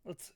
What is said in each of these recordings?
Let's see.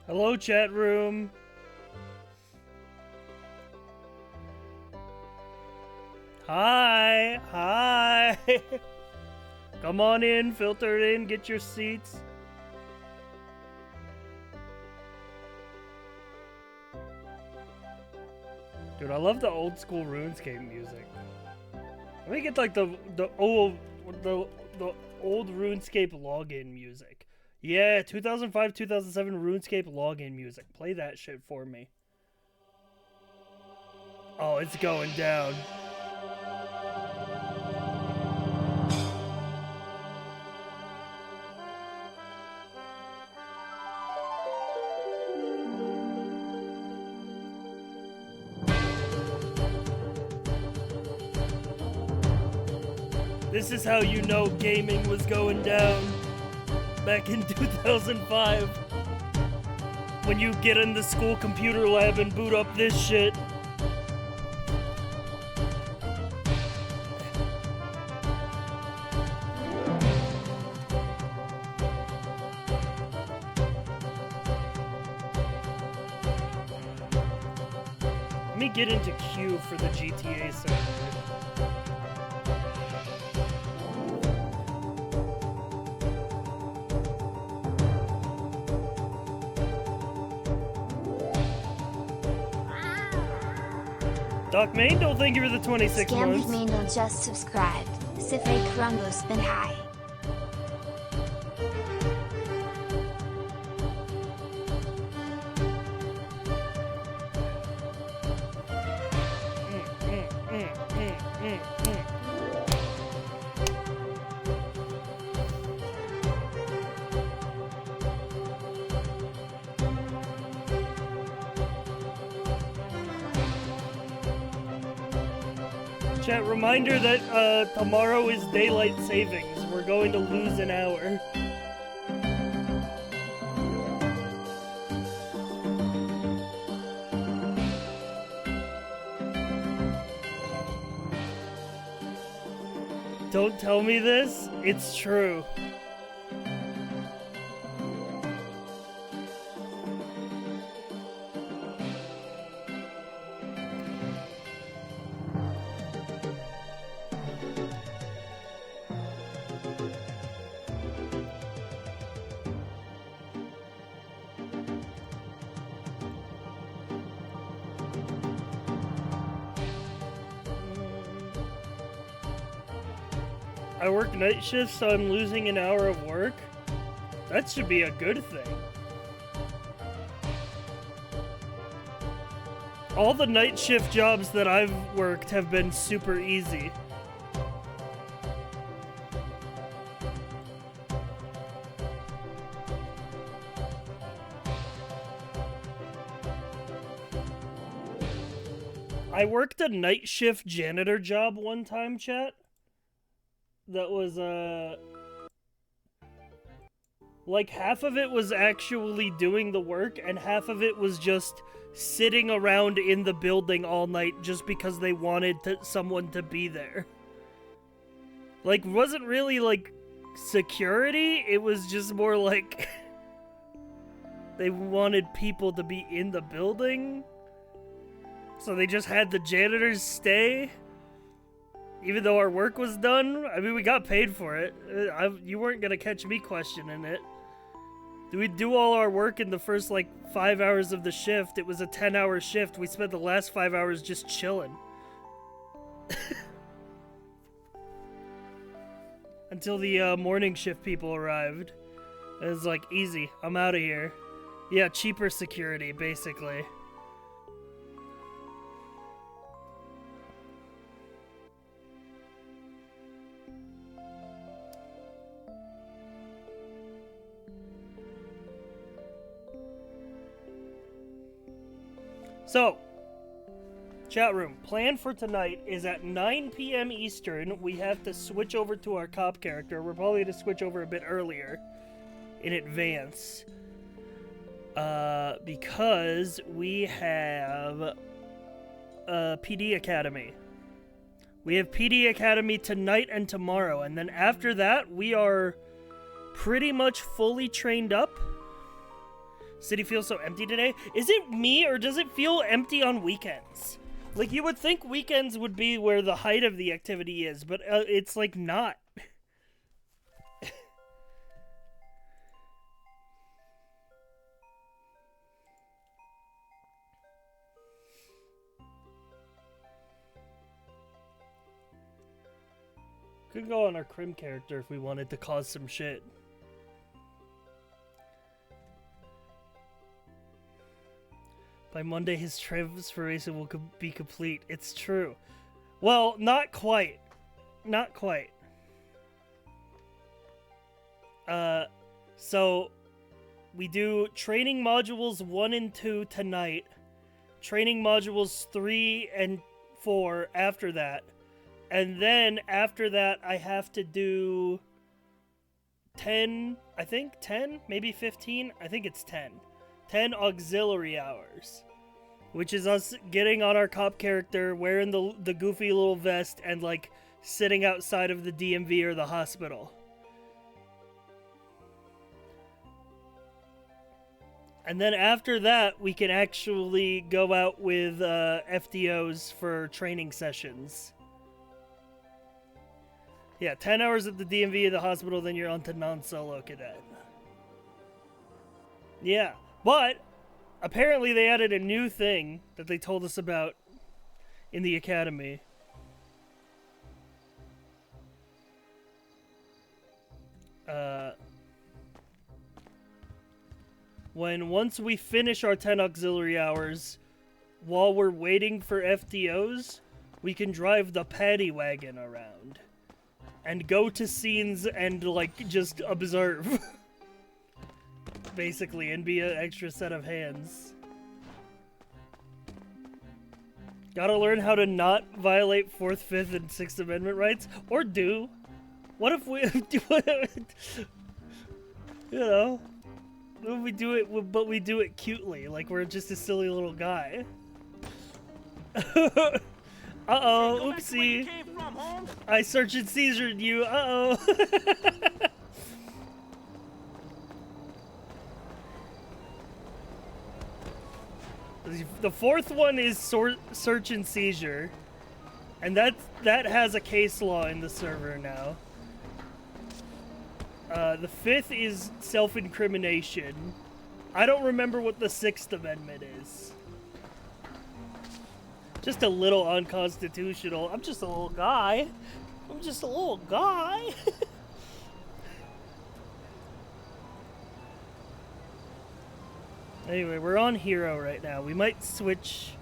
Hello, chat room. Hi, hi. Come on in, filter in, get your seats. Dude, I love the old school RuneScape music. Let me get like the old RuneScape login music. Yeah, 2005, 2007 RuneScape login music. Play that shit for me. Oh, it's going down. This is how you know gaming was going down back in 2005. When you get in the school computer lab and boot up this shit. Let me get into queue for the GTA server. Doc Main, don't thank you for the 26 months. Scammed Main don't just subscribed. Sifre Krungo spin high. Chat, reminder that tomorrow is daylight savings. We're going to lose an hour. Don't tell me this, it's true. I work night shifts, so I'm losing an hour of work. That should be a good thing. All the night shift jobs that I've worked have been super easy. I worked a night shift janitor job one time, chat. That was, like, half of it was actually doing the work, and half of it was just sitting around in the building all night just because they wanted someone to be there. Like, wasn't really, like, security, it was just more like they wanted people to be in the building, so they just had the janitors stay. Even though our work was done, I mean, we got paid for it. You weren't gonna catch me questioning it. We do all our work in the first, like, 5 hours of the shift. It was a 10-hour shift. We spent the last 5 hours just chilling. Until the morning shift people arrived. It was like, easy. I'm out of here. Yeah, cheaper security, basically. So, chat room, plan for tonight is at 9 p.m. Eastern. We have to switch over to our cop character. We're probably going to switch over a bit earlier in advance. Because we have PD Academy. We have PD Academy tonight and tomorrow. And then after that, we are pretty much fully trained up. City feels so empty today. Is it me, or does it feel empty on weekends? Like, you would think weekends would be where the height of the activity is, but it's, like, not. Could go on our Crim character if we wanted to cause some shit. By Monday, his transformation will be complete. It's true. Well, not quite. Not quite. So, we do training modules 1 and 2 tonight. Training modules 3 and 4 after that. And then, after that, I have to do 10, I think 10, maybe 15. I think it's 10. 10 auxiliary hours, which is us getting on our cop character, wearing the goofy little vest, and, like, sitting outside of the DMV or the hospital. And then after that, we can actually go out with FDOs for training sessions. Yeah, 10 hours at the DMV or the hospital, then you're on to non-solo cadet. Yeah. But, apparently they added a new thing that they told us about in the academy. Once we finish our 10 auxiliary hours, while we're waiting for FTOs, we can drive the paddy wagon around. And go to scenes and, like, just observe. Basically, and be an extra set of hands. Gotta learn how to not violate 4th, 5th, and 6th Amendment rights. Or do. What if we do it? You know? What if we do it, but we do it cutely? Like we're just a silly little guy. Uh-oh, oopsie. I search and seizured you. Uh-oh. The 4th one is search and seizure, and that has a case law in the server now. The 5th is self-incrimination. I don't remember what the 6th Amendment is. Just a little unconstitutional. I'm just a little guy. I'm just a little guy. Anyway, we're on Hiro right now. We might switch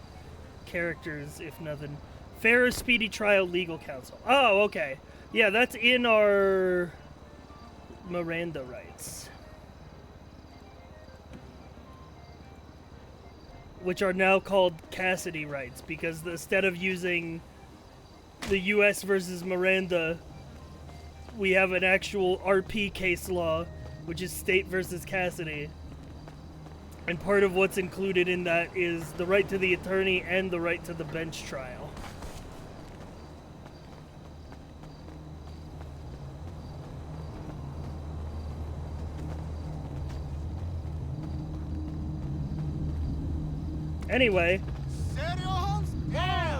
characters, if nothing. Fair Speedy Trial Legal Counsel. Oh, okay. Yeah, that's in our Miranda rights. Which are now called Cassidy rights, because instead of using the US versus Miranda, we have an actual RP case law, which is State versus Cassidy. And part of what's included in that is the right to the attorney and the right to the bench trial. Anyway,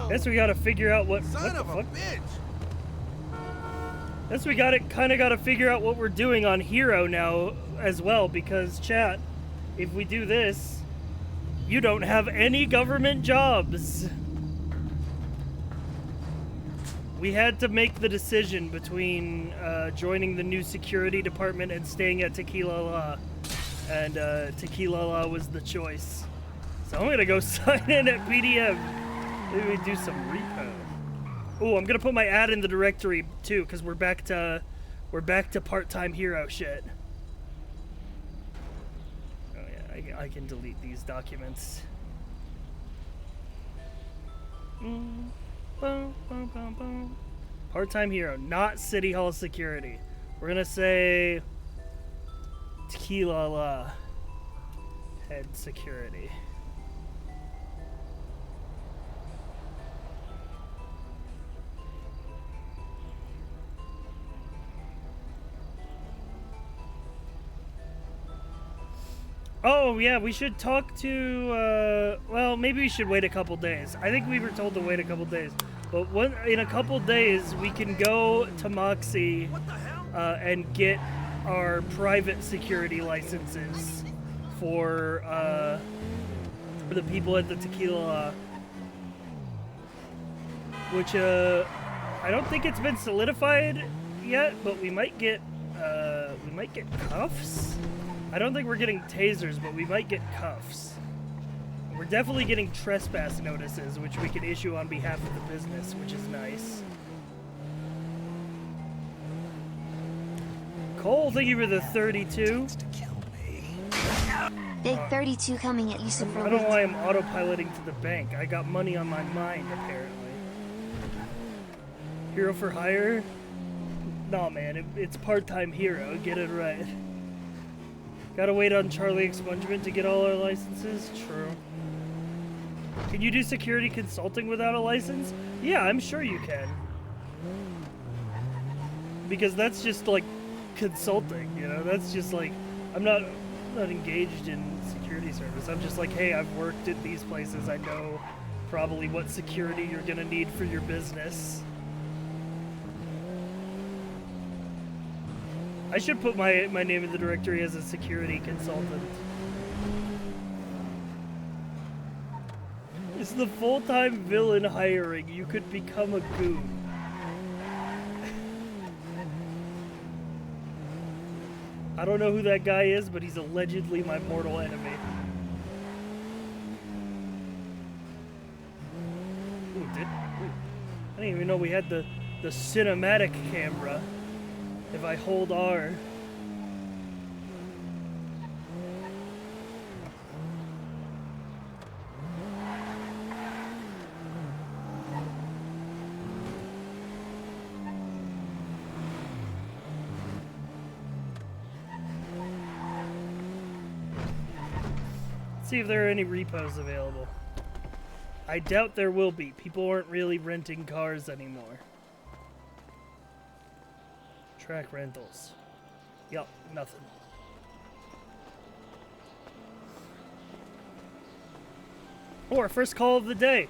guess we gotta figure out what the fuck? Guess we gotta figure out what we're doing on Hiro now, as well, because chat, if we do this, you don't have any government jobs. We had to make the decision between joining the new security department and staying at Tequila La, and Tequila La was the choice. So I'm gonna go sign in at PDM. Maybe we do some repo. Oh, I'm gonna put my ad in the directory too, because we're back to part-time hero shit. Oh yeah, I can delete these documents. Part-time hero, not City Hall security. We're gonna say Tequila La head security. Oh yeah, we should talk to, well, maybe we should wait a couple days. I think we were told to wait a couple days. But in a couple days, we can go to Moxie and get our private security licenses for the people at the Tequila, which I don't think it's been solidified yet, but we might get cuffs. I don't think we're getting tasers, but we might get cuffs. We're definitely getting trespass notices, which we can issue on behalf of the business, which is nice. Cole, thank you for the 32. Big 32 coming at you super I don't know why I'm autopiloting to the bank. I got money on my mind, apparently. Hero for hire? Nah, man, it's part-time hero. Get it right. Gotta wait on Charlie Expungement to get all our licenses? True. Can you do security consulting without a license? Yeah, I'm sure you can. Because that's just like consulting, you know? That's just like, I'm not engaged in security service. I'm just like, hey, I've worked at these places. I know probably what security you're gonna need for your business. I should put my name in the directory as a security consultant. It's the full-time villain hiring. You could become a goon. I don't know who that guy is, but he's allegedly my mortal enemy. Ooh, I didn't even know we had the cinematic camera. If I hold R. Let's see if there are any repos available. I doubt there will be. People aren't really renting cars anymore. Track rentals. Yup, nothing. Oh, our first call of the day.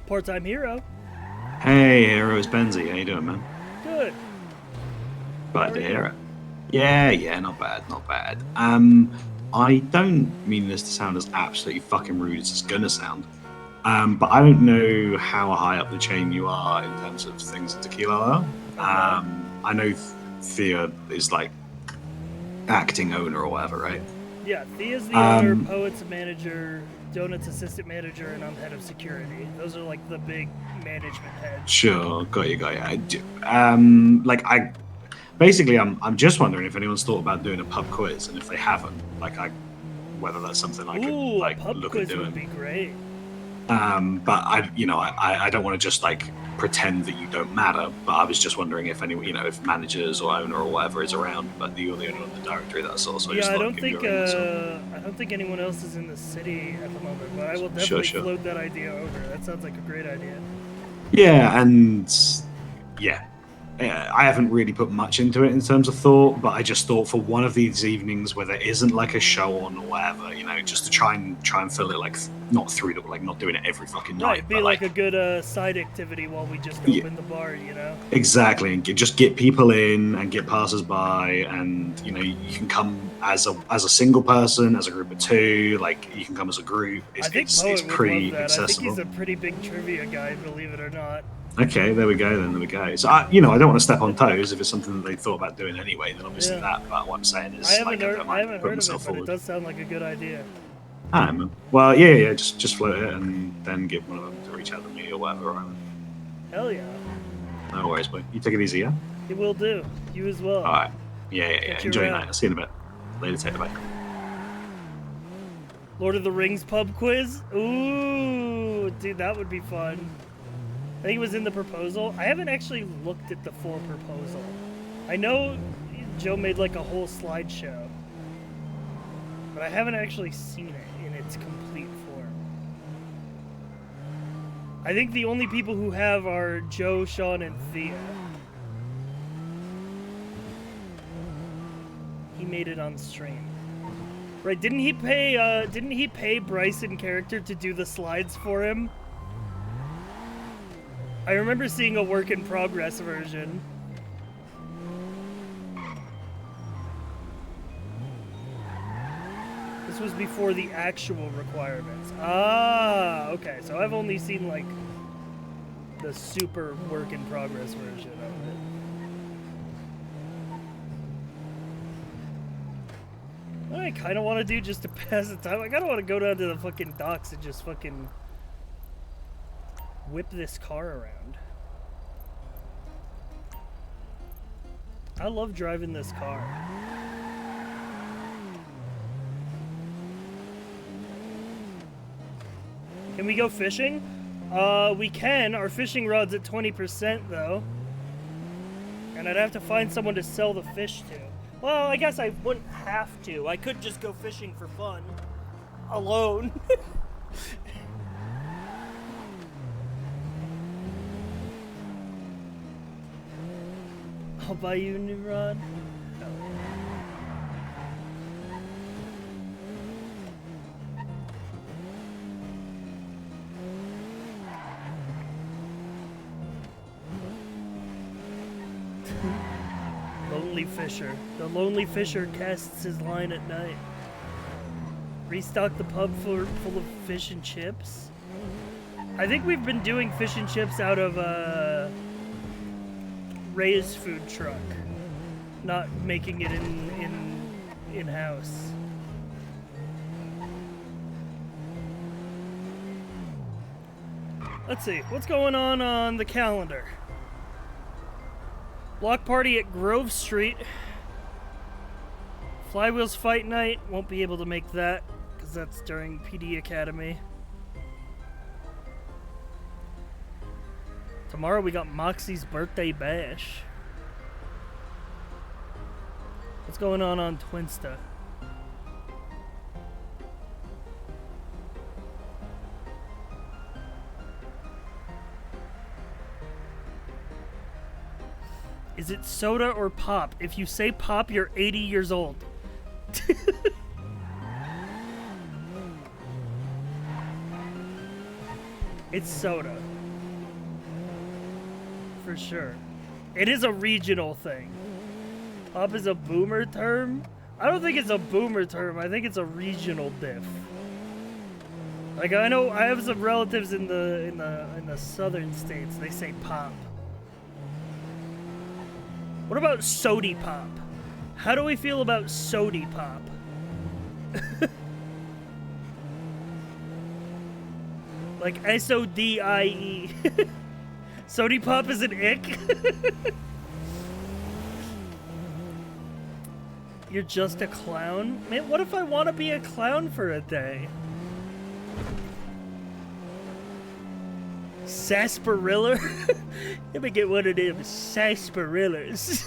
Part-time hero. Hey, Hiro, it's Benzie. How you doing, man? Good. Glad to hear it. Yeah, not bad, not bad. I don't mean this to sound as absolutely fucking rude as it's gonna sound. But I don't know how high up the chain you are in terms of things at Tequila. I know Thea is like acting owner or whatever, right? Yeah, Thea's the owner, Poet's manager, Donut's assistant manager, and I'm head of security. Those are like the big management heads. Sure, got you. Basically, I'm just wondering if anyone's thought about doing a pub quiz, and if they haven't, whether that's something I could look at doing. Would be great. But I don't want to just pretend that you don't matter. But I was just wondering if if managers or owner or whatever is around. But you're the only one in the directory. That's all. So yeah, I don't think anyone else is in the city at the moment. But I will definitely float that idea over. That sounds like a great idea. Yeah, and yeah, I haven't really put much into it in terms of thought, but I just thought for one of these evenings where there isn't like a show on or whatever, just to try and fill it like not through the like not doing it every fucking night, Right, be but like a good side activity while we just yeah, open the bar, you know? exactly, and just get people in and get passers-by, and you can come as a single person, as a group of two, like you can come as a group. I It's think it's it's Poet would love pretty that. I think he's accessible. a pretty big trivia guy, believe it or not. Okay, there we go. Then there we go. So I don't want to step on toes. If it's something that they thought about doing anyway, then obviously Yeah. that. But what I'm saying I is, haven't like, I heard don't I mind haven't putting heard of it, myself but it forward. does sound like a good idea. I don't know. Well, yeah. Just float it and then get one of them to reach out to me or whatever. Right? Hell yeah. No worries, boy. You take it easy, yeah. It will do. You as well. All right. Yeah. Catch you Enjoy your around. night. I'll see you in a bit. Later, take it back. Lord of the Rings pub quiz? Ooh, dude, that would be fun. I think it was in the proposal. I haven't actually looked at the full proposal. I know Joe made like a whole slideshow, but I haven't actually seen it in its complete form. I think the only people who have are Joe, Sean, and Thea. He made it on stream. Right, didn't he pay Bryson character to do the slides for him? I remember seeing a work in progress version. This was before the actual requirements. Ah, okay. So I've only seen like the super work in progress version of it. What I kind of want to do just to pass the time, I kind of want to go down to the fucking docks and just fucking whip this car around. I love driving this car. Can we go fishing? We can. Our fishing rod's at 20% though. And I'd have to find someone to sell the fish to. Well, I guess I wouldn't have to. I could just go fishing for fun. Alone. I'll buy you a new rod. Oh. Lonely Fisher. The Lonely Fisher casts his line at night. Restock the pub full of fish and chips. I think we've been doing fish and chips out of Ray's food truck, not making it in house. Let's see what's going on the calendar. Block party at Grove Street. Flywheels Fight Night. Won't be able to make that because that's during PD Academy. Tomorrow we got Moxie's birthday bash. What's going on Twinsta? Is it soda or pop? If you say pop, you're 80 years old. It's soda. For sure. It is a regional thing. Pop is a boomer term? I don't think it's a boomer term. I think it's a regional diff. Like I know I have some relatives in the southern states. They say pop. What about sody pop? How do we feel about sody pop? Like SODIE. Sody pop is an ick? You're just a clown? Man, what if I want to be a clown for a day? Sarsaparilla? Let me get one of them sarsaparillas.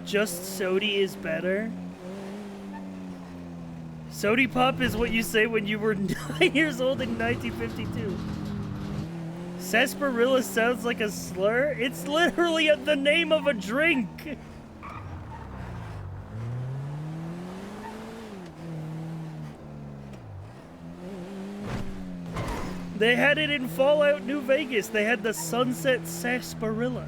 Just sody is better? Sody Pop is what you say when you were 9 years old in 1952. Sarsaparilla sounds like a slur? It's literally the name of a drink! They had it in Fallout New Vegas. They had the Sunset Sarsaparilla.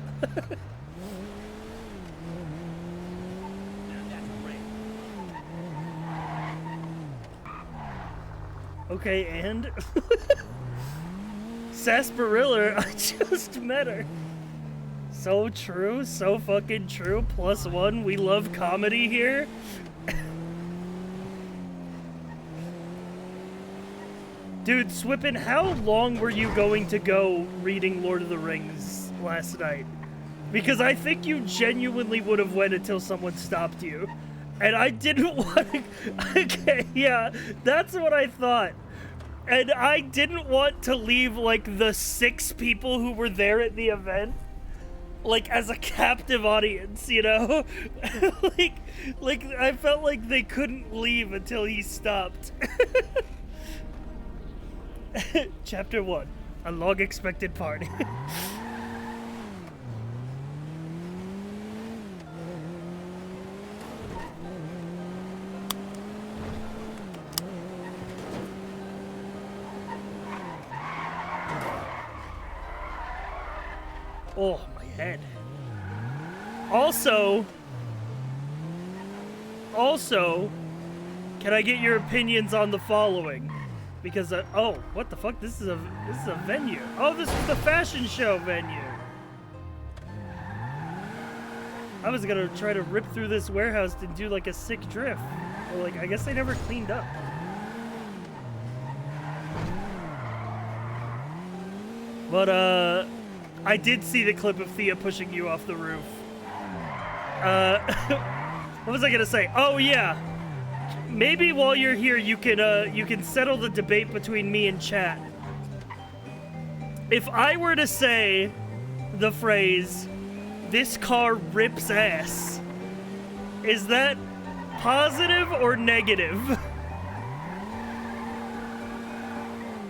Okay, and? Sarsaparilla, I just met her. So true, so fucking true. +1, we love comedy here. Dude, Swippin, how long were you going to go reading Lord of the Rings last night? Because I think you genuinely would have went until someone stopped you. And I didn't want to... Okay, yeah, that's what I thought. And I didn't want to leave, like, the 6 people who were there at the event, like, as a captive audience, you know? like, I felt like they couldn't leave until he stopped. Chapter 1, a long-expected party. Oh, my head. Also, can I get your opinions on the following? Because oh, what the fuck? This is a venue. Oh, this is the fashion show venue. I was gonna try to rip through this warehouse and do like a sick drift. Well, like, I guess they never cleaned up. But I did see the clip of Thea pushing you off the roof. What was I gonna say? Oh yeah. Maybe while you're here, you can settle the debate between me and chat. If I were to say the phrase, "This car rips ass," is that positive or negative?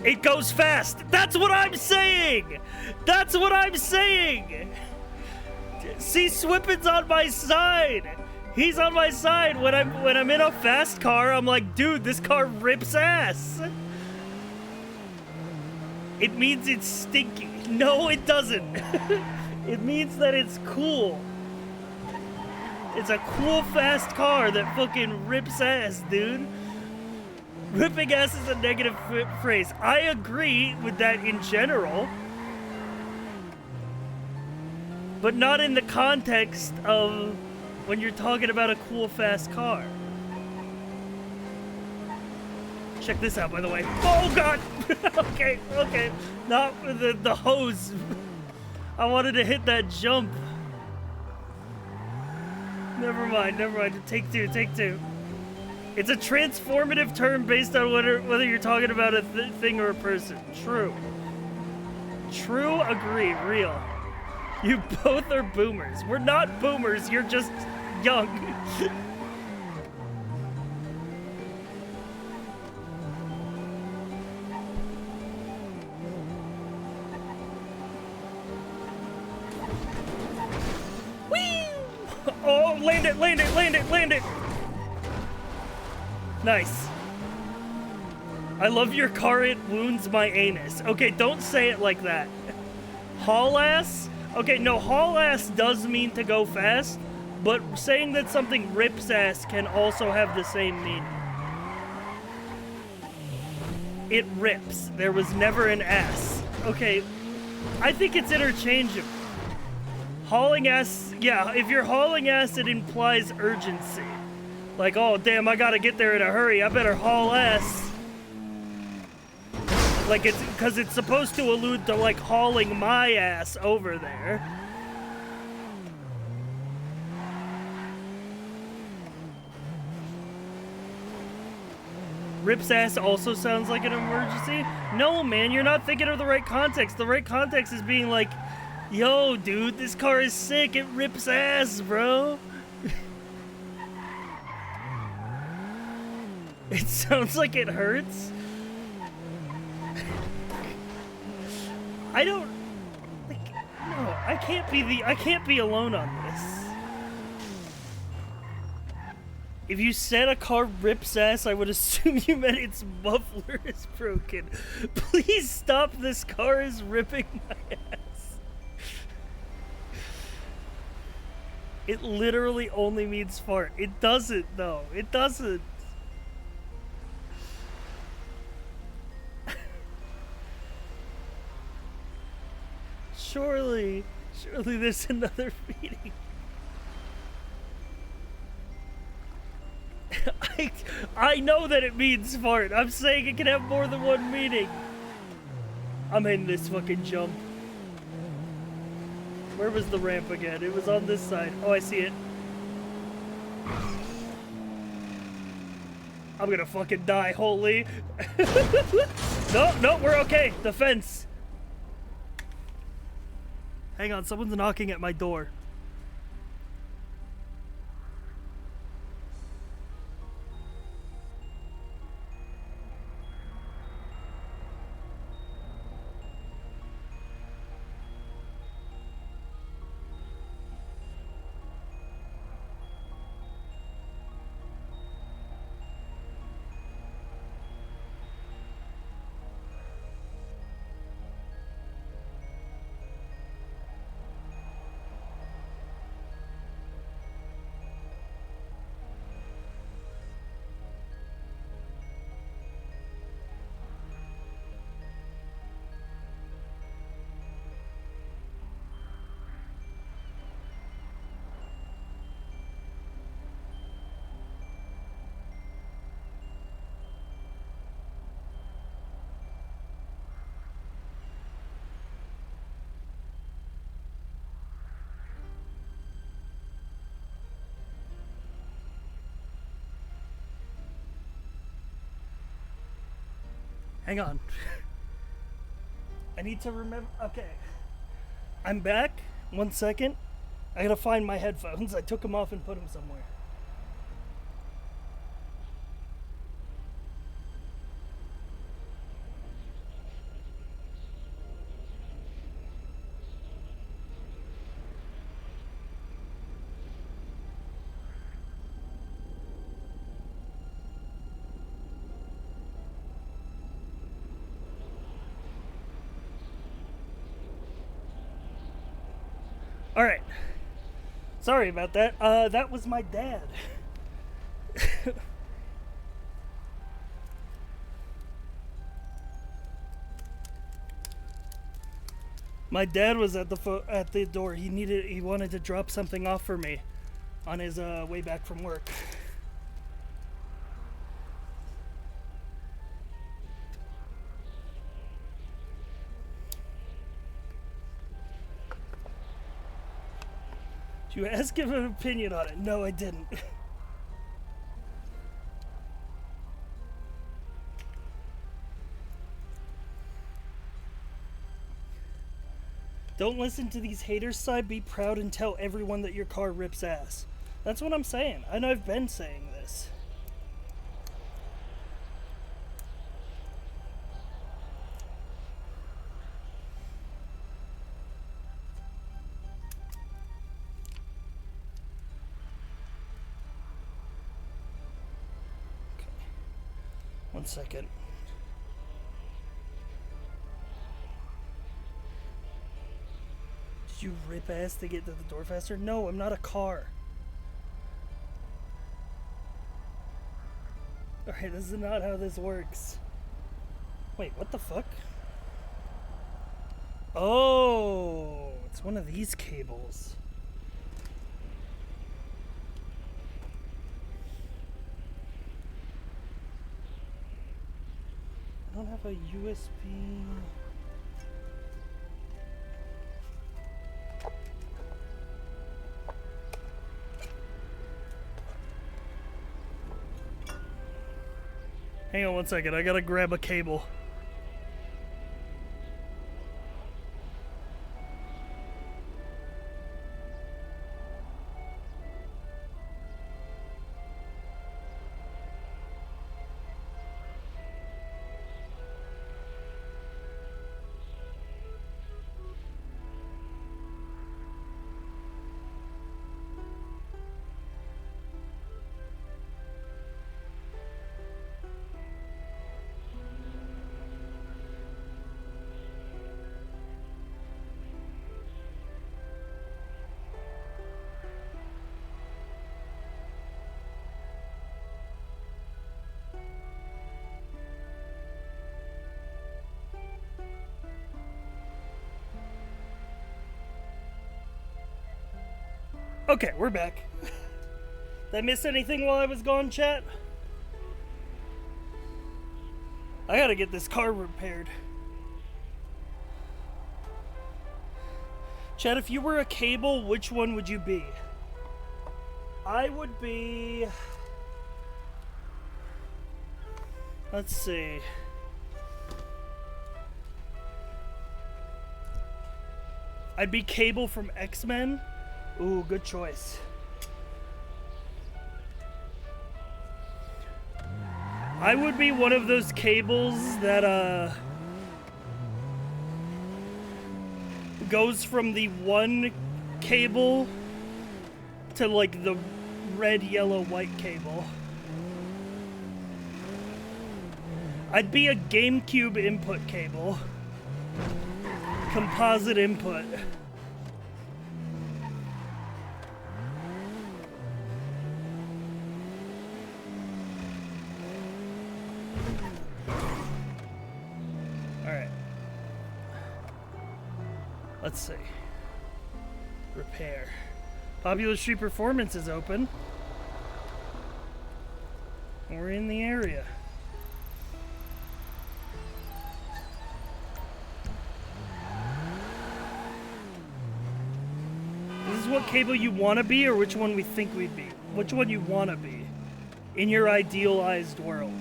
It goes fast. That's what I'm saying. That's what I'm saying. See, Swippin's on my side. He's on my side. When I'm in a fast car, I'm like, dude, this car rips ass. It means it's stinky. No, it doesn't. It means that it's cool. It's a cool, fast car that fucking rips ass, dude. Ripping ass is a negative phrase. I agree with that in general. But not in the context of when you're talking about a cool, fast car. Check this out, by the way. Oh, God! Okay. Not with the hose. I wanted to hit that jump. Never mind. Take two. It's a transformative term based on whether you're talking about a thing or a person. True, agree, real. You both are boomers. We're not boomers, you're just young. Whee! Oh, land it! Nice. I love your car, it wounds my anus. Okay, don't say it like that. Haul ass? Okay, no, haul ass does mean to go fast, but saying that something rips ass can also have the same meaning. It rips. There was never an ass. Okay, I think it's interchangeable. Hauling ass, yeah, if you're hauling ass, it implies urgency. Like, oh, damn, I gotta get there in a hurry. I better haul ass. Like, it's because it's supposed to allude to, like, hauling my ass over there. Rips ass also sounds like an emergency. No, man, you're not thinking of the right context. The right context is being like, yo, dude, this car is sick. It rips ass, bro. It sounds like it hurts. I don't... Like, no, I can't be alone on this. If you said a car rips ass, I would assume you meant its muffler is broken. Please stop, this car is ripping my ass. It literally only means fart. It doesn't, though. It doesn't. Surely there's another meeting. I know that it means fart. I'm saying it can have more than one meaning. I'm hitting this fucking jump. Where was the ramp again? It was on this side. Oh, I see it. I'm gonna fucking die, holy. No, we're okay. The fence. Hang on, someone's knocking at my door. Hang on. I need to remember. Okay. I'm back. 1 second. I gotta find my headphones. I took them off and put them somewhere. All right. Sorry about that. That was my dad. My dad was at the door. He wanted to drop something off for me on his way back from work. Did you ask him an opinion on it? No, I didn't. Don't listen to these haters' side. Be proud and tell everyone that your car rips ass. That's what I'm saying. I know I've been saying this. Okay. 1 second. Did you rip ass to get to the door faster? No, I'm not a car. Alright, this is not how this works. Wait, what the fuck? Oh, it's one of these cables. I don't have a USB. Hang on 1 second, I gotta grab a cable. Okay, we're back. Did I miss anything while I was gone, chat? I gotta get this car repaired. Chat, if you were a cable, which one would you be? I would be... Let's see. I'd be Cable from X-Men. Ooh, good choice. I would be one of those cables that, goes from the one cable to, like, the red, yellow, white cable. I'd be a GameCube input cable. Composite input. Alright. Let's see. Repair. Popular Street Performance is open. We're in the area. This is what cable you want to be, or which one we think we'd be? Which one you want to be in your idealized world?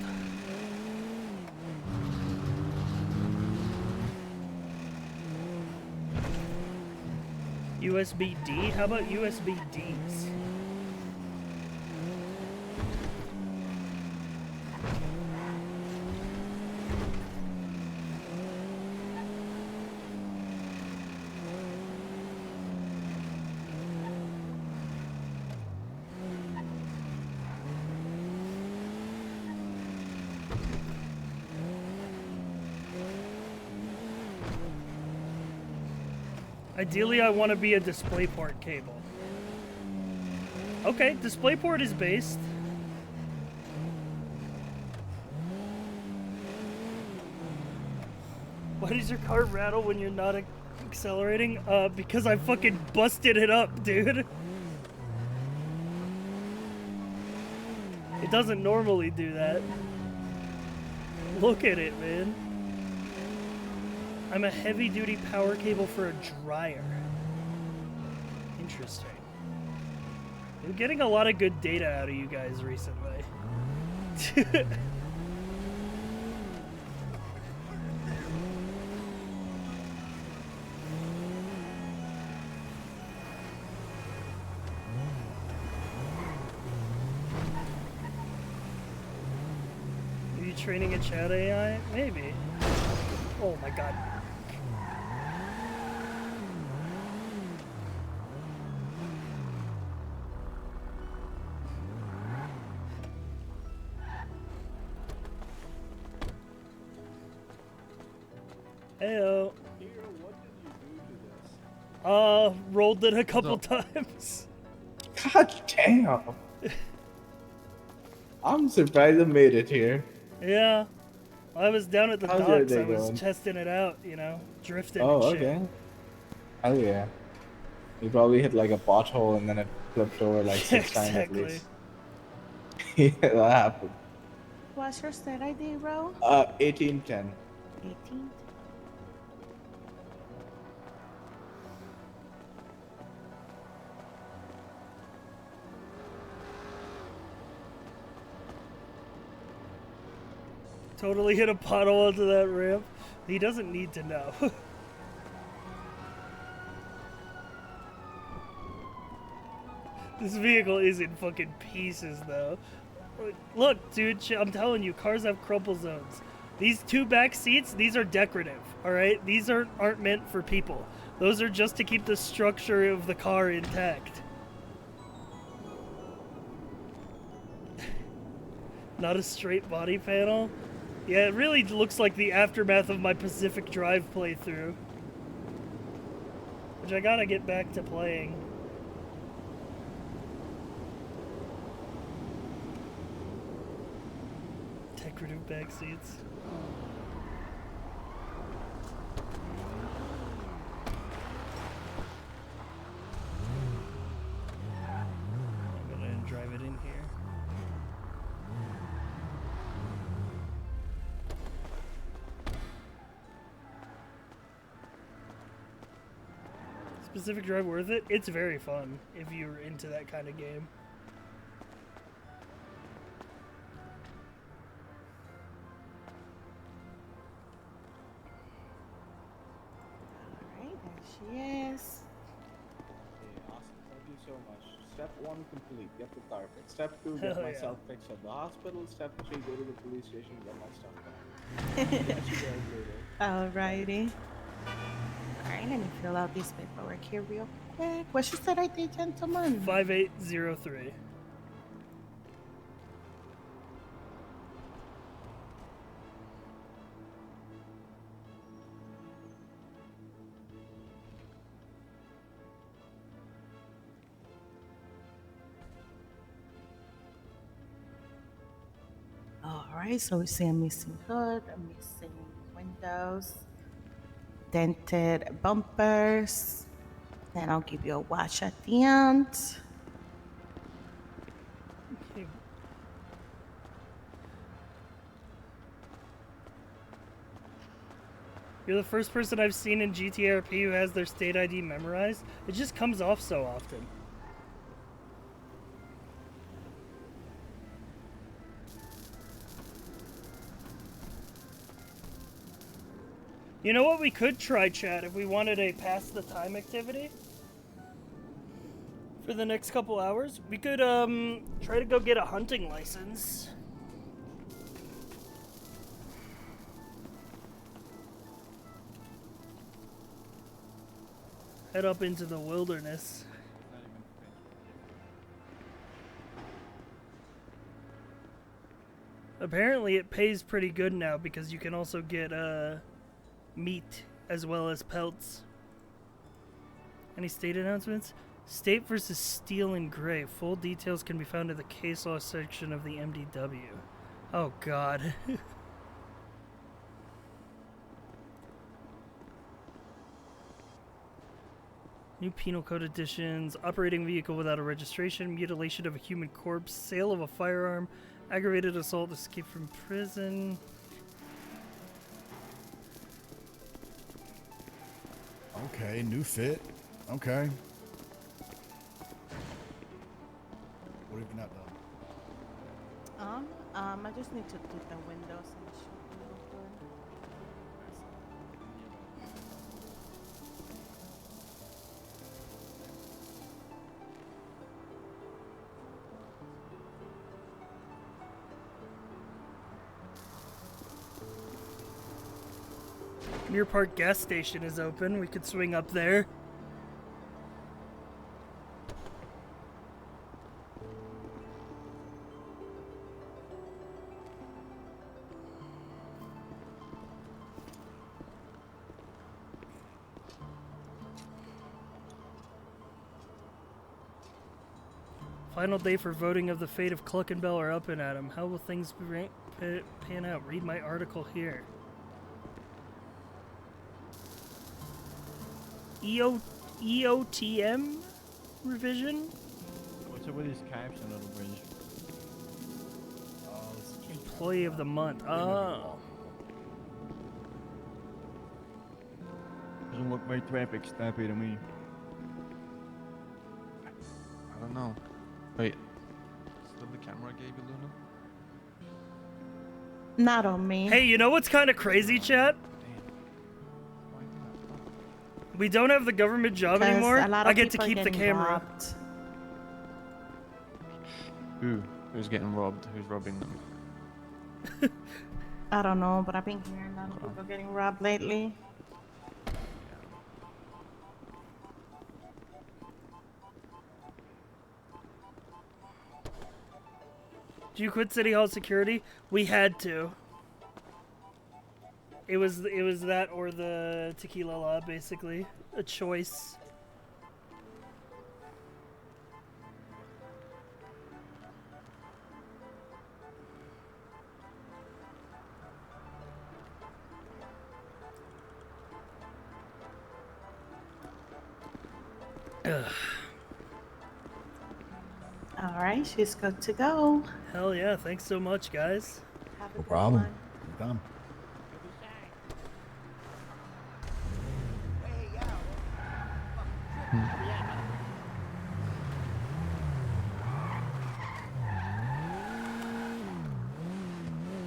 USB-D? How about USB-Ds? Ideally, I want to be a DisplayPort cable. Okay, DisplayPort is based. Why does your car rattle when you're not accelerating? Because I fucking busted it up, dude. It doesn't normally do that. Look at it, man. I'm a heavy-duty power cable for a dryer. Interesting. I'm getting a lot of good data out of you guys recently. Are you training a chat AI? Maybe. Oh my god. Heyo. Hiro, what did you do to this? Rolled it a couple times. God damn. I'm surprised I made it here. Yeah. I was down at the How's your docks. day I was going? testing it out, you know, drifting Oh, and shit. okay. Hell yeah. You probably hit like a pothole and then it flipped over like 6 times at Exactly. least. Yeah, that happened. What's your state ID, bro? 1810. 18. Totally hit a pothole onto that ramp. He doesn't need to know. This vehicle is in fucking pieces, though. Look, dude, I'm telling you, cars have crumple zones. These two back seats, these are decorative, alright? These aren't meant for people. Those are just to keep the structure of the car intact. Not a straight body panel? Yeah, it really looks like the aftermath of my Pacific Drive playthrough. Which I gotta get back to playing. Decorative back seats. Pacific Drive worth it? It's very fun if you're into that kind of game. Alright, there she is. Okay, awesome. Thank you so much. Step 1 complete. Get the carpet. Step 2, Hell get yeah. myself fixed at the hospital. Step 3, go to the police station and get my stuff back. Catch you guys later. Alrighty. Alright, let me fill out this paperwork here real quick. What's your state ID, gentlemen? 5803. Alright, so we see a missing hood, a missing windows, dented bumpers. Then I'll give you a watch at the end. You're the first person I've seen in GTRP who has their state ID memorized. It just comes off so often. You know what we could try, chat, if we wanted a pass the time activity? For the next couple hours? We could, try to go get a hunting license. Head up into the wilderness. Apparently it pays pretty good now because you can also get, meat as well as pelts. Any state announcements? State versus Steel and Gray. Full details can be found in the case law section of the MDW. Oh god. New penal code additions. Operating vehicle without a registration. Mutilation of a human corpse. Sale of a firearm. Aggravated assault. Escape from prison. Okay, new fit. Okay. What have you not done? I just need to do the windows and the shooting real quick. Near Park gas station is open. We could swing up there. Final day for voting of the fate of Cluck and Bell are up and Adam. How will things pan out? Read my article here. EOTM revision? What's up with these caps on Little Bridge? Employee of the month. Oh. Doesn't look very traffic snappy to me. I don't know. Wait. Still the camera gave you, Luna? Not on me. Hey, you know what's kind of crazy, chat? Why not? We don't have the government job 'Cause anymore. a lot of I get to people are keep the getting camera. robbed. Who's getting robbed? Who's robbing them? I don't know, but I've been hearing a lot of people getting robbed lately. Did you quit City Hall security? We had to. It was that or the tequila law, basically. A choice. Ugh. All right, she's good to go. Hell yeah, thanks so much, guys. Have a No good problem. one. Done.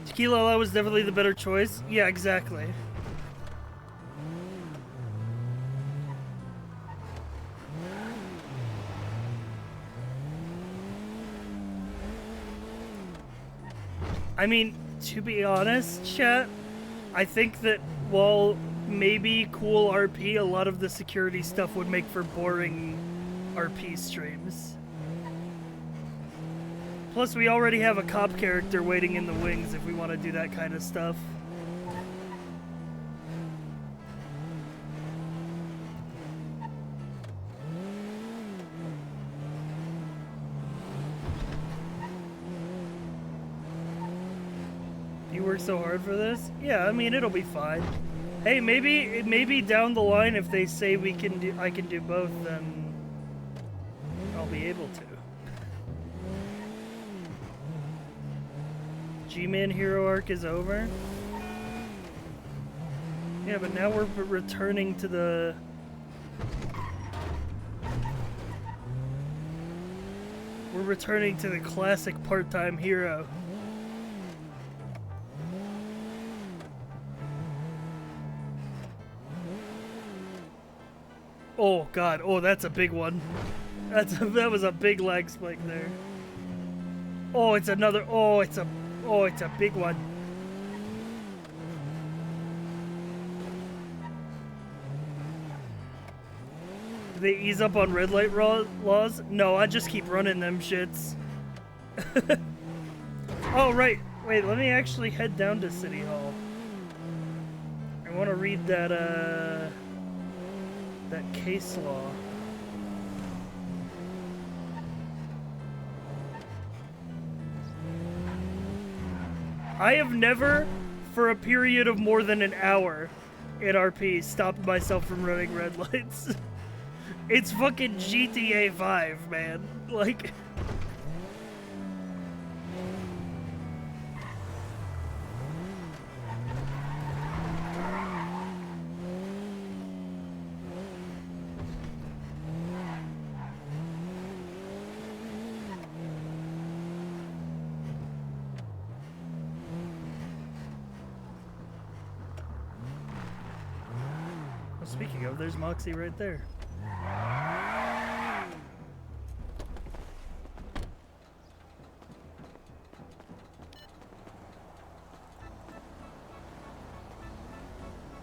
Tequila Ala was definitely the better choice. Yeah, exactly. I mean, to be honest, chat, I think that while maybe cool RP, a lot of the security stuff would make for boring RP streams. Plus, we already have a cop character waiting in the wings if we want to do that kind of stuff. You work so hard for this? Yeah, I mean, it'll be fine. Hey, maybe down the line, if they say I can do both, then I'll be able to. G-Man Hero arc is over. Yeah, but now we're returning to the... We're returning to the classic part-time hero. Oh god, oh that's a big one. That was a big lag spike there. Oh, it's another, it's a big one. Do they ease up on red light laws? No, I just keep running them shits. Oh, right. Wait, let me actually head down to City Hall. I want to read that case law. I have never, for a period of more than an hour in RP, stopped myself from running red lights. It's fucking GTA 5, man. Like... Speaking of, there's Moxie right there.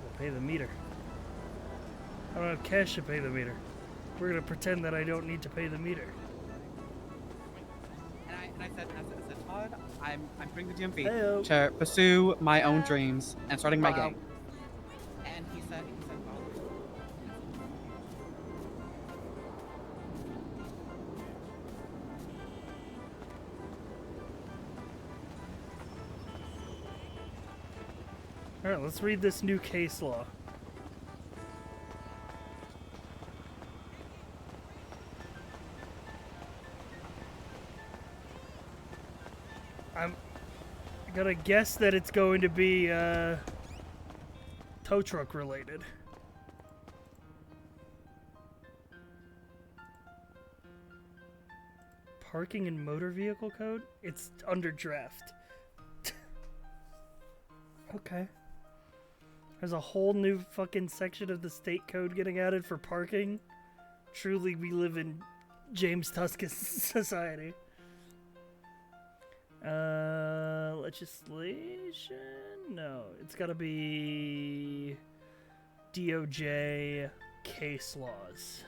We'll pay the meter. I don't have cash to pay the meter. We're gonna pretend that I don't need to pay the meter. And I said, Todd, I'm doing the DMV Heyo. to pursue my own dreams and starting my gang. And he said, well, Alright, let's read this new case law. I'm gonna guess that it's going to be tow truck related. Parking and motor vehicle code? It's under draft. Okay. There's a whole new fucking section of the state code getting added for parking. Truly, we live in James Tusk's society. Legislation? No, it's gotta be DOJ case laws.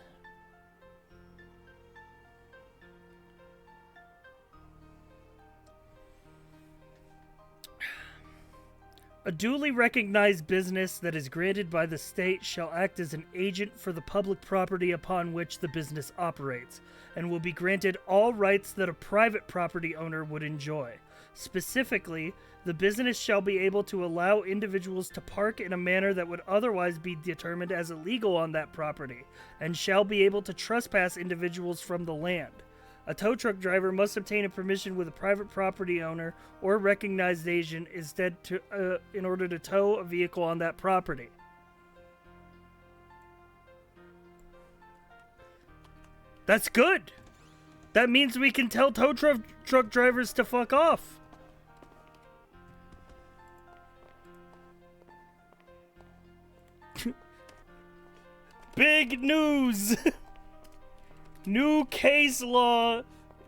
A duly recognized business that is granted by the state shall act as an agent for the public property upon which the business operates, and will be granted all rights that a private property owner would enjoy. Specifically, the business shall be able to allow individuals to park in a manner that would otherwise be determined as illegal on that property, and shall be able to trespass individuals from the land. A tow truck driver must obtain a permission with a private property owner or recognized agent in order to tow a vehicle on that property. That's good. That means we can tell tow truck drivers to fuck off. Big news! New case law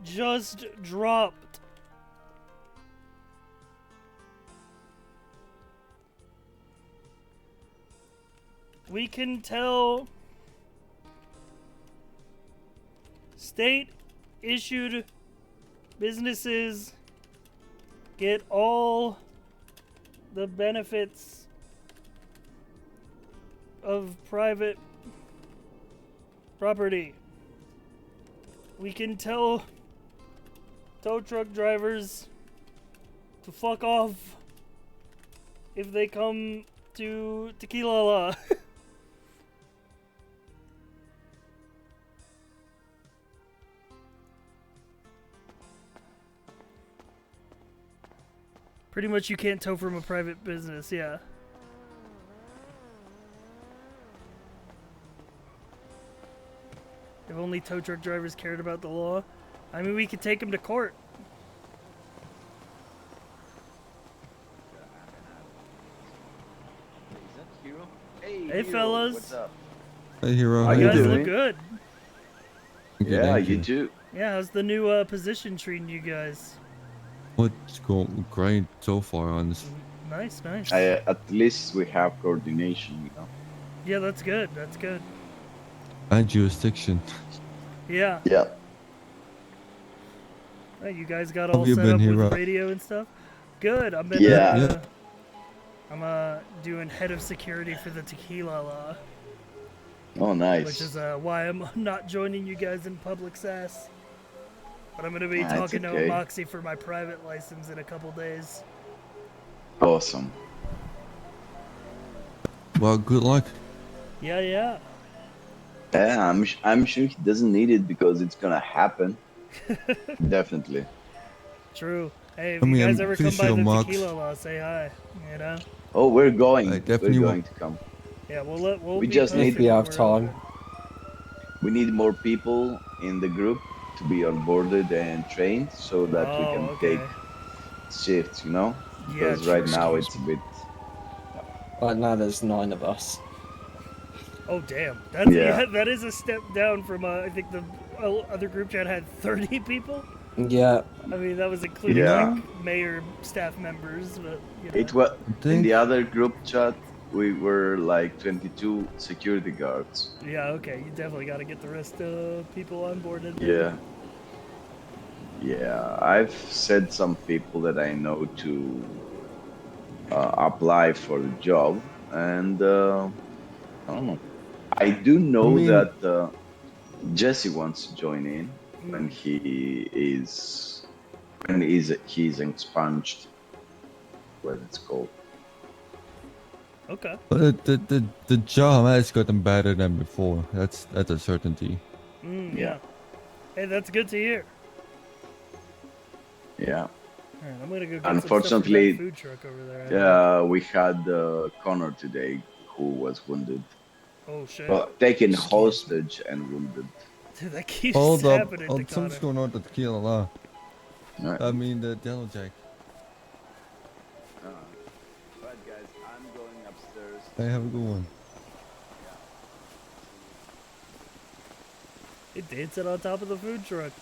just dropped. We can tell state-issued businesses get all the benefits of private property. We can tell tow truck drivers to fuck off if they come to Tequila Law. Pretty much you can't tow from a private business, yeah. If only tow truck drivers cared about the law. I mean, we could take them to court. Is that Hiro? Hey, Hey, Hiro, fellas. What's up? Hey, Hero. How You you guys doing? look good. Yeah, you too. Yeah, how's the new position treating you guys? What's going great so far, honest. Nice, nice. At least we have coordination, you know. Yeah, that's good. That's good. And jurisdiction. Yeah. Yeah. Hey, you guys got How all you set been, up with Hiro? radio and stuff? Good. I've been. Yeah. I'm doing head of security for the Tequila Law, Oh, nice. which is why I'm not joining you guys in public sass. But I'm gonna be That's talking okay. to Moxie for my private license in a couple days. Awesome. Well, good luck. Yeah, yeah. Yeah, I'm sure he doesn't need it because it's gonna happen. Definitely. True. Hey, if I you mean, guys I'm ever pretty come by sure the Mox- Tequila Law, say hi. You know? Oh, we're going. I We're definitely going to come. Yeah, we'll We be just posting need- Be when off we're time. open. We need more people in the group to be onboarded and trained so that we can okay. take shifts, you know? Yeah, Because right true. now it's a bit. Right now there's 9 of us. Oh damn, that's Yeah. that is a step down from I think the other group chat had 30 people. Yeah. I mean that was including Yeah. like mayor staff members, but you know. It was in think- the other group chat. We were like 22 security guards. Yeah, okay, you definitely got to get the rest of people on board. Yeah. Yeah, I've said some people that I know to apply for the job, and I don't know. I do know I mean- that Jesse wants to join in when he's expunged. What it's called. Okay. But the job has gotten better than before. That's a certainty. Yeah. Hey, that's good to hear. Yeah. All right, I'm gonna go get Unfortunately, some stuff from that food truck over there. we had Connor today who was wounded. Oh shit. Well, taken hostage and wounded. Dude, that keeps Hold up. happening to Something's Connor. going on with the Tequila Law. Alright. I mean, the Yellow Jack. Right, guys, I'm going upstairs. Hey, have a good one. They dancing on top of the food truck.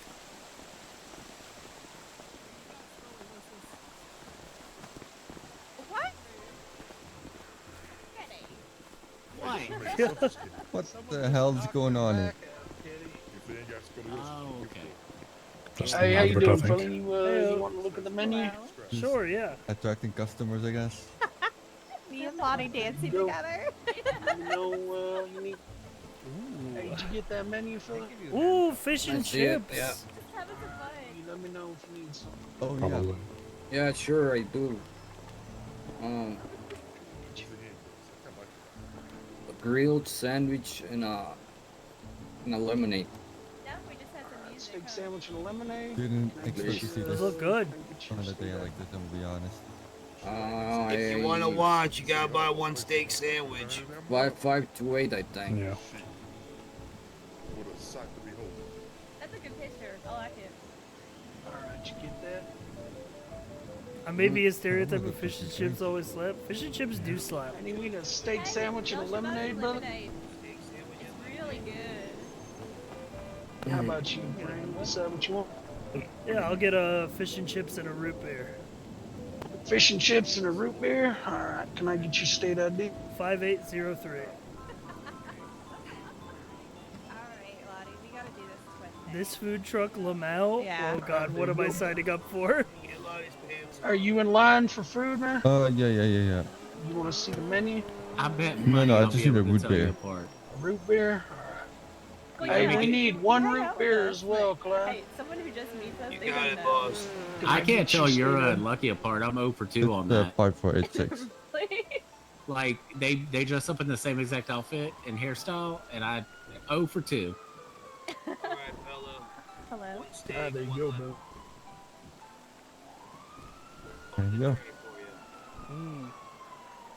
What the hell's going on here? Hey, how you doing, fella? You want to look at the menu? Sure, yeah. Attracting customers, I guess. Me and Lonnie dancing together. You need. Hey, did you get that menu, fella? Ooh, fish and chips. Just having some fun. You let me know if you need something. Oh yeah. Yeah, sure, I do. A grilled sandwich and a lemonade. No, we just had some music. Steak sandwich and a lemonade. Didn't expect to see Those this look good. on a day like this. I'm gonna be honest. If you want to watch, you gotta buy one steak sandwich. 528, I think. Yeah. I like it. Alright, you get that? Maybe a stereotype of fish and chips always slap. Fish and chips do slap. And you need a steak sandwich and a lemonade, brother? It's really good. How about you, Brandon? Decide what you want. Yeah, I'll get a fish and chips and a root beer. Fish and chips and a root beer? Alright, can I get your state ID? 5803. This food truck, Lamau? Yeah. Oh god, what am I signing up for? Are you in line for food, man? Yeah. You want to see the menu? I bet No, I just need a root beer. Root beer? Well, Hey, yeah, we need one root help beer us. as well, Clyde. Hey, someone who just meets us, You they got don't it, know. boss. I can't tell you're lucky apart. I'm 0 for 2 on that. 5486. Like they dress up in the same exact outfit and hairstyle, and I 0 for 2. All right, fella. Hello. One steak, There you one go, lemon. bro. There you go.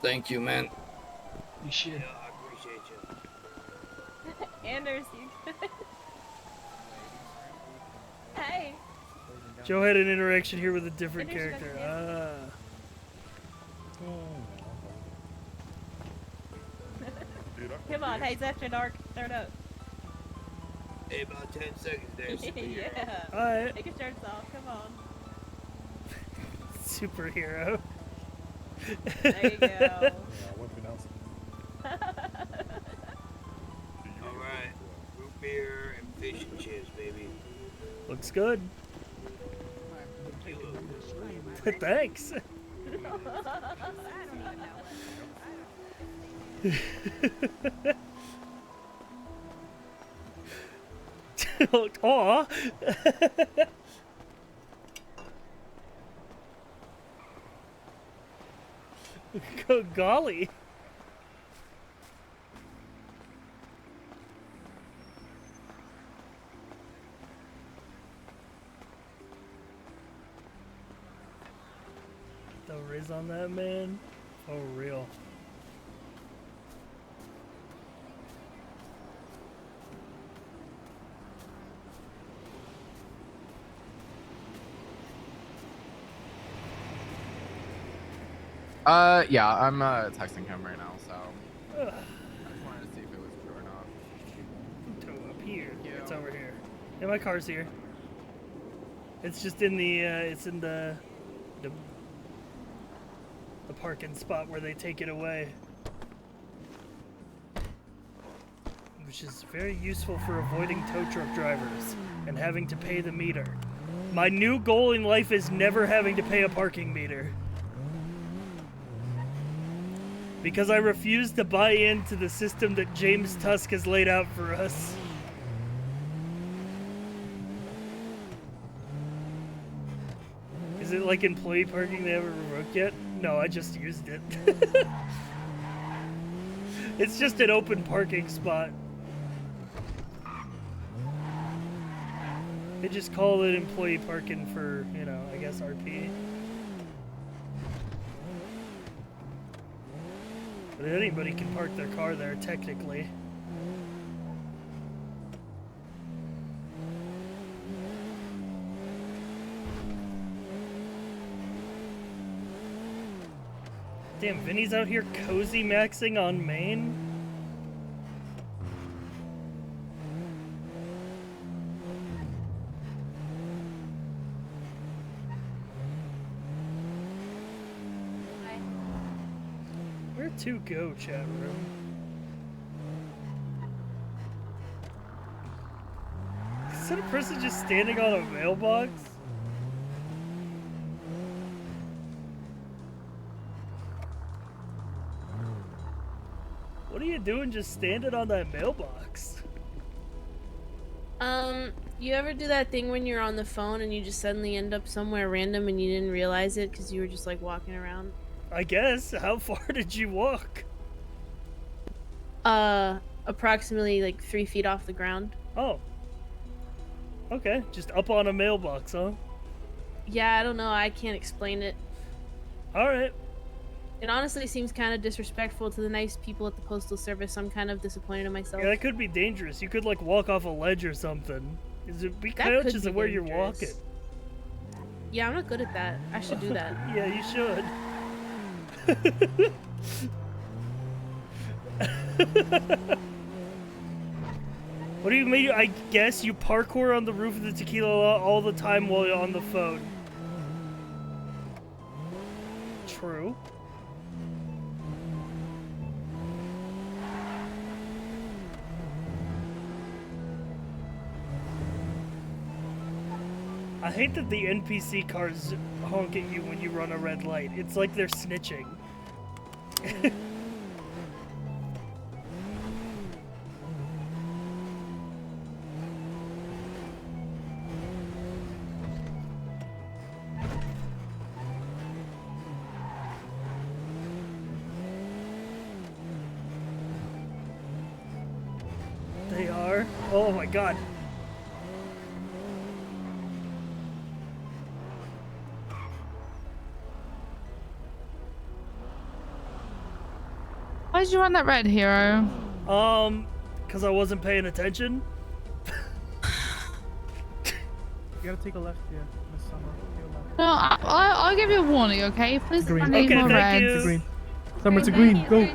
Thank you, man. You should. Yeah, I appreciate you. Anders, you good? Hey. Joe had an interaction here with a different Introduce character. Come on, hey, Zephyr Dark, start up. Hey, about 10 seconds there. Yeah. Alright. Take your shirts off, come on. Superhero. There you go. All right, root beer and fish and chips, baby. Looks good. You look good. Thanks. I don't even know. Aw. Golly. The riz on that man. Oh, real. Yeah, I'm texting him right now, so I just wanted to see if it was true or not. Up here. It's over here. Yeah, my car's here. It's just in the the parking spot where they take it away, which is very useful for avoiding tow truck drivers and having to pay the meter. My new goal in life is never having to pay a parking meter. Because I refuse to buy into the system that James Tusk has laid out for us. Is it like employee parking they haven't revoked yet? No, I just used it. It's just an open parking spot. They just call it employee parking for, you know, I guess RP. But anybody can park their car there, technically. Damn, Vinny's out here cozy maxing on Maine? Where to go, chat room? Is that a person just standing on a mailbox? What are you doing just standing on that mailbox? You ever do that thing when you're on the phone and you just suddenly end up somewhere random and you didn't realize it because you were just like walking around? I guess. How far did you walk? Approximately like 3 feet off the ground. Oh. Okay, just up on a mailbox, huh? Yeah, I don't know. I can't explain it. Alright. It honestly seems kind of disrespectful to the nice people at the Postal Service. I'm kind of disappointed in myself. Yeah, that could be dangerous. You could, like, walk off a ledge or something. Is it be That could conscious be of where you're dangerous. walking? Yeah, I'm not good at that. I should do that. Yeah, you should. What do you mean? I guess you parkour on the roof of the tequila all the time while you're on the phone. True. I hate that the NPC cars honk at you when you run a red light. It's like they're snitching. They are? Oh my god. Why did you run that red, Hero? Because I wasn't paying attention. You gotta take a left, yeah. Miss Summer. Take a left. No, I'll give you a warning, okay? Please Green. don't need Okay, more thank reds. you. Green. Summer to green, go!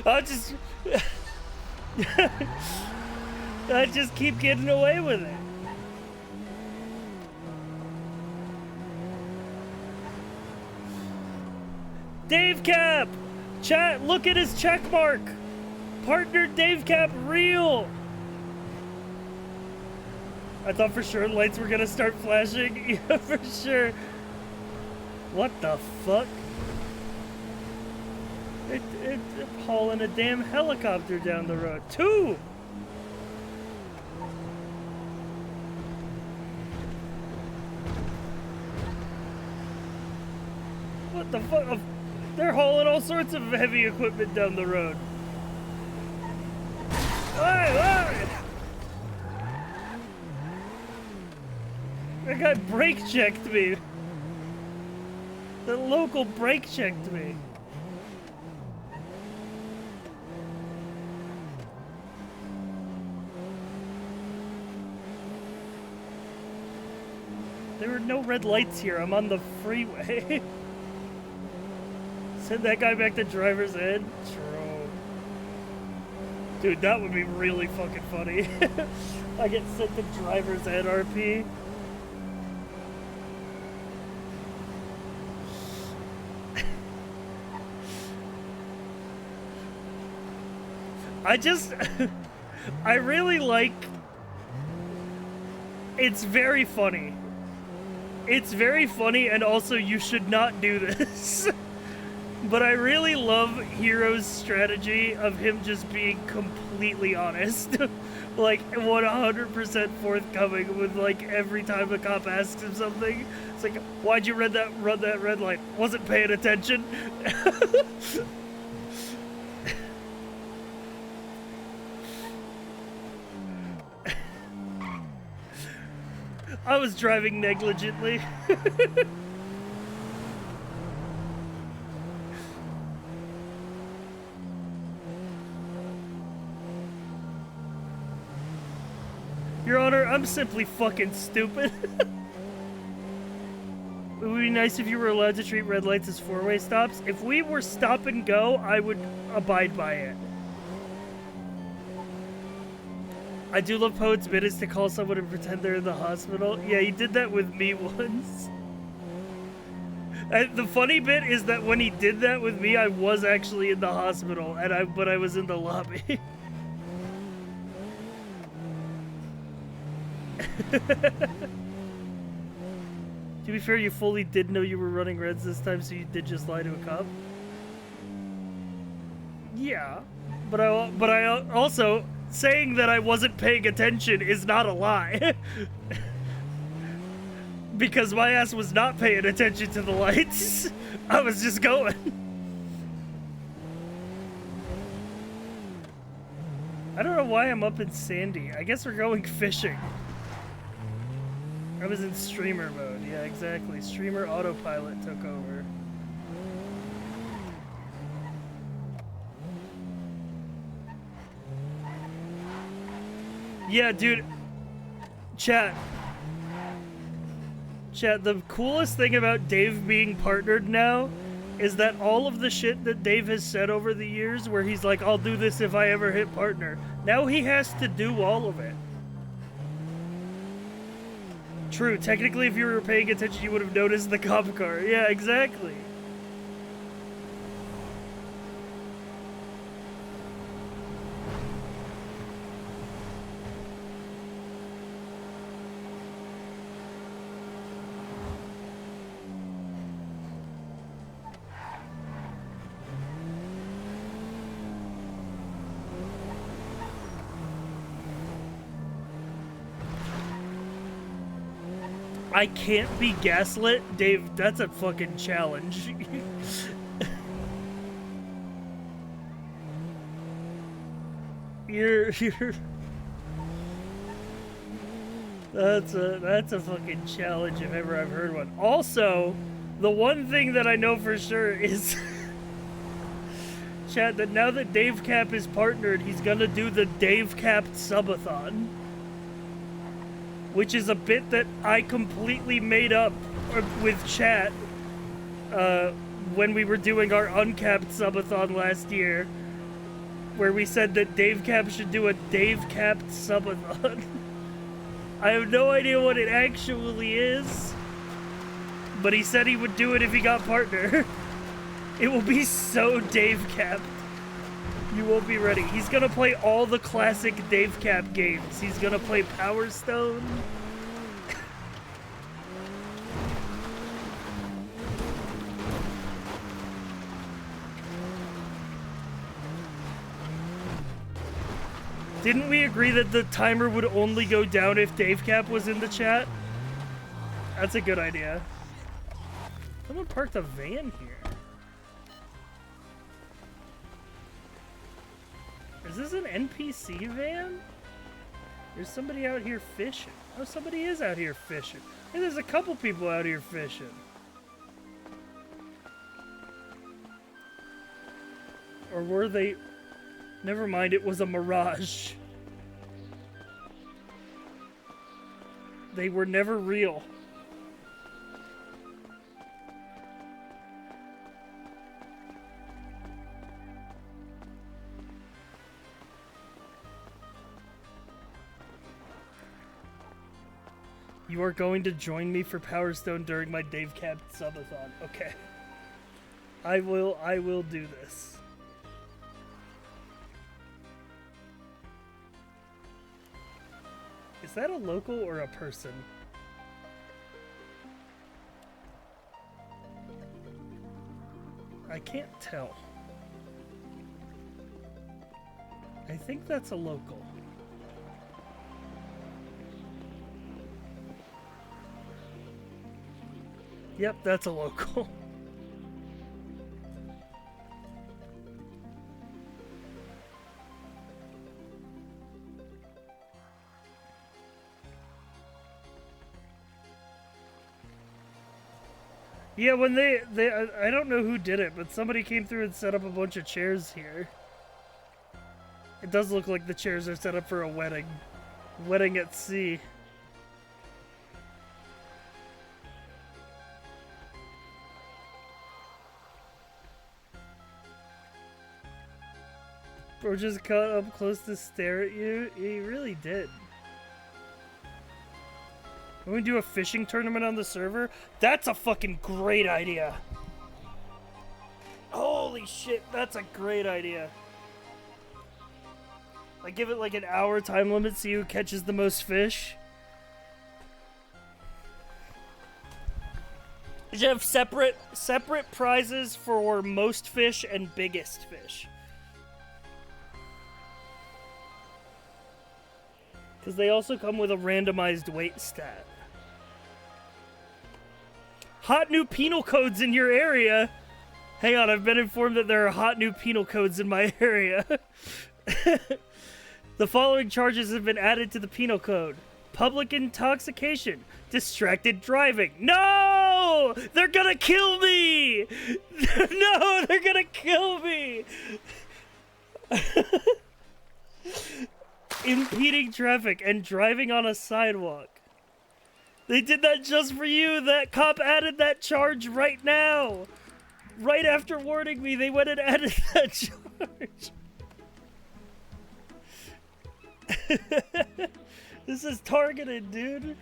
I'll just... I just keep getting away with it. Dave Cap! Chat, look at his check mark! Partner Dave Cap real! I thought for sure lights were gonna start flashing. Yeah, for sure. What the fuck? It's hauling a damn helicopter down the road. Two! What the fuck? They're hauling all sorts of heavy equipment down the road. Hey! That guy brake checked me. The local brake checked me. There are no red lights here. I'm on the freeway. Send that guy back to driver's ed. True. Dude, that would be really fucking funny. I get sent to driver's ed RP. I really like... It's very funny. It's very funny, and also you should not do this. But I really love Hiro's strategy of him just being completely honest. Like, 100% forthcoming with, like, every time a cop asks him something. It's like, why'd you run that red light? Wasn't paying attention. I was driving negligently. Your Honor, I'm simply fucking stupid. It would be nice if you were allowed to treat red lights as four-way stops. If we were stop and go, I would abide by it. I do love Poet's minutes to call someone and pretend they're in the hospital. Yeah, he did that with me once. And the funny bit is that when he did that with me, I was actually in the hospital, but I was in the lobby. To be fair, you fully did know you were running reds this time, so you did just lie to a cop. Yeah, but I also saying that I wasn't paying attention is not a lie. Because my ass was not paying attention to the lights. I was just going. I don't know why I'm up in Sandy. I guess we're going fishing. I was in streamer mode. Yeah, exactly. Streamer autopilot took over. Yeah, dude. Chat, the coolest thing about Dave being partnered now is that all of the shit that Dave has said over the years where he's like, I'll do this if I ever hit partner. Now he has to do all of it. True, technically if you were paying attention you would have noticed the cop car. Yeah, exactly. I can't be gaslit? Dave, that's a fucking challenge. you're that's a fucking challenge if ever I've heard one. Also, the one thing that I know for sure is chat, that now that Dave Cap is partnered, he's gonna do the Dave Cap subathon, which is a bit that I completely made up with chat when we were doing our uncapped subathon last year, where we said that Dave Cap should do a Dave Capped subathon. I have no idea what it actually is, but he said he would do it if he got partner. It will be so Dave Capped. You won't be ready. He's gonna play all the classic Dave Cap games. He's gonna play Power Stone. Didn't we agree that the timer would only go down if Dave Cap was in the chat? That's a good idea. Someone parked a van here. Is this an NPC van? There's somebody out here fishing. Oh, somebody is out here fishing. Hey, there's a couple people out here fishing. Or were they... Never mind, it was a mirage. They were never real. You are going to join me for Power Stone during my Dave Cap subathon. Okay. I will do this. Is that a local or a person? I can't tell. I think that's a local. Yep, that's a local. Yeah, when they I don't know who did it, but somebody came through and set up a bunch of chairs here. It does look like the chairs are set up for a wedding. Wedding at sea. Bro just cut up close to stare at you. He really did. Can we do a fishing tournament on the server? That's a fucking great idea. Holy shit, that's a great idea. Like, give it like an hour time limit, see who catches the most fish. You should have separate prizes for most fish and biggest fish. Because they also come with a randomized weight stat. Hot new penal codes in your area. Hang on, I've been informed that there are hot new penal codes in my area. The following charges have been added to the penal code. Public intoxication, distracted driving. No! They're gonna kill me! No, they're gonna kill me! Impeding traffic and driving on a sidewalk. They did that just for you. That cop added that charge right now. Right after warning me, they went and added that charge. This is targeted, dude.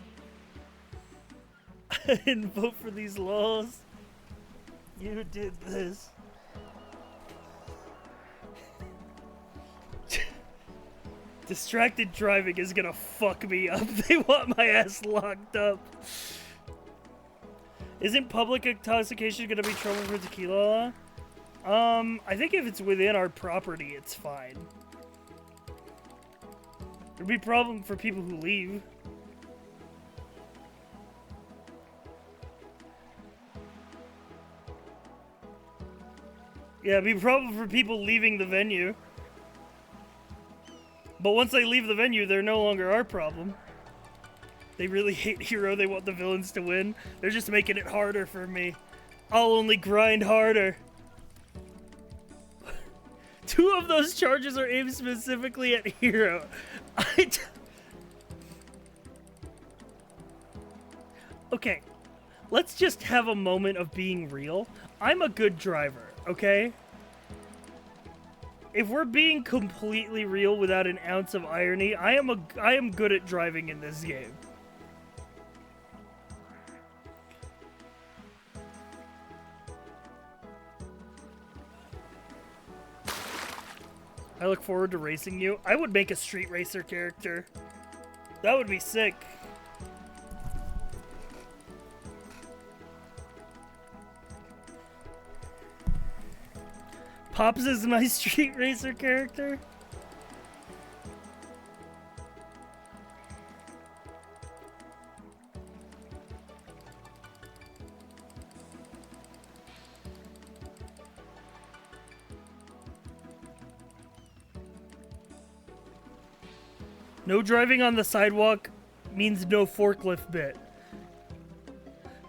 I didn't vote for these laws. You did this. Distracted driving is gonna fuck me up. They want my ass locked up. Isn't public intoxication gonna be trouble for tequila? I think if it's within our property, it's fine. There'd be a problem for people who leave. Yeah, it'd be a problem for people leaving the venue. But once they leave the venue, they're no longer our problem. They really hate Hiro. They want the villains to win. They're just making it harder for me. I'll only grind harder. 2 of those charges are aimed specifically at Hiro. Okay, let's just have a moment of being real. I'm a good driver, okay? If we're being completely real without an ounce of irony, I am good at driving in this game. I look forward to racing you. I would make a street racer character. That would be sick. Pops is my street racer character. No driving on the sidewalk means no forklift bit.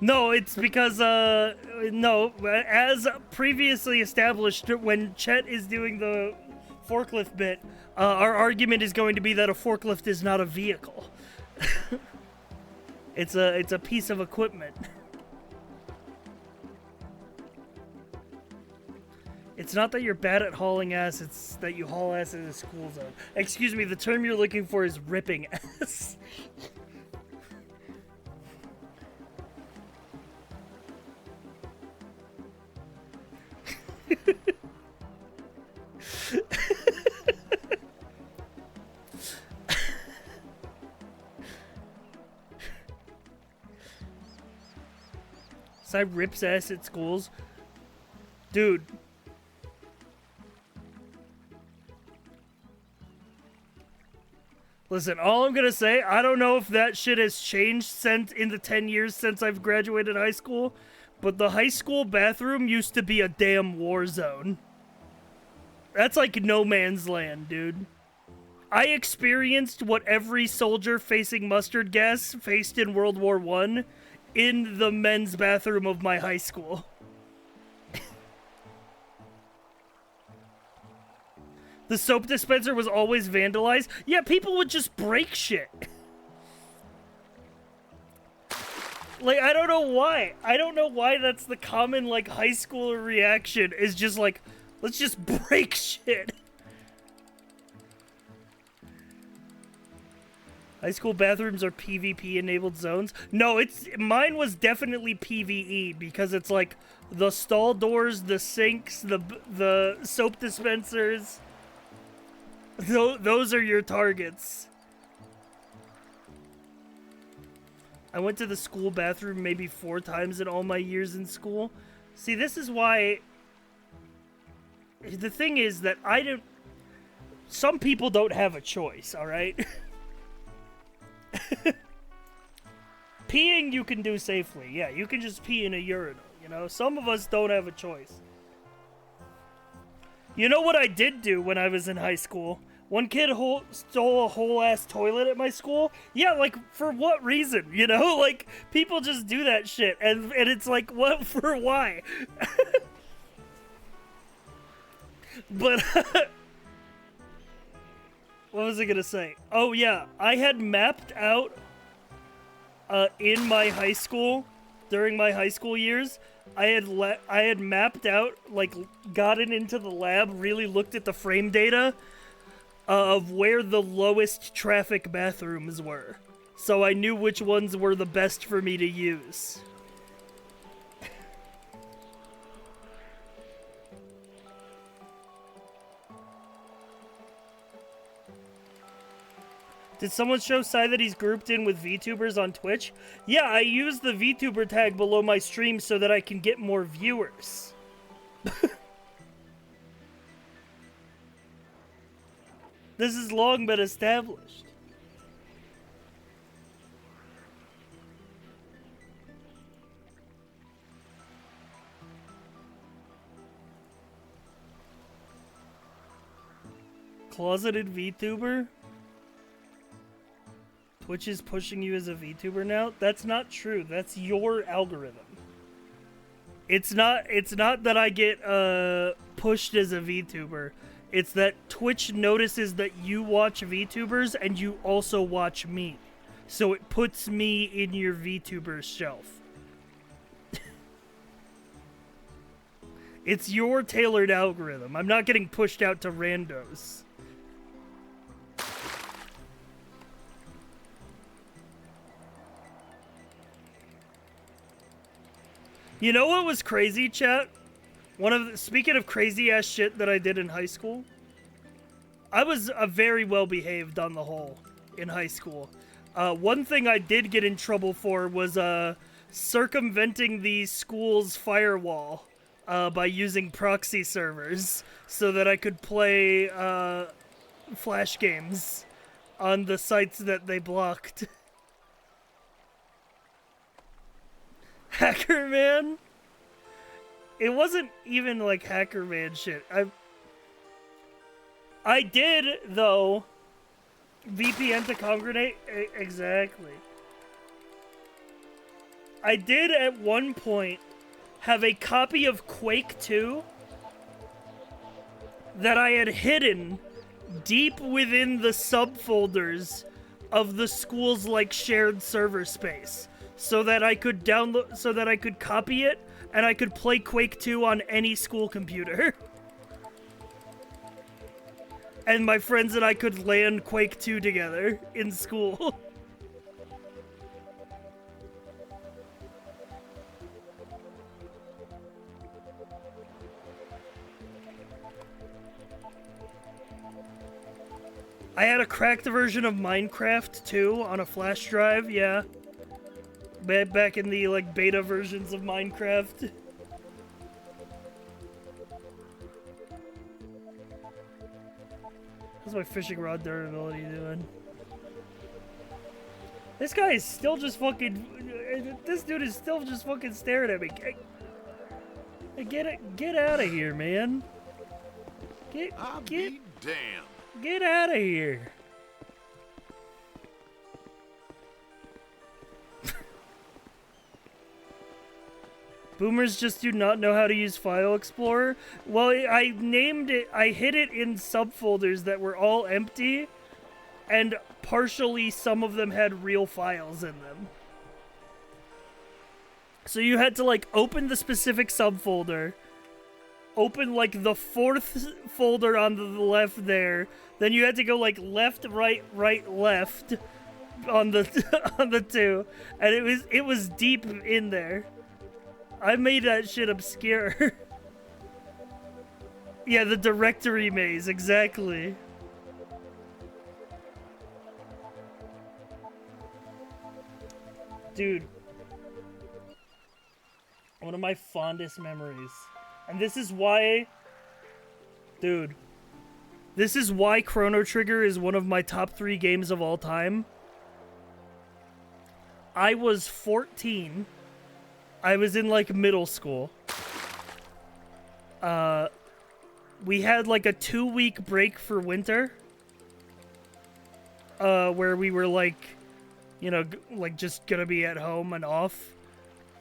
No, it's because, no, as previously established, when Chet is doing the forklift bit, our argument is going to be that a forklift is not a vehicle. It's a piece of equipment. It's not that you're bad at hauling ass, it's that you haul ass in a school zone. Excuse me, the term you're looking for is ripping ass. Side rips ass at schools. Dude. Listen, all I'm gonna say, I don't know if that shit has changed since in the 10 years since I've graduated high school, but the high school bathroom used to be a damn war zone. That's like no man's land, dude. I experienced what every soldier facing mustard gas faced in World War I in the men's bathroom of my high school. The soap dispenser was always vandalized. Yeah, people would just break shit. Like, I don't know why. I don't know why that's the common, like, high schooler reaction, is just like, let's just break shit. High school bathrooms are PvP-enabled zones. No, mine was definitely PvE, because it's like the stall doors, the sinks, the soap dispensers. Those are your targets. I went to the school bathroom maybe 4 times in all my years in school. See, this is why... The thing is that some people don't have a choice, alright? Peeing you can do safely. Yeah, you can just pee in a urinal, you know? Some of us don't have a choice. You know what I did do when I was in high school? One kid stole a whole ass toilet at my school. Yeah, like, for what reason? You know, like, people just do that shit, and it's like, what for? Why? But what was I gonna say? Oh yeah, I had mapped out in my high school during my high school years. I had mapped out, like, gotten into the lab, really looked at the frame data of where the lowest traffic bathrooms were. So I knew which ones were the best for me to use. Did someone show Sai that he's grouped in with VTubers on Twitch? Yeah, I use the VTuber tag below my stream so that I can get more viewers. This has long been established. Closeted VTuber? Twitch is pushing you as a VTuber now? That's not true. That's your algorithm. It's not that I get pushed as a VTuber. It's that Twitch notices that you watch VTubers and you also watch me. So it puts me in your VTuber shelf. It's your tailored algorithm. I'm not getting pushed out to randos. You know what was crazy, chat? Speaking of crazy ass shit that I did in high school, I was very well behaved on the whole in high school. One thing I did get in trouble for was circumventing the school's firewall by using proxy servers so that I could play Flash games on the sites that they blocked. Hacker Man? It wasn't even like Hacker Man shit. I did, though, VPN to congregate. Exactly. I did at one point have a copy of Quake 2 that I had hidden deep within the subfolders of the school's, like, shared server space, so that I could copy it and I could play Quake 2 on any school computer. And my friends and I could land Quake 2 together in school. I had a cracked version of Minecraft too on a flash drive, yeah. Back in the, like, beta versions of Minecraft. How's my fishing rod durability doing? This guy is still just fucking... This dude is still just fucking staring at me. Get out of here, man. Get out of here. Boomers just do not know how to use File Explorer. Well, I named it, I hid it in subfolders that were all empty, and partially some of them had real files in them. So you had to, like, open the specific subfolder, open, like, the fourth folder on the left there, then you had to go, like, left, right, left on the on the two, and it was deep in there. I made that shit obscure. Yeah, the directory maze, exactly. Dude. One of my fondest memories. And this is why... Dude. This is why Chrono Trigger is one of my top 3 games of all time. I was 14... I was in, like, middle school. We had, like, a 2-week break for winter. where we were like, you know, like just gonna be at home and off,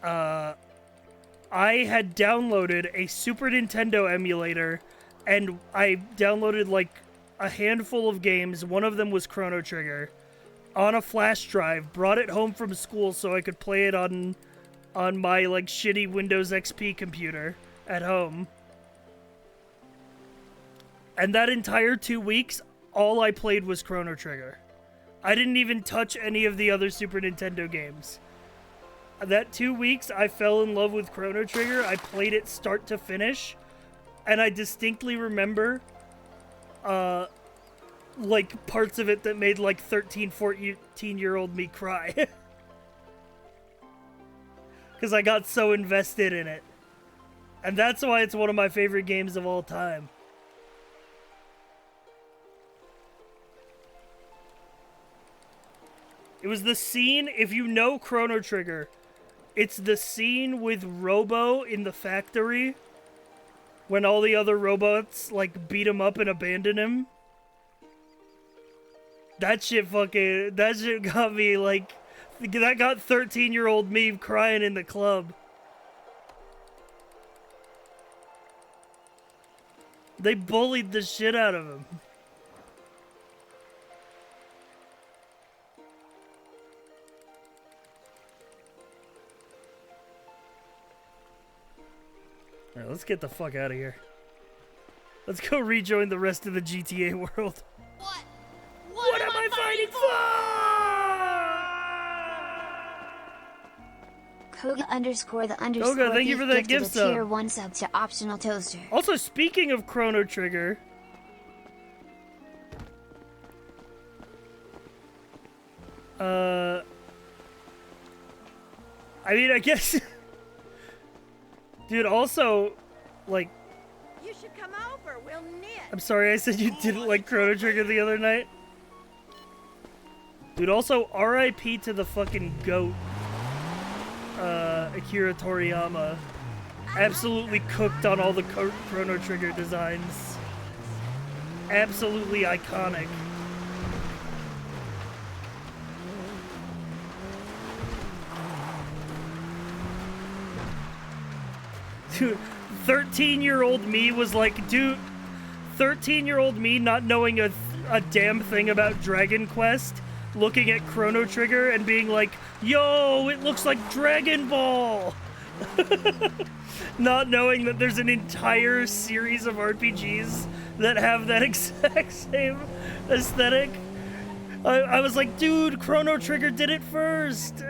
I had downloaded a Super Nintendo emulator, and I downloaded like a handful of games. One of them was Chrono Trigger on a flash drive, brought it home from school so I could play it on my like shitty Windows XP computer at home. And that entire 2 weeks, all I played was Chrono Trigger. I didn't even touch any of the other Super Nintendo games. That 2 weeks, I fell in love with Chrono Trigger. I played it start to finish, and I distinctly remember like parts of it that made like 13, 14-year-old me cry. Because I got so invested in it. And that's why it's one of my favorite games of all time. It was the scene, if you know Chrono Trigger, it's the scene with Robo in the factory when all the other robots like beat him up and abandon him. That shit got me like, that got 13-year-old me crying in the club. They bullied the shit out of him. Alright, let's get the fuck out of here. Let's go rejoin the rest of the GTA world. What am I fighting for? Koga__1 thank you for that gifted gift a sub. tier 1 sub to optional toaster. Also, speaking of Chrono Trigger, I mean, I guess, dude, also, like, You should come over. We'll knit. I'm sorry I said you didn't like Chrono Trigger the other night. Dude, also, RIP to the fucking GOAT, Akira Toriyama. Absolutely cooked on all the Chrono Trigger designs. Absolutely iconic. Dude, 13-year-old me was like, dude, 13-year-old me not knowing a damn thing about Dragon Quest, looking at Chrono Trigger and being like, yo, it looks like Dragon Ball! Not knowing that there's an entire series of RPGs that have that exact same aesthetic. I was like, dude, Chrono Trigger did it first!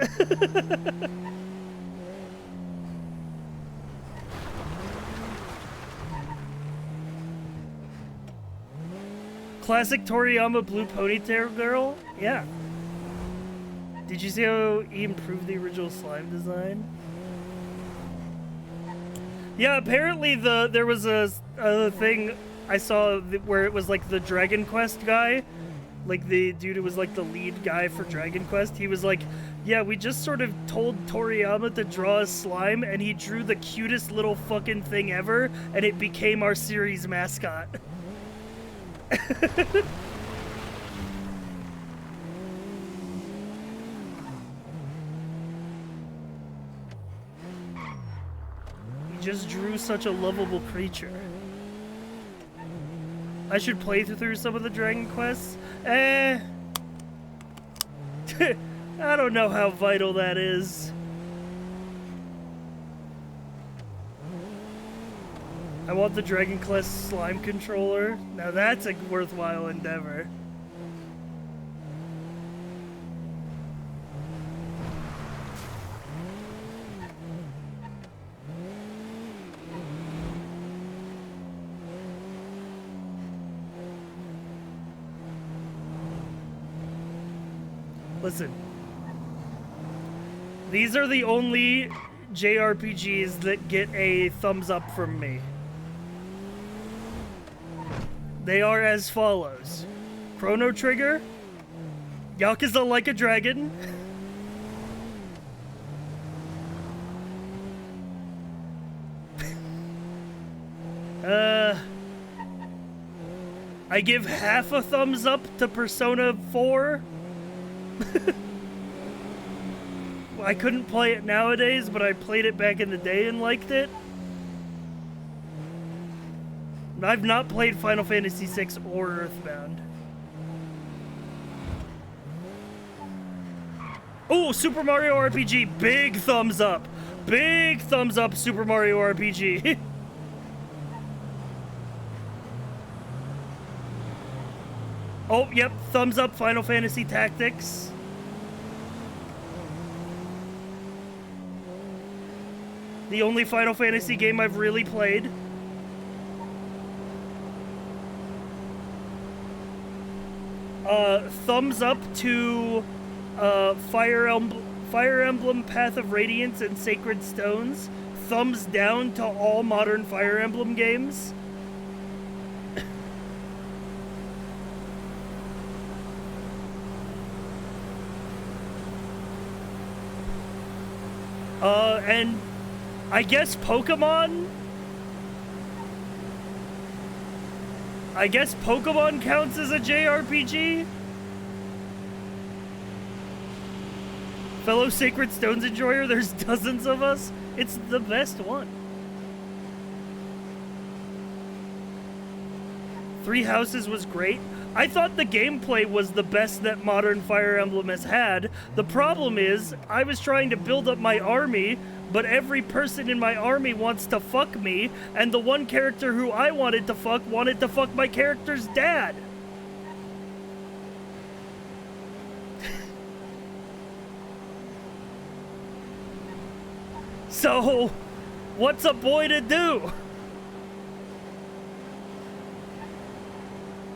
Classic Toriyama Blue Ponytail Girl? Yeah. Did you see how he improved the original slime design? Yeah, apparently there was a thing I saw where it was like the Dragon Quest guy, like the dude who was like the lead guy for Dragon Quest. He was like, yeah, we just sort of told Toriyama to draw a slime, and he drew the cutest little fucking thing ever, and it became our series mascot. He just drew such a lovable creature. I should play through some of the Dragon Quests. I don't know how vital that is. I want the Dragon Quest slime controller. Now that's a worthwhile endeavor. Listen. These are the only JRPGs that get a thumbs up from me. They are as follows. Chrono Trigger, Yakuza Like a Dragon, I give half a thumbs up to Persona 4. I couldn't play it nowadays, but I played it back in the day and liked it. I've not played Final Fantasy VI or Earthbound. Oh, Super Mario RPG, big thumbs up. Big thumbs up, Super Mario RPG. Oh, yep, thumbs up, Final Fantasy Tactics. The only Final Fantasy game I've really played. Thumbs up to Fire Emblem Path of Radiance and Sacred Stones. Thumbs down to all modern Fire Emblem games. And I guess Pokemon? I guess Pokemon counts as a JRPG? Fellow Sacred Stones enjoyer, there's dozens of us. It's the best one. Three Houses was great. I thought the gameplay was the best that modern Fire Emblem has had. The problem is, I was trying to build up my army, but every person in my army wants to fuck me, and the one character who I wanted to fuck my character's dad. So, what's a boy to do?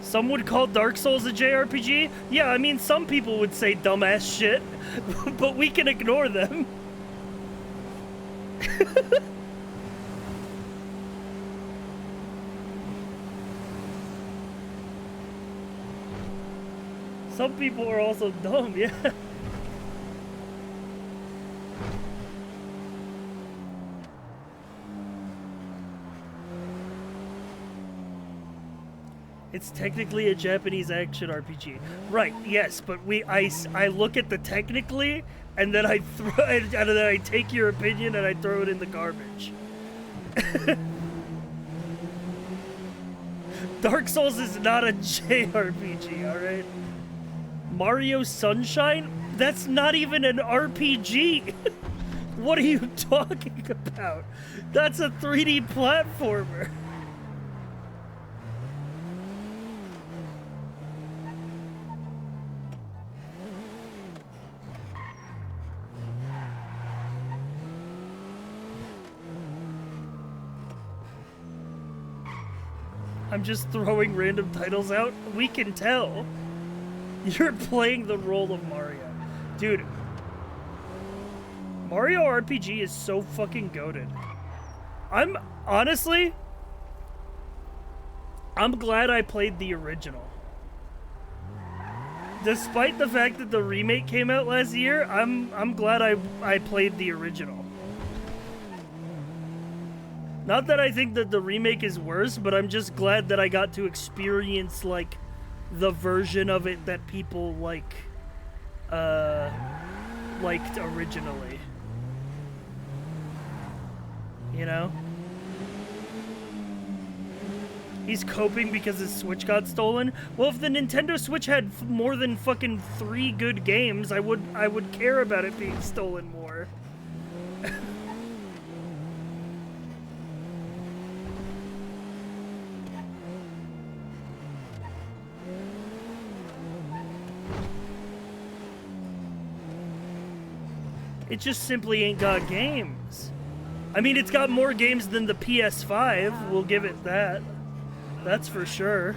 Some would call Dark Souls a JRPG? Yeah, I mean, some people would say dumbass shit, but we can ignore them. Some people are also dumb, yeah. It's technically a Japanese action RPG. Right, yes, but I look at the technically, and then I take your opinion and I throw it in the garbage. Dark Souls is not a JRPG, alright? Mario Sunshine? That's not even an RPG! What are you talking about? That's a 3D platformer! I'm just throwing random titles out. We can tell. You're playing the role of Mario. Dude. Mario RPG is so fucking goated. Honestly, I'm glad I played the original. Despite the fact that the remake came out last year, I'm glad I played the original. Not that I think that the remake is worse, but I'm just glad that I got to experience, like, the version of it that people, like, liked originally. You know? He's coping because his Switch got stolen? Well, if the Nintendo Switch had more than fucking 3 good games, I would care about it being stolen more. It just simply ain't got games. I mean, it's got more games than the PS5, we'll give it that. That's for sure.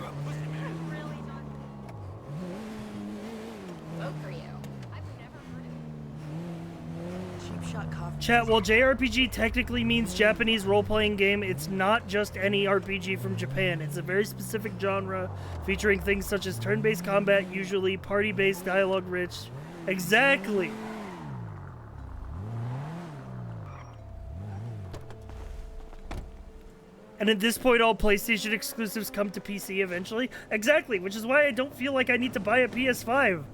Chat, while JRPG technically means Japanese role-playing game, it's not just any RPG from Japan. It's a very specific genre featuring things such as turn-based combat, usually party-based, dialogue-rich. Exactly! And at this point, all PlayStation exclusives come to PC eventually. Exactly, which is why I don't feel like I need to buy a PS5.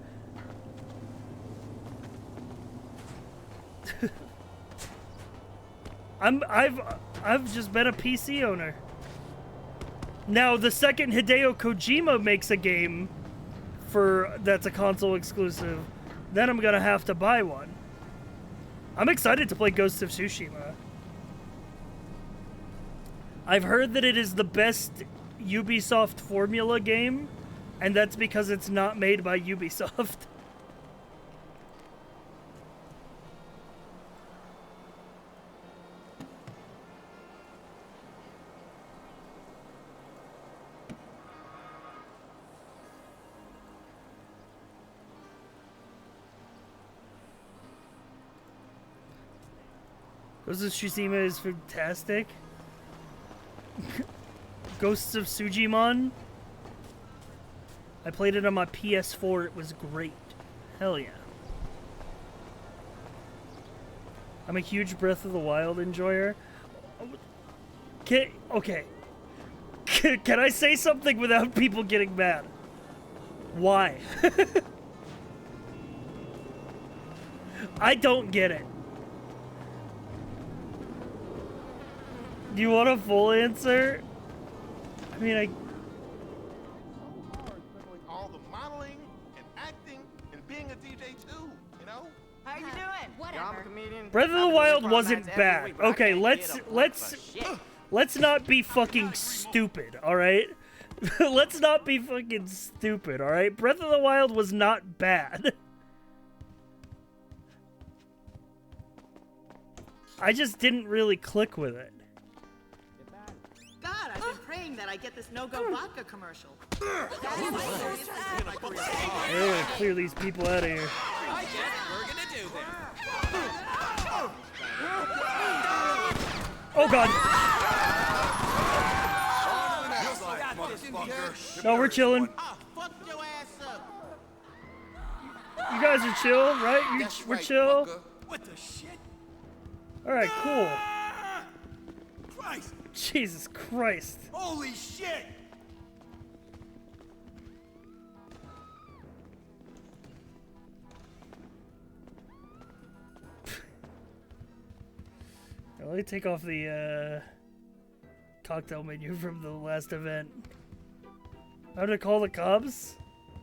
I've just been a PC owner. Now, the second Hideo Kojima makes a game that's a console exclusive, then I'm gonna have to buy one. I'm excited to play Ghost of Tsushima. I've heard that it is the best Ubisoft formula game, and that's because it's not made by Ubisoft. Ghost of Tsushima is fantastic. Ghosts of Tsushima. I played it on my PS4. It was great. Hell yeah. I'm a huge Breath of the Wild enjoyer. Okay. Can I say something without people getting mad? Why? I don't get it. Do you want a full answer? I mean, all the modeling and acting and being a DJ too, you know? How you doing? Yeah, I'm a comedian. Breath of the Wild wasn't bad. Okay, let's not be fucking stupid, all right? Let's not be fucking stupid, all right? Breath of the Wild was not bad. I just didn't really click with it. God, I've been praying that I get this no-go vodka commercial. I gotta clear these people out of here. I guess we're gonna do this. Oh god. No, we're chilling. You guys are chill, right? We're chill. What the shit? Alright, cool. Christ! Jesus Christ. Holy shit! Let me take off the cocktail menu from the last event. How to call the cops?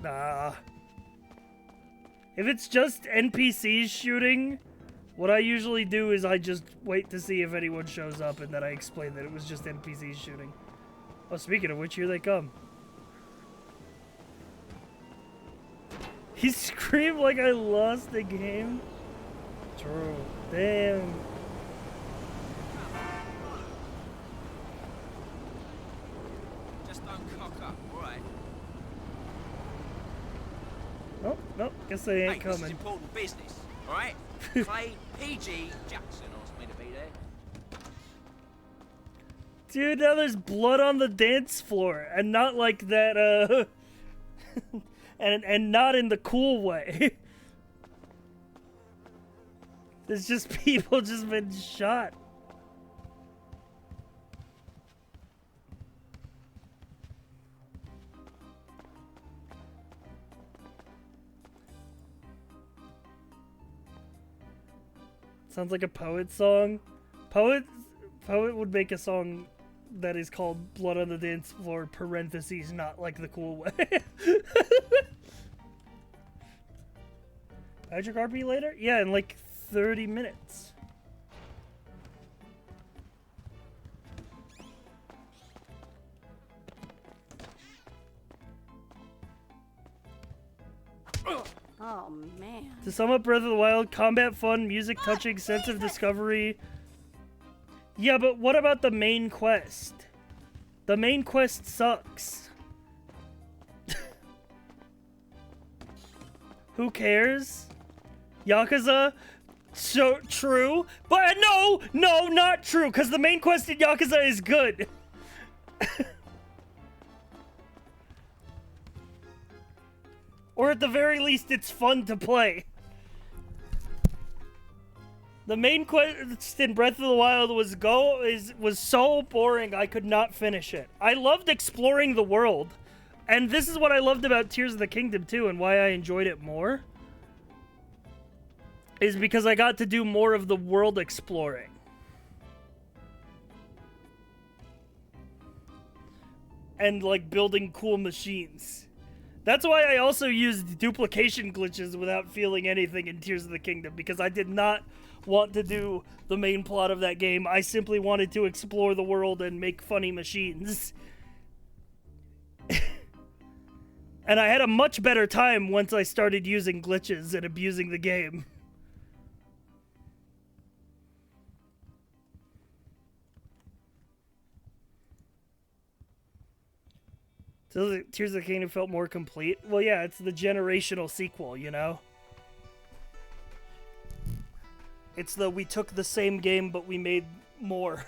Nah. If it's just NPCs shooting, what I usually do is I just wait to see if anyone shows up and then I explain that it was just NPCs shooting. Oh, speaking of which, here they come. He screamed like I lost the game. True. Damn. Just don't cock up, alright? Nope, nope. Guess they ain't Hey, coming. this is important business, alright? Clay PG Jackson asked me to be there. Dude, now there's blood on the dance floor, and not like that, and not in the cool way. There's just people just been shot. Sounds like a Poet song. Poet would make a song that is called Blood on the Dance Floor, parentheses, not like the cool way. Magic RP later? Yeah, in like 30 minutes. Oh, man. To sum up Breath of the Wild, combat fun, music touching, sense of discovery. Yeah, but what about the main quest? The main quest sucks. Who cares? Yakuza? So true. But no, not true, because the main quest in Yakuza is good. Or at the very least, it's fun to play. The main quest in Breath of the Wild was so boring I could not finish it. I loved exploring the world. And this is what I loved about Tears of the Kingdom too, and why I enjoyed it more. Is because I got to do more of the world exploring. And like building cool machines. That's why I also used duplication glitches without feeling anything in Tears of the Kingdom, because I did not want to do the main plot of that game. I simply wanted to explore the world and make funny machines. And I had a much better time once I started using glitches and abusing the game. So Tears of the Kingdom felt more complete. Well, yeah, it's the generational sequel, you know? It's the we took the same game, but we made more.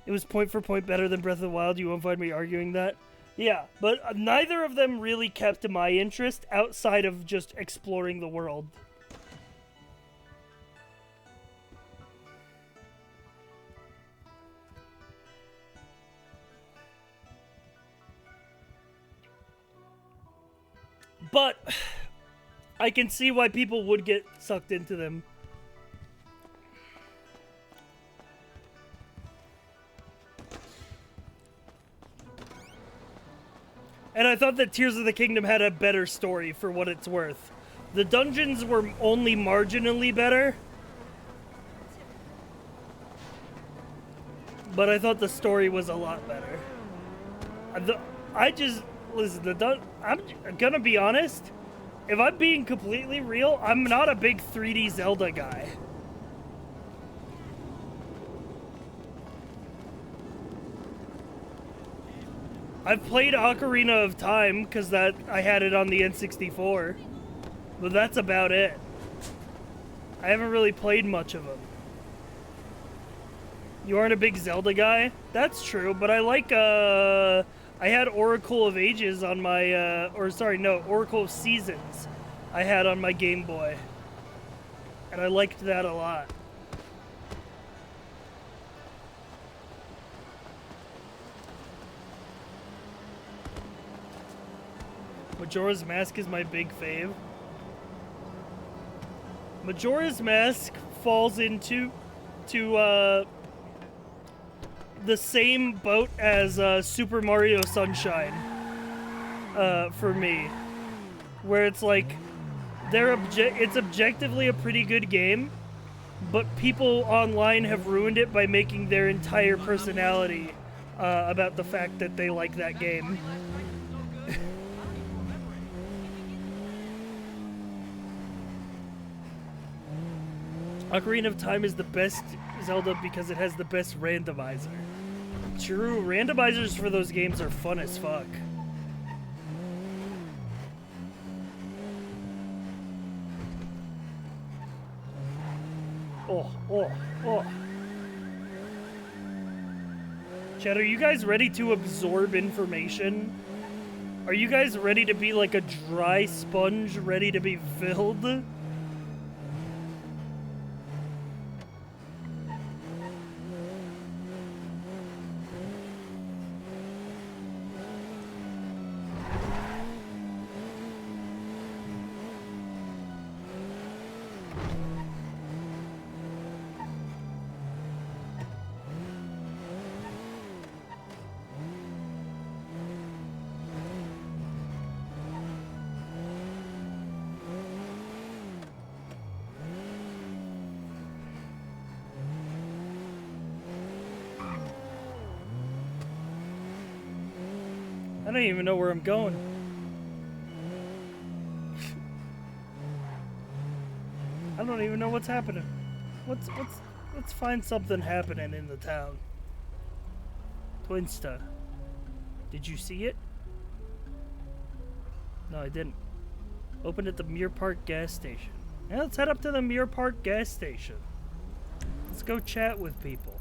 It was point for point better than Breath of the Wild. You won't find me arguing that. Yeah, but neither of them really kept my interest outside of just exploring the world. But I can see why people would get sucked into them. And I thought that Tears of the Kingdom had a better story for what it's worth. The dungeons were only marginally better. But I thought the story was a lot better. Listen, I'm gonna be honest. If I'm being completely real, I'm not a big 3D Zelda guy. I've played Ocarina of Time because I had it on the N64, but that's about it. I haven't really played much of them. You aren't a big Zelda guy? That's true, but I like I had Oracle of Ages on my Oracle of Seasons I had on my Game Boy, and I liked that a lot. Majora's Mask is my big fave. Majora's Mask falls into the same boat as Super Mario Sunshine for me, where it's like it's objectively a pretty good game, but people online have ruined it by making their entire personality about the fact that they like that game. Ocarina of Time is the best Zelda because it has the best randomizer. True, randomizers for those games are fun as fuck. Oh. Chad, are you guys ready to absorb information? Are you guys ready to be like a dry sponge ready to be filled? I don't even know where I'm going. I don't even know what's happening. Let's find something happening in the town. Twinsta. Did you see it? No, I didn't. Opened at the Muir Park gas station. Yeah, let's head up to the Muir Park gas station. Let's go chat with people.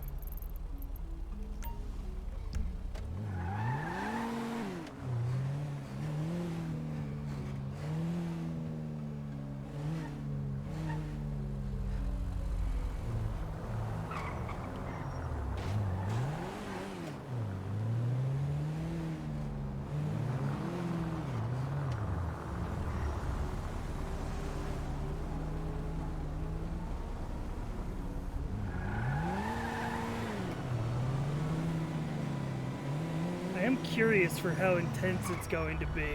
am curious for how intense it's going to be.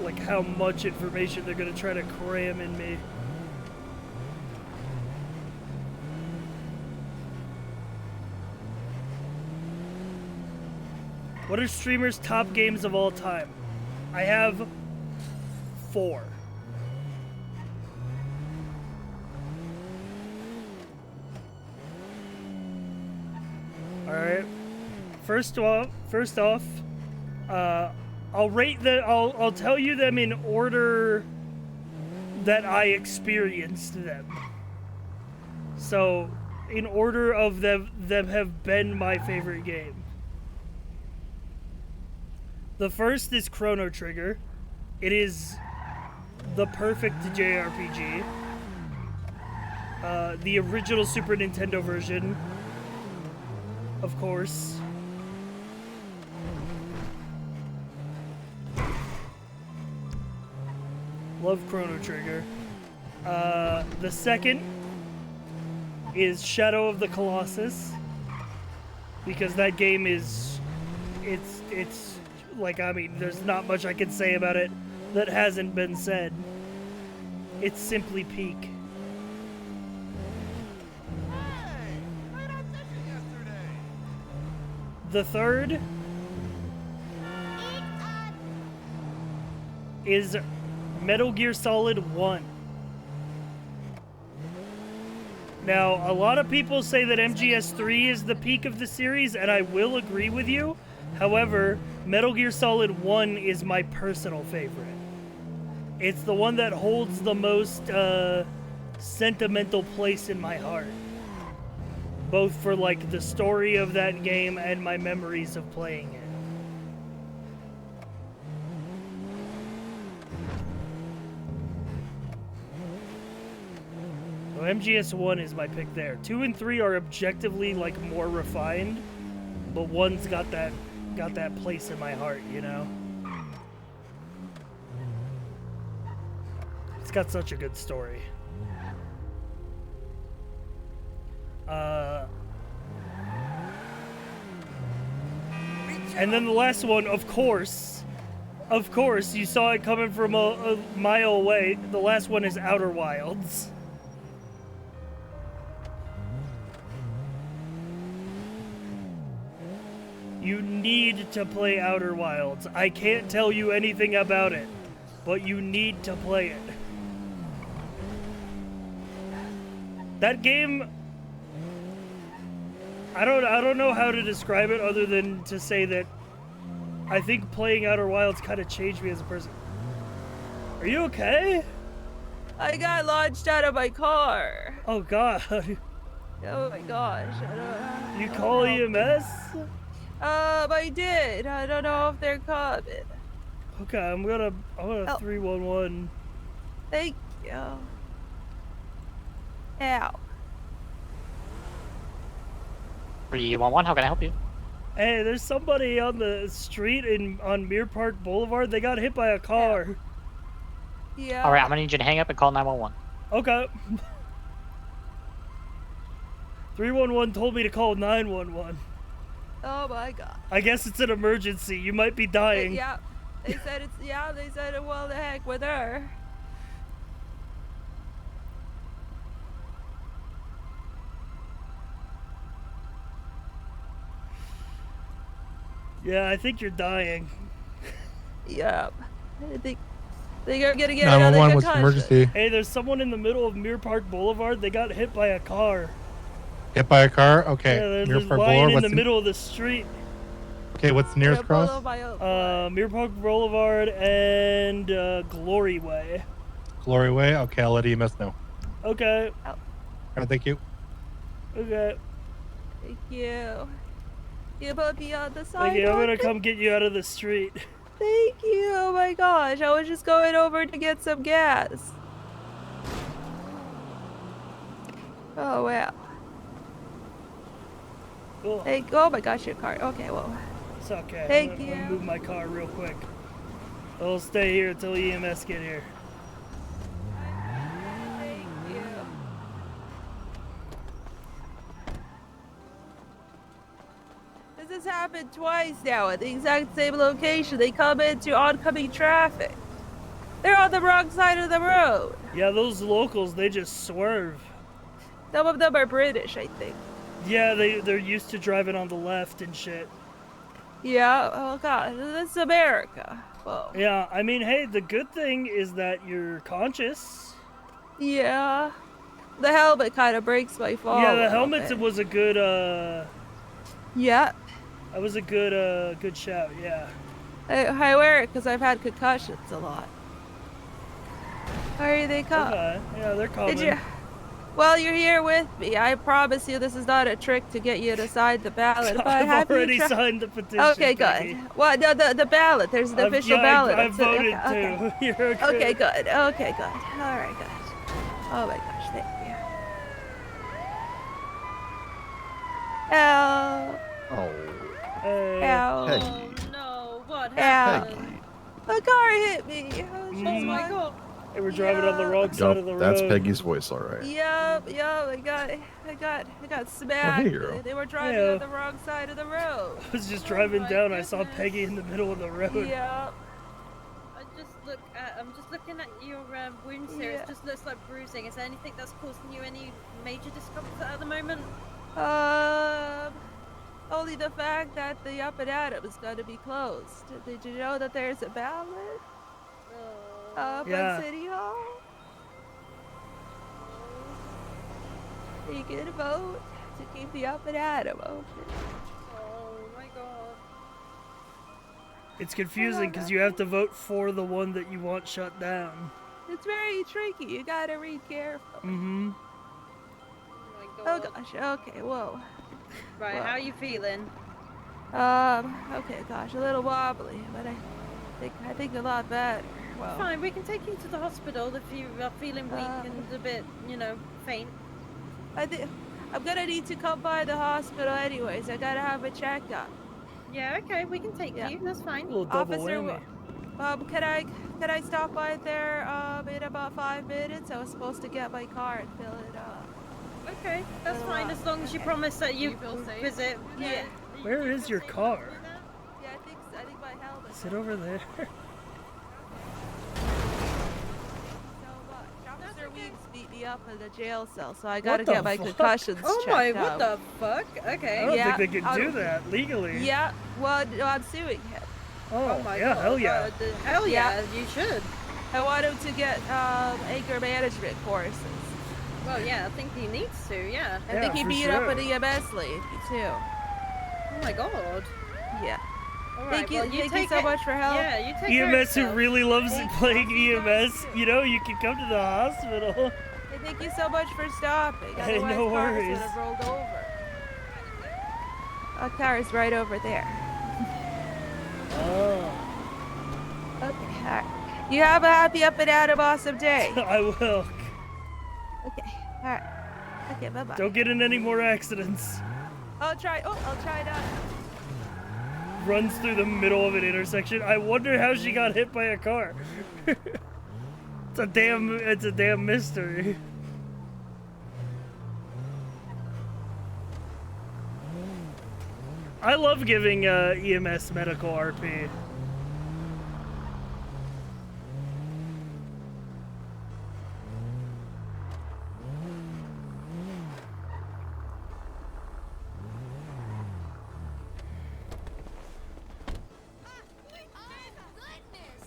Like how much information they're gonna try to cram in me. What are streamers' top games of all time? I have 4. Alright. First off, I'll rate I'll tell you them in order that I experienced them. So, in order of them have been my favorite game. The first is Chrono Trigger. It is the perfect JRPG. The original Super Nintendo version, of course. Love Chrono Trigger. The second is Shadow of the Colossus, because that game is, it's like, I mean, there's not much I can say about it that hasn't been said. It's simply peak. The third is Metal Gear Solid 1. Now, a lot of people say that MGS3 is the peak of the series, and I will agree with you. However, Metal Gear Solid 1 is my personal favorite. It's the one that holds the most sentimental place in my heart. Both for, like, the story of that game and my memories of playing it. So MGS1 is my pick there. 2 and 3 are objectively, like, more refined, but 1's got that place in my heart, you know? It's got such a good story. And then the last one, of course, you saw it coming from a mile away. The last one is Outer Wilds. You need to play Outer Wilds. I can't tell you anything about it, but you need to play it. That game, I don't know how to describe it other than to say that I think playing Outer Wilds kind of changed me as a person. Are you okay? I got launched out of my car. Oh god. Oh my gosh. You call EMS? I did. I don't know if they're coming. Okay, I'm gonna 311. Thank you. Ow. 311, how can I help you? Hey, there's somebody on the street on Muir Park Boulevard. They got hit by a car. Yeah. Alright, I'm gonna need you to hang up and call 911. Okay. 311 told me to call 911. Oh my god. I guess it's an emergency. You might be dying. Yeah. They said it's, yeah, they said, well, the heck with her. Yeah, I think you're dying. Yep. I think they're gonna get 911, another what's the concussion. emergency? Hey, there's someone in the middle of Muir Park Boulevard. They got hit by a car. Hit by a car? Okay. Yeah, they're Muir just Park lying Boulevard, in what's the the- middle of the street. Okay, what's the nearest cross? Muir Park Boulevard and Glory Way. Glory Way? Okay, I'll let EMS know. Okay. Alright, thank you. Okay. Thank you. You put me on the Thank you. I'm gonna sidewalk. come get you out of the street. Thank you. Oh my gosh. I was just going over to get some gas. Oh wow. Cool. Hey, oh my gosh, your car. Okay, well. It's okay. Thank I'm you. gonna move my car real quick. I'll stay here until EMS get here. happened twice now at the exact same location. They come into oncoming traffic. They're on the wrong side of the road. Yeah, those locals, they just swerve. Some of them are British, I think. Yeah, they're used to driving on the left and shit. Yeah, oh god, this is America. Whoa. Yeah, I mean, hey, the good thing is that you're conscious. Yeah. The helmet kind of breaks my fall. Yeah, the helmet was a good, Yeah. That was a good shout, yeah. I wear it because I've had concussions a lot. Where are they coming? Okay, yeah, they're coming. Did you? Well, you're here with me. I promise you this is not a trick to get you to sign the ballot. But I've already signed the petition. Okay, Peggy. good. Well, no, the ballot. There's an official ballot. I voted okay. too. You're okay. Okay, good. Okay, good. All right, good. Oh my gosh, thank you. Ow. Oh. Ow. Peggy. No, what Ow. happened? A car hit me. Oh my god. They were driving on the wrong side of the road. That's Peggy's voice, all right. Yup, I got smacked. Hiro. They were driving on the wrong side of the road. I was just driving down. I saw Peggy in the middle of the road. Yup. I'm just looking at your wounds here. It just looks like bruising. Is there anything that's causing you any major discomfort at the moment? Only the fact that the Up and Atom is going to be closed. Did you know that there's a ballot? Up at City Hall? You can vote to keep the Up and Atom open. Oh my god. It's confusing because you have to vote for the one that you want shut down. It's very tricky. You gotta read carefully. Mm-hmm. Oh gosh, okay, whoa. Right, Whoa. how are you feeling? Okay, gosh, a little wobbly, but I think a lot better. Well, Fine, we can take you to the hospital if you are feeling weak and a bit, faint. I think I'm gonna need to come by the hospital anyways. I gotta have a checkup. Yeah, okay, we can take you. That's fine. A little double Officer, whammy. can I stop by there in about 5 minutes? I was supposed to get my car and fill it up. Okay, that's fine as long as you promise that you visit. Yeah. Where is your car? Yeah, I think my helmet. Is it over there? Officer Weeks beat me up in the jail cell, so I gotta get my concussions Oh checked my, out. what the fuck? Okay. I don't think they can do that legally. Yeah, well, I'm suing him. Oh, my yeah, god. hell yeah. Hell yeah, you should. I want him to get anger management courses. Well, yeah, I think he needs to, yeah. I think he beat up an EMS lady, too. Oh my god. Yeah. All Thank right, you so much for help. Yeah, you take care of EMS who yourself. really loves playing EMS, you can come to the hospital. Hey, thank you so much for stopping. Hey, Otherwise, no cars worries. would have rolled over. Our car is right over there. Oh. Okay, alright. You have a happy Up and Atom awesome day. I will. Okay, alright. Okay, bye-bye. Don't get in any more accidents. I'll try not. Runs through the middle of an intersection. I wonder how she got hit by a car. It's a damn mystery. I love giving EMS medical RP.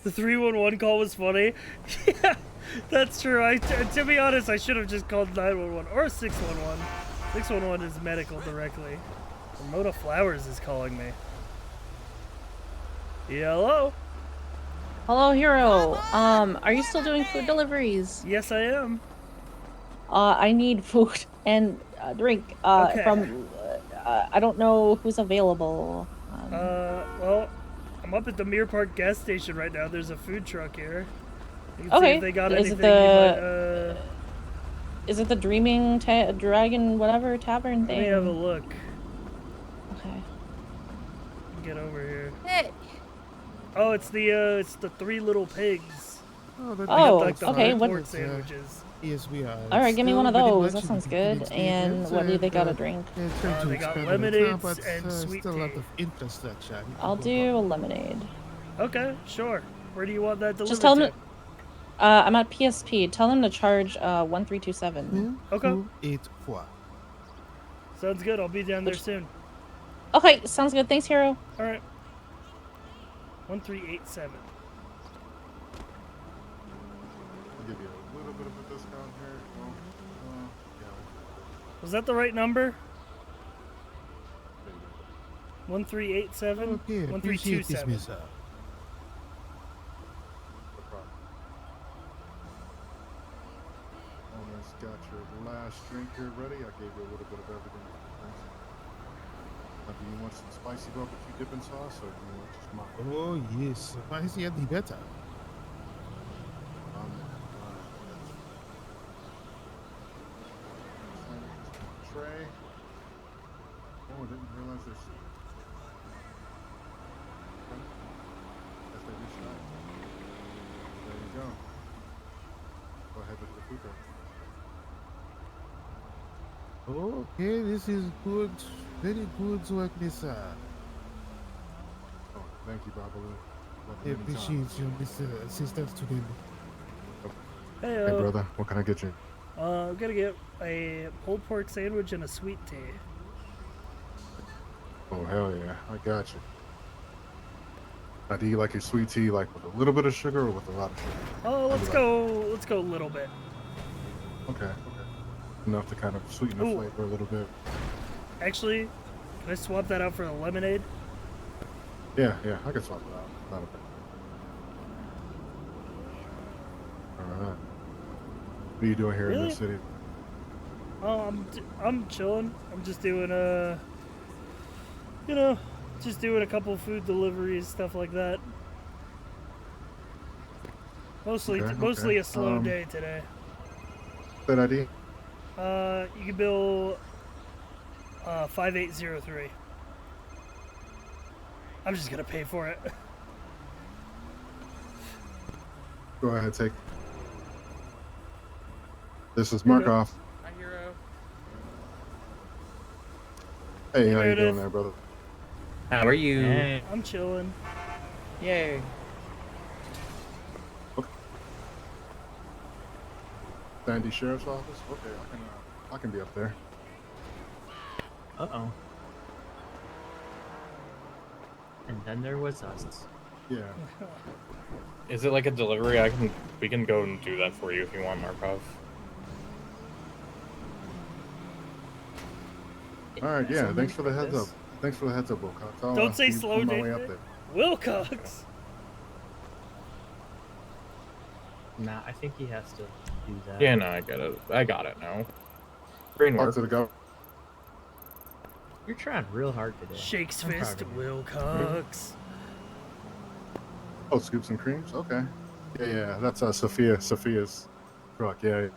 The 311 call was funny. Yeah, that's true. To be honest, I should have just called 911 or 611. 611 is medical directly. Ramona Flowers is calling me. Yeah, hello? Hello, Hiro. Are you still doing food deliveries? Yes, I am. I need food and drink. Okay. From I don't know who's available. Well, I'm up at the Mirror Park gas station right now. There's a food truck here. You can see Okay. if they got Is anything. it the is it the Dreaming Dragon whatever tavern thing? Let me have a look. Okay. Get over here. Hey. Oh, it's the Three Little Pigs. Oh, like the okay. pulled What? pork sandwiches. Yes, we are. All right, give me Still one of very those. much That in sounds the good. beginning And stages, what do they got to and, drink? they're trying to They got expand over time, lemonades but and sweet still a lot tea. of infrastructure. I'll do a lemonade. Okay, sure. Where do you want that delivered Just tell to? them. I'm at PSP. Tell them to charge 1327. 284. Sounds good. I'll be down there soon. Okay, sounds good. Thanks, Hiro. All right. 1387. I'll give you a little bit of a discount here. Well, yeah. Was that the right number? 1387. Okay, appreciate this, 1327. miss. Almost got your last drink here ready. I gave you a little bit of everything. Now, do you want some spicy barbecue dipping sauce, or do you want just my? Oh yes, spicy and the better. Tray. Oh, I didn't realize there's. Okay. Guess they do shot. There you go. Go ahead with the food there. Okay, this is good. Very good work, Mr. Oh, thank you, Babalu. I appreciate your assistance today. Hey, Hey, brother, what can I get you? I'm gonna get a pulled pork sandwich and a sweet tea. Oh, hell yeah, I got you. Now, do you like your sweet tea like with a little bit of sugar or with a lot of sugar? Oh, let's go a little bit. Okay. Enough to kind of sweeten the Ooh. flavor a little bit. Actually, can I swap that out for the lemonade? Yeah, I can swap it out. Not a bad. Alright. What are you doing here in Really? this city? Oh, I'm chilling. I'm just doing just doing a couple food deliveries, stuff like that. Mostly Okay. a slow day today. Good idea. You can bill 5803. I'm just gonna pay for it. Go ahead, take. This is Markov. Hi, Hiro. Hey, how you Meredith. doing there, brother? How are you? Hey. I'm chilling. Yay. Sandy Sheriff's Office? Okay, I can be up there. Uh-oh. And then there was us. Yeah. Is it like a delivery? We can go and do that for you if you want, Markov. Alright, yeah, thanks for the heads up. Thanks for the heads up, Wilcox. Don't say keep slow, my way up David. there. Wilcox. Nah, I think he has to do that. Yeah, no, I get it. I got it now. Brain Talk work. to the governor. You're trying real hard today. Shakes I'm proud fist, of you. Wilcox. Oh, scoops and creams? Okay. Yeah, that's Sophia's truck, yeah.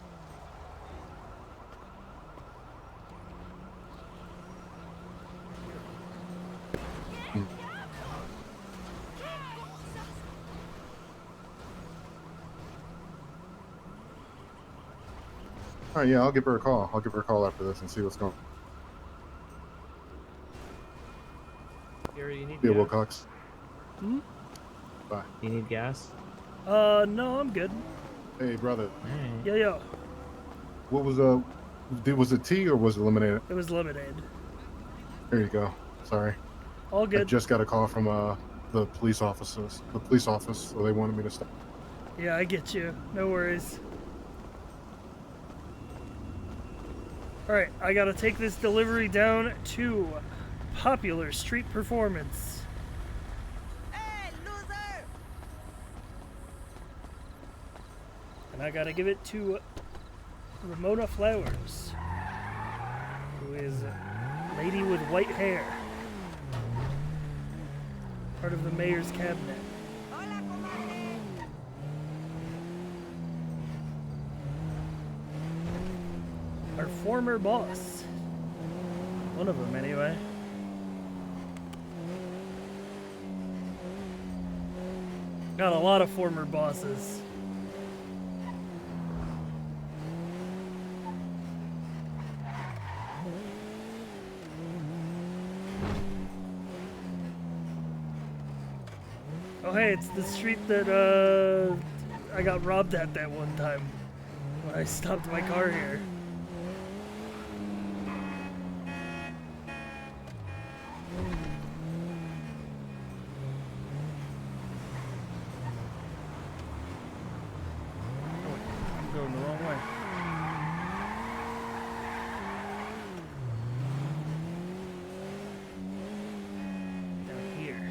Alright, yeah, I'll give her a call. I'll give her a call after this and see what's going on. Hiro, you need Yeah, gas? Wilcox. Hmm? Bye. You need gas? No, I'm good. Hey, brother. Yo. What was was it tea or was it lemonade? It was lemonade. There you go. Sorry. All I good. just got a call from the police office, so they wanted me to stop. Yeah, I get you. No worries. Alright, I gotta take this delivery down to Popular Street Performance. Hey, loser! And I gotta give it to Ramona Flowers, who is a lady with white hair. Part of the mayor's cabinet. Our former boss. One of them, anyway. Got a lot of former bosses. Hey, it's the street that I got robbed at that one time when I stopped my car here. I'm going the wrong way. Down here.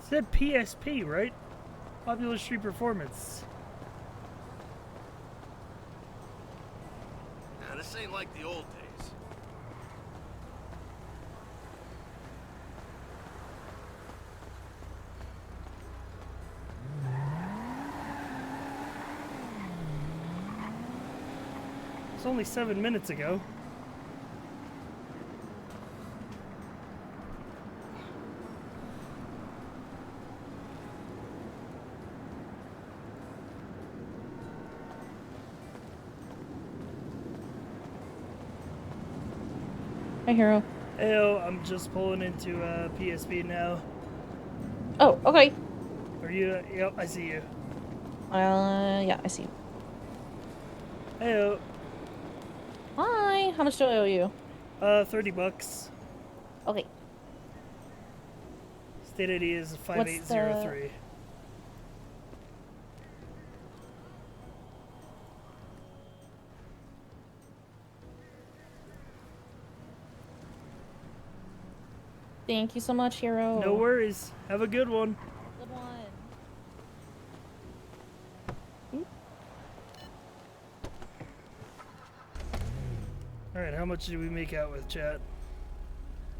Said PSP, right? Popular Street Performance. Now, this ain't like the old days. It's only 7 minutes ago. Hi, Hiro. Heyo, I'm just pulling into PSP now. Oh, okay. Are you? Yep, I see you. Yeah, I see. Heyo. Hi. How much do I owe you? $30. Okay. State ID is 5803. Thank you so much, Hiro. No worries. Have a good one. Good one. Alright, how much did we make out with, chat?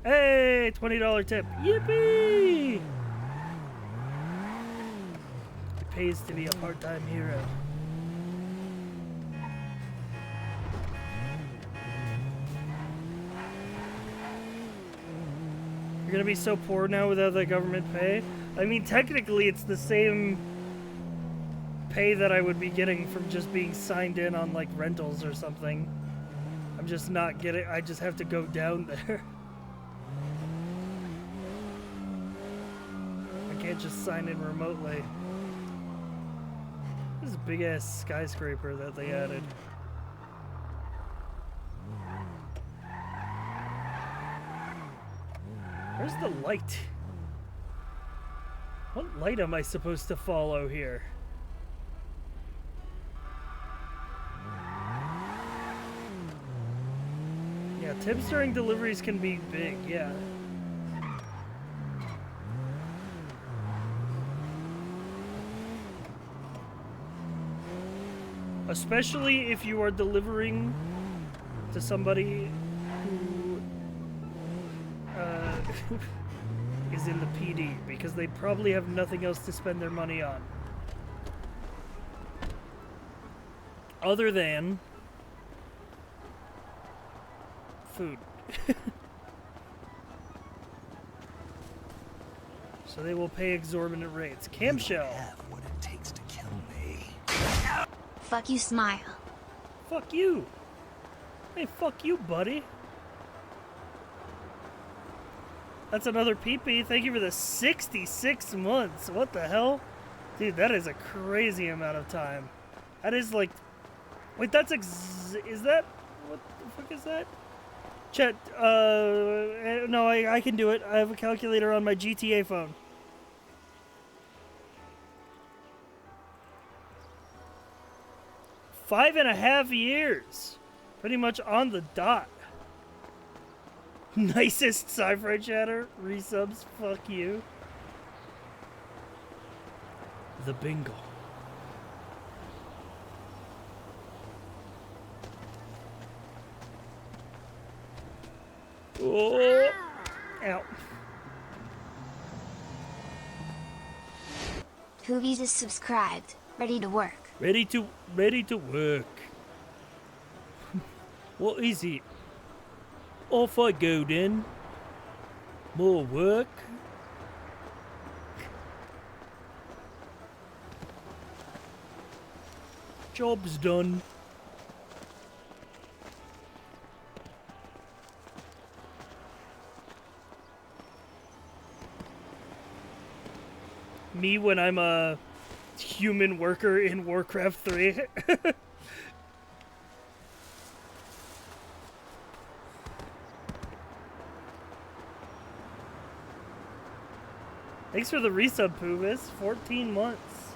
Hey, $20 tip. Yippee! It pays to be a part-time hero. You're gonna be so poor now without the government pay? I mean, technically it's the same pay that I would be getting from just being signed in on, like, rentals or something. I'm just not getting... I just have to go down there. I can't just sign in remotely. This is a big-ass skyscraper that they added. Where's the light? What light am I supposed to follow here? Yeah, tips during deliveries can be big, yeah. Especially if you are delivering to somebody who is in the PD, because they probably have nothing else to spend their money on. Other than food. So they will pay exorbitant rates. Camshell. What it takes to kill me. Fuck you, Smile. Fuck you. Hey, fuck you, buddy. That's another PP. Thank you for the 66 months. What the hell? Dude, that is a crazy amount of time. That is like... Wait, that's is that... What the fuck is that? Chat, no, I can do it. I have a calculator on my GTA phone. Five and a half years. Pretty much on the dot. Nicest sci-fi chatter. Resubs, fuck you. The bingo. Oh. Ow. Hoovies is subscribed. Ready to work. Ready to work. What is it? Off I go then. More work. Job's done. Me when I'm a human worker in Warcraft 3. Thanks for the resub, Puvis. 14 months.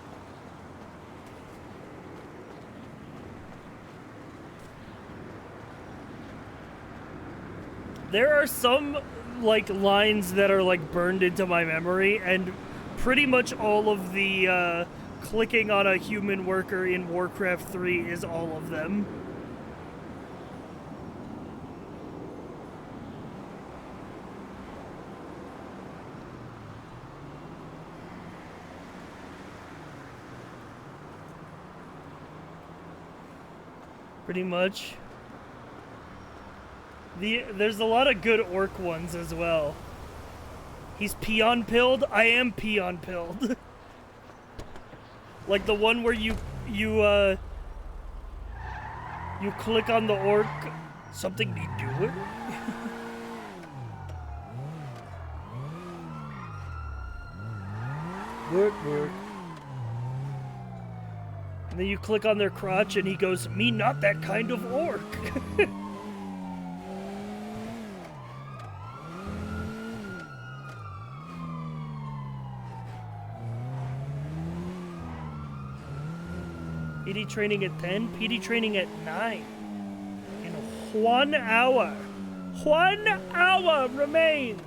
There are some, like, lines that are, like, burned into my memory, and pretty much all of the, clicking on a human worker in Warcraft 3 is all of them. Pretty much. There's a lot of good orc ones as well. He's peon pilled. I am peon pilled. Like the one where you click on the orc. Something be doing. Work. And then you click on their crotch and he goes, "Me not that kind of orc." PD training at 10, PD training at 9. In 1 hour. 1 hour remains.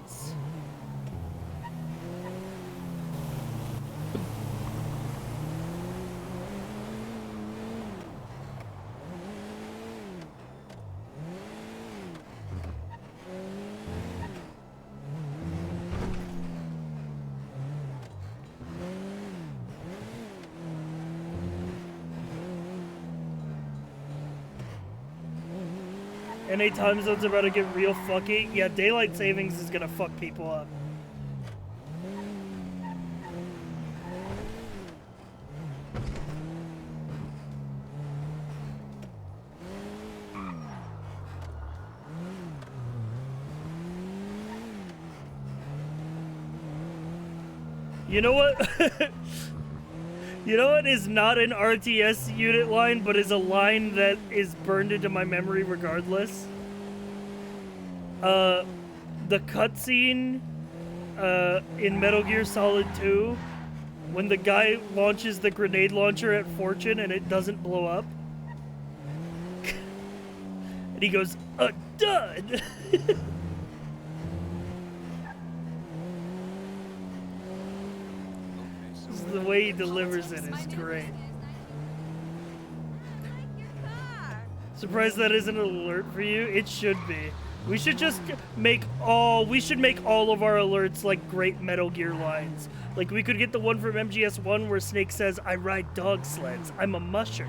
NA time zone's about to get real fucky. Yeah, daylight savings is gonna fuck people up. You know what? You know what is not an RTS unit line, but is a line that is burned into my memory regardless? The cutscene in Metal Gear Solid 2, when the guy launches the grenade launcher at Fortune and it doesn't blow up. And he goes, "A dud!" The way he delivers it is great. Surprised that isn't an alert for you? It should be. We should just make all of our alerts like great Metal Gear lines. Like we could get the one from MGS1 where Snake says, "I ride dog sleds. I'm a musher."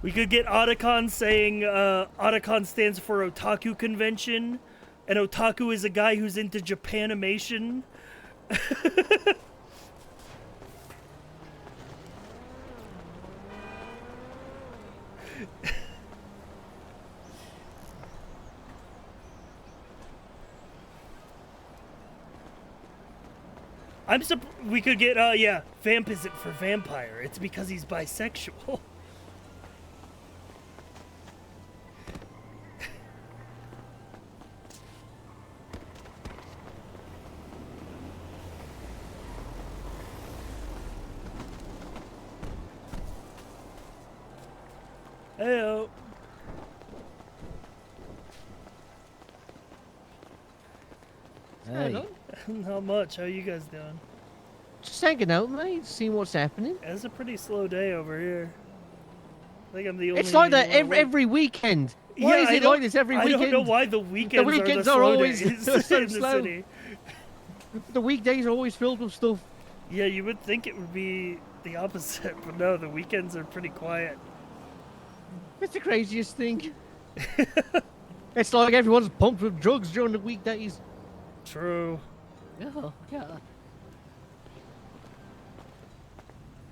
We could get Otacon saying, Otacon stands for Otaku Convention, and Otaku is a guy who's into Japanimation. We could get, yeah, Vamp isn't for vampire. It's because he's bisexual. Heyo. Hey. Not much. How you guys doing? Just hanging out, mate. Seeing what's happening. It's a pretty slow day over here. I think I'm the only. It's like that every weekend. Why is it like this every weekend? I don't know why the weekends are always so so in the slow. city. The weekdays are always filled with stuff. Yeah, you would think it would be the opposite, but no, the weekends are pretty quiet. It's the craziest thing. It's like everyone's pumped with drugs during the weekdays. True. Yeah, yeah.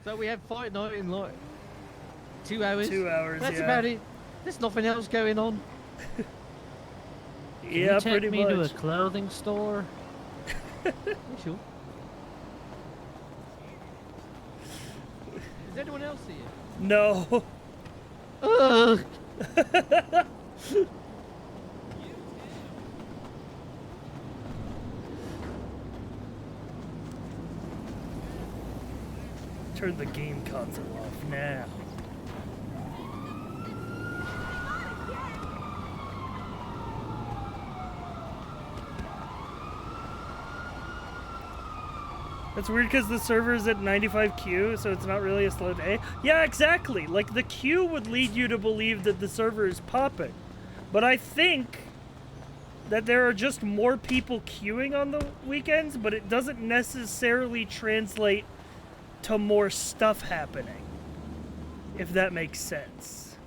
So we have fight night in like 2 hours. 2 hours, That's yeah. about it. There's nothing else going on. Can Yeah, you take pretty me to a much. clothing store? Yeah, sure. Is anyone else here? No. Ugh. Turn the game console off now. That's weird because the server's at 95Q, so it's not really a slow day. Yeah, exactly. Like, the queue would lead you to believe that the server is popping. But I think that there are just more people queuing on the weekends, but it doesn't necessarily translate to more stuff happening. If that makes sense.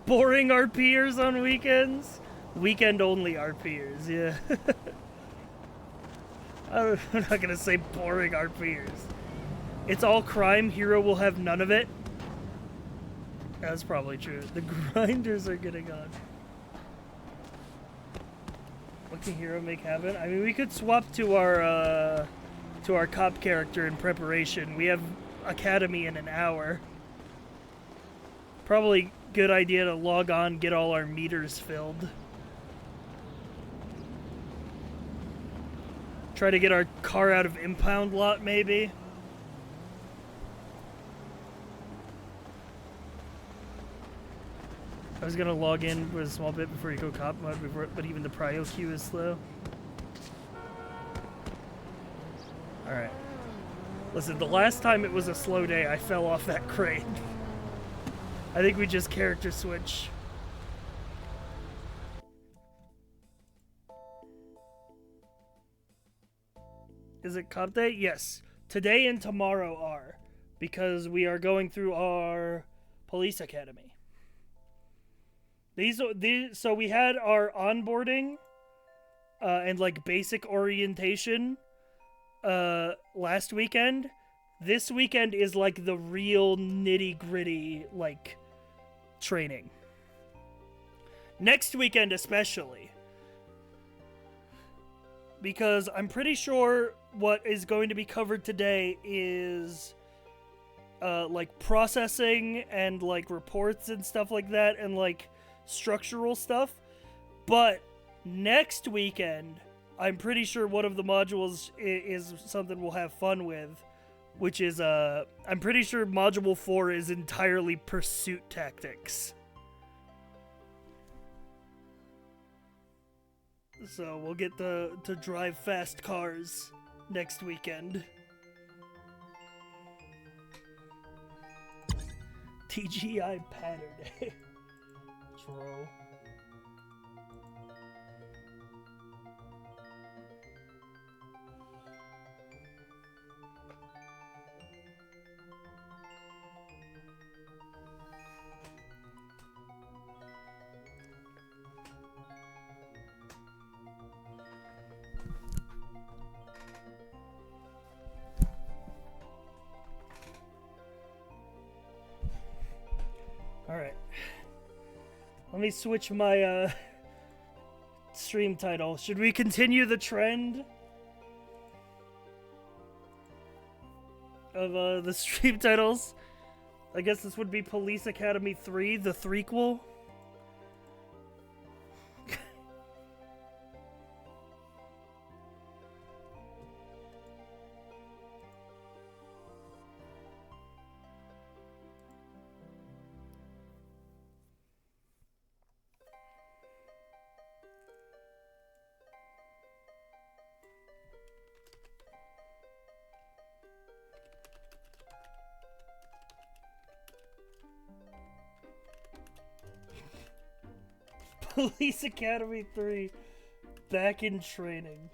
Boring RPers on weekends? Weekend only RPers, yeah. I'm not gonna say boring RPers. It's all crime, Hiro will have none of it. That's probably true. The grinders are getting on. What can Hiro make happen? I mean, we could swap to our cop character in preparation. We have Academy in an hour. Probably good idea to log on, get all our meters filled. Try to get our car out of impound lot, maybe. I was gonna log in with a small bit before you go cop mode, but even the prio queue is slow. Alright. Listen, the last time it was a slow day, I fell off that crane. I think we just character switch. Is it cop day? Yes. Today and tomorrow are. Because we are going through our police academy. So we had our onboarding and like basic orientation last weekend. This weekend is like the real nitty-gritty like training. Next weekend especially. Because I'm pretty sure what is going to be covered today is like processing and like reports and stuff like that and like structural stuff. But next weekend, I'm pretty sure one of the modules is something we'll have fun with, which is I'm pretty sure module 4 is entirely pursuit tactics. So we'll get to drive fast cars next weekend. TGI patter day. True. Alright. Let me switch my stream title. Should we continue the trend of the stream titles? I guess this would be Police Academy 3, the threequel. Police Academy 3, back in training.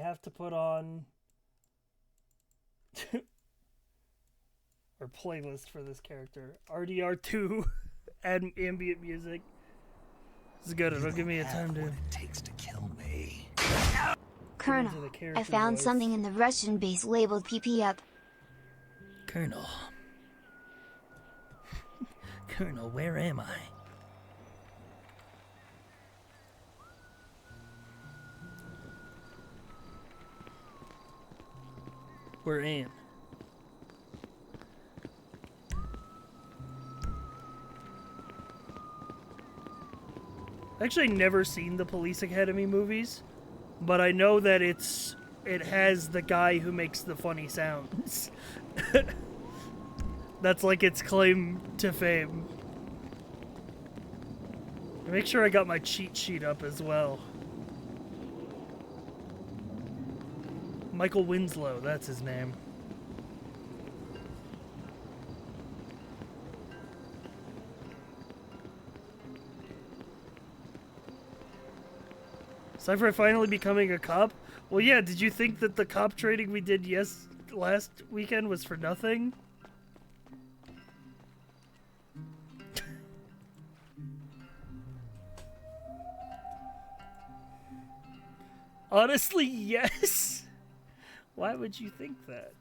have to put on our playlist for this character. RDR2 and ambient music. This is good. It'll give me a time to. What it takes to kill me. Colonel, into the I character found voice. something in the Russian base labeled PP up. Colonel. Colonel, where am I? Where am? Actually, never seen the Police Academy movies, but I know that it has the guy who makes the funny sounds. That's like its claim to fame. Make sure I got my cheat sheet up as well. Michael Winslow, that's his name. Cypher finally becoming a cop? Well, yeah, did you think that the cop training we did last weekend was for nothing? Honestly, yes. Why would you think that?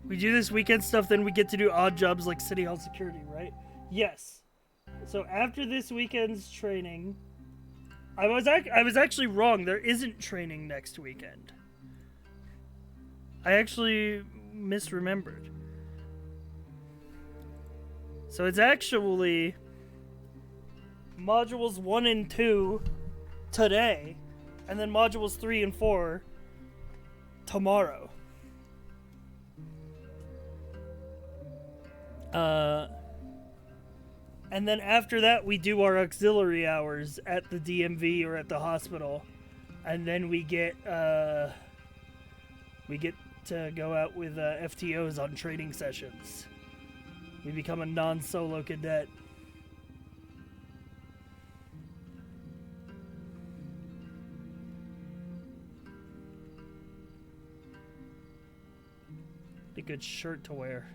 We do this weekend stuff, then we get to do odd jobs like City Hall security, right? Yes. So after this weekend's training, I was actually wrong. There isn't training next weekend. I actually misremembered. So it's actually modules 1 and 2 today, and then modules 3 and 4 tomorrow. And then after that, we do our auxiliary hours at the DMV or at the hospital, and then we get to go out with FTOs on training sessions. We become a non-solo cadet. Be a good shirt to wear.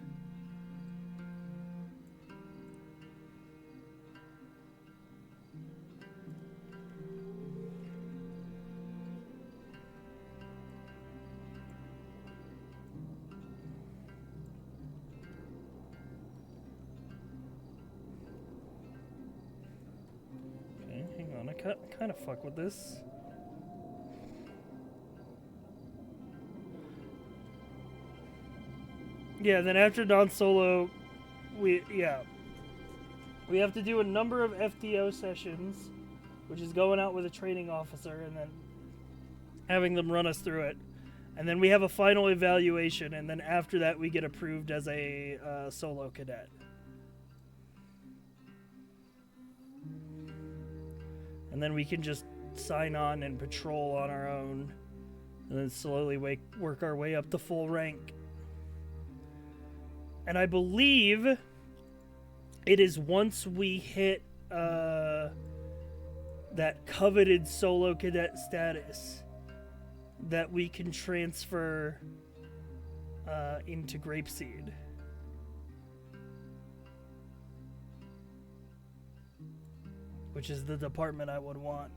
I kind of fuck with this. Yeah, then after non-solo, we have to do a number of FTO sessions, which is going out with a training officer and then having them run us through it. And then we have a final evaluation, and then after that we get approved as a solo cadet. And then we can just sign on and patrol on our own, and then slowly work our way up to full rank. And I believe it is once we hit that coveted solo cadet status that we can transfer into Grapeseed. Which is the department I would want.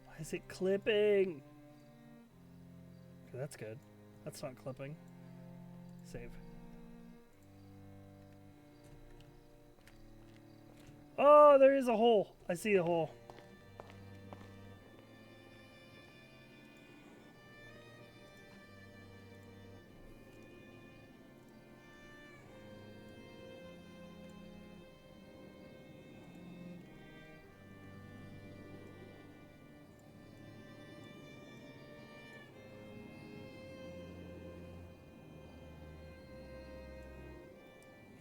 Why is it clipping? Okay, that's good. That's not clipping. Save. Oh, there is a hole. I see a hole.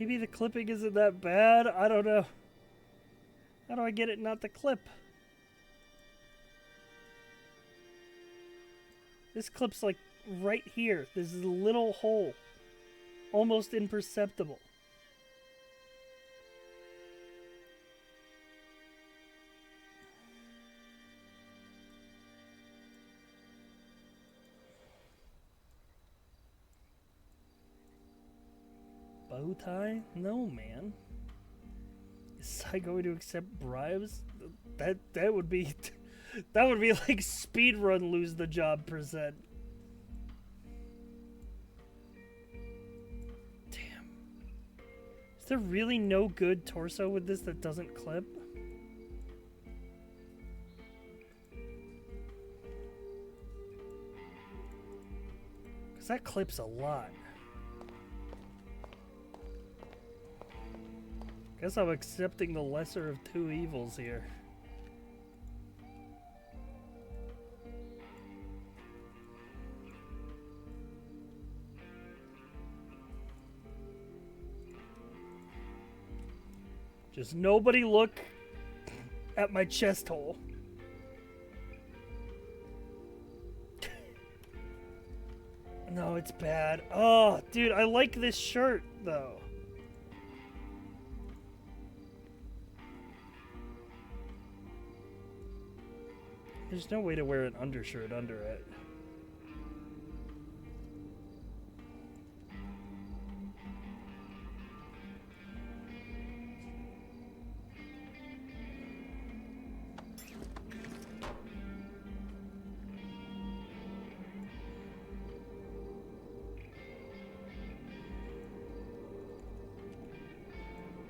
Maybe the clipping isn't that bad. I don't know. How do I get it not to clip? This clip's like right here. This is a little hole. Almost imperceptible. Bow tie? No, man. Is I going to accept bribes? That would be that would be like speedrun lose the job %. Damn. Is there really no good torso with this that doesn't clip? Because that clips a lot. Guess I'm accepting the lesser of two evils here. Just nobody look at my chest hole. No, it's bad. Oh, dude, I like this shirt, though. There's no way to wear an undershirt under it.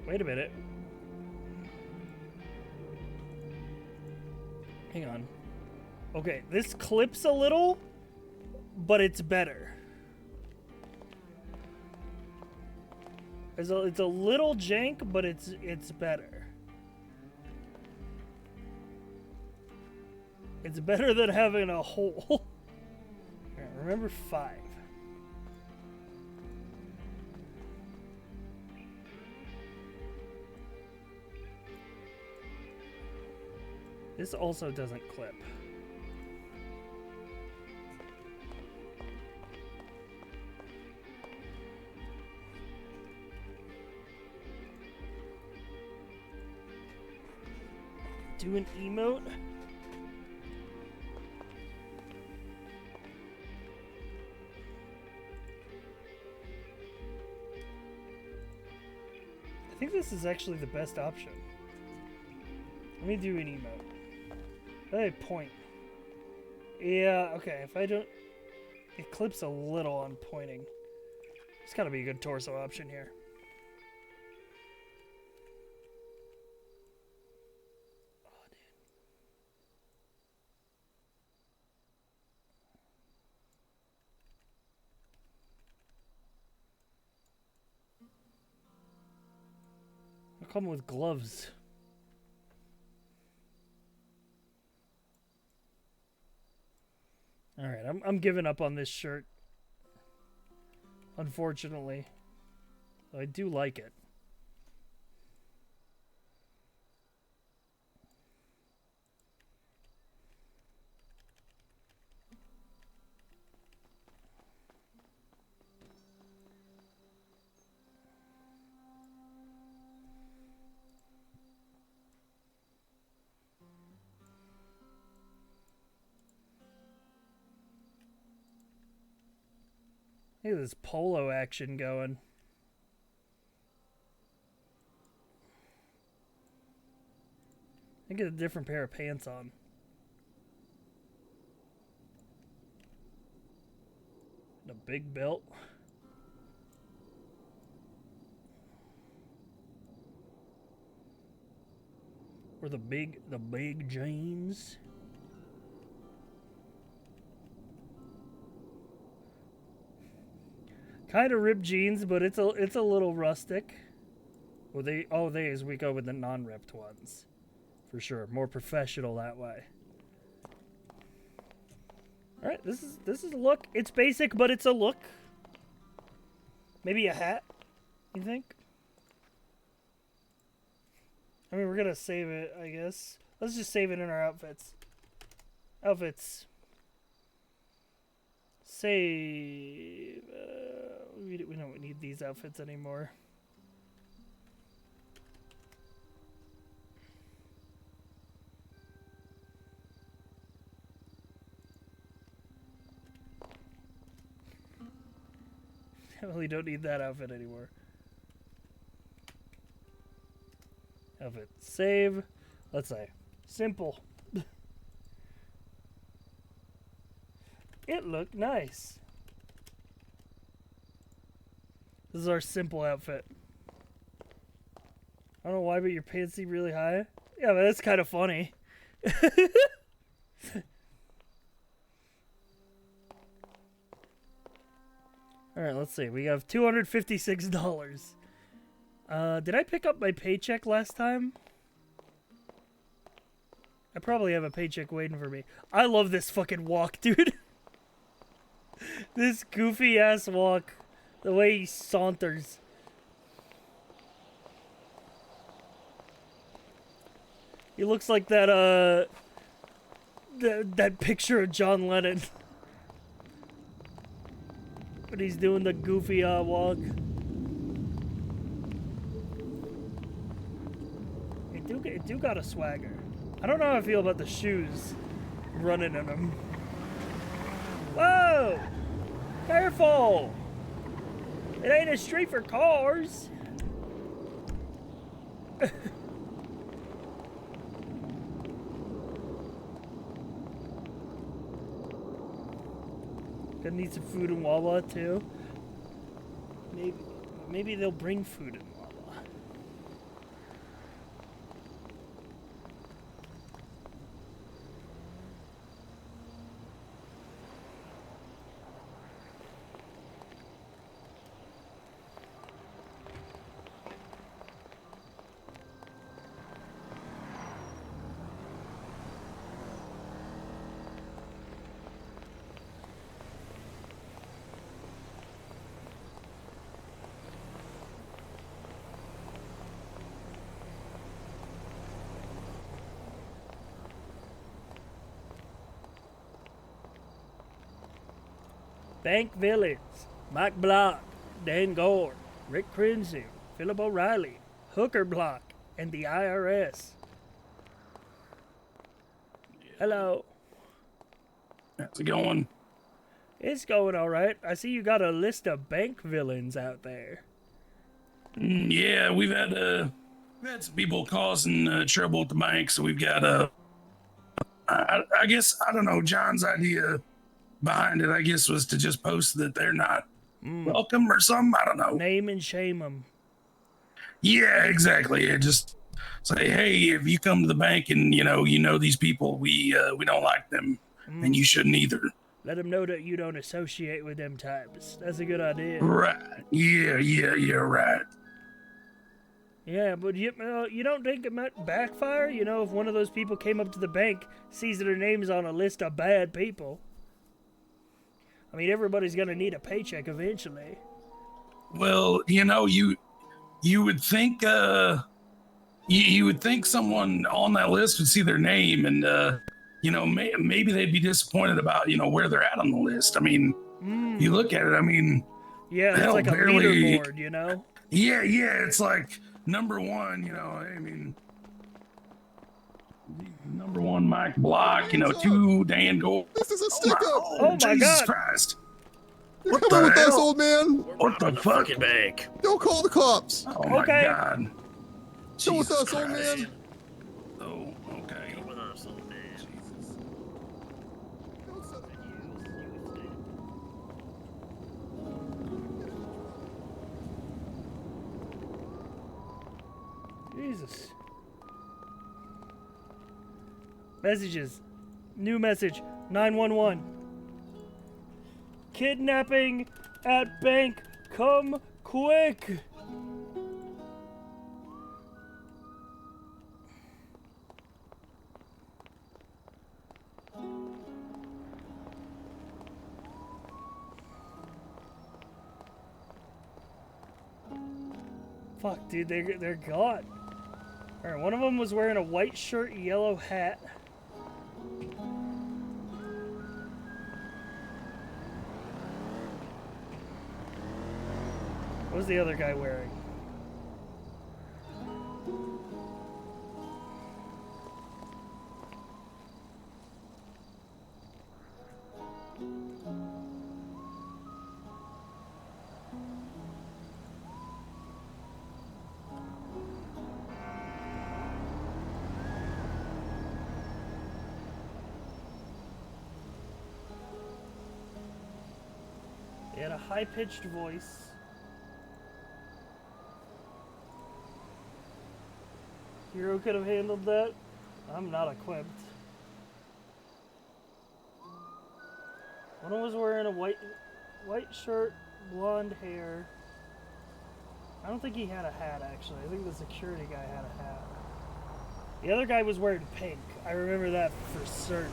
Wait a minute. Hang on. Okay, this clips a little, but it's better. It's a little jank, but it's better. It's better than having a hole. Right, remember 5. This also doesn't clip. Do an emote? I think this is actually the best option. Let me do an emote. Hey, point. Yeah, okay, if I don't... It clips a little on pointing. It's gotta be a good torso option here. Oh, dude. I'll come with gloves. Alright, I'm giving up on this shirt. Unfortunately. I do like it. Look at this polo action going. I get a different pair of pants on. And a big belt. Or the big jeans. Kind of ripped jeans, but it's a little rustic. Well, we go with the non-ripped ones, for sure. More professional that way. All right, this is a look. It's basic, but it's a look. Maybe a hat, you think? I mean, we're gonna save it, I guess. Let's just save it in our outfits. Outfits. Save. We don't need these outfits anymore. Definitely don't need that outfit anymore. Outfit. Save. Let's say. Simple. It looked nice. This is our simple outfit. I don't know why, but your pants seem really high. Yeah, but that's kind of funny. Alright, let's see. We have $256. Did I pick up my paycheck last time? I probably have a paycheck waiting for me. I love this fucking walk, dude. This goofy ass walk. The way he saunters. He looks like that, that picture of John Lennon. But he's doing the goofy, walk. It do got a swagger. I don't know how I feel about the shoes running in them. Whoa! Careful! It ain't a street for cars. Gonna need some food in Wawa too. Maybe they'll bring food in Wawa. Bank Village, Mike Block, Dan Gore, Rick Crimson, Philip O'Reilly, Hooker Block, and the IRS. Hello. How's it going? It's going all right. I see you got a list of bank villains out there. Yeah, we've had some people causing trouble at the bank, so we've got I guess, I don't know, John's idea behind it, I guess, was to just post that they're not welcome or something. I don't know. Name and shame them. Yeah, exactly. Yeah, just say, hey, if you come to the bank and you know these people, we don't like them, and you shouldn't either. Let them know that you don't associate with them types. That's a good idea. Right. Yeah, right. Yeah, but you don't think it might backfire? You know, if one of those people came up to the bank, sees that their name's on a list of bad people. I mean, everybody's gonna need a paycheck eventually. Well, you would think you would think someone on that list would see their name and maybe they'd be disappointed about where they're at on the list. I mean, you look at it. I mean, yeah, it's like a leaderboard, you know. Yeah, it's like number one. I mean, number one Mike Block. 2 Dan Gore. This is a stick up. Oh my Jesus God. Christ! You're What coming the with us, hell? old man. What the fuck? Bank. Don't call the cops. Oh my God! Come with Jesus us, old Christ. man. Oh, okay. Jesus. Messages. New message. 911. Kidnapping at bank. Come quick. Fuck, dude, they're gone. Alright, one of them was wearing a white shirt, yellow hat. What was the other guy wearing? He had a high-pitched voice. Hiro could have handled that. I'm not equipped. One was wearing a white shirt, blonde hair. I don't think he had a hat, actually. I think the security guy had a hat. The other guy was wearing pink. I remember that for certain.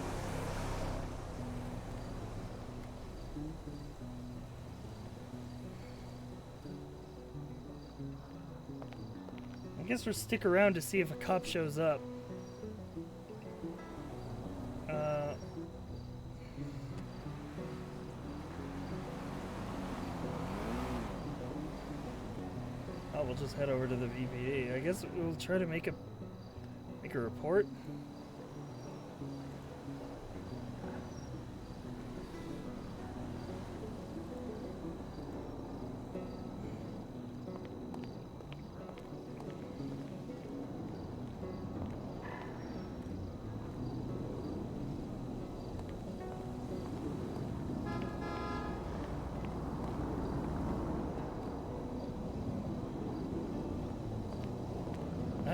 I guess we'll stick around to see if a cop shows up. Oh, we'll just head over to the VPD. I guess we'll try to make a report.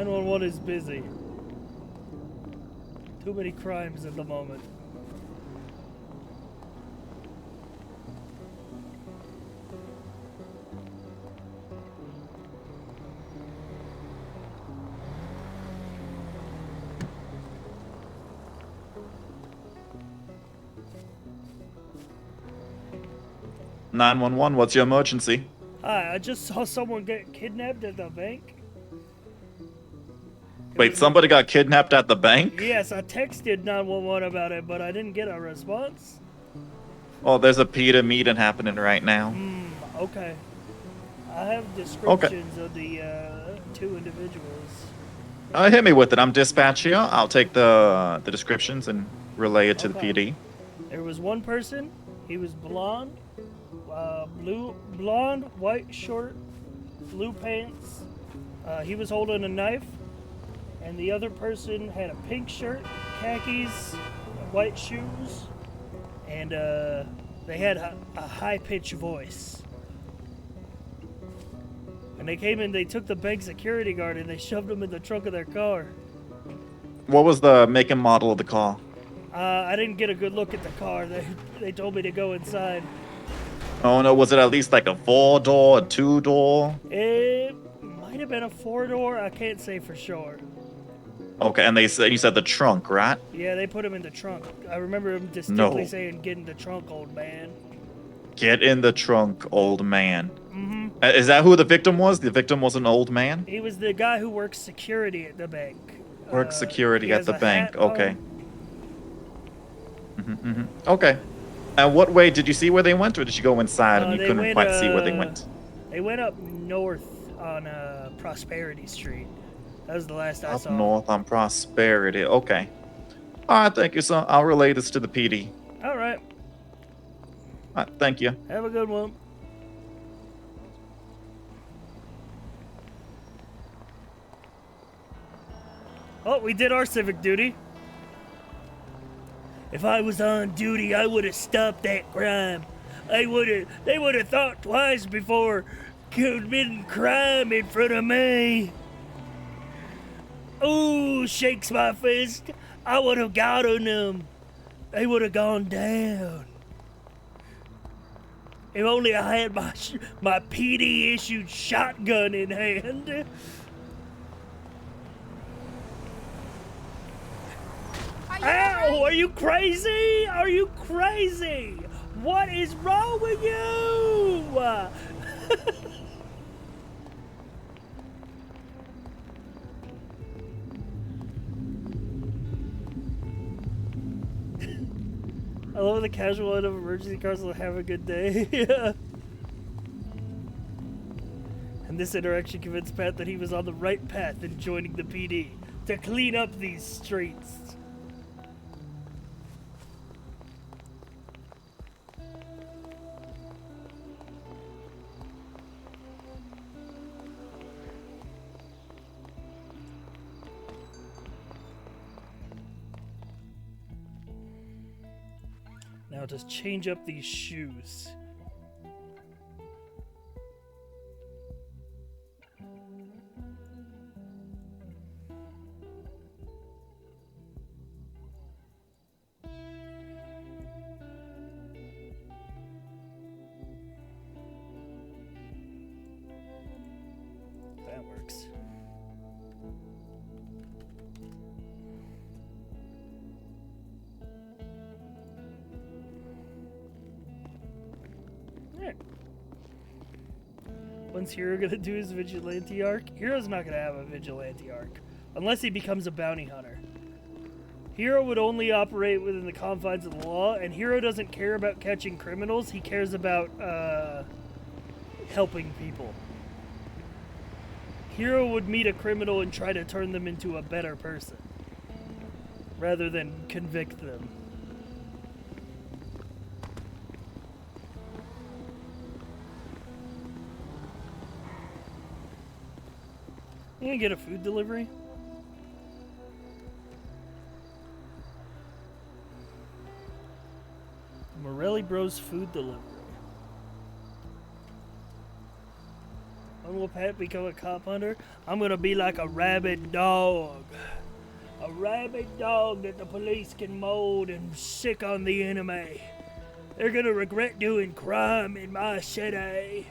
One is busy. Too many crimes at the moment. (911) What's your emergency? Hi, I just saw someone get kidnapped at the bank. Wait, somebody got kidnapped at the bank? Yes, I texted 911 about it, but I didn't get a response. Oh, there's a PETA meeting happening right now. Okay. I have descriptions of the two individuals. Hit me with it. I'm dispatch here. I'll take the descriptions and relay it to the PD. There was one person. He was blonde, blonde, white short, blue pants. He was holding a knife. And the other person had a pink shirt, khakis, white shoes, and they had a high-pitched voice. And they came in, they took the bank security guard and they shoved him in the trunk of their car. What was the make and model of the car? I didn't get a good look at the car. They told me to go inside. Oh no, was it at least like a 4-door, a 2-door? It might have been a 4-door. I can't say for sure. Okay, and you said the trunk, right? Yeah, they put him in the trunk. I remember him distinctly saying, "Get in the trunk, old man." Get in the trunk, old man. Is that who the victim was? The victim was an old man? He was the guy who works security at the bank. Works security at the bank. Okay. Okay. And what way did you see where they went, or did you go inside and you couldn't quite see where they went? They went up north on Prosperity Street. That was the last I saw. Up north on Prosperity. Okay. All right, thank you, sir. I'll relay this to the PD. All right. All right, thank you. Have a good one. Oh, we did our civic duty. If I was on duty, I would have stopped that crime. They would have thought twice before committing crime in front of me. Ooh, shakes my fist. I would have gotten them. They would have gone down. If only I had my PD-issued shotgun in hand. Ow! Are you crazy? Are you crazy? What is wrong with you? love the casual end of emergency cars will have a good day. Yeah. And this interaction convinced Pat that he was on the right path in joining the PD to clean up these streets. Now just change up these shoes. That works. Alright. When's Hiro gonna do his vigilante arc? Hiro's not gonna have a vigilante arc. Unless he becomes a bounty hunter. Hiro would only operate within the confines of the law, and Hiro doesn't care about catching criminals, he cares about, helping people. Hiro would meet a criminal and try to turn them into a better person, rather than convict them. You gonna get a food delivery? Morelli Bros food delivery. When will Pat become a cop hunter? I'm gonna be like a rabid dog. A rabid dog that the police can mold and sick on the enemy. They're gonna regret doing crime in my city.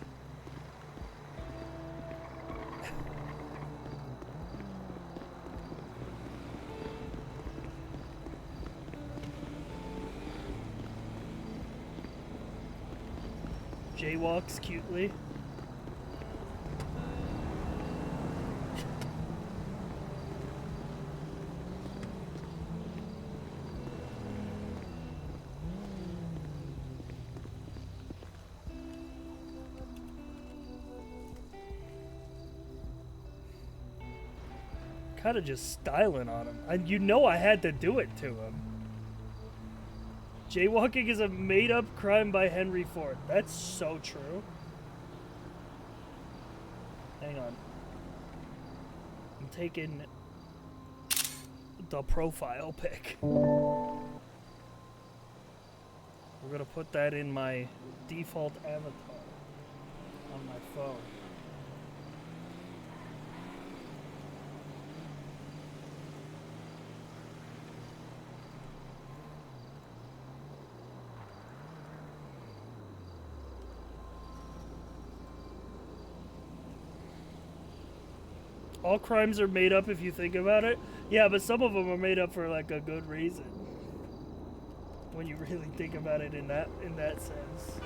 Jaywalks cutely. Kind of just styling on him. And you know I had to do it to him. Jaywalking is a made-up crime by Henry Ford. That's so true. Hang on. I'm taking the profile pic. We're gonna put that in my default avatar on my phone. All crimes are made up if you think about it. Yeah, but some of them are made up for like a good reason. When you really think about it in that sense.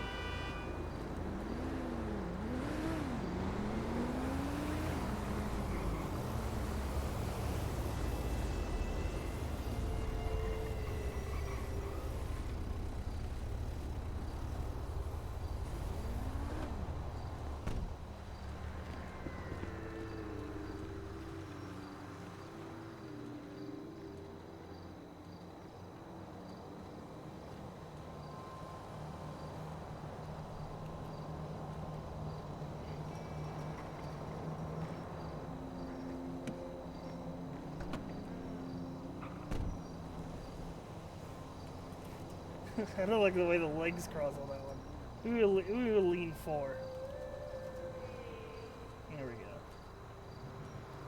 I don't like the way the legs cross on that one. We will lean forward. There we go.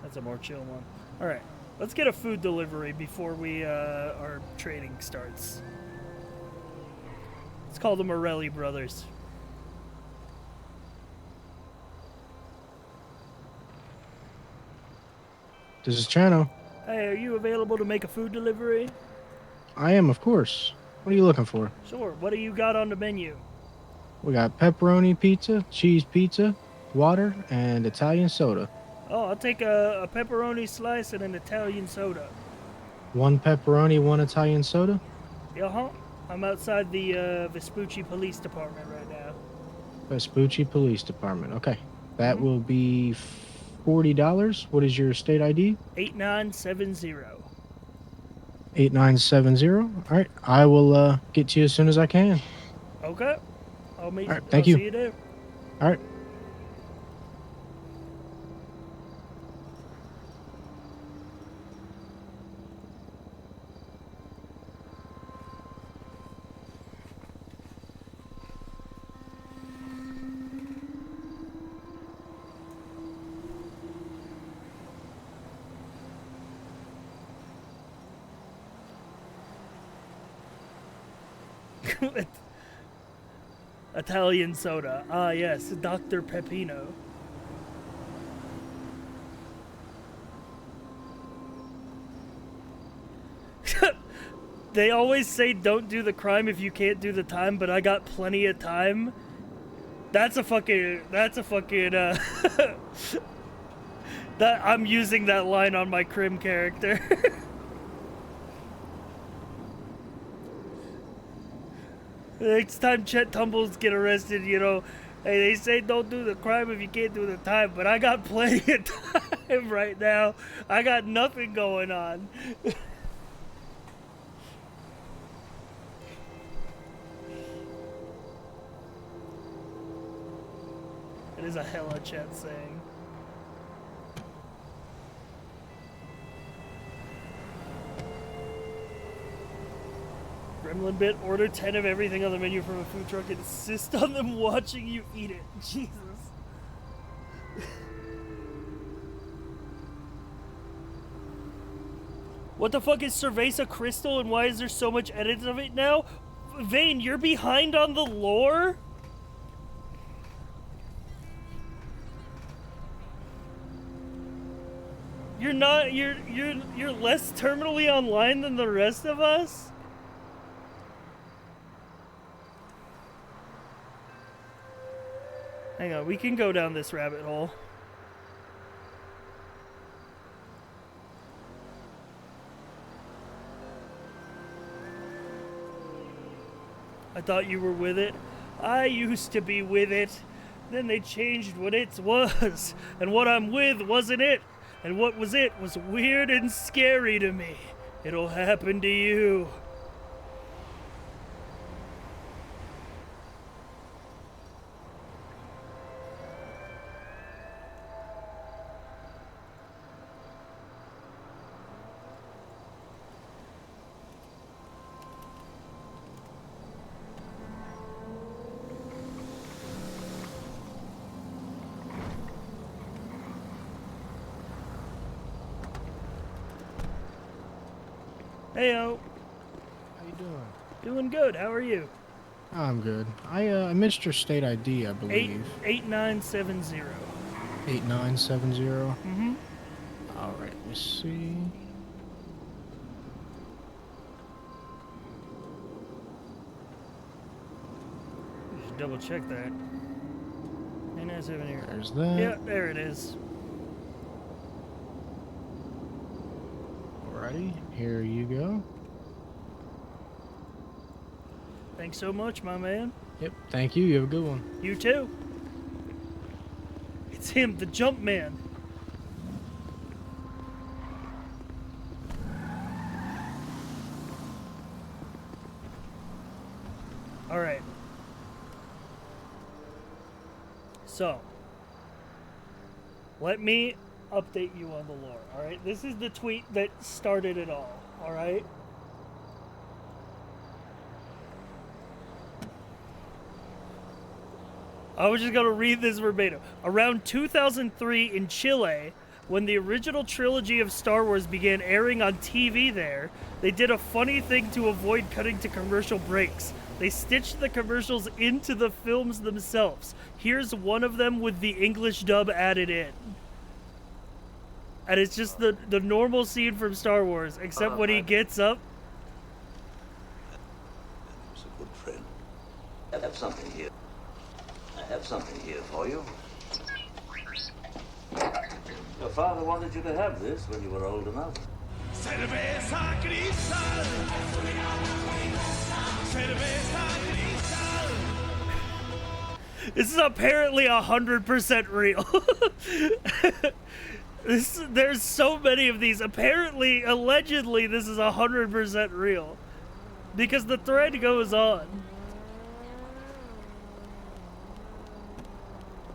That's a more chill one. Alright, let's get a food delivery before we our trading starts. Let's call the Morelli brothers. This is Chano. Hey, are you available to make a food delivery? I am, of course. What are you looking for? Sure. What do you got on the menu? We got pepperoni pizza, cheese pizza, water, and Italian soda. Oh, I'll take a pepperoni slice and an Italian soda. One pepperoni, one Italian soda? Yeah, huh? I'm outside the Vespucci Police Department right now. Vespucci Police Department. Okay. That will be $40. What is your state ID? 8970. 8970. All right. I will get to you as soon as I can. Okay. I'll meet. All right. Thank I'll you. See you there. All right. Italian soda. Ah, yes, Dr. Peppino. They always say don't do the crime if you can't do the time, but I got plenty of time. That's a fucking that I'm using that line on my crim character. Next time Chet Tumbles get arrested, you know, hey, they say don't do the crime if you can't do the time, but I got plenty of time right now. I got nothing going on. It is a hella Chet saying. Gremlin bit, order 10 of everything on the menu from a food truck and insist on them watching you eat it. Jesus. What the fuck is Cerveza Crystal and why is there so much edits of it now? Vane, you're behind on the lore? You're not, you're less terminally online than the rest of us? Hang on, we can go down this rabbit hole. I thought you were with it. I used to be with it. Then they changed what it was. And what I'm with wasn't it. And what was it was weird and scary to me. It'll happen to you. Heyo. How you doing? Doing good. How are you? I'm good. I missed your state ID, I believe. 8970. 8970. Mm-hmm. All right. Let me see. Just double check that. 8970. There's that. Yeah, there it is. Alrighty, here you go. Thanks so much, my man. Yep, thank you. You have a good one. You too. It's him, the jump man. Alright. So, let me update you on the lore, alright? This is the tweet that started it all, alright? I was just gonna read this verbatim. Around 2003 in Chile, when the original trilogy of Star Wars began airing on TV there, they did a funny thing to avoid cutting to commercial breaks. They stitched the commercials into the films themselves. Here's one of them with the English dub added in. And it's just the normal scene from Star Wars, except when he gets up. He's a good friend. I have something here. I have something here for you. Your father wanted you to have this when you were old enough. This is apparently 100% real. There's so many of these. Apparently, allegedly, this is 100% real. Because the thread goes on.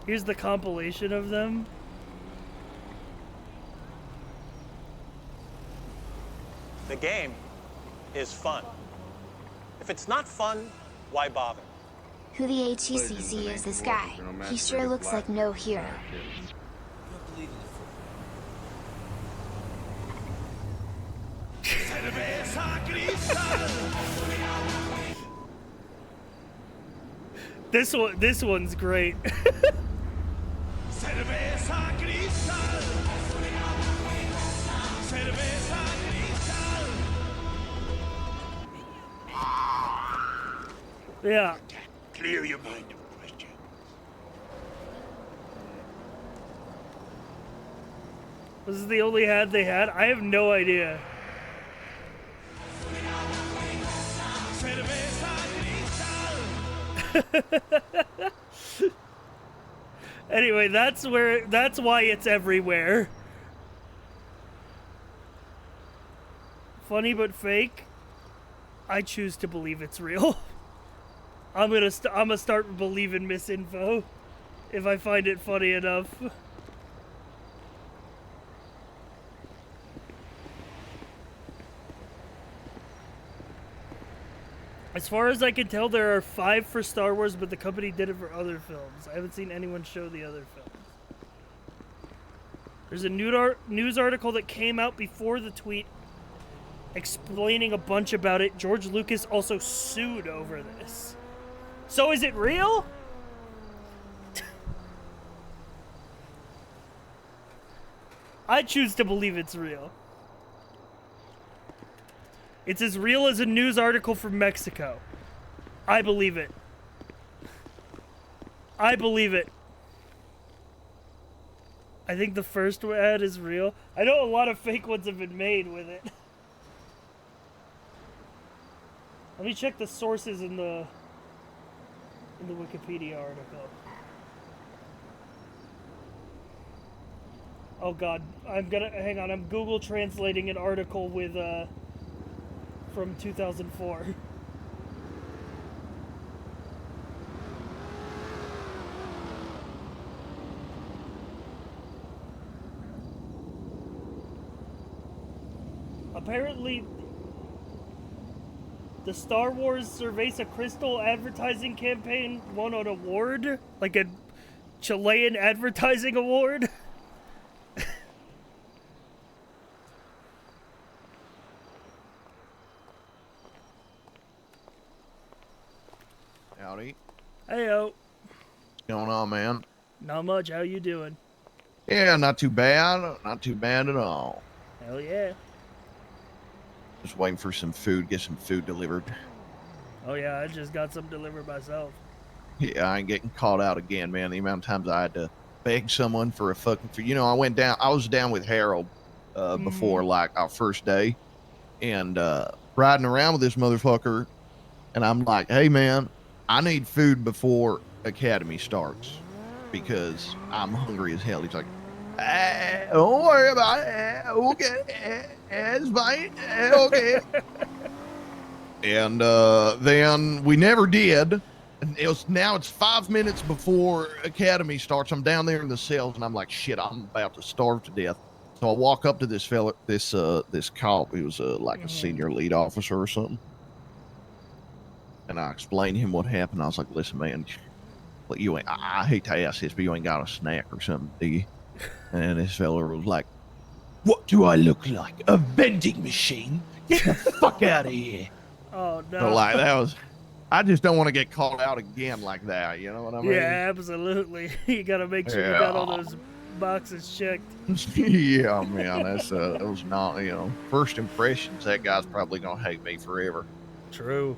Here's the compilation of them. The game is fun. If it's not fun, why bother? Who the HECC is this guy? He sure looks like no hero. This one's great. Yeah. Clear your mind of questions. Was this the only ad they had? I have no idea. Anyway, that's why it's everywhere. Funny but fake. I choose to believe it's real. I'm gonna start believing misinfo if I find it funny enough. As far as I can tell, there are 5 for Star Wars, but the company did it for other films. I haven't seen anyone show the other films. There's a news article that came out before the tweet explaining a bunch about it. George Lucas also sued over this. So is it real? I choose to believe it's real. It's as real as a news article from Mexico. I believe it. I believe it. I think the first ad is real. I know a lot of fake ones have been made with it. Let me check the sources in the Wikipedia article. Oh god, hang on, I'm Google translating an article with from 2004. Apparently, the Star Wars Cerveza Crystal advertising campaign won an award, like a Chilean advertising award. Howdy. Heyo. What's going on, man? Not much. How you doing? Yeah, not too bad. Not too bad at all. Hell yeah. Just waiting for some food, get some food delivered. Oh yeah, I just got some delivered myself. Yeah, I ain't getting caught out again, man. The amount of times I had to beg someone for a fucking food. You know, I was down with Harold before, like, our first day. And riding around with this motherfucker. And I'm like, hey, man, I need food before Academy starts. Because I'm hungry as hell. He's like, don't worry about it. Okay. It's fine. Okay. And then we never did. And now it's 5 minutes before Academy starts. I'm down there in the cells, and I'm like, shit, I'm about to starve to death. So I walk up to this fella, this cop. He was like a senior lead officer or something. And I explained to him what happened. I was like, listen, man, you ain't, I hate to ask this, but you ain't got a snack or something, do you? And this fella was like, what do I look like? A vending machine? Get the fuck out of here. Oh, no. So, like, that was... I just don't want to get called out again like that, you know what I mean? Yeah, absolutely. You gotta make sure you got all those boxes checked. Yeah, man, that was not, you know, first impressions, that guy's probably gonna hate me forever. True.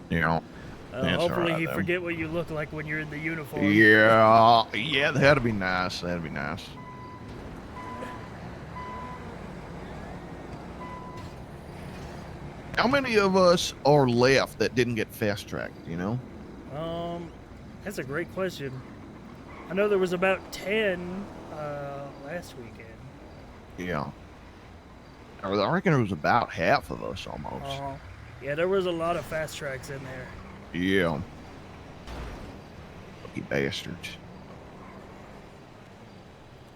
You know, hopefully he forget what you look like when you're in the uniform. Yeah, that'd be nice. That'd be nice. How many of us are left that didn't get fast tracked, you know? That's a great question. I know there was about 10 last weekend. Yeah. I reckon it was about half of us almost. Yeah, there was a lot of fast tracks in there. Yeah. Lucky bastards.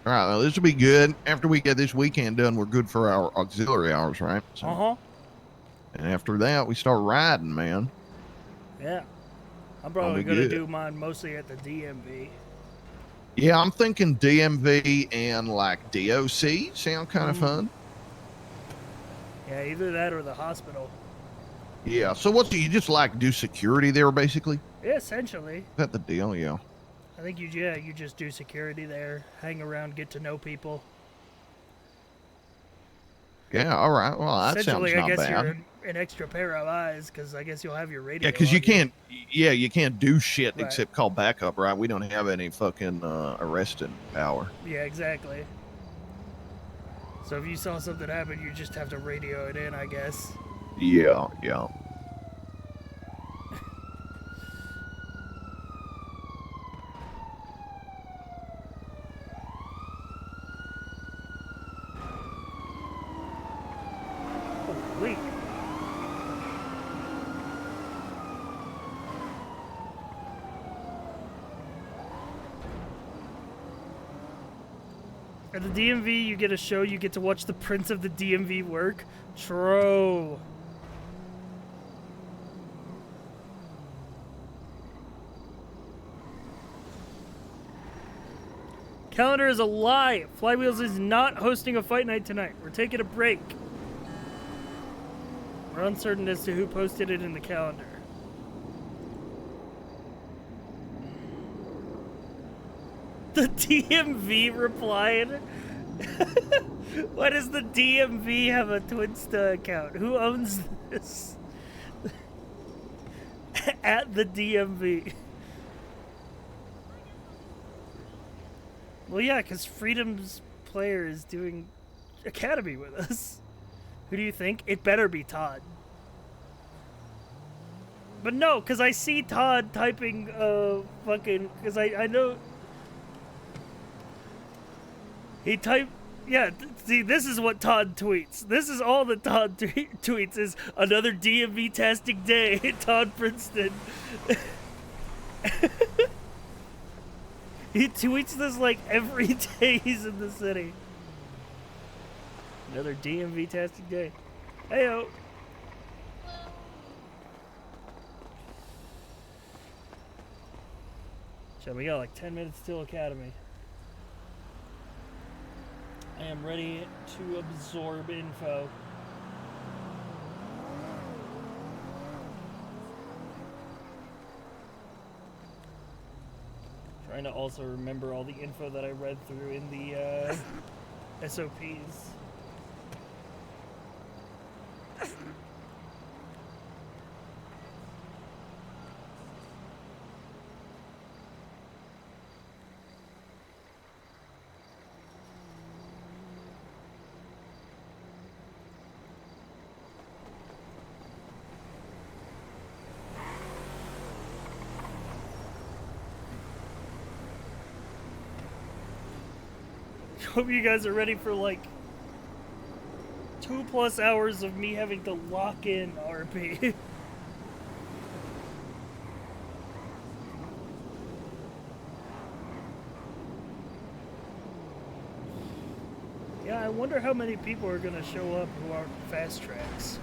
All right, well, this will be good. After we get this weekend done, we're good for our auxiliary hours, right? So, and after that, we start riding, man. Yeah. I'm Gonna probably be going to good. do mine mostly at the DMV. Yeah, I'm thinking DMV and like DOC sound kind of fun. Yeah, either that or the hospital. Yeah. So what's you just like do security there basically? Yeah, essentially. Is that the deal? Yeah. I think you just do security there, hang around, get to know people. Yeah. All right. Well, that sounds Essentially, not I guess bad. you're an extra pair of eyes, because I guess you'll have your radio. Yeah, because you on can't. Yeah, you can't do shit Right. except call backup, right? We don't have any fucking arresting power. Yeah, exactly. So if you saw something happen, you just have to radio it in, I guess. Yeah. Yeah. Wait. At the DMV, you get a show, you get to watch the Prince of the DMV work. True. Calendar is a lie. Flywheels is not hosting a fight night tonight. We're taking a break. We're uncertain as to who posted it in the calendar. The DMV replied. Why does the DMV have a Twinsta account? Who owns this? At the DMV. Well, yeah, because Freedom's player is doing Academy with us. Who do you think? It better be Todd. But no, because I see Todd typing, fucking, because I know... He typed... Yeah, see, this is what Todd tweets. This is all that Todd tweets is another DMV-tastic day. Todd Princeton. He tweets this like every day he's in the city. Another DMV-tastic day. Heyo. So we got like 10 minutes till Academy. I am ready to absorb info. Trying to also remember all the info that I read through in the SOPs. Hope you guys are ready for like 2+ hours of me having to lock in RP. Yeah, I wonder how many people are gonna show up who aren't fast tracks.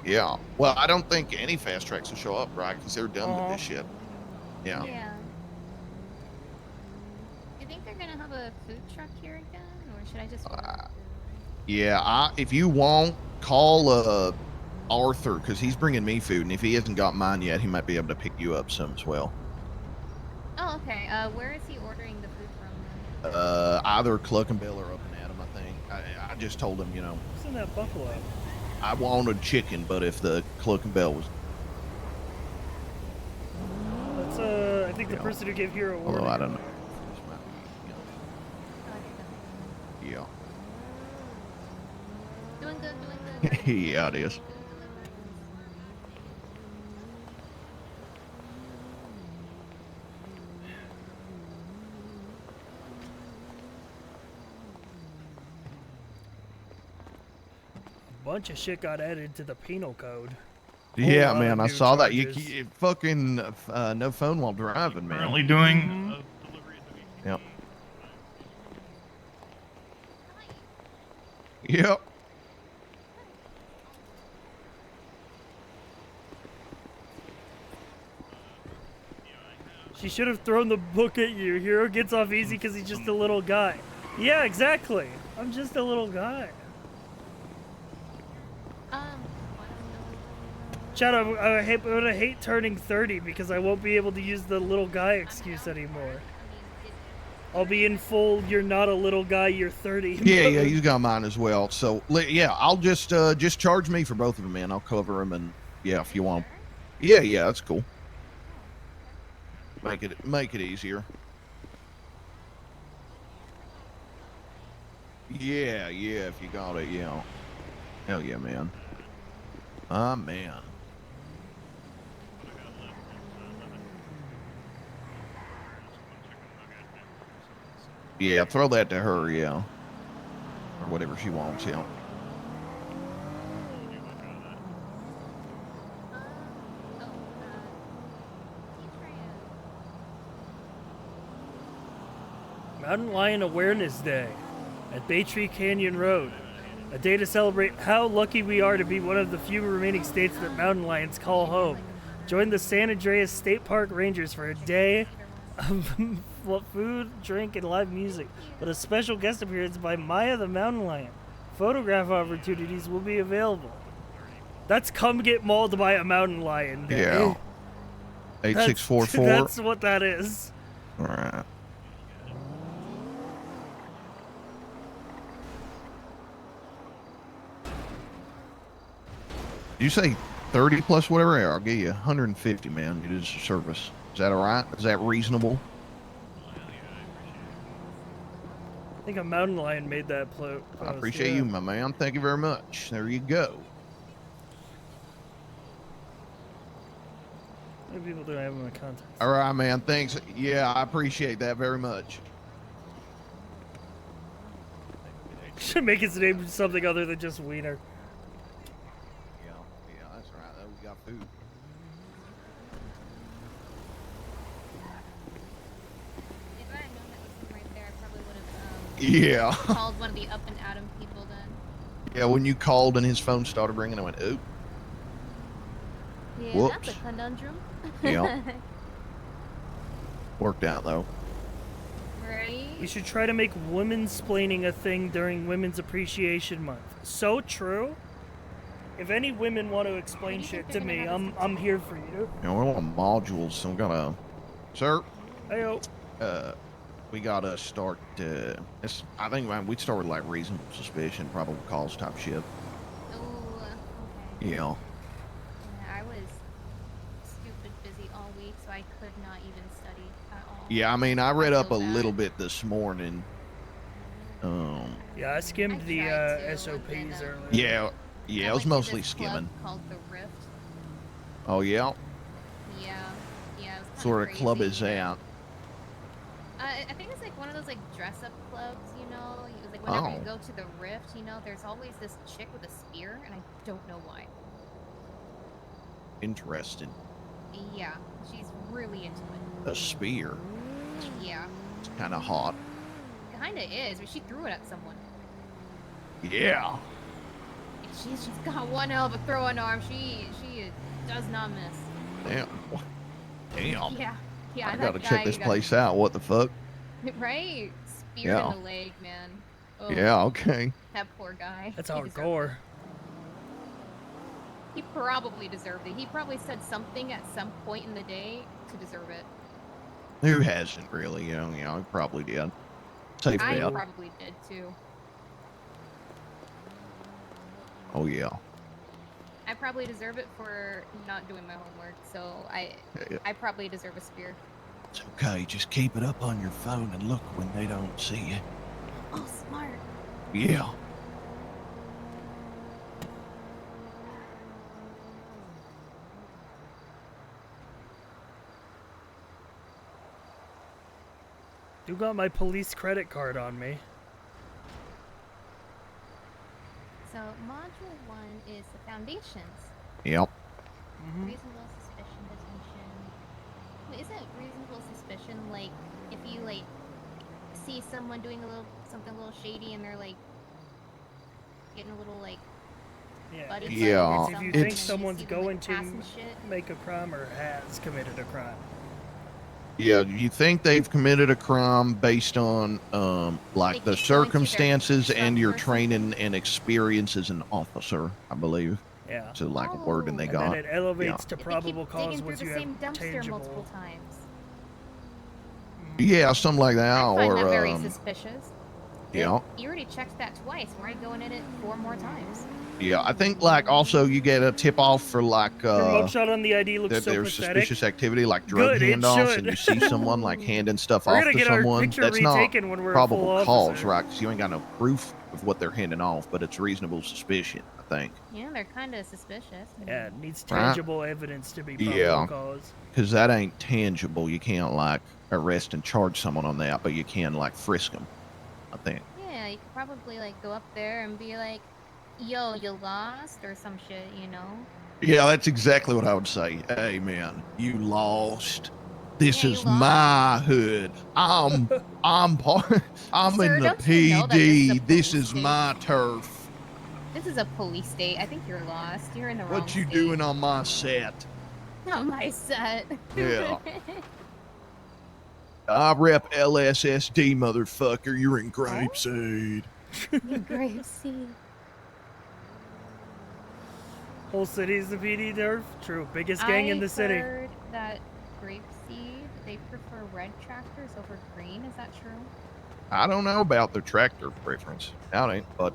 Yeah. Well, I don't think any fast tracks will show up, right? Because they're done with this shit. Yeah. Yeah. You think they're gonna have a food truck here again, or should I just? Yeah. If you won't, call Arthur because he's bringing me food, and if he hasn't got mine yet, he might be able to pick you up some as well. Oh, okay. Where is he ordering the food from? Either Cluck and Bill or Up and Adam, I think. I just told him, you know. What's in that buffalo? I wanted chicken, but if the Cluck and Bell was. That's I think the person who gave Hiro a warning. Although I don't know. Yeah. Doing good, doing good. Yeah, it is. Bunch of shit got added to the penal code. Yeah, lot man, of I new saw that. charges. You fucking no phone while driving, man. Currently doing Mm-hmm. Yep. Yep. She should have thrown the book at you. Hiro gets off easy because he's just a little guy. Yeah, exactly. I'm just a little guy. Chad, I'm gonna hate turning 30 because I won't be able to use the little guy excuse anymore. I'll be in full, you're not a little guy, you're 30. Yeah, you got mine as well. So yeah, I'll just charge me for both of them, man. I'll cover them, and yeah, if you want. Yeah, that's cool. Make it easier. Yeah, if you got it, yeah. Hell yeah, man. Ah, man. Yeah, throw that to her, yeah. Or whatever she wants, yeah. Mountain Lion Awareness Day at Baytree Canyon Road. A day to celebrate how lucky we are to be one of the few remaining states that mountain lions call home. Join the San Andreas State Park Rangers for a day of food, drink, and live music, with a special guest appearance by Maya the Mountain Lion. Photograph opportunities will be available. That's come get mauled by a mountain lion day. Yeah. 8644. That's what that is. All right. You say 30 plus whatever? I'll give you 150, man. It is a service. Is that all right? Is that reasonable? I think a mountain lion made that post. I appreciate you, my man. Thank you very much. There you go. How many people do I have in my contacts? All right, man. Thanks. Yeah, I appreciate that very much. Should make his name something other than just Wiener. Yeah, that's right. We got food. If I had known that was him right there, I probably would have Yeah. called one of the up and Adam people then. Yeah, when you called and his phone started ringing, I went, "Oop." Yeah, Whoops. that's a conundrum. Yeah. Worked out though. Right? We should try to make women-splaining a thing during Women's Appreciation Month. So true. If any women want to explain shit to me, I'm here for you. You know, we want modules, so we gotta, sir. Heyo. We gotta start. I think man, we'd start with like reasonable suspicion, probable cause type shit. Oh, okay. Yeah. Yeah, I was stupid busy all week, so I could not even study at all. Yeah, I mean, I read up a little bit this morning. Yeah, I skimmed the SOPs earlier. Yeah, it was to mostly this club skimming. Called the Rift. Oh yeah. Yeah. It was Sort of club is that? I think it's like one of those like dress-up clubs, you know. It was like whenever you Oh. go to the Rift, you know, there's always this chick with a spear, and I don't know why. Interesting. Yeah, she's really into it. A spear. Yeah, It's kind of hot. kinda is, but she threw it at someone. Yeah. She's got one hell of a throwing arm. She does not miss. Damn. Damn. Yeah. I that gotta guy, check this you got- place out. What the fuck? Right? Spear Yeah. in the leg, man. Oh, Yeah. Okay. That poor guy. That's He deserved hardcore. He probably deserved it. He probably said something at some point in the day to deserve it. Who hasn't really? You know, he probably did. Safe I bet. probably did too. Oh yeah. I probably deserve it for not doing my homework, so Yeah. I probably deserve a spear. It's okay. Just keep it up on your phone and look when they don't see you. Oh, smart. Yeah. You got my police credit card on me. So module 1 is the foundations. Yep. Reasonable suspicion detention. Wait, isn't reasonable suspicion like if you like see someone doing something a little shady and they're like getting a little like buddy Yeah. If you think someone's going to make a crime or has committed a crime. Yeah, you think they've committed a crime based on like the circumstances and your training and experience as an officer, I believe. Yeah. So like a word and they And got. then it elevates Yeah. to probable cause digging through once the you same have dumpster tangible. multiple times. Yeah, something like that. I find or that very suspicious. yeah. You already checked that twice. Why are you going in it 4 more times? Yeah, I think like also you get a tip off for like Your mugshot on the ID looks that so there's pathetic. suspicious activity like drug Good, it handoffs, should. and you see someone like handing stuff We're off gonna to get our someone. picture That's not retaken when we're a probable full cause, officer. right? Because you ain't got no proof of what they're handing off, but it's reasonable suspicion, I think. Yeah, they're kind of suspicious. Yeah, it needs Right. tangible evidence to be probable Yeah, cause. because that ain't tangible. You can't like arrest and charge someone on that, but you can like frisk them, I think. Yeah, you could probably like go up there and be like, "Yo, you lost" or some shit, you know? Yeah, that's exactly what I would say. Hey, man, you lost. This is my hood. I'm Sir, in the don't you know that PD. this This is my turf. This is a police state. I think you're lost. You're in the wrong What you state. doing on my set? On my set. Yeah. I rep LSSD, motherfucker. You're in Grapeseed. You grapeseed. Whole city's the PD nerf. True, biggest gang in the city. I heard that grapeseed, they prefer red tractors over green. Is that true? I don't know about the tractor preference. That ain't, but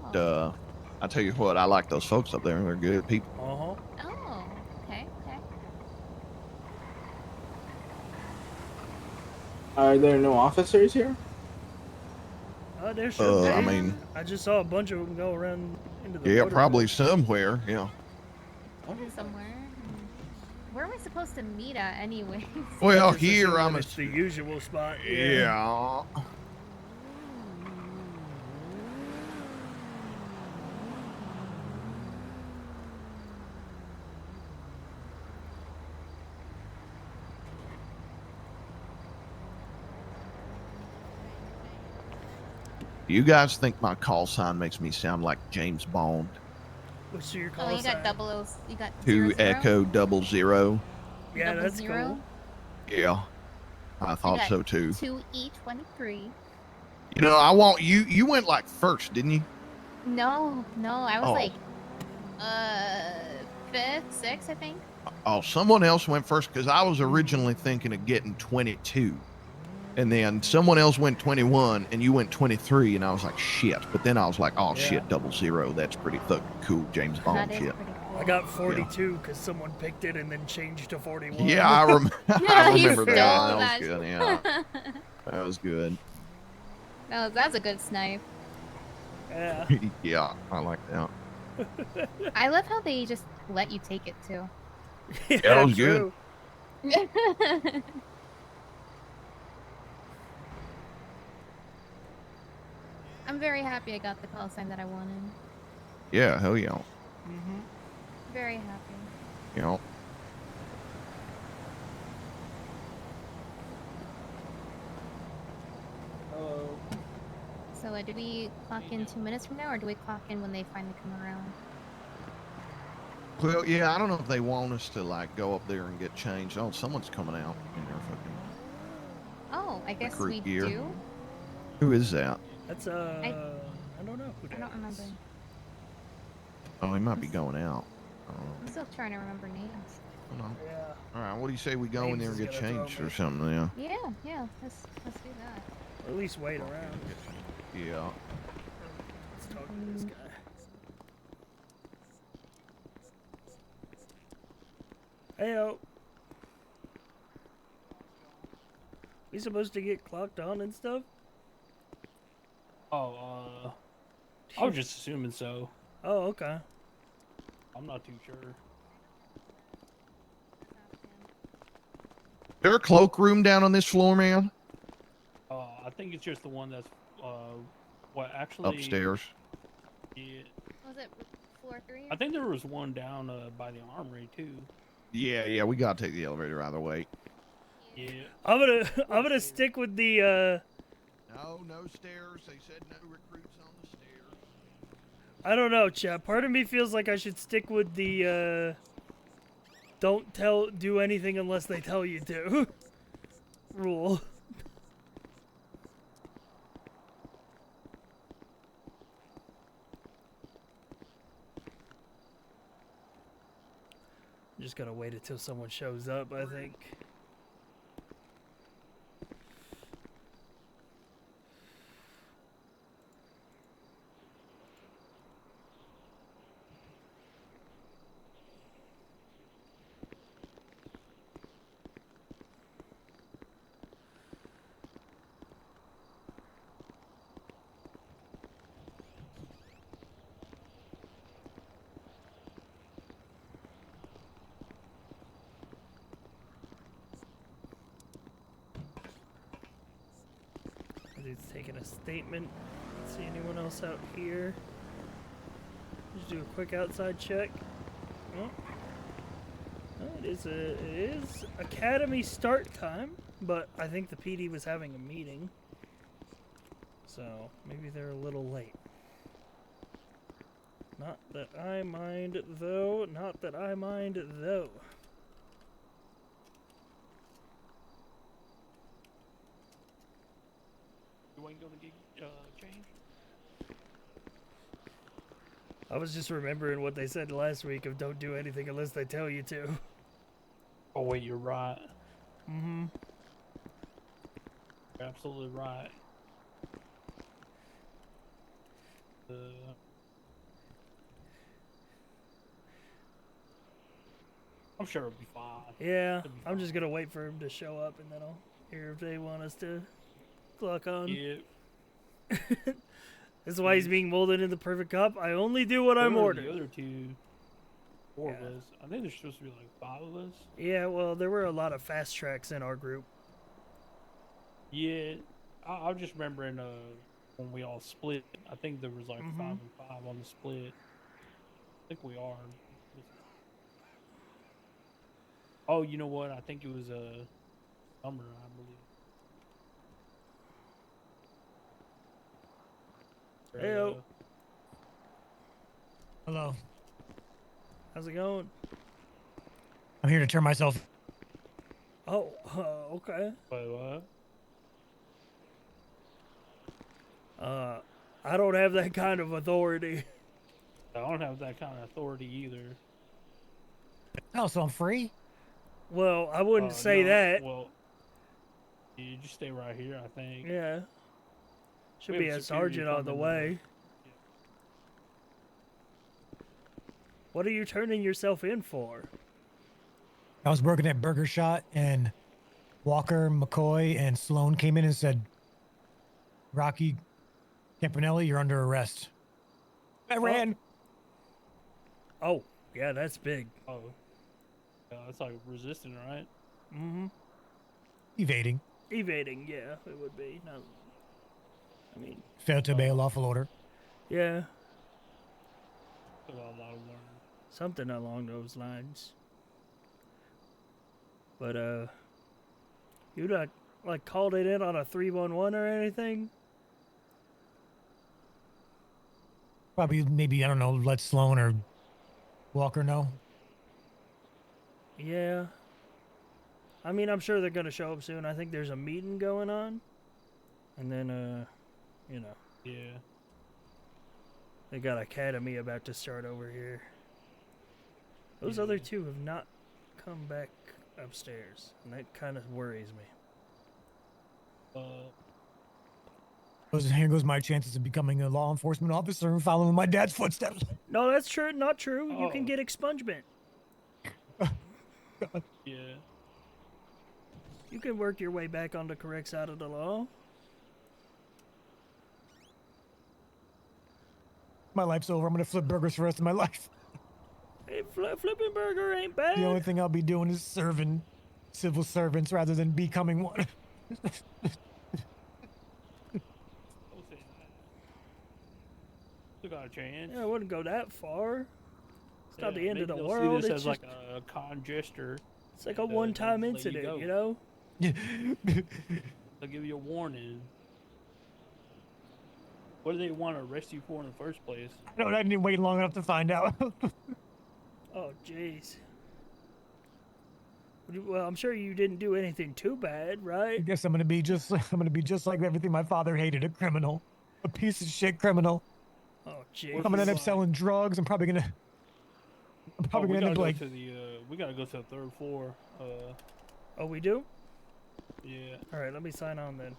I tell you what, I like those folks up there. They're good people. Oh, okay, okay. Are there no officers here? Oh, there should be. I mean, I just saw a bunch of them go around into the yeah, motor probably pool. somewhere. Yeah. Somewhere. Where am I supposed to meet at anyway? Well, Just here assume I'm that a it's the usual spot. Yeah. You guys think my call sign makes me sound like James Bond? What's your call Oh, you sign? got double O's. You got 2 0, 0? Echo 00. Yeah, Double that's zero? cool. Yeah. I thought so too. 2E23. You know, I want you. You went like first, didn't you? No, I was Oh. like, 5th, 6th, I think. Oh, someone else went first because I was originally thinking of getting 22. And then someone else went 21 and you went 23. And I was like, shit. But then I was like, oh, shit, 00. That's pretty fucking cool. James Bond shit. I got 42 because someone picked it and then changed to 41. Yeah, I remember You that. stole That was that. good. Yeah. That was good. No, that's a good snipe. Yeah. Yeah, I like that. I love how they just let you take it too. Yeah, that was good. I'm very happy I got the call sign that I wanted. Yeah, hell yeah. Very happy. You know. So do we clock in 2 minutes from now, or do we clock in when they finally come around? Well, yeah, I don't know if they want us to like go up there and get changed. Oh, someone's coming out in their fucking Oh, I guess recruit we gear. do. Who is that? That's I don't know who that I don't remember. is. Oh, he might be going out. I'm still trying to remember names. Hold on. Yeah. All right, what do you say we go in Names there and is get gonna throw changed me. or something? Yeah. Yeah, let's do that. Or at least wait around. Yeah. Let's talk to this guy. Heyo. We supposed to get clocked on and stuff? Oh, I was just assuming so. Oh, okay. I'm not too sure. Is there a cloakroom down on this floor, man? I think it's just the one that's, what actually Upstairs. Yeah. Was it floor 3? I think there was one down by the armory too. Yeah, we gotta take the elevator either way. Yeah. I'm gonna stick with the No stairs. They said no recruits on the stairs. I don't know, chat. Part of me feels like I should stick with the don't do anything unless they tell you to rule. I'm just gonna wait until someone shows up, I think. Dude's taking a statement. Let's see anyone else out here. Just do a quick outside check. Oh. It is academy start time, but I think the PD was having a meeting, so maybe they're a little late. Not that I mind though. Not that I mind though. You ain't gonna get change? I was just remembering what they said last week of don't do anything unless they tell you to. Oh wait, you're right. Mm-hmm. You're absolutely right. I'm sure it'll be fine. Yeah, I'm just gonna wait for him to show up and then I'll hear if they want us to clock on. Yeah. That's why he's being molded in the perfect cup. I only do what I'm ordered. The other four of us. I think there's supposed to be like 5 of us. Yeah, well, there were a lot of fast tracks in our group. Yeah, I was just remembering when we all split. I think there was like 5 and 5 on the split. I think we are. Oh, you know what? I think it was summer, I believe. Heyo. Hello. How's it going? I'm here to turn myself. Oh, okay. Wait, what? I don't have that kind of authority. I don't have that kind of authority either. Oh, so I'm free? Well, I wouldn't say no, that. Well, you just stay right here, I think. Yeah. Should We be have a security sergeant on the coming, way. What are you turning yourself in for? I was working at Burger Shot and Walker, McCoy, and Sloan came in and said, Rocky Campanelli, you're under arrest. I ran. Oh, yeah, that's big. Oh. Yeah, that's like resisting, right? Mm-hmm. Evading. Evading, yeah, it would be. No, I mean... Failed to obey a lawful order. Yeah. Took a lot of learning. Something along those lines. But, you not, like, called it in on a 311 or anything? Probably, maybe, I don't know, let Sloan or Walker know. Yeah. I mean, I'm sure they're gonna show up soon. I think there's a meeting going on. And then, you know. Yeah. They got Academy about to start over here. Those other two have not come back upstairs, and that kind of worries me. Here goes my chances of becoming a law enforcement officer and following my dad's footsteps. No, that's true. Not true. You can get expungement. Yeah. You can work your way back on the correct side of the law. My life's over. I'm gonna flip burgers for the rest of my life. Hey, flipping burger ain't bad. The only thing I'll be doing is serving civil servants rather than becoming one. Still got a chance. Yeah, I wouldn't go that far. It's not the Yeah, end of maybe the they'll world. See this It's as just like a con gesture. it's like a and, one-time they'll let you incident, go. you know? They'll give you a warning. What do they want to arrest you for in the first place? No, I didn't wait long enough to find out. Oh, jeez. Well, I'm sure you didn't do anything too bad, I right? guess I'm gonna be just like everything my father hated, a criminal. A piece of shit criminal. Oh, jeez. I'm gonna end up selling drugs. I'm probably gonna we end gotta up go like to the we gotta go to the third floor. Oh, we do? Yeah. All right, let me sign on then.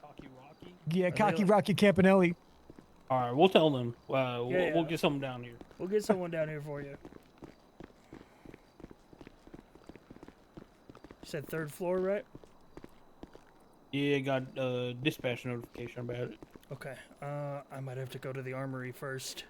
Cocky Rocky. yeah, cocky Rocky Campanelli. All right, we'll tell them. Yeah, We'll get something down here. We'll get someone down here for you. You said third floor, right? Yeah, got dispatch notification about it. Okay. I might have to go to the armory first.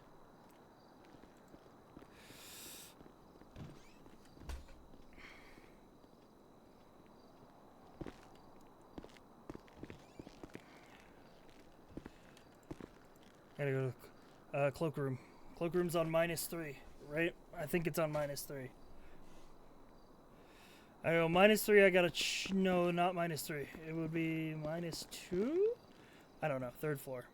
Gotta go to cloakroom. Cloakroom's on -3, right? I think it's on -3. I go -3. I gotta no, not -3. It would be -2. I don't know. Third floor.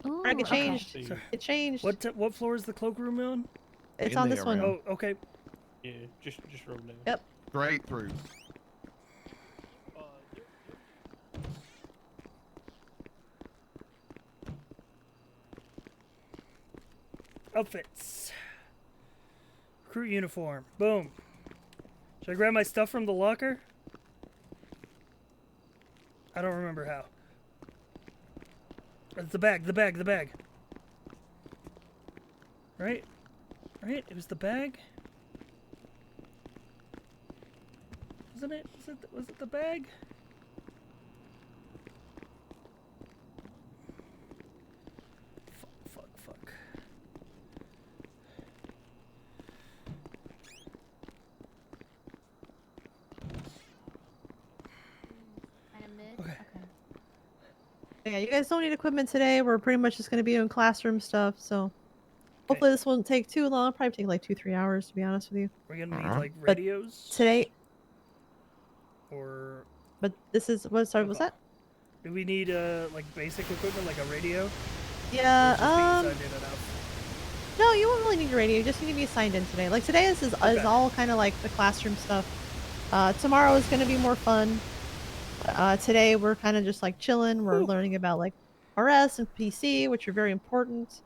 Ooh, it changed. Okay. It changed. What floor is the cloakroom on? It's on this one. Oh, okay. Yeah, just roll down. Yep. Straight through. Outfits. Recruit uniform. Boom. Should I grab my stuff from the locker? I don't remember how. It's the bag. Right? Right? It was the bag? Wasn't it? Was it the bag? Fuck. Okay. Yeah, you guys don't need equipment today. We're pretty much just going to be doing classroom stuff, so hopefully this won't take too long. It'll probably take like 2-3 hours, to be honest with you. We're gonna need like But radios today. or But this is what? Sorry, was that? do we need like basic equipment like a radio? Yeah. Or just being signed in enough? No, you won't really need your radio. You just need to be signed in today. Like today is all kind of like the classroom stuff. Tomorrow is going to be more fun. Today we're kind of just like chilling. We're learning about like RS and PC, which are very important.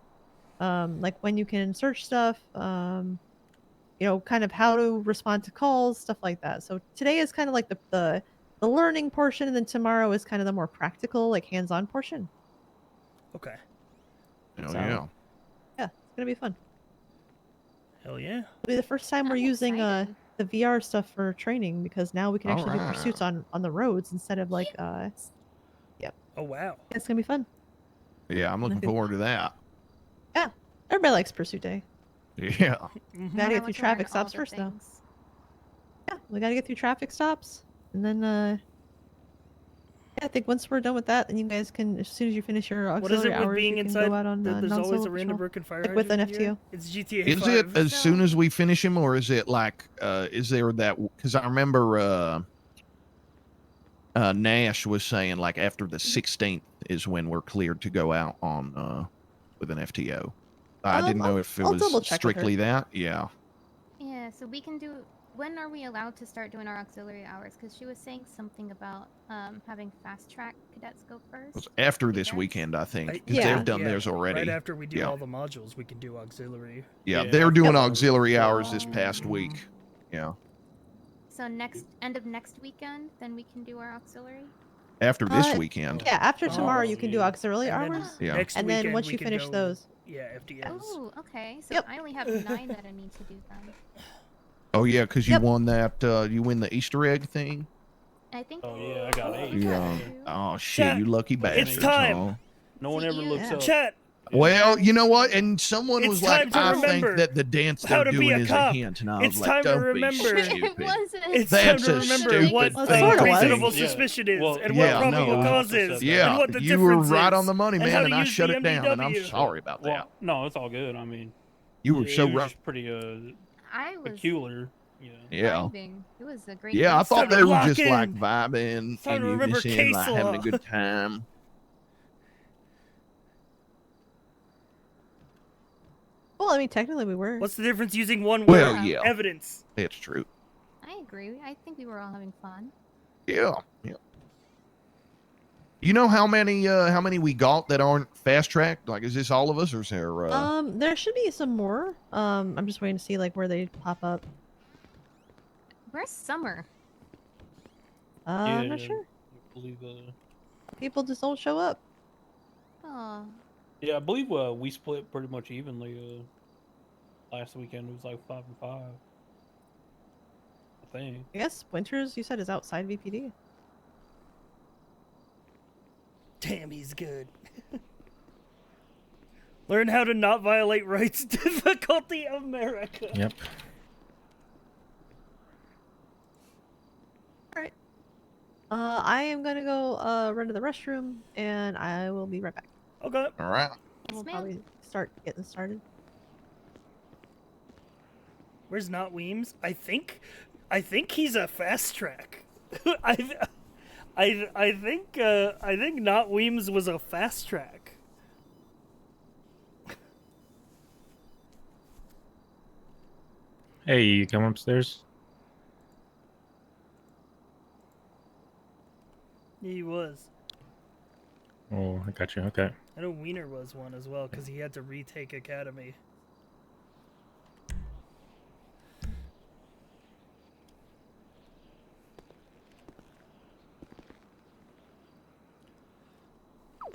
Like when you can search stuff. You know, kind of how to respond to calls, stuff like that. So today is kind of like the learning portion, and then tomorrow is kind of the more practical, like hands-on portion. Okay. Hell So, yeah. Yeah, it's gonna be fun. Hell yeah. It'll be the first time we're using the VR stuff for training, because now we can actually do Alright. pursuits on the roads instead of like Yep. Oh wow. It's gonna be fun. Yeah, I'm looking forward to that. Yeah. Everybody likes pursuit day. Yeah. Gotta get through traffic stops first though. Yeah, we gotta get through traffic stops, and then yeah, I think once we're done with that, then you guys can, as soon as you finish your What is auxiliary it with hours, being you can inside? go out on There's always non-solo a random patrol. broken fire Like with an hydrant here? FTO. It's GTA Is 5. it as soon as we finish him, or is it like, is there that, because I remember Nash was saying like after the 16th is when we're cleared to go out on with an FTO. I didn't know if it I'll was double-check with her. strictly that. Yeah. Yeah, so we can do. When are we allowed to start doing our auxiliary hours? Because she was saying something about having fast track cadets go first. After this weekend, I think, because they've done theirs already. Right after we do yeah. all the modules, we can do auxiliary. Yeah, they're doing auxiliary hours this past week. Yeah. So end of next weekend, then we can do our auxiliary. After this weekend. Yeah, after tomorrow you can do auxiliary And then hours. Yeah. next And then weekend once we you can finish go- those. Yeah, FTS. Oh, okay. So I only have 9 that I need to do then. Oh yeah, because you won that. You win the Easter egg thing. I think. Oh yeah, I got 8. Yeah. Oh shit, Chat, you lucky bastards. it's time. huh? No one ever looks up. Chat. Well, you know what? And someone It's was time like, to I remember think that the dance how they're to be doing a is cop. a hint. And I It's was like, time to don't remember. be stupid. It's That's time to a remember stupid what thing to reasonable think. suspicion is, Well, and yeah, what probable no, cause is, yeah, and what the you were difference right is, on the money, and how man, to and I use shut the it down, and I'm MDW. sorry about that. Well, no, it's all good. I mean, You were so it was right. just pretty I was peculiar. Yeah. Yeah. vibing. It was a great. Yeah, I dance. thought time they to were lock just like in. vibing Time and to remember unison, like case having a law. good time. Well, I mean, technically we were. What's the difference using one Well, word? yeah. Evidence. It's true. I agree. I think we were all having fun. Yeah. Yeah. You know how many we got that aren't fast tracked? Like, is this all of us, or is there? There should be some more. I'm just waiting to see like where they pop up. Where's Summer? I'm not sure. I believe, People just don't show up. Oh. yeah, I believe we split pretty much evenly. Last weekend it was like 5 and 5. I think. I guess Winters, you said, is outside VPD. Damn, he's good. Learn how to not violate rights. Difficulty America. Yep. Alright. I am gonna go run to the restroom, and I will be right back. Okay. All right. We'll probably start getting started. Where's Not Weems? I think he's a fast track. I think Not Weems was a fast track. Hey, you come upstairs? He was. Oh, I got you. Okay. I know Wiener was one as well because he had to retake Academy.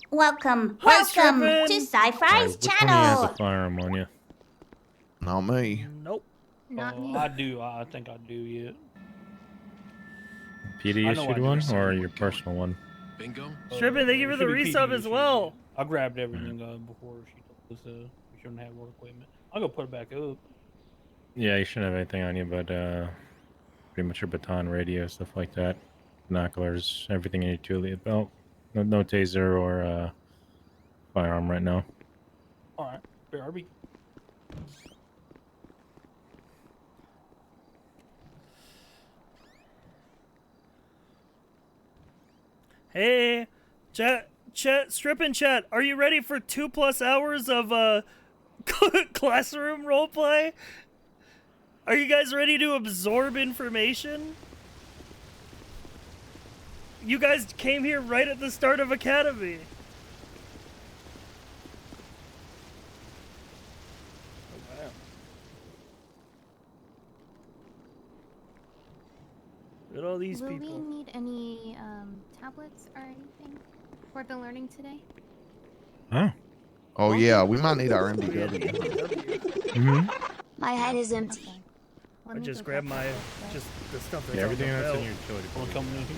Welcome Hi, to Strippin'. Sci-Fi's Which one of you has a channel. firearm on you? Not me. Nope. Not me. I do. I think I do yet. PD I know issued I one do. or your personal one? Bingo. Strippin', thank you for the Should be resub PD as issued, well. yeah. I grabbed everything before she told us we shouldn't have work equipment. I'll go put it back up. Yeah, you shouldn't have anything on you, but pretty much your baton, radio, stuff like that. Binoculars, everything in your utility belt. No taser or firearm right now. All right, BRB. Hey, chat, Strippin' chat, are you ready for 2+ hours of classroom roleplay? Are you guys ready to absorb information? You guys came here right at the start of Academy. Oh, wow. Look at all these Will people. we need any tablets or anything for the learning today? Huh? Oh yeah, we might need our MDW. Mm-hmm. My head is empty. I just grabbed my just the stuff that's Yeah, on the everything that's belt. in your utility Wanna belt. come in here?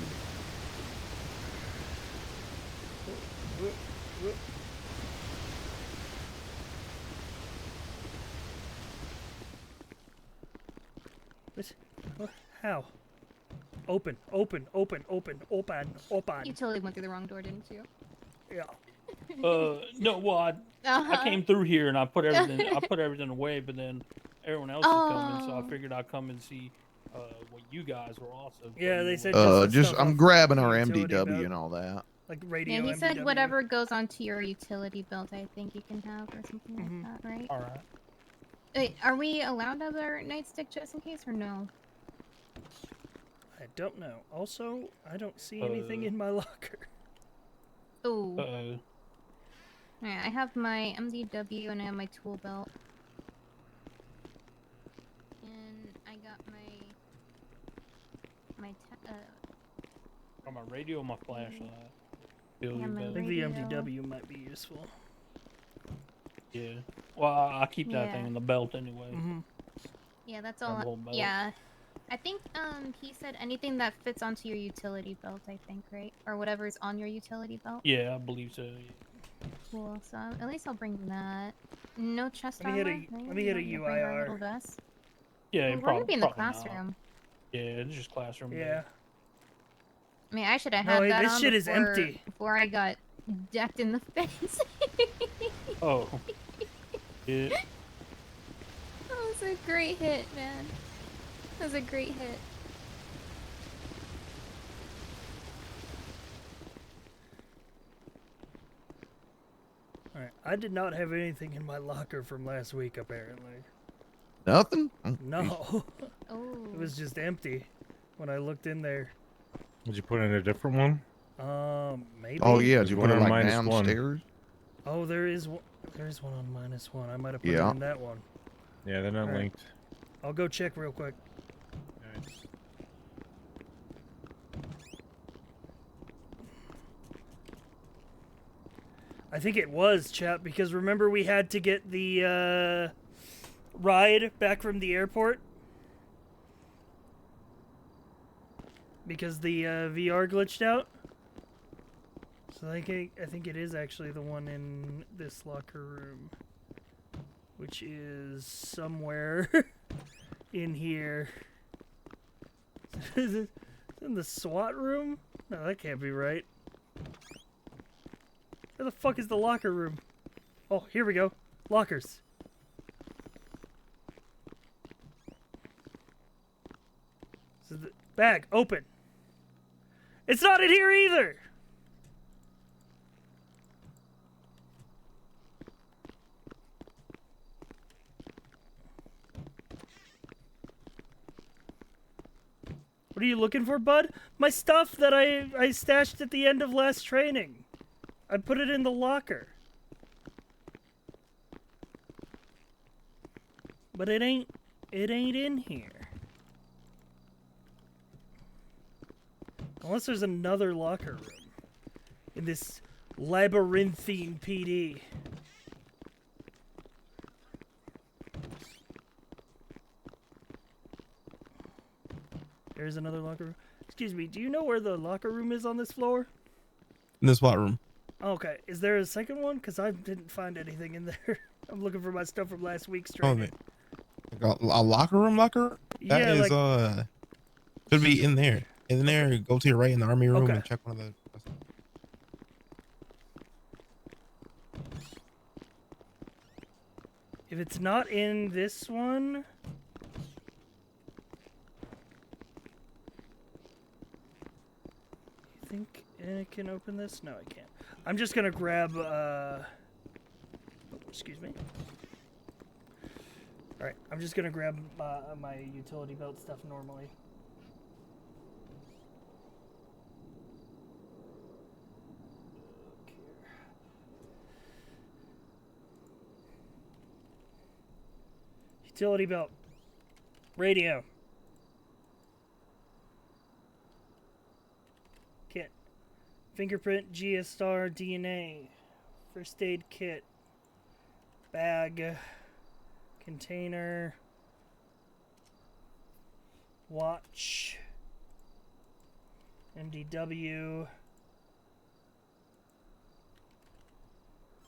How? Open. You totally went through the wrong door, didn't you? Yeah. No, well, I came through here and I put everything away, but then everyone else is coming, so I figured I'd come and see what you guys were also. Yeah, they said Just I'm grabbing our utility MDW belt. and all that. Like radio. Yeah, he said MDW. whatever goes onto your utility belt, I think you can have, or something like that, right? All right. Wait, are we allowed other nightstick just in case, or no? I don't know. Also, I don't see anything in my locker. Oh. Uh-oh. Alright, I have my MDW and I have my tool belt. And I got Got my radio and my flashlight. Yeah, my I think the radio. MDW might be useful. Yeah. Well, I keep that Yeah. thing in the belt anyway. Yeah, that's all. That whole belt. Yeah. I think he said anything that fits onto your utility belt, I think, right? Or whatever is on your utility belt. Yeah, I believe so. Yeah. Cool. So at least I'll bring that. No chest Let me armor. hit a right? let me hit a You want to bring our little UIR. vest. Yeah, Well, we're gonna be in the probably not. classroom. Yeah, it's just classroom. Yeah. I mean, I should have No, had that this on shit is before, empty. before I got decked in the face. Oh. Yeah. That was a great hit, man. That was a great hit. Alright, I did not have anything in my locker from last week, apparently. Nothing? Oh, No. Oh. It was just empty when I looked in there. Did you put in a different one? Maybe. Oh yeah, did There's you one put it on like -1. downstairs? Oh, there is one on -1. I might have put Yeah. it in that one. Yeah, they're not Alright. linked. I'll go check real quick. I think it was, chap, because remember we had to get the ride back from the airport? Because the VR glitched out? So I think it is actually the one in this locker room. Which is somewhere in here. Is it in the SWAT room? No, that can't be right. Where the fuck is the locker room? Oh, here we go. Lockers. So the bag, open. It's not in here either! What are you looking for, bud? My stuff that I stashed at the end of last training. I put it in the locker. But it ain't in here. Unless there's another locker room in this labyrinthine PD. There's another locker room. Excuse me, do you know where the locker room is on this floor? In the SWAT room. Okay, is there a second one? Because I didn't find anything in there. I'm looking for my stuff from last week's Oh, training. man. Like a locker room locker? That Yeah, is, like- should be in there. In there, go to your right in the army room Okay. and check one of the. If it's not in this one... You think I can open this? No, I can't. I'm just gonna grab, excuse me. Alright, I'm just gonna grab my utility belt stuff normally. Utility belt. Radio. Kit. Fingerprint, GSR, DNA. First aid kit. Bag. Container. Watch. MDW.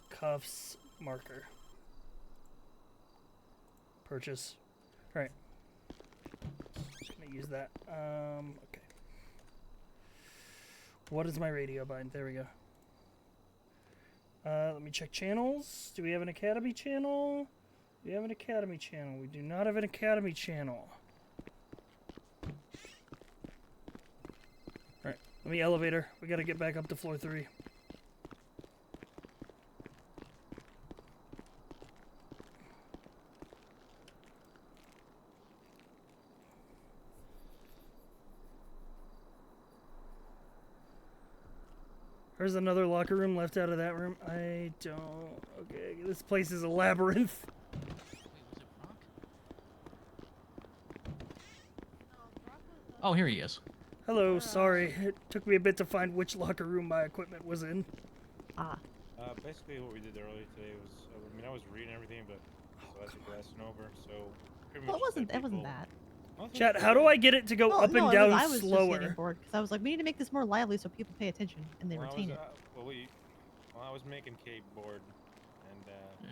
Cuffs. Marker. Purchase. Alright. Just gonna use that. Okay. What is my radio bind? There we go. Let me check channels. Do we have an Academy channel? We have an Academy channel. We do not have an Academy channel. Alright, let me elevator. We gotta get back up to floor 3. There's another locker room left out of that room. I don't... Okay, this place is a labyrinth. Oh, here he is. Hello, sorry. It took me a bit to find which locker room my equipment was in. Ah. Basically, what we did earlier today was, I mean, I was reading everything, but so I had to glassing over. So pretty Well, much it wasn't bad. Chat, how do I get it to go up and down I was just getting slower? bored because I was like, we need to make this more lively so people pay attention and they retain it. I was making Cape board,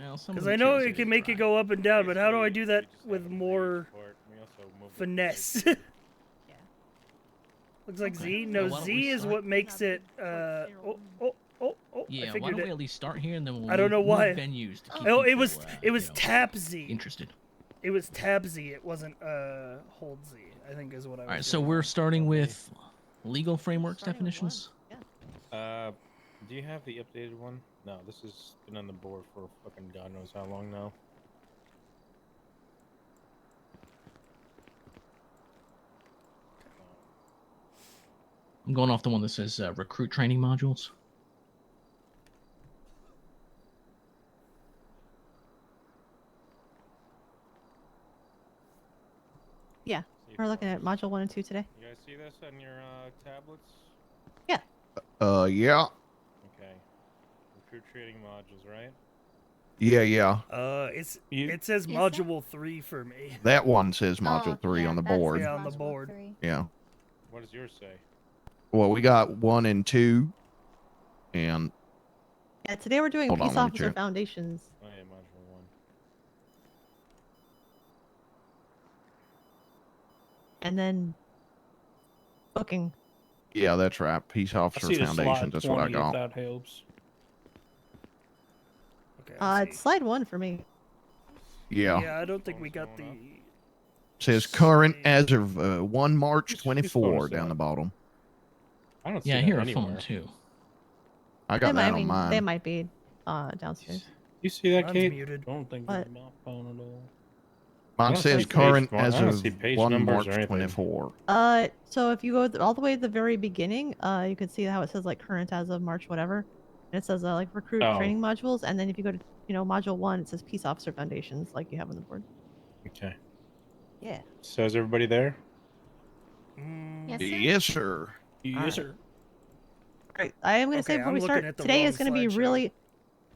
and Because I know it can make it go up and down, but how do I do that with more finesse? Looks like Z. No, why don't Z we is start? what makes it. I Yeah, why figured don't it. we at least start here and then we'll I don't know move why. venues to keep Oh, it people, was you know, Tab Z. interested. It was Tab Z. It wasn't Hold Z. I think is what I was. All right, so we're starting with legal frameworks definitions. do you have the updated one? No, this has been on the board for fucking God knows how long now. I'm going off the one that says recruit training modules. Yeah, we're looking at module 1 and 2 today. You guys see this on your tablets? Yeah. Yeah. Okay. Recruit training modules, right? Yeah. It says module 3 for me. That one says module 3 on the board. Yeah, on the board. Yeah. What does yours say? Well, we got 1 and 2, and Yeah, today we're doing Hold on, peace let me officer check. foundations. Oh yeah, module 1. And then booking. yeah, that's right. Peace Officer see the Foundations. slide That's what I 20 got. if that helps. Okay. It's slide 1 for me. Yeah. Yeah, I don't think we got the. Says current as of 1 March 24 down the bottom. I don't see Yeah, I that hear a anywhere. phone too. I got that on mine. They might be downstairs. You see that, Mine's Kate? muted. I don't think What? there's my phone at all. I Mine don't says see current page- as I don't of see page 1 numbers March or anything. 24. So if you go all the way to the very beginning, you can see how it says like current as of March whatever, and it says like recruit Oh. training modules, and then if you go to module 1, it says peace officer foundations like you have on the board. Okay. Yeah. So is everybody there? Yes, sir. Yes, sir. Yes, sir. All right, I am going to say Okay, before I'm we looking start, at the today wrong is going to be slideshow. really.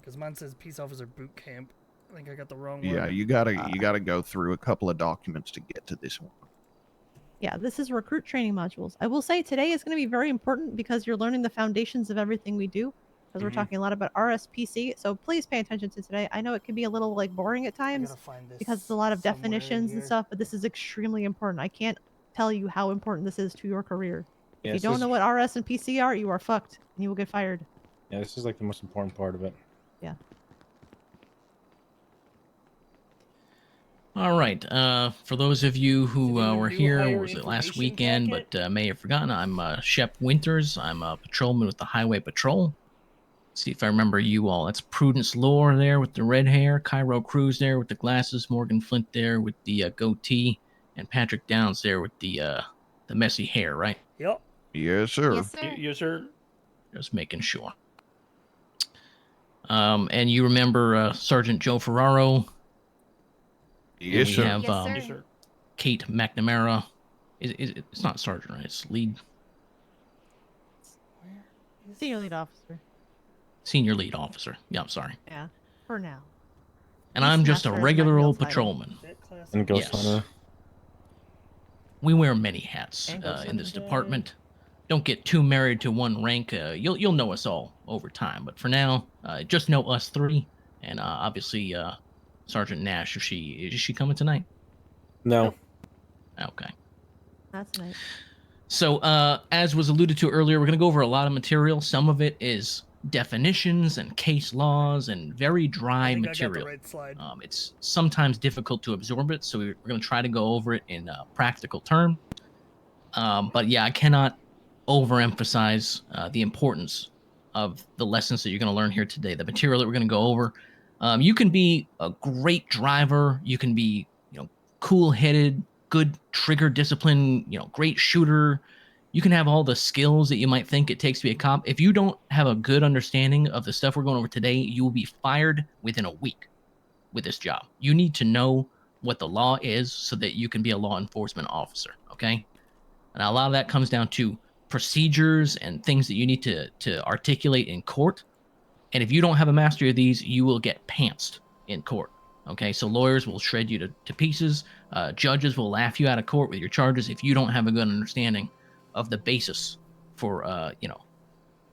Because mine says Peace Officer Boot Camp. I think I got the wrong Yeah, one. you gotta go through a couple of documents to get to this one. Yeah, this is recruit training modules. I will say today is going to be very important because you're learning the foundations of everything we do. Because we're talking a lot about RSPC, so please pay attention to today. I know it can be a little like boring at times because it's a lot of definitions and stuff, but this is extremely important. I can't tell you how important this is to your career. If you Yes, don't this- know what RS and PC are, you are fucked and you will get fired. Yeah, this is like the most important part of it. Yeah. All right. For those of you who were here, hire was it last information weekend, packet? but may have forgotten, I'm Shep Winters. I'm a patrolman with the Highway Patrol. See if I remember you all. That's Prudence Lore there with the red hair, Cairo Cruz there with the glasses, Morgan Flint there with the goatee, and Patrick Downs there with the messy hair, right? Yep. Yes, sir. Yes, sir. Yes, sir. Just making sure. And you remember Sergeant Joe Ferraro. Yes, we sir. have Yes, sir. Yes, sir. Kate McNamara. It's not sergeant, right? It's Senior lead officer. senior lead officer. Yeah, I'm sorry. Yeah, for now. And I'm just a Beastmaster is my regular real old title. patrolman. And Ghost Yes. Hunter. We wear many hats And Ghost in this Hunter. department. Don't get too married to one rank. You'll know us all over time, but for now, just know us three, and obviously Sergeant Nash. Is she coming tonight? No. Okay. That's nice. So, as was alluded to earlier, we're going to go over a lot of material. Some of it is definitions and case laws and very dry I think material. I got the right slide. It's sometimes difficult to absorb it, so we're going to try to go over it in practical terms. But yeah, I cannot overemphasize the importance of the lessons that you're going to learn here today. The material that we're going to go over. You can be a great driver. You can be, cool-headed, good trigger discipline, great shooter. You can have all the skills that you might think it takes to be a cop. If you don't have a good understanding of the stuff we're going over today, you will be fired within a week with this job. You need to know what the law is so that you can be a law enforcement officer, okay? And a lot of that comes down to procedures and things that you need to articulate in court. And if you don't have a mastery of these, you will get pantsed in court. Okay, so lawyers will shred you to pieces. Judges will laugh you out of court with your charges if you don't have a good understanding of the basis for,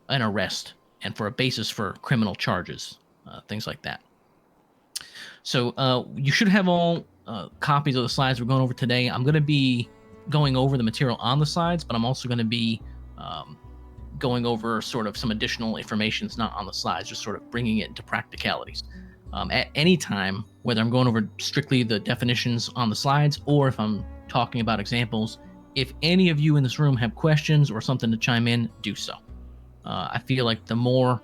an arrest and for a basis for criminal charges, things like that. So you should have all copies of the slides we're going over today. I'm going to be going over the material on the slides, but I'm also going to be going over sort of some additional information that's not on the slides, just sort of bringing it into practicalities. At any time, whether I'm going over strictly the definitions on the slides or if I'm talking about examples, if any of you in this room have questions or something to chime in, do so. I feel like the more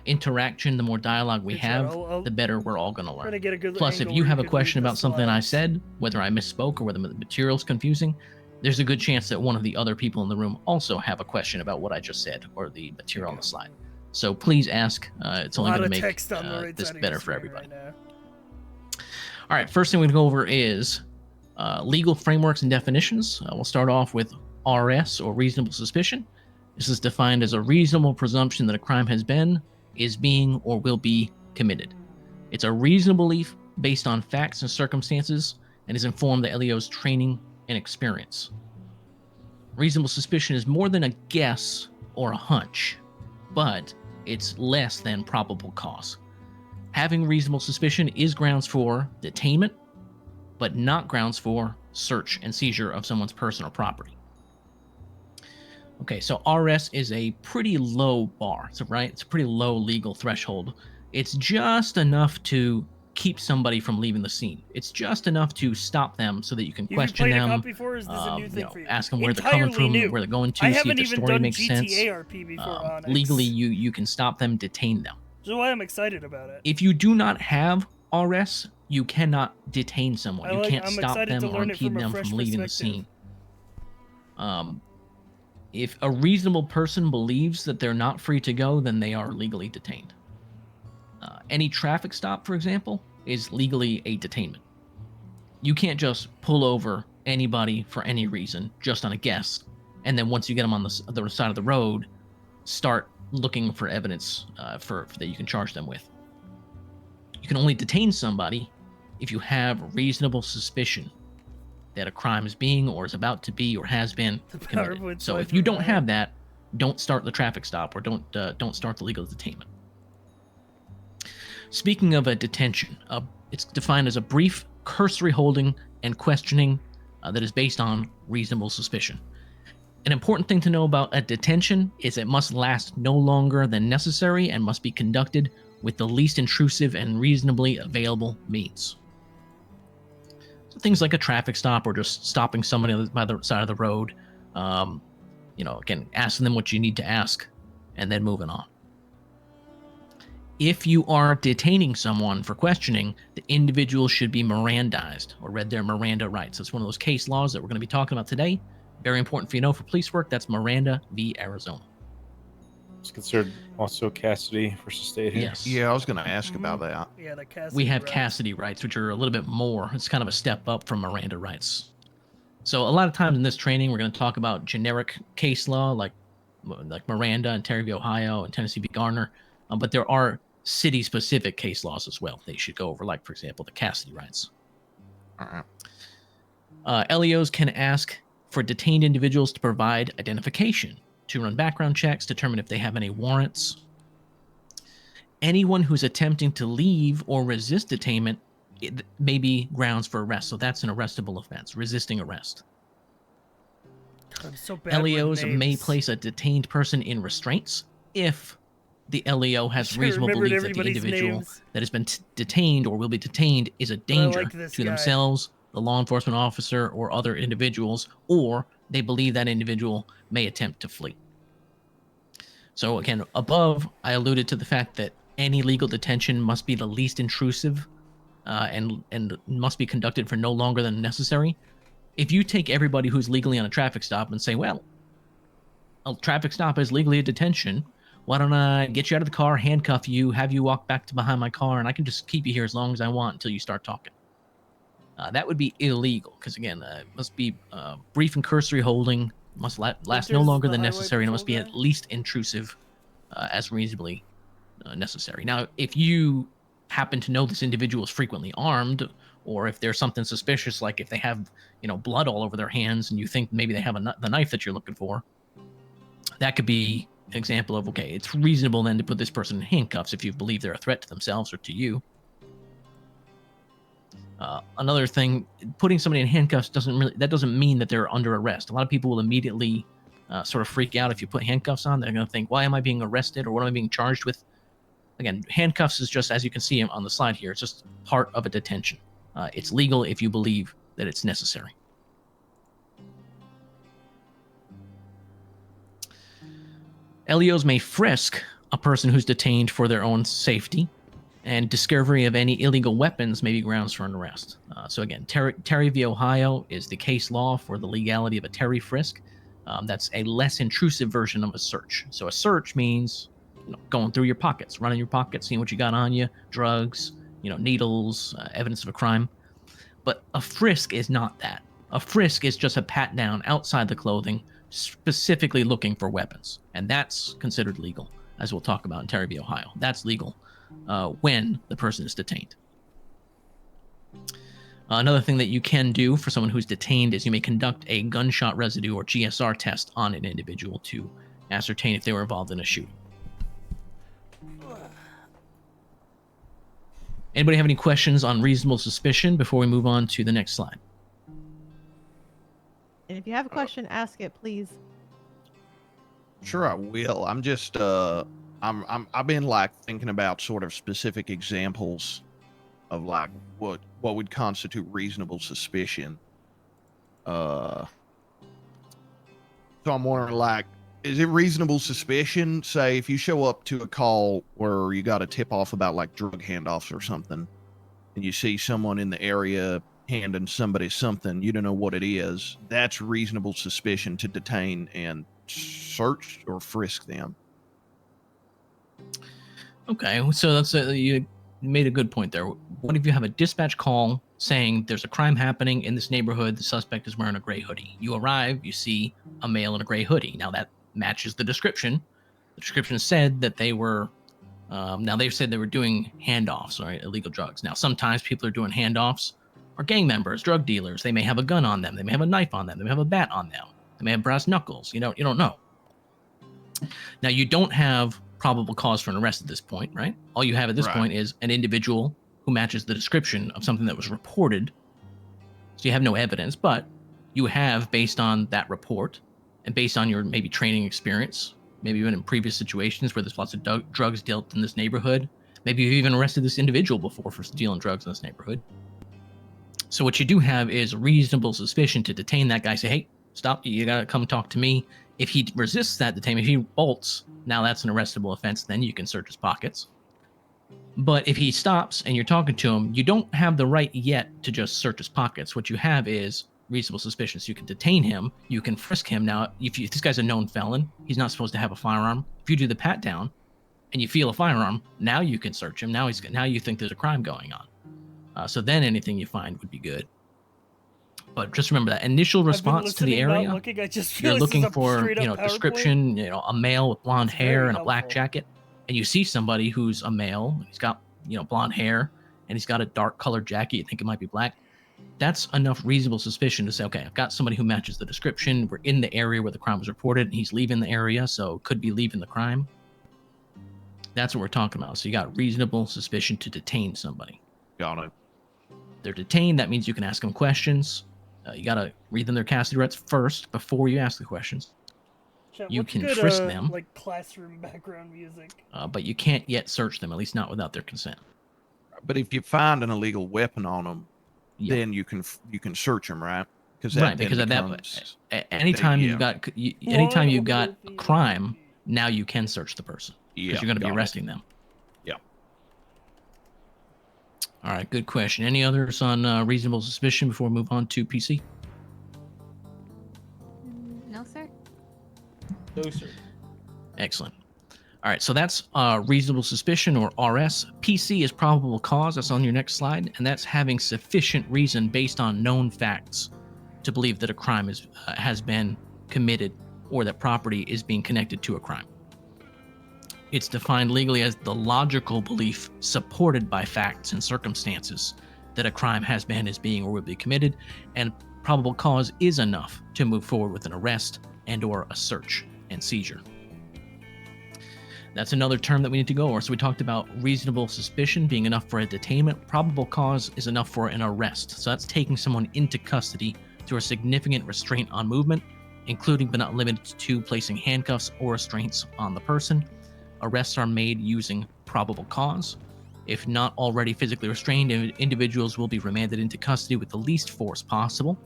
interaction, the more dialogue we have, the better we're all going to learn. Plus, if you have a question about something I said, whether I misspoke or whether the material's confusing, there's a good chance that one of the other people in the room also have a question about what I just said or the material on the slide. So please ask. It's only going to make this better for everybody. All right, first thing we're going to go over is legal frameworks and definitions. We'll start off with RS, or reasonable suspicion. This is defined as a reasonable presumption that a crime has been, is being, or will be committed. It's a reasonable belief based on facts and circumstances and is informed the LEO's training and experience. Reasonable suspicion is more than a guess or a hunch, but it's less than probable cause. Having reasonable suspicion is grounds for detainment, but not grounds for search and seizure of someone's person or property. Okay, so RS is a pretty low bar, so right? It's a pretty low legal threshold. It's just enough to keep somebody from leaving the scene. It's just enough to stop them so that you can question them, ask them where they're coming from, where they're going to, see if the story makes sense. Legally, you can stop them, detain them. Which is why I'm excited about it. If you do not have RS, you cannot detain someone. You can't stop them or impede them from leaving the scene. If a reasonable person believes that they're not free to go, then they are legally detained. Any traffic stop, for example, is legally a detainment. You can't just pull over anybody for any reason, just on a guess, and then once you get them on the other side of the road, start looking for evidence that you can charge them with. You can only detain somebody if you have reasonable suspicion that a crime is being or is about to be or has been committed. So if you don't have that, don't start the traffic stop or don't start the legal detainment. Speaking of a detention, it's defined as a brief, cursory holding and questioning that is based on reasonable suspicion. An important thing to know about a detention is it must last no longer than necessary and must be conducted with the least intrusive and reasonably available means. So things like a traffic stop or just stopping somebody by the side of the road, again, asking them what you need to ask and then moving on. If you are detaining someone for questioning, the individual should be Mirandized or read their Miranda rights. That's one of those case laws that we're going to be talking about today. Very important for you to know for police work. That's Miranda v. Arizona. It's considered also Cassidy versus state here. Yes. Yeah, I was going to ask about that. Yeah, the Cassidy We have rights. Cassidy rights, which are a little bit more. It's kind of a step up from Miranda rights. So a lot of times in this training, we're going to talk about generic case law like Miranda and Terry v. Ohio and Tennessee v. Garner. But there are city-specific case laws as well they should go over, like, for example, the Cassidy rights. LEOs can ask for detained individuals to provide identification, to run background checks, determine if they have any warrants. Anyone who's attempting to leave or resist detainment may be grounds for arrest, so that's an arrestable offense, resisting arrest. I'm so bad LEOs with may names. place a detained person in restraints if the LEO has reasonable belief that the individual that has been detained or will be detained is a danger to themselves, the law enforcement officer, or other individuals, or they believe that individual may attempt to flee. So again, above, I alluded to the fact that any legal detention must be the least intrusive and must be conducted for no longer than necessary. If you take everybody who's legally on a traffic stop and say, well, a traffic stop is legally a detention, why don't I get you out of the car, handcuff you, have you walk back to behind my car, and I can just keep you here as long as I want until you start talking. That would be illegal because, again, it must be brief and cursory holding, must last no longer than necessary, and it must be at least intrusive as reasonably necessary. Now, if you happen to know this individual is frequently armed or if there's something suspicious, like if they have, blood all over their hands and you think maybe they have the knife that you're looking for, that could be an example of, okay, it's reasonable then to put this person in handcuffs if you believe they're a threat to themselves or to you. Another thing, putting somebody in handcuffs doesn't mean that they're under arrest. A lot of people will immediately sort of freak out if you put handcuffs on. They're going to think, why am I being arrested, or what am I being charged with? Again, handcuffs is just, as you can see on the slide here, it's just part of a detention. It's legal if you believe that it's necessary. LEOs may frisk a person who's detained for their own safety, and discovery of any illegal weapons may be grounds for an arrest. So again, Terry v. Ohio is the case law for the legality of a Terry frisk. That's a less intrusive version of a search. So a search means going through your pockets, running your pockets, seeing what you got on you, drugs, needles, evidence of a crime. But a frisk is not that. A frisk is just a pat down outside the clothing, specifically looking for weapons. And that's considered legal, as we'll talk about in Terry v. Ohio. That's legal when the person is detained. Another thing that you can do for someone who's detained is you may conduct a gunshot residue or GSR test on an individual to ascertain if they were involved in a shooting. Anybody have any questions on reasonable suspicion before we move on to the next slide? And if you have a question, ask it, please. Sure, I will. I'm just I've been like thinking about sort of specific examples of like what would constitute reasonable suspicion. So I'm wondering, like, is it reasonable suspicion, say, if you show up to a call where you got a tip off about like drug handoffs or something, and you see someone in the area handing somebody something, you don't know what it is, that's reasonable suspicion to detain and search or frisk them. Okay, so that's you made a good point there. What if you have a dispatch call saying there's a crime happening in this neighborhood, the suspect is wearing a gray hoodie. You arrive, you see a male in a gray hoodie. Now that matches the description. The description said that they were, now they've said they were doing handoffs, right, illegal drugs. Now sometimes people are doing handoffs are gang members, drug dealers. They may have a gun on them. They may have a knife on them. They may have a bat on them. They may have brass knuckles. You don't know. Now you don't have probable cause for an arrest at this point, right? All you have at this point is an individual who matches the description of something that was reported. So you have no evidence, but you have, based on that report and based on your maybe training experience, maybe even in previous situations where there's lots of drugs dealt in this neighborhood, maybe you've even arrested this individual before for dealing drugs in this neighborhood. So what you do have is reasonable suspicion to detain that guy. Say, hey, stop, you gotta come talk to me. If he resists that detainment, if he bolts, now that's an arrestable offense, then you can search his pockets. But if he stops and you're talking to him, you don't have the right yet to just search his pockets. What you have is reasonable suspicion. So you can detain him, you can frisk him. Now, if this guy's a known felon, he's not supposed to have a firearm. If you do the pat down and you feel a firearm, now you can search him. Now you think there's a crime going on. So then anything you find would be good. But just remember that initial response to the area, you're looking for, description, a male with blonde hair and a black jacket, and you see somebody who's a male, he's got, blonde hair, and he's got a dark colored jacket, you think it might be black. That's enough reasonable suspicion to say, okay, I've got somebody who matches the description. We're in the area where the crime was reported, and he's leaving the area, so could be leaving the crime. That's what we're talking about. So you got reasonable suspicion to detain somebody. Got it. They're detained. That means you can ask them questions. You got to read them their custody rights first before you ask the questions. You can frisk them. Like classroom background music. But you can't yet search them, at least not without their consent. But if you find an illegal weapon on them, then you can search them, right? Because at that anytime you've got a crime, now you can search the person because you're going to be arresting them. Yeah. All right, good question. Any others on reasonable suspicion before we move on to PC? No, sir. No, sir. Excellent. All right, so that's reasonable suspicion, or RS. PC is probable cause. That's on your next slide, and that's having sufficient reason based on known facts to believe that a crime has been committed or that property is being connected to a crime. It's defined legally as the logical belief supported by facts and circumstances that a crime has been, is being, or will be committed, and probable cause is enough to move forward with an arrest and or a search and seizure. That's another term that we need to go over. So we talked about reasonable suspicion being enough for a detainment. Probable cause is enough for an arrest. So that's taking someone into custody through a significant restraint on movement, including but not limited to placing handcuffs or restraints on the person. Arrests are made using probable cause. If not already physically restrained, individuals will be remanded into custody with the least force possible.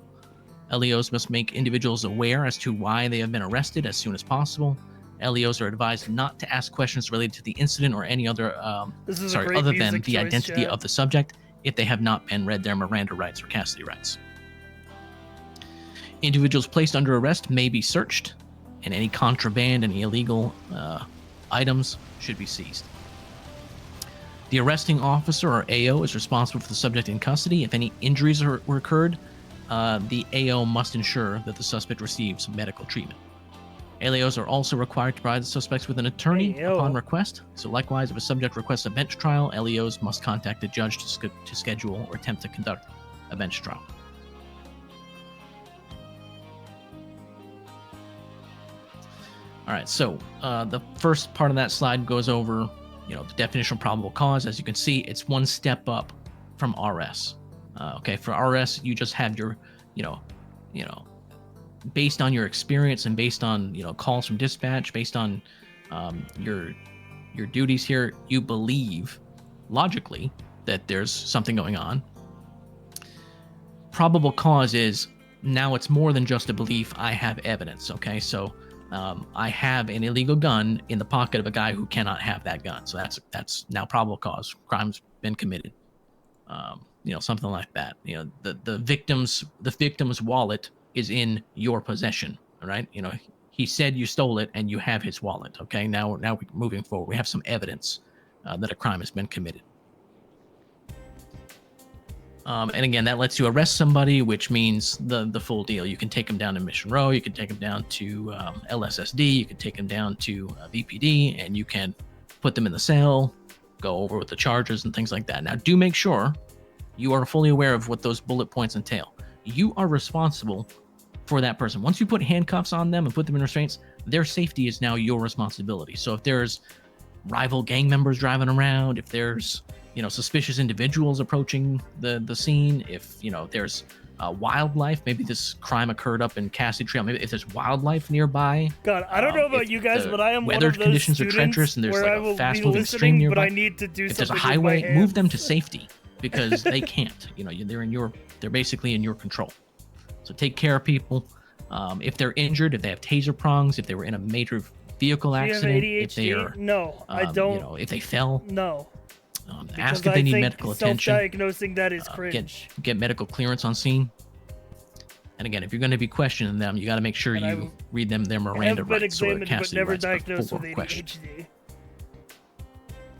LEOs must make individuals aware as to why they have been arrested as soon as possible. LEOs are advised not to ask questions related to the incident or any other, other than the identity of the subject if they have not been read their Miranda rights or custody rights. Individuals placed under arrest may be searched, and any contraband and illegal items should be seized. The arresting officer or AO is responsible for the subject in custody. If any injuries were occurred, the AO must ensure that the suspect receives medical treatment. LEOs are also required to provide the suspects with an attorney upon request. So likewise, if a subject requests a bench trial, LEOs must contact a judge to schedule or attempt to conduct a bench trial. All right, so the first part of that slide goes over, the definition of probable cause. As you can see, it's one step up from RS. Okay, for RS, you just have your, based on your experience and based on calls from dispatch, based on your duties here, you believe logically that there's something going on. Probable cause is now it's more than just a belief. I have evidence. Okay, so I have an illegal gun in the pocket of a guy who cannot have that gun. So that's now probable cause. Crime's been committed. Something like that. The victim's wallet is in your possession. All right. He said you stole it and you have his wallet. Okay. Now we're moving forward. We have some evidence that a crime has been committed. And again, that lets you arrest somebody, which means the full deal. You can take them down to Mission Row, you can take them down to LSSD, you can take them down to VPD, and you can put them in the cell, go over with the charges and things like that. Now, do make sure you are fully aware of what those bullet points entail. You are responsible for that person. Once you put handcuffs on them and put them in restraints, their safety is now your responsibility. So if there's rival gang members driving around, if there's suspicious individuals approaching the scene, if there's wildlife, maybe this crime occurred up in Cassidy Trail, maybe if there's wildlife nearby. God, I don't know about you guys, but I am one of those conditions are students treacherous and there's where like I will a fast be moving stream listening, nearby. but I need to do if something there's a with my highway, hands. move them to safety because they can't. They're basically in your control. So take care of people. If they're injured, if they have taser prongs, if they were in a major vehicle Do you have accident, if they ADHD? are No, I don't. if they fell, No. ask Because if they I need think medical attention. Self-diagnosing that is cringe. Get medical clearance on scene. And again, if you're going to be questioning them, you got to make sure you read them their Miranda I've been rights or examined but custody never rights diagnosed before with question. ADHD.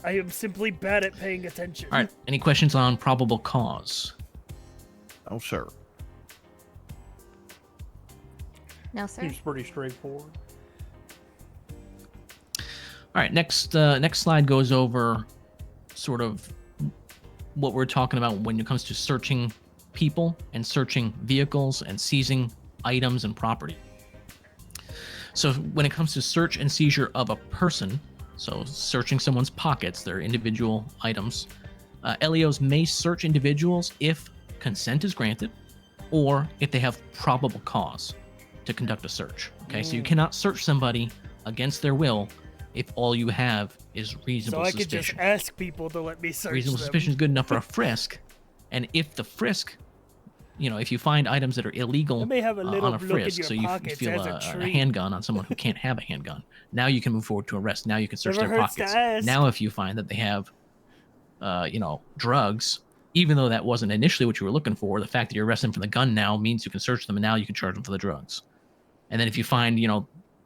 I am simply bad at paying attention. All right. Any questions on probable cause? Oh, sir. No, sir. Seems pretty straightforward. All right. Next slide goes over sort of what we're talking about when it comes to searching people and searching vehicles and seizing items and property. So when it comes to search and seizure of a person, so searching someone's pockets, their individual items, LEOs may search individuals if consent is granted or if they have probable cause to conduct a search. Okay, so you cannot search somebody against their will if all you have is reasonable So I suspicion. could just ask people to let me search Reasonable them. suspicion is good enough for a frisk, and if the frisk, if you find items that are illegal I may have a little on a look in frisk, your so you pockets feel as a a treat. handgun on someone who can't have a handgun, now you can move forward to arrest. Now you can search Never their hurts to pockets. ask. Now if you find that they have, drugs, even though that wasn't initially what you were looking for, the fact that you're arresting for the gun now means you can search them, and now you can charge them for the drugs. And then if you find,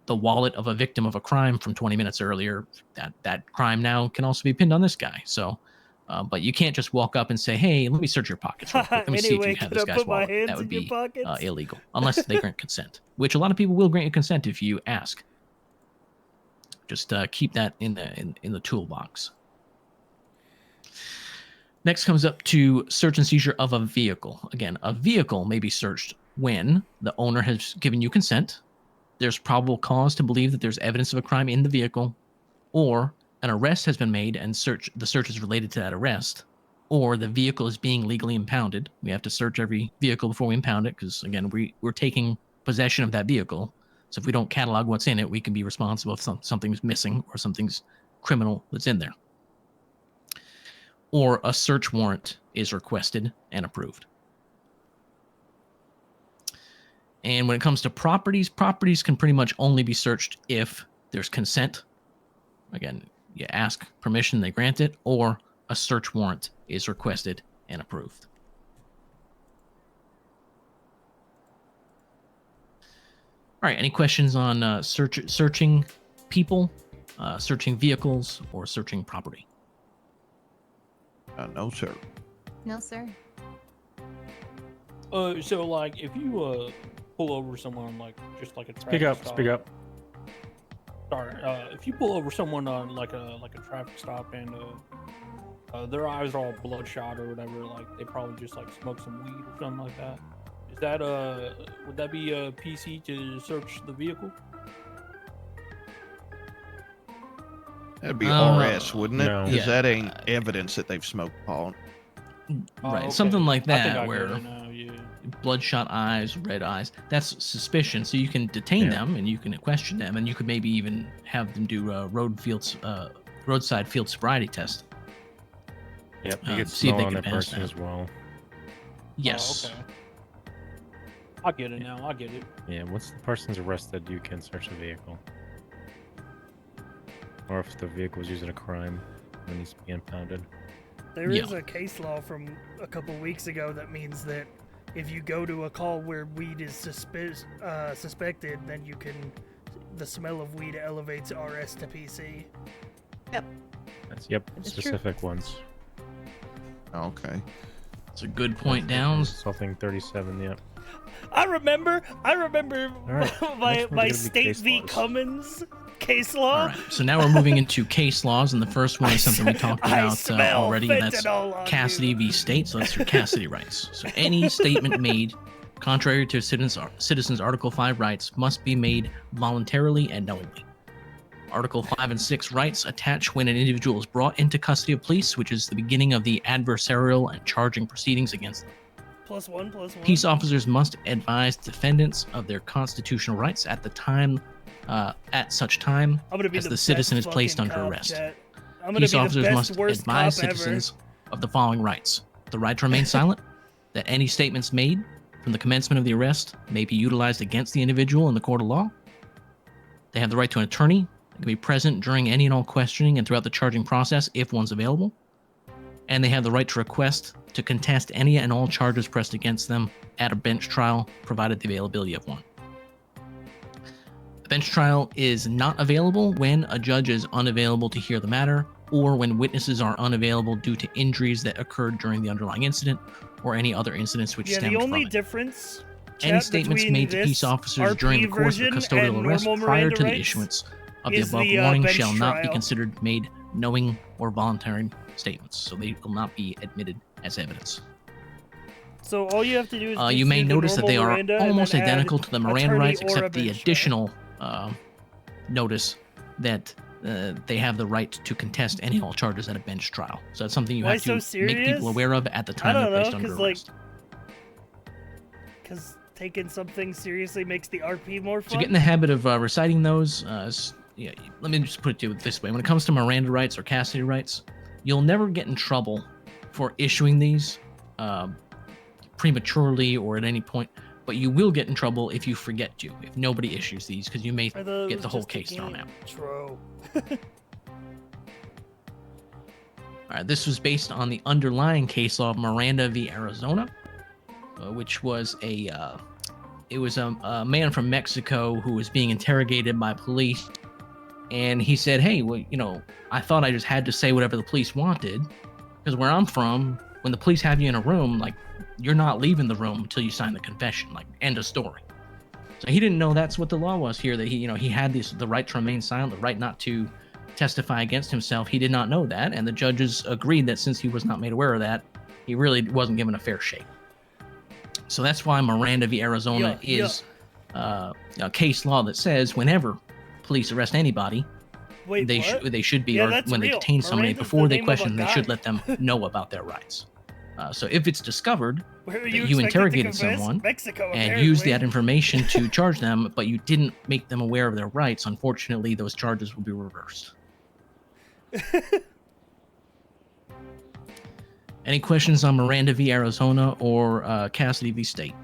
the wallet of a victim of a crime from 20 minutes earlier, that crime now can also be pinned on this guy. So, but you can't just walk up and say, "Hey, let me search your pockets real quick. Let me see if Anyway, you have can this I guy's put my wallet." hands That would in your be pockets? illegal, unless they grant consent, which a lot of people will grant you consent if you ask. Just keep that in the toolbox. Next comes up to search and seizure of a vehicle. Again, a vehicle may be searched when the owner has given you consent, there's probable cause to believe that there's evidence of a crime in the vehicle, or an arrest has been made and the search is related to that arrest, or the vehicle is being legally impounded. We have to search every vehicle before we impound it because, again, we're taking possession of that vehicle. So if we don't catalog what's in it, we can be responsible if something's missing or something's criminal that's in there. Or a search warrant is requested and approved. And when it comes to properties can pretty much only be searched if there's consent. Again, you ask permission, they grant it, or a search warrant is requested and approved. All right, any questions on searching people, searching vehicles, or searching property? No, sir. No, sir. So like, if you pull over someone like just like a Speak traffic up. stop, Speak up. Sorry, if you pull over someone on like a traffic stop and their eyes are all bloodshot or whatever, like they probably just like smoked some weed or something like that. Is that would that be a PC to search the vehicle? That'd be RS, wouldn't it? no. Because Yeah. that ain't evidence that they've smoked pot. Right, okay. something like I think that, I get where it now, yeah. bloodshot eyes, red eyes, that's suspicion. So you can detain them and you can question them, and you could maybe even have them do a roadside field sobriety test. Yep, you get see if smell they on can that pass person that. as well. Yes. Oh, okay. I get it now. I get it. Yeah, once the person's arrested, you can search the vehicle. Or if the vehicle was used in a crime, it needs to be impounded. There is a case law from a couple weeks ago that means that if you go to a call where weed is suspected, then the smell of weed elevates RS to PC. Yep. That's specific ones. Okay. It's a good point, Downs. Something 37, yep. I remember right. my Next one's gonna be State case v. laws. Cummins case law. All right, so now we're moving into case laws, and the first one is something we talked about already, and that's Cassidy v. State. So that's your Cassidy rights. So any statement made contrary to citizens' Article 5 rights must be made voluntarily and knowingly. Article 5 and 6 rights attach when an individual is brought into custody of police, which is the beginning of the adversarial and charging proceedings against them. +1, +1. Peace officers must advise defendants of their constitutional rights at such time as the citizen is placed under arrest. Peace officers must advise citizens of the following rights: the right to remain silent, that any statements made from the commencement of the arrest may be utilized against the individual in the court of law. They have the right to an attorney that can be present during any and all questioning and throughout the charging process if one's available. And they have the right to request to contest any and all charges pressed against them at a bench trial, provided the availability of one. A bench trial is not available when a judge is unavailable to hear the matter, or when witnesses are unavailable due to injuries that occurred during the underlying incident, or any other incidents which stemmed the from only it. difference. Any statements made to peace officers during the course of a custodial arrest prior to the issuance of the above warning shall not be considered made knowing or voluntary statements, so they will not be admitted as evidence. So all you have to do is you may do the notice that they normal are Miranda and almost then add identical to the Miranda attorney rights, or a except the bench additional notice that they have the right to contest any and all charges at a bench trial. So that's something you Why have to so make serious? people aware of at the time I they're don't placed know, under 'cause, arrest. Because taking something seriously makes the RP more fun. So get in the habit of reciting those. Let me just put it to you this way: when it comes to Miranda rights or Cassidy rights, you'll never get in trouble for issuing these prematurely or at any point, but you will get in trouble if you forget to, if nobody issues these, because you may get the whole case thrown out. True. All right, this was based on the underlying case law of Miranda v. Arizona, which was a man from Mexico who was being interrogated by police, and he said, "Hey, well, I thought I just had to say whatever the police wanted, because where I'm from, when the police have you in a room, like, you're not leaving the room until you sign the confession, like, end of story." So he didn't know that's what the law was here, that he had the right to remain silent, the right not to testify against himself, he did not know that, and the judges agreed that since he was not made aware of that, he really wasn't given a fair shake. So that's why Miranda v. Arizona is a case law that says whenever police arrest anybody, they should be, or when they detain somebody, before they question them, they should let them know about their rights. So if it's discovered that you interrogated someone and used that information to charge them, but you didn't make them aware of their rights, unfortunately, those charges will be reversed. Any questions on Miranda v. Arizona or Cassidy v. State?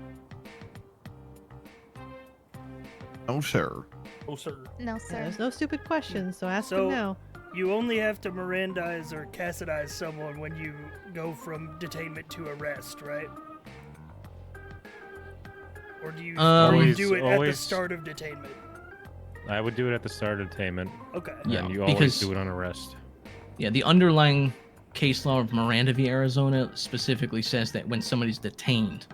No, sir. Oh, sir. No, sir. There's no stupid questions, so ask them now. You only have to Mirandize or Cassidize someone when you go from detainment to arrest, right? Or do you do it at the start of detainment? I would do it at the start of detainment. Okay. Yeah, and you always do it on arrest. Yeah, the underlying case law of Miranda v. Arizona specifically says that when somebody's detained,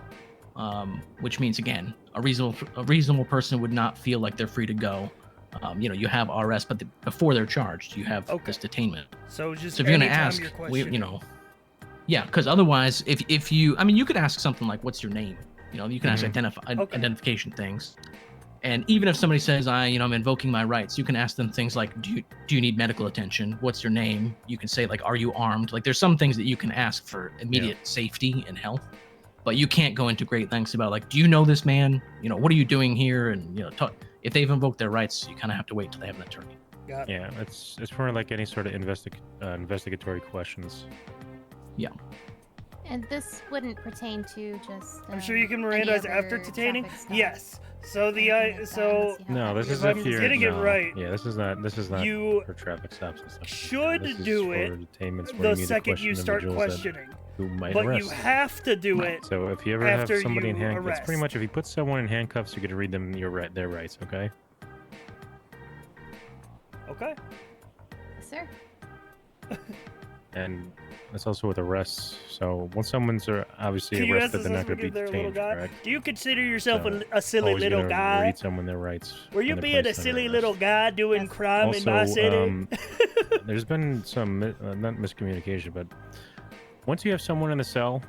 which means, again, a reasonable person would not feel like they're free to go. You have arrest, but before they're charged, you have this detainment. So just if you're going to ask, yeah, because otherwise, if you could ask something like, "What's your name?" You can ask identification things, and even if somebody says, I'm invoking my rights," you can ask them things like, "Do you need medical attention? What's your name?" You can say like, "Are you armed?" Like, there's some things that you can ask for immediate safety and health, but you can't go into great lengths about like, "Do you know this man? What are you doing here?" And if they've invoked their rights, you kind of have to wait till they have an attorney. Yeah, it's for like any sort of investigatory questions. Yeah. And this wouldn't pertain to just. I'm sure you can Mirandize after detaining. Yes. So no, this is if you're getting it right. Yeah, this is not you for traffic stops and stuff. Should do it the second you start questioning. But you have to do it. So if you ever have somebody in handcuffs, arrest. it's pretty much if you put someone in handcuffs, you get to read them their rights. Okay. Okay. Yes, sir. And that's also with arrests. So once someone's obviously arrested, they're not going to be detained, correct? Do you consider yourself a silly little guy? Read someone their rights. Were you being a silly little guy doing crime in my city? There's been some not miscommunication, but once you have someone in the cell,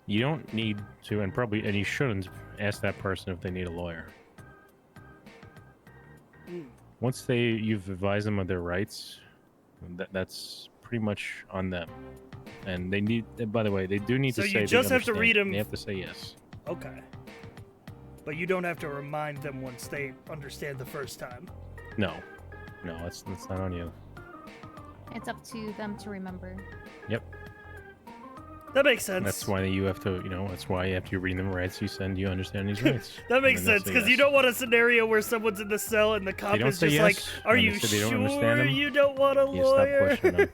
you don't need to, and you shouldn't ask that person if they need a lawyer. Once you've advised them of their rights, that's pretty much on them. And they need, by the way, they do need to say. So you just have to read them. They have to say yes. Okay. But you don't have to remind them once they understand the first time. No, that's not on you. It's up to them to remember. Yep. That makes sense. That's why you have to, that's why after you read them rights, you understand these rights. That makes sense, because you don't want a scenario where someone's in the cell and the cop is just like, "Are you sure you don't want a lawyer?" Stop questioning them.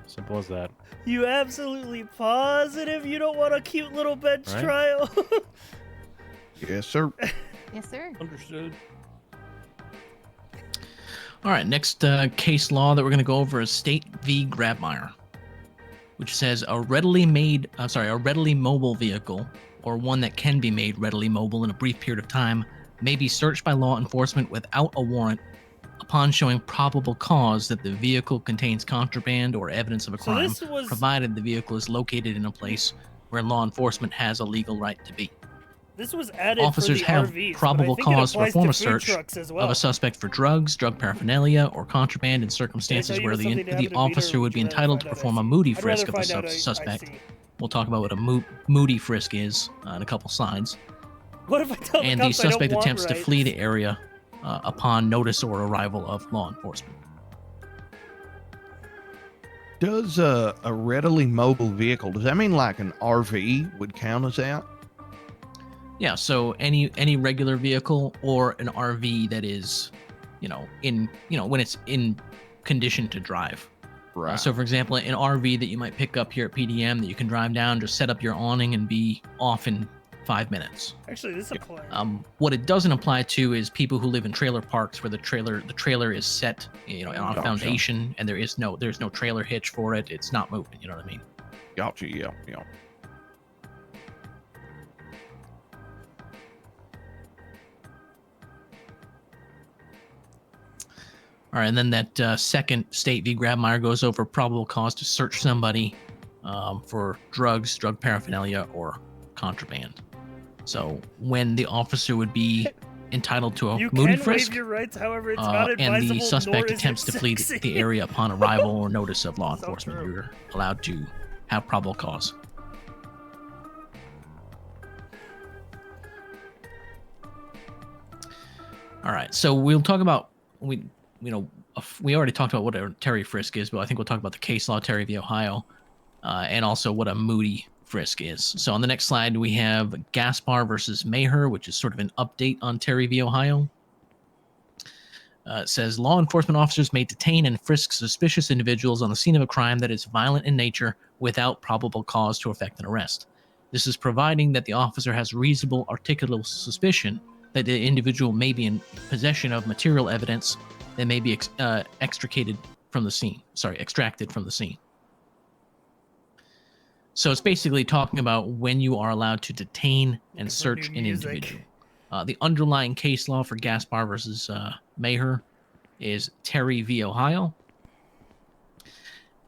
Simple as that. You absolutely positive you don't want a cute little bench trial? Yes, sir. Yes, sir. Understood. All right, next case law that we're going to go over is State v. Grabmeyer, which says a readily mobile vehicle, or one that can be made readily mobile in a brief period of time, may be searched by law enforcement without a warrant upon showing probable cause that the vehicle contains contraband or evidence of a crime, provided the vehicle is located in a place where law enforcement has a legal right to be. This was added Officers for the have RVs, probable cause to perform a search well. of a suspect for drugs, drug paraphernalia, or contraband in circumstances where the officer would be entitled to perform a moody frisk of the suspect. We'll talk about what a moody frisk is in a couple slides. What if I tell and the suspect attempts to flee the area upon notice or arrival of law enforcement. Does a readily mobile vehicle, does that mean like an RV would count as that? Yeah, so any regular vehicle or an RV that is, when it's in condition to drive. Right. So, for example, an RV that you might pick up here at PDM that you can drive down, just set up your awning and be off in 5 minutes. Actually, this applies. What it doesn't apply to is people who live in trailer parks where the trailer is set, on a foundation, and there's no trailer hitch for it. It's not moving. You know what I mean? Gotcha. Yeah. All right, and then that second State v. Grabmeyer goes over probable cause to search somebody for drugs, drug paraphernalia, or contraband. So when the officer would be entitled to a You moody can frisk, waive your rights, however, it's not and advisable. the suspect nor is attempts it to flee sexy. the area upon arrival or notice of law So enforcement, true. you're allowed to have probable cause. All right, so we'll talk about we already talked about what a Terry frisk is, but I think we'll talk about the case law Terry v. Ohio, and also what a moody frisk is. So on the next slide we have Gaspar versus Maher, which is sort of an update on Terry v. Ohio. It says law enforcement officers may detain and frisk suspicious individuals on the scene of a crime that is violent in nature without probable cause to effect an arrest. This is providing that the officer has reasonable articulable suspicion that the individual may be in possession of material evidence that may be extracted from the scene. So it's basically talking about when you are allowed to detain and search an individual. The underlying case law for Gaspar versus Maher is Terry v. Ohio.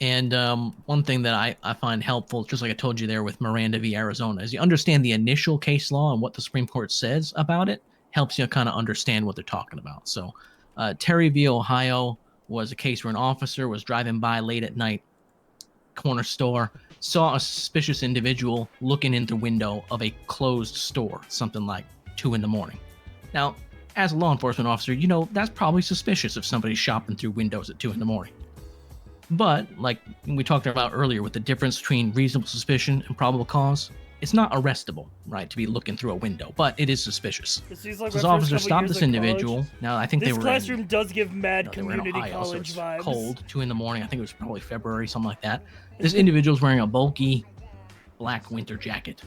And one thing that I find helpful, just like I told you there with Miranda v. Arizona, is you understand the initial case law and what the Supreme Court says about it, helps you kind of understand what they're talking about. So Terry v. Ohio was a case where an officer was driving by late at night, corner store, saw a suspicious individual looking in the window of a closed store, something like 2 a.m. Now, as a law enforcement officer, you know that's probably suspicious if somebody's shopping through windows at 2 a.m. But, like we talked about earlier with the difference between reasonable suspicion and probable cause, it's not arrestable, right, to be looking through a window, but it is suspicious. So this officer stopped this individual. Now, I think this they were classroom does give mad they were in community Ohio, so college it's vibes. cold, 2 a.m. I think it was probably February, something like that. This individual's wearing a bulky black winter jacket.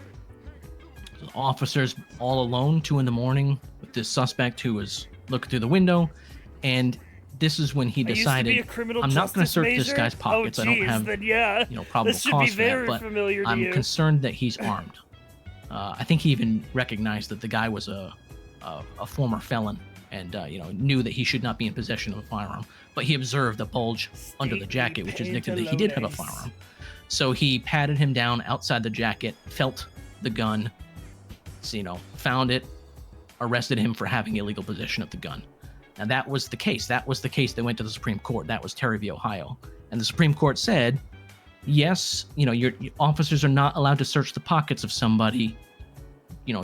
So officers all alone, 2 a.m. with this suspect who was looking through the window, and this is when he decided, I'm not going to search this guy's pockets. I don't have, probable cause for that, but I'm concerned that he's armed. I think he even recognized that the guy was a former felon and, knew that he should not be in possession of a firearm. But he observed a bulge under the jacket, which indicated that he did have a firearm. So he patted him down outside the jacket, felt the gun, found it, arrested him for having illegal possession of the gun. Now, that was the case. That was the case that went to the Supreme Court. That was Terry v. Ohio. And the Supreme Court said, yes, your officers are not allowed to search the pockets of somebody,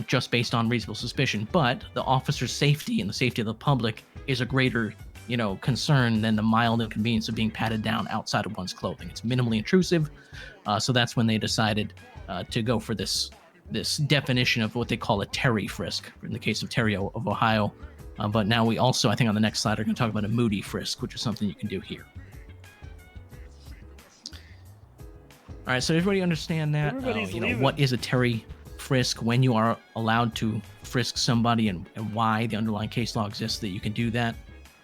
just based on reasonable suspicion. But the officer's safety and the safety of the public is a greater, concern than the mild inconvenience of being patted down outside of one's clothing. It's minimally intrusive. So that's when they decided to go for this definition of what they call a Terry frisk in the case of Terry of Ohio. But now we also, I think on the next slide, are going to talk about a moody frisk, which is something you can do here. All right, so everybody understand that? What is a Terry frisk, when you are allowed to frisk somebody, and why the underlying case law exists that you can do that.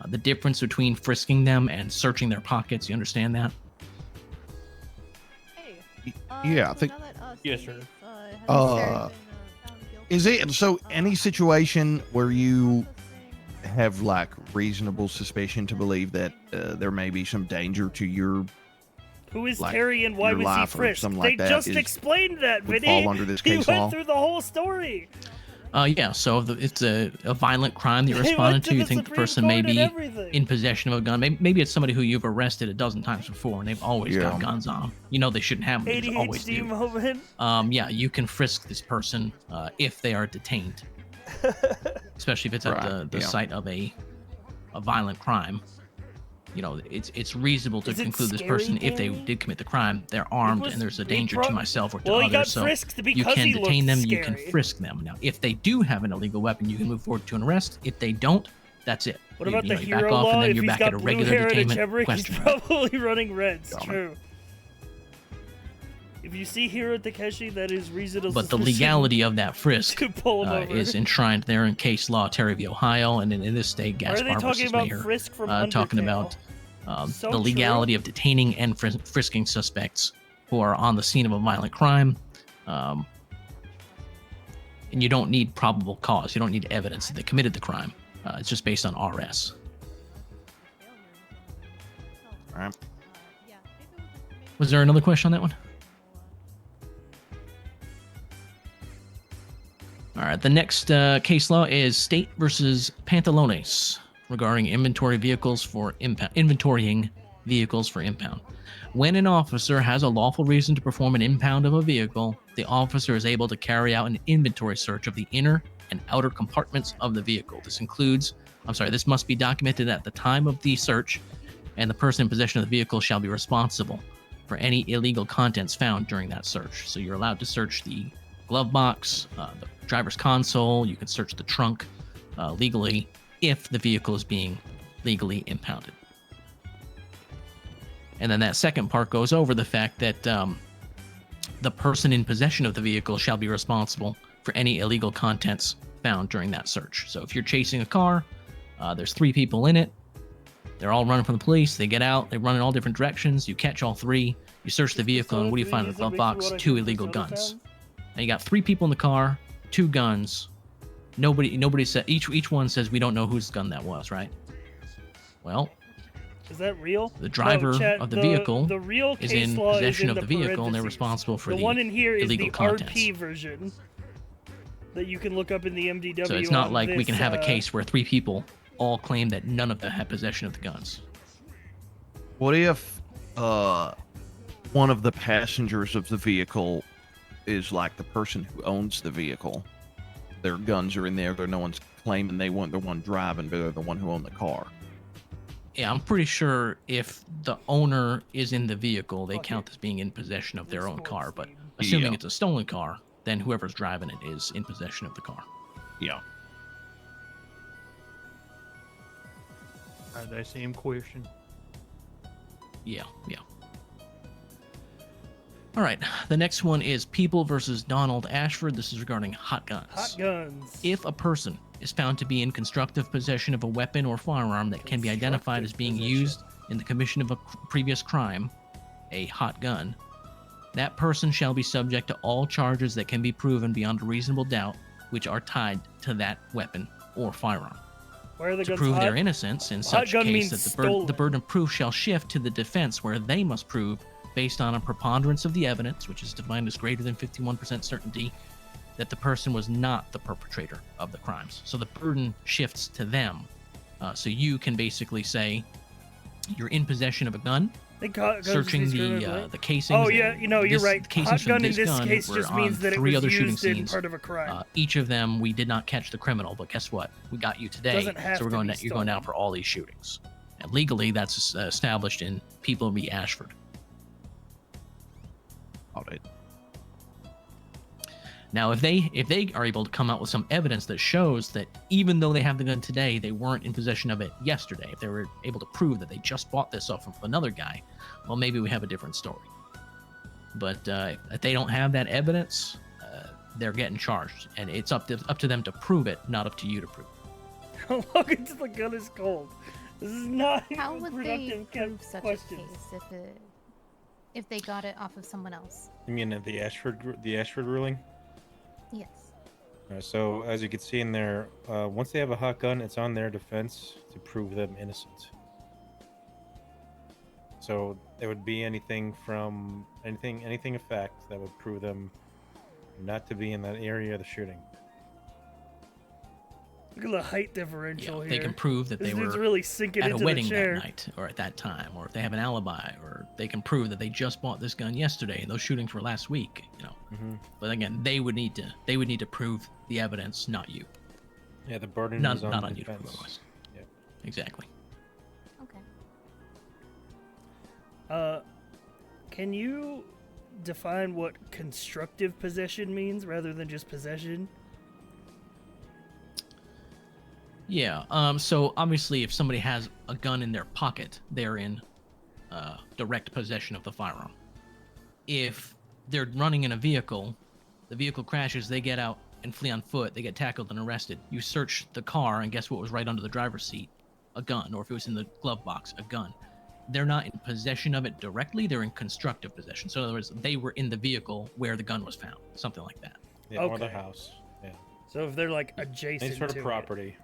The difference between frisking them and searching their pockets, you understand that? Yeah, I think. Yes, sir. Is it so? Any situation where you have like reasonable suspicion to believe that there may be some danger to your who is Terry and why was he frisked? Like they just explained that, Vinny. Fall under this case he went law? through the whole story. Yeah, so if it's a violent crime that you responded to, you think the person may be in possession of a gun. Maybe it's somebody who you've arrested a dozen times before, and they've always got guns on them. They shouldn't have them. They just always do. Moment. Yeah, you can frisk this person if they are detained, especially if it's at the site of a violent crime. It's reasonable to conclude this person, if they did commit the crime, they're armed and there's a danger to myself or to others. So you can detain them, you can frisk them. Now, if they do have an illegal weapon, you can move forward to an arrest. If they don't, that's it. What about the you Hiro back off, law? and then If you're he's back got at a blue regular hair and a detainment. Chevrolet, he's probably running reds. True. If you see Hiro Takeshi, that is reasonable. But the legality of that frisk is enshrined there in case law Terry v. Ohio, and in this state, Gaspar versus Maher, talking about the legality of detaining and frisking suspects who are on the scene of a violent crime. And you don't need probable cause. You don't need evidence that they committed the crime. It's just based on RS. right. Was there another question on that one? All right. The next case law is State versus Pantalones regarding inventorying vehicles for impound. When an officer has a lawful reason to perform an impound of a vehicle, the officer is able to carry out an inventory search of the inner and outer compartments of the vehicle. This must be documented at the time of the search, and the person in possession of the vehicle shall be responsible for any illegal contents found during that search. So you're allowed to search the glove box, the driver's console. You can search the trunk legally if the vehicle is being legally impounded. And then that second part goes over the fact that the person in possession of the vehicle shall be responsible for any illegal contents found during that search. So if you're chasing a car, there's 3 people in it, they're all running from the police, they get out, they run in all different directions, you catch all 3, you search the vehicle, and what do you find in the glove box? 2 illegal guns. And you got 3 people in the car, 2 guns. Nobody said, each one says we don't know whose gun that was, right? Well, is that real? The driver of the vehicle the real is case in law possession is of the vehicle, and they're responsible for the one in here is illegal the contents. RP version that you can look up in the MDW. So it's not like we can have a this, case where 3 people all claim that none of them had possession of the guns. What if one of the passengers of the vehicle is like the person who owns the vehicle? Their guns are in there. No one's claiming they weren't the one driving, but they're the one who owned the car. Yeah, I'm pretty sure if the owner is in the vehicle, they count as being in possession of their own car. But assuming it's a stolen car, then whoever's driving it is in possession of the car. Yeah. That same question. Yeah. All right, the next one is People versus Donald Ashford. This is regarding hot guns. Hot guns. If a person is found to be in constructive possession of a weapon or firearm that can be identified as being used in the commission of a previous crime, a hot gun, that person shall be subject to all charges that can be proven beyond a reasonable doubt which are tied to that weapon or firearm. Where are the To guns prove hot? their innocence in such gun case means that stolen. the burden of proof shall shift to the defense, where they must prove, based on a preponderance of the evidence, which is defined as greater than 51% certainty, that the person was not the perpetrator of the crimes. So the burden shifts to them. So you can basically say you're in possession of a gun, searching the casings. Oh yeah, you're right. The casings Hot from gun in this this gun case were just on means that it 3 was other shooting used in scenes. part of a crime. Each of them, we did not catch the criminal, but guess what? We got you today. Doesn't have So to you're be going down for all these shootings. And legally, that's established in People v. Ashford. All right. Now, if they are able to come out with some evidence that shows that even though they have the gun today, they weren't in possession of it yesterday, if they were able to prove that they just bought this off of another guy, well, maybe we have a different story. But if they don't have that evidence, they're getting charged, and it's up to them to prove it, not up to you to prove it. How long until the gun is cold? This is not How even would productive they prove such questions. a case if they got it off of someone else? You mean the Ashford ruling? Yes. So as you can see in there, once they have a hot gun, it's on their defense to prove them innocent. So it would be anything from anything of fact that would prove them not to be in that area of the shooting. Look at the height differential here. They can prove that This they dude's were really sinking at a into wedding the chair. that night or at that time, or if they have an alibi, or they can prove that they just bought this gun yesterday and those shootings were last week. But again, they would need to prove the evidence, not you. Yeah, the burden not is on not the on you to prove defense. otherwise. Yeah. Exactly. Can you define what constructive possession means rather than just possession? Yeah. So obviously, if somebody has a gun in their pocket, they're in direct possession of the firearm. If they're running in a vehicle, the vehicle crashes, they get out and flee on foot, they get tackled and arrested. You search the car, and guess what was right under the driver's seat? A gun. Or if it was in the glove box, a gun. They're not in possession of it directly, they're in constructive possession. So in other words, they were in the vehicle where the gun was found. Something like that. Yeah, or the house. Yeah. So if they're like adjacent Any sort of to it. property.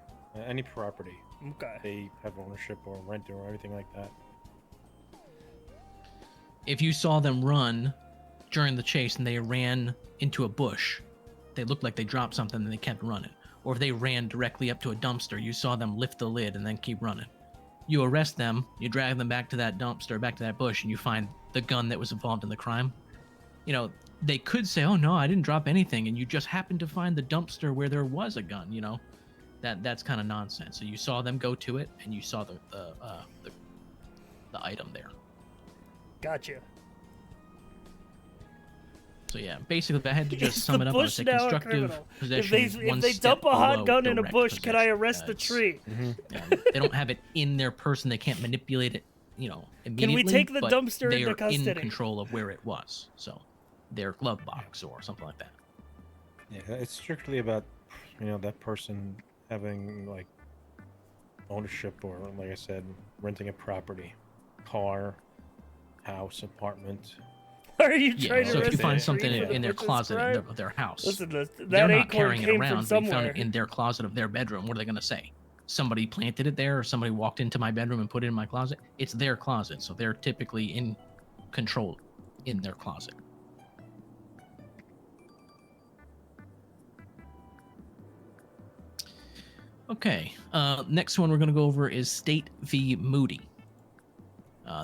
Any property. Okay. They have ownership or rent or everything like that. if you saw them run during the chase and they ran into a bush, they looked like they dropped something and they kept running. Or if they ran directly up to a dumpster, you saw them lift the lid and then keep running. You arrest them, you drag them back to that dumpster, back to that bush, and you find the gun that was involved in the crime. You know, they could say, oh no, I didn't drop anything, and you just happened to find the dumpster where there was a gun, you know? That's kind of nonsense. So you saw them go to it, and you saw the item there. Gotcha. So yeah, basically, if I had to just Is sum the it up, I would bush say now a constructive criminal? possession. If they dump a hot gun in a bush, can I arrest the tree? They don't have it in their person. They can't manipulate it, you know, immediately. Can we take the but dumpster they into are custody? in control of where it was. So their glove box or something like that. Yeah, it's strictly about, you know, that person having like ownership or, like I said, renting a property, car, house, apartment. Why are you trying to so if you arrest find the something tree for the in their butcher's closet crime? of their house, Listen, that they're not acorn carrying it came around. from They found somewhere. it in their closet of their bedroom. What are they going to say? Somebody planted it there, or somebody walked into my bedroom and put it in my closet? It's their closet, so they're typically in control in their closet. Okay, next one we're going to go over is State v. Moody.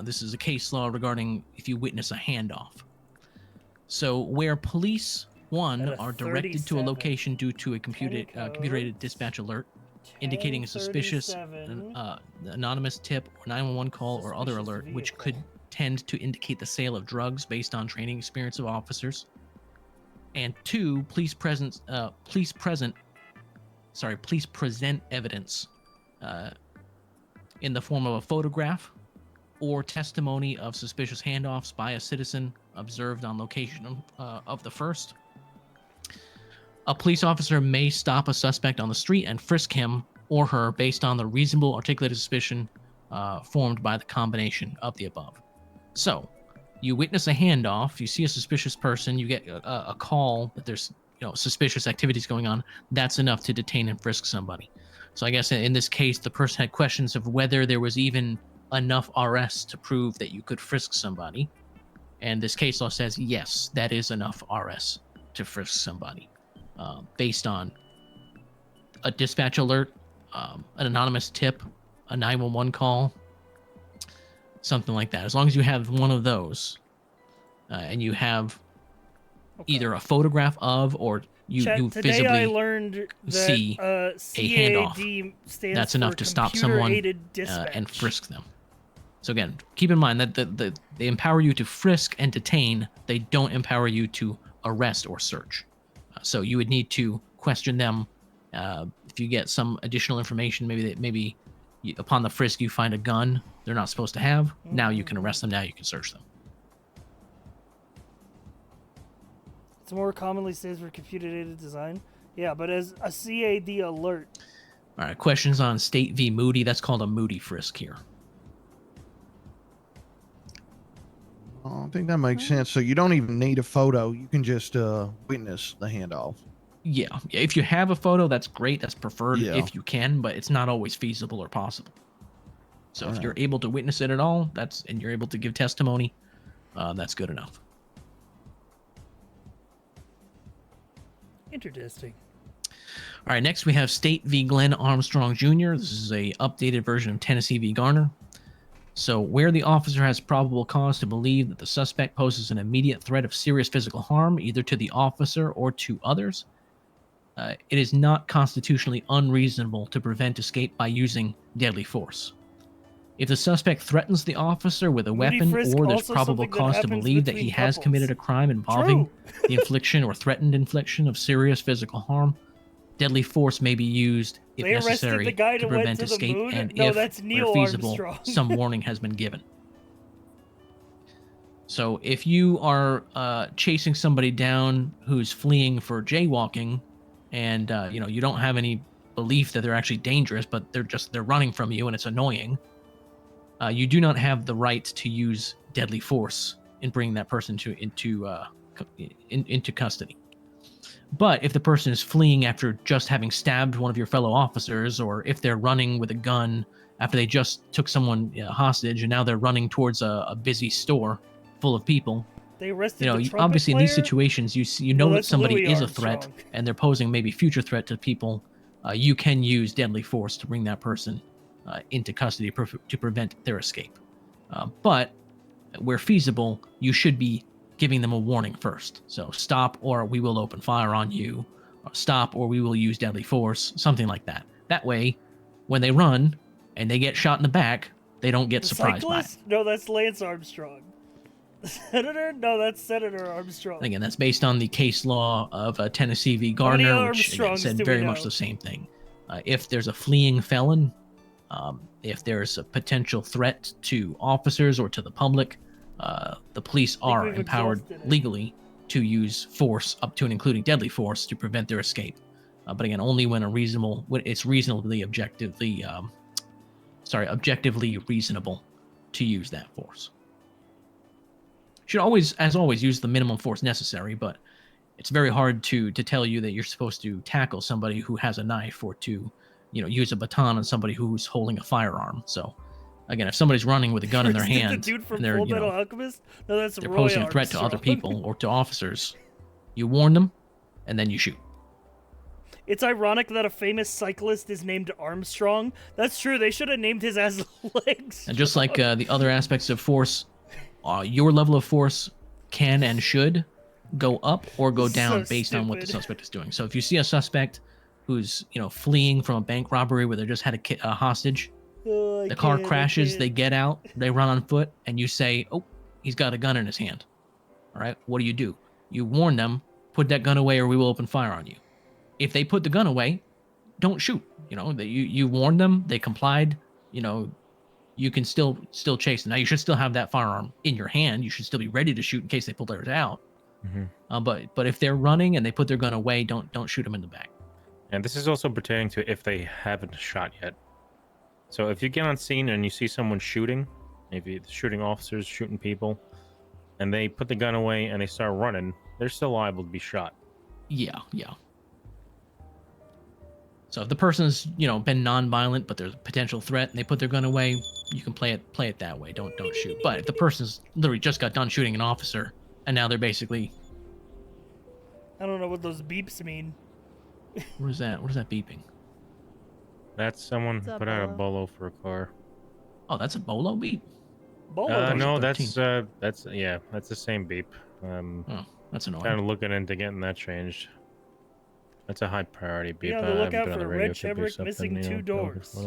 This is a case law regarding if you witness a handoff. So where police, one, are directed to a location due to a computer-aided dispatch alert, indicating a suspicious anonymous tip or 911 call or other alert, which could tend to indicate the sale of drugs based on training experience of officers. And two, police present evidence in the form of a photograph or testimony of suspicious handoffs by a citizen observed on location of the first. A police officer may stop a suspect on the street and frisk him or her based on the reasonable articulated suspicion formed by the combination of the above. So, you witness a handoff, you see a suspicious person, you get a call that there's suspicious activities going on. That's enough to detain and frisk somebody. So I guess in this case, the person had questions of whether there was even enough RS to prove that you could frisk somebody. And this case law says, yes, that is enough RS to frisk somebody. Based on a dispatch alert, an anonymous tip, a 911 call, something like that. As long as you have one of those, and you have either a photograph of or you Today visibly I learned that, see a handoff, stands that's enough for to stop someone computer-aided dispatch. and frisk them. So again, keep in mind that they empower you to frisk and detain. They don't empower you to arrest or search. So you would need to question them. If you get some additional information, maybe upon the frisk you find a gun they're not supposed to have. Now you can arrest them. Now you can search them. It's more commonly stands for computer-aided design. Yeah, but as a CAD alert. All right, questions on State v. Moody. That's called a Moody frisk here. I think that makes sense. So you don't even need a photo. You can just witness the handoff. Yeah, if you have a photo, that's great. That's preferred if you can, but it's not always feasible or possible. So if you're able to witness it at all, and you're able to give testimony, that's good enough. Interesting. All right, next we have State v. Glenn Armstrong Jr. This is a updated version of Tennessee v. Garner. So where the officer has probable cause to believe that the suspect poses an immediate threat of serious physical harm, either to the officer or to others, it is not constitutionally unreasonable to prevent escape by using deadly force. If the suspect threatens the officer with a weapon or there's probable cause to believe that he has committed a crime involving the infliction or threatened infliction of serious physical harm, deadly force may be used if necessary to prevent escape and if, where feasible, some warning has been given. So if you are chasing somebody down who's fleeing for jaywalking and you don't have any belief that they're actually dangerous, but they're running from you and it's annoying, you do not have the right to use deadly force in bringing that person into custody. But if the person is fleeing after just having stabbed one of your fellow officers, or if they're running with a gun after they just took someone hostage and now they're running towards a busy store full of people. They arrested You know, the trumpet obviously in these player? situations, you know No, that that's somebody Louis is a Armstrong. threat and they're posing maybe future threat to people. You can use deadly force to bring that person into custody to prevent their escape. But where feasible, you should be giving them a warning first. So stop, or we will open fire on you. Or stop, or we will use deadly force. Something like that. That way, when they run and they get shot in the back, they don't get The surprised by it. cyclist? No, that's Lance Armstrong. The senator? No, that's Senator Armstrong. And again, that's based on the case law of Tennessee v. How many Gardner, which again, Armstrongs said do we very much know? the same thing. If there's a fleeing felon, if there's a potential threat to officers or to the public, the police are we've empowered exhausted it. legally to use force up to and including deadly force to prevent their escape. But again, only when it's objectively reasonable to use that force. Should always, as always, use the minimum force necessary, but it's very hard to tell you that you're supposed to tackle somebody who has a knife or to, use a baton on somebody who's holding a firearm. So, again, if somebody's running with a gun in their Is it hand the dude from and they're, Full Metal Alchemist? No, that's they're Roy posing a threat to other Armstrong. people or to officers, you warn them, and then you shoot. It's ironic that a famous cyclist is named Armstrong. That's true. They should have named his ass Legs. And just like the other aspects of force, your level of force can and should go up or go down based on what the suspect is doing. So if you see a suspect who's, fleeing from a bank robbery where they just had a hostage, the car crashes, they get out, they run on foot, and you say, oh, he's got a gun in his hand. All right, what do? You warn them, put that gun away or we will open fire on you. If they put the gun away, don't shoot. You warned them, they complied, you can still chase them. Now you should still have that firearm in your hand. You should still be ready to shoot in case they pull theirs out. But if they're running and they put their gun away, don't shoot them in the back. And this is also pertaining to if they haven't shot yet. So if you get on scene and you see someone shooting, maybe shooting officers, shooting people, and they put the gun away and they start running, they're still liable to be shot. Yeah. So if the person's, been non-violent, but there's a potential threat, and they put their gun away, you can play it that way. Don't shoot. But if the person's literally just got done shooting an officer, and now they're basically, I don't know what those beeps mean. what is that? What is that beeping? That's someone who put out a bolo for a car. Oh, that's a bolo beep. Bolo. No, that's the same beep. Oh, that's annoying. Kind of looking into getting that changed. That's a high priority beep. Be on the lookout for a red Chevrolet missing 2 doors.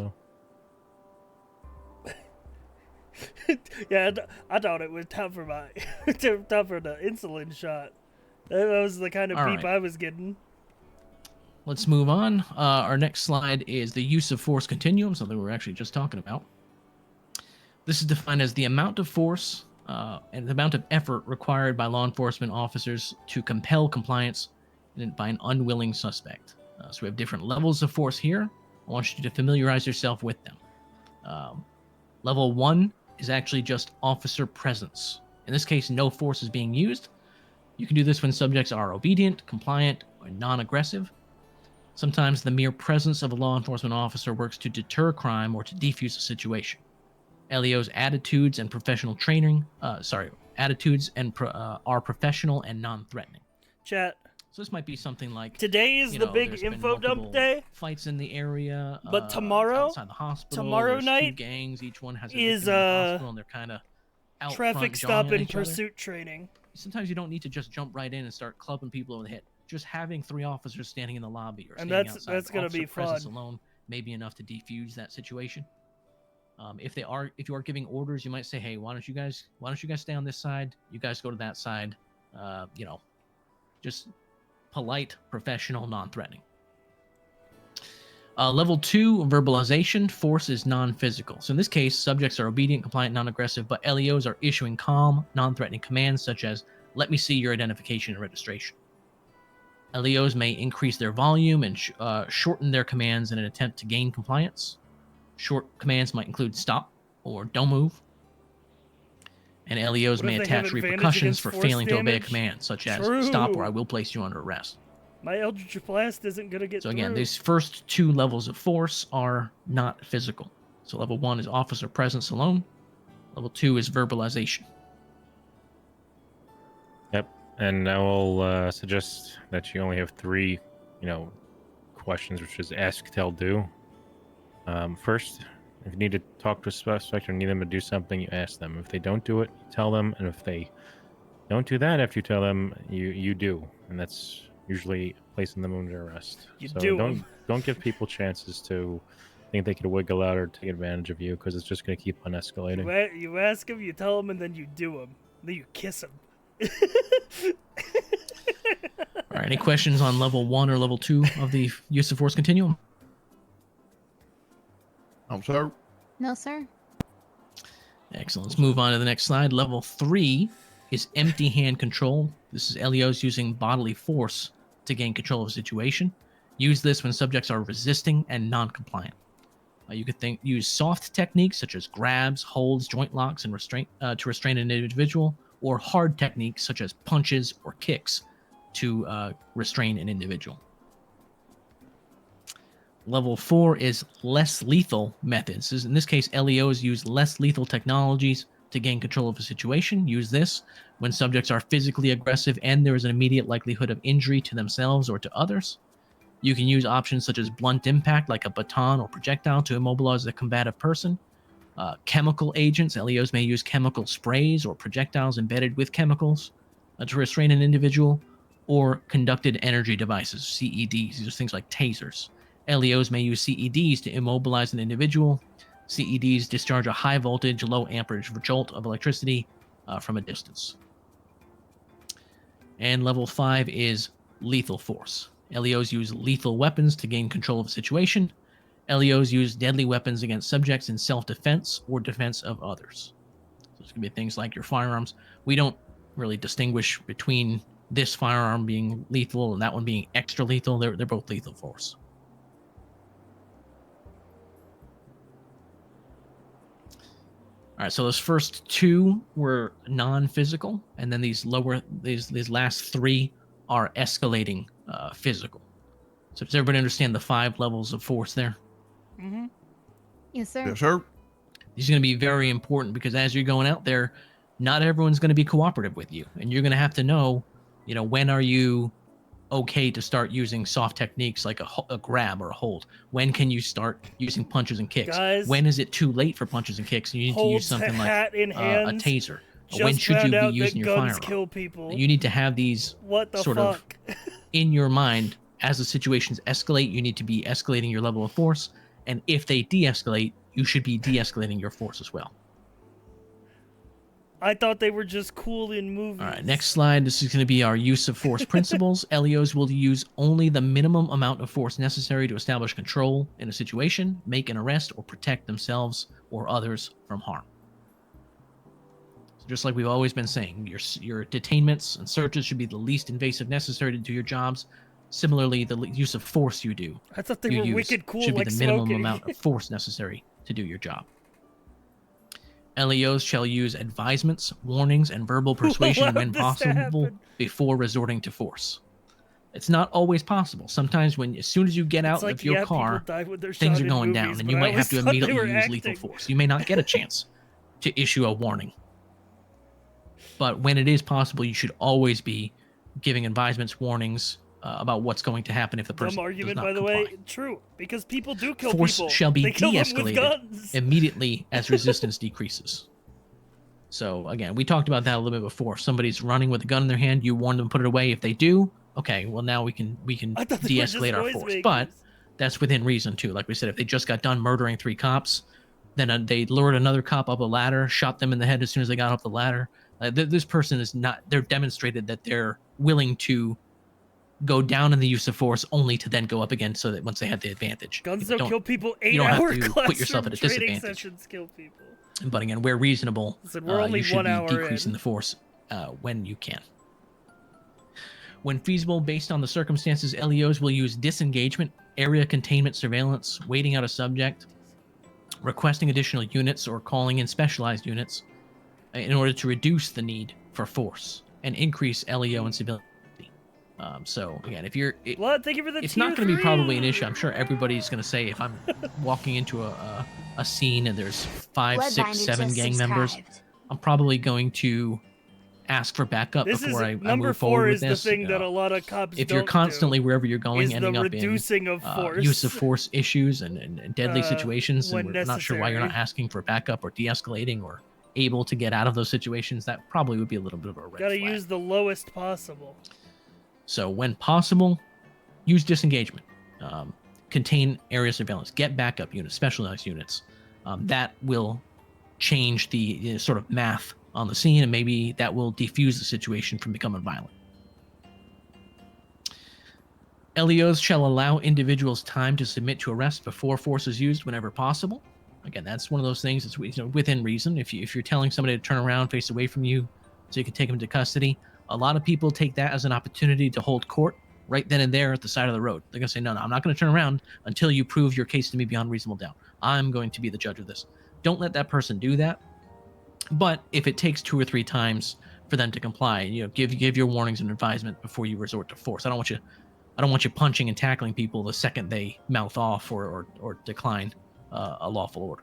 Yeah, I thought it was time for the insulin shot. That was the kind of All beep right. I was getting. Let's move on. Our next slide is the use of force continuum, something we were actually just talking about. This is defined as the amount of force and the amount of effort required by law enforcement officers to compel compliance by an unwilling suspect. So we have different levels of force here. I want you to familiarize yourself with them. Level 1 is actually just officer presence. In this case, no force is being used. You can do this when subjects are obedient, compliant, or non-aggressive. Sometimes the mere presence of a law enforcement officer works to deter crime or to defuse a situation. LEO's attitudes and professional training, are professional and non-threatening. Chat. So this might be something like today is the big info dump day. Fights in the area, but tomorrow, outside the hospital, tomorrow there's night, 2 gangs. Each one has a is victim in the hospital, and they're kind of out traffic front stop jawing at and each other. pursuit training. Sometimes you don't need to just jump right in and start clubbing people over the head. Just having 3 officers standing in the lobby or And standing that's outside, gonna officer be presence fun. alone may be enough to defuse that situation. If you are giving orders, you might say, "Hey, why don't you guys stay on this side? You guys go to that side." Just polite, professional, non-threatening. Level 2, verbalization. Force is non-physical. So in this case, subjects are obedient, compliant, non-aggressive, but LEOs are issuing calm, non-threatening commands such as, "Let me see your identification and registration." LEOs may increase their volume and shorten their commands in an attempt to gain compliance. Short commands might include stop or don't move. And LEOs What if may they have attach advantage repercussions against for force failing to obey a damage? command, such as True. stop or I will place you under arrest. My Eldritch Blast isn't gonna get So again, through. these first 2 levels of force are not physical. So level 1 is officer presence alone. Level 2 is verbalization. Yep. And I will suggest that you only have 3, questions, which is ask, tell, do. First, if you need to talk to a suspect or need them to do something, you ask them. If they don't do it, you tell them. And if they don't do that after you tell them, you do. And that's usually placing them under arrest. So don't give people chances to think they could wiggle out or take advantage of you, because it's just going to keep on escalating. You ask them, you tell them, and then you do them. Then you kiss them. All right, any questions on level 1 or level 2 of the use of force continuum? Sir. No, sir. Excellent. Let's move on to the next slide. Level 3 is empty hand control. This is LEOs using bodily force to gain control of a situation. Use this when subjects are resisting and non-compliant. You could use soft techniques such as grabs, holds, joint locks, and restraint to restrain an individual, or hard techniques such as punches or kicks to restrain an individual. Level 4 is less lethal methods. In this case, LEOs use less lethal technologies to gain control of a situation. Use this when subjects are physically aggressive and there is an immediate likelihood of injury to themselves or to others. You can use options such as blunt impact, like a baton or projectile, to immobilize a combative person. Chemical agents, LEOs may use chemical sprays or projectiles embedded with chemicals to restrain an individual, or conducted energy devices, CEDs. These are things like tasers. LEOs may use CEDs to immobilize an individual. CEDs discharge a high voltage, low amperage jolt of electricity from a distance. And level 5 is lethal force. LEOs use lethal weapons to gain control of a situation. LEOs use deadly weapons against subjects in self-defense or defense of others. So it's going to be things like your firearms. We don't really distinguish between this firearm being lethal and that one being extra lethal. They're both lethal force. All right, so those first 2 were non-physical, and then these last 3 are escalating physical. So does everybody understand the 5 levels of force there? Mm-hmm. Yes, sir. Yes, sir. These are going to be very important, because as you're going out there, not everyone's going to be cooperative with you, and you're going to have to know, when are you okay to start using soft techniques like a grab or a hold? When can you start using punches and kicks? Guys, when is it too late for punches and kicks? And you need to use something like a taser. When should you be using your firearm? Kill people. You need to have these sort of in your mind as the situations escalate. You need to be escalating your level of force, and if they de-escalate, you should be de-escalating your force as well. I thought they were just cool in movies. All right, next slide. This is going to be our use of force principles. LEOs will use only the minimum amount of force necessary to establish control in a situation, make an arrest, or protect themselves or others from harm. So just like we've always been saying, your detainments and searches should be the least invasive necessary to do your jobs. Similarly, the use of force you do, I thought they were wicked cool, should be like the minimum smoking. amount of force necessary to do your job. LEOs shall use advisements, warnings, and verbal persuasion when possible before resorting to force. It's not always possible. Sometimes as soon as you get out of your car, things are going down, and you might have to immediately use lethal force. You may not get a chance to issue a warning. But when it is possible, you should always be giving advisements, warnings about what's going to happen if the person does not comply. True, because people do kill Force people. shall be They kill them with de-escalated guns. immediately as resistance decreases. So again, we talked about that a little bit before. If somebody's running with a gun in their hand, you warn them to put it away. If they do, okay, well now we can de-escalate our force. But that's within reason too. Like we said, if they just got done murdering 3 cops, then they lured another cop up a ladder, shot them in the head as soon as they got up the ladder. This person is not. They're demonstrated that they're willing to go down in the use of force only to then go up again, so that once they have the advantage. Guns don't kill people. You don't have 8-hour to put yourself at a training disadvantage. sessions kill people. But again, where reasonable, We're only you should 1 be hour decreasing in. the force when you can. When feasible, based on the circumstances, LEOs will use disengagement, area containment surveillance, waiting out a subject, requesting additional units, or calling in specialized units in order to reduce the need for force and increase LEO and civilian. So again, if you're, Thank you for the it's not going to be probably an issue. I'm sure everybody's going to say, if I'm walking into a scene and there's 5, 6, 7 gang members, I'm probably going to ask for backup This before is I number move forward 4 with is the this. thing that a lot of cops If don't you're constantly wherever you're going is the ending up reducing in of force use of force issues and deadly situations, and when we're not sure why you're not necessary. asking for backup or de-escalating or able to get out of those situations, that probably would be a little bit of a red Gotta flag. use the lowest possible. So when possible, use disengagement. Contain area surveillance. Get backup units, specialized units. That will change the sort of math on the scene, and maybe that will defuse the situation from becoming violent. LEOs shall allow individuals time to submit to arrest before force is used whenever possible. Again, that's one of those things that's within reason. If you're telling somebody to turn around, face away from you, so you can take them to custody, a lot of people take that as an opportunity to hold court right then and there at the side of the road. They're gonna say, no, I'm not gonna turn around until you prove your case to me beyond reasonable doubt. I'm going to be the judge of this. Don't let that person do that. But if it takes 2 or 3 times for them to comply, give your warnings and advisement before you resort to force. I don't want you punching and tackling people the second they mouth off or decline a lawful order.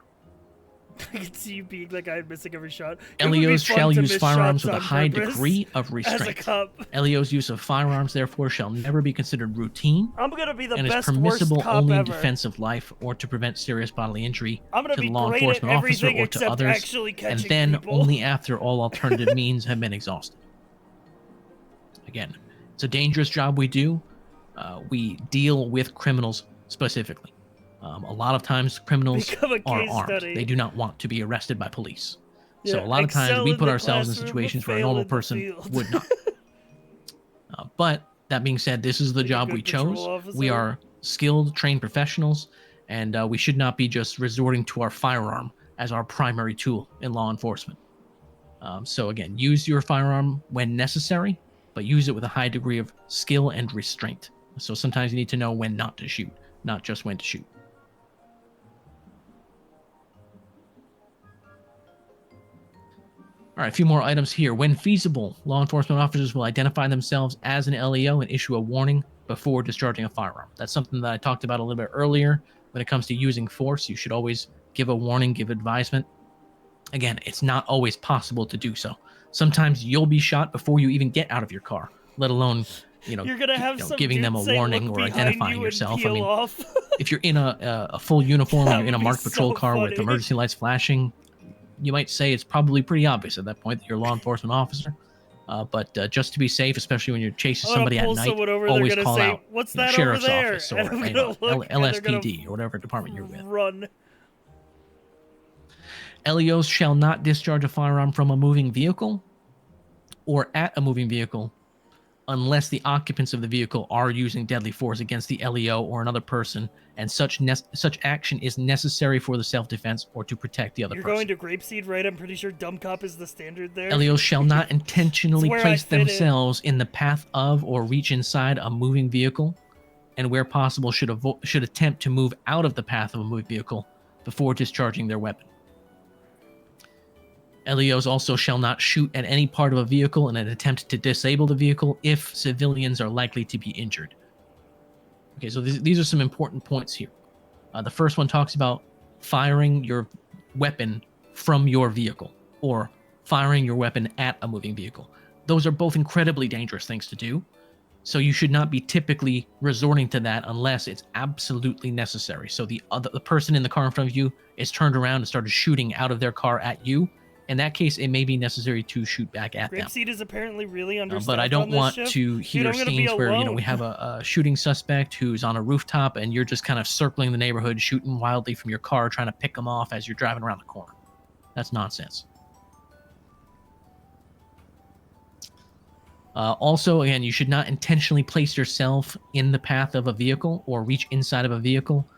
I can see you being that guy missing every shot. It would be LEOs fun shall to use miss firearms shots with a on high purpose degree of as a restraint. cop. LEOs use of firearms, therefore, shall never be considered routine I'm gonna be the and best is permissible worst cop only in ever. defense of life or to prevent serious bodily injury I'm gonna to the be law great at enforcement officer everything or to except others, actually and catching then people. only after all alternative means have been exhausted. Again, it's a dangerous job we do. We deal with criminals specifically. A lot of times criminals Become a are case armed. study. They do not want to be arrested by police. So Yeah, a lot of times excel we in put the ourselves in classroom, situations where a fail normal in the person field. would not. But that being said, this is the Like a job good we patrol chose. We officer. are skilled, trained professionals, and we should not be just resorting to our firearm as our primary tool in law enforcement. So again, use your firearm when necessary, but use it with a high degree of skill and restraint. So sometimes you need to know when not to shoot, not just when to shoot. All right, a few more items here. When feasible, law enforcement officers will identify themselves as an LEO and issue a warning before discharging a firearm. That's something that I talked about a little bit earlier. When it comes to using force, you should always give a warning, give advisement. Again, it's not always possible to do so. Sometimes you'll be shot before you even get out of your car, let alone, You're gonna have some giving dude them a say, warning "Look or behind identifying you," yourself. and peel off. If you're in a full uniform That and you're in a would be marked patrol so car with funny. emergency lights flashing, you might say it's probably pretty obvious at that point that you're a law enforcement officer. But just to be safe, especially when you're chasing I'm gonna somebody at pull night, someone over, they're always gonna call say, out "What's that over sheriff's there?" office or And I'm gonna look, and they're gonna LSPD or whatever department you're with. Run. LEOs shall not discharge a firearm from a moving vehicle or at a moving vehicle unless the occupants of the vehicle are using deadly force against the LEO or another person, and such action is necessary for the self-defense or to protect the other You're person. going to Grapeseed, right? I'm pretty sure Dumb Cop is the standard there. LEOs shall not intentionally It's where I place fit in. themselves in the path of or reach inside a moving vehicle, and where possible should attempt to move out of the path of a moving vehicle before discharging their weapon. LEOs also shall not shoot at any part of a vehicle in an attempt to disable the vehicle if civilians are likely to be injured. Okay, so these are some important points here. The first one talks about firing your weapon from your vehicle or firing your weapon at a moving vehicle. Those are both incredibly dangerous things to do. So you should not be typically resorting to that unless it's absolutely necessary. So the person in the car in front of you is turned around and started shooting out of their car at you. In that case, it may be necessary to shoot back at them. Grapeseed is apparently really understaffed But I don't on this want shift. to Dude, hear I'm gonna be scenes where alone. we have a shooting suspect who's on a rooftop and you're just kind of circling the neighborhood, shooting wildly from your car, trying to pick them off as you're driving around the corner. That's nonsense. Also, again, you should not intentionally place yourself in the path of a vehicle or reach inside of a vehicle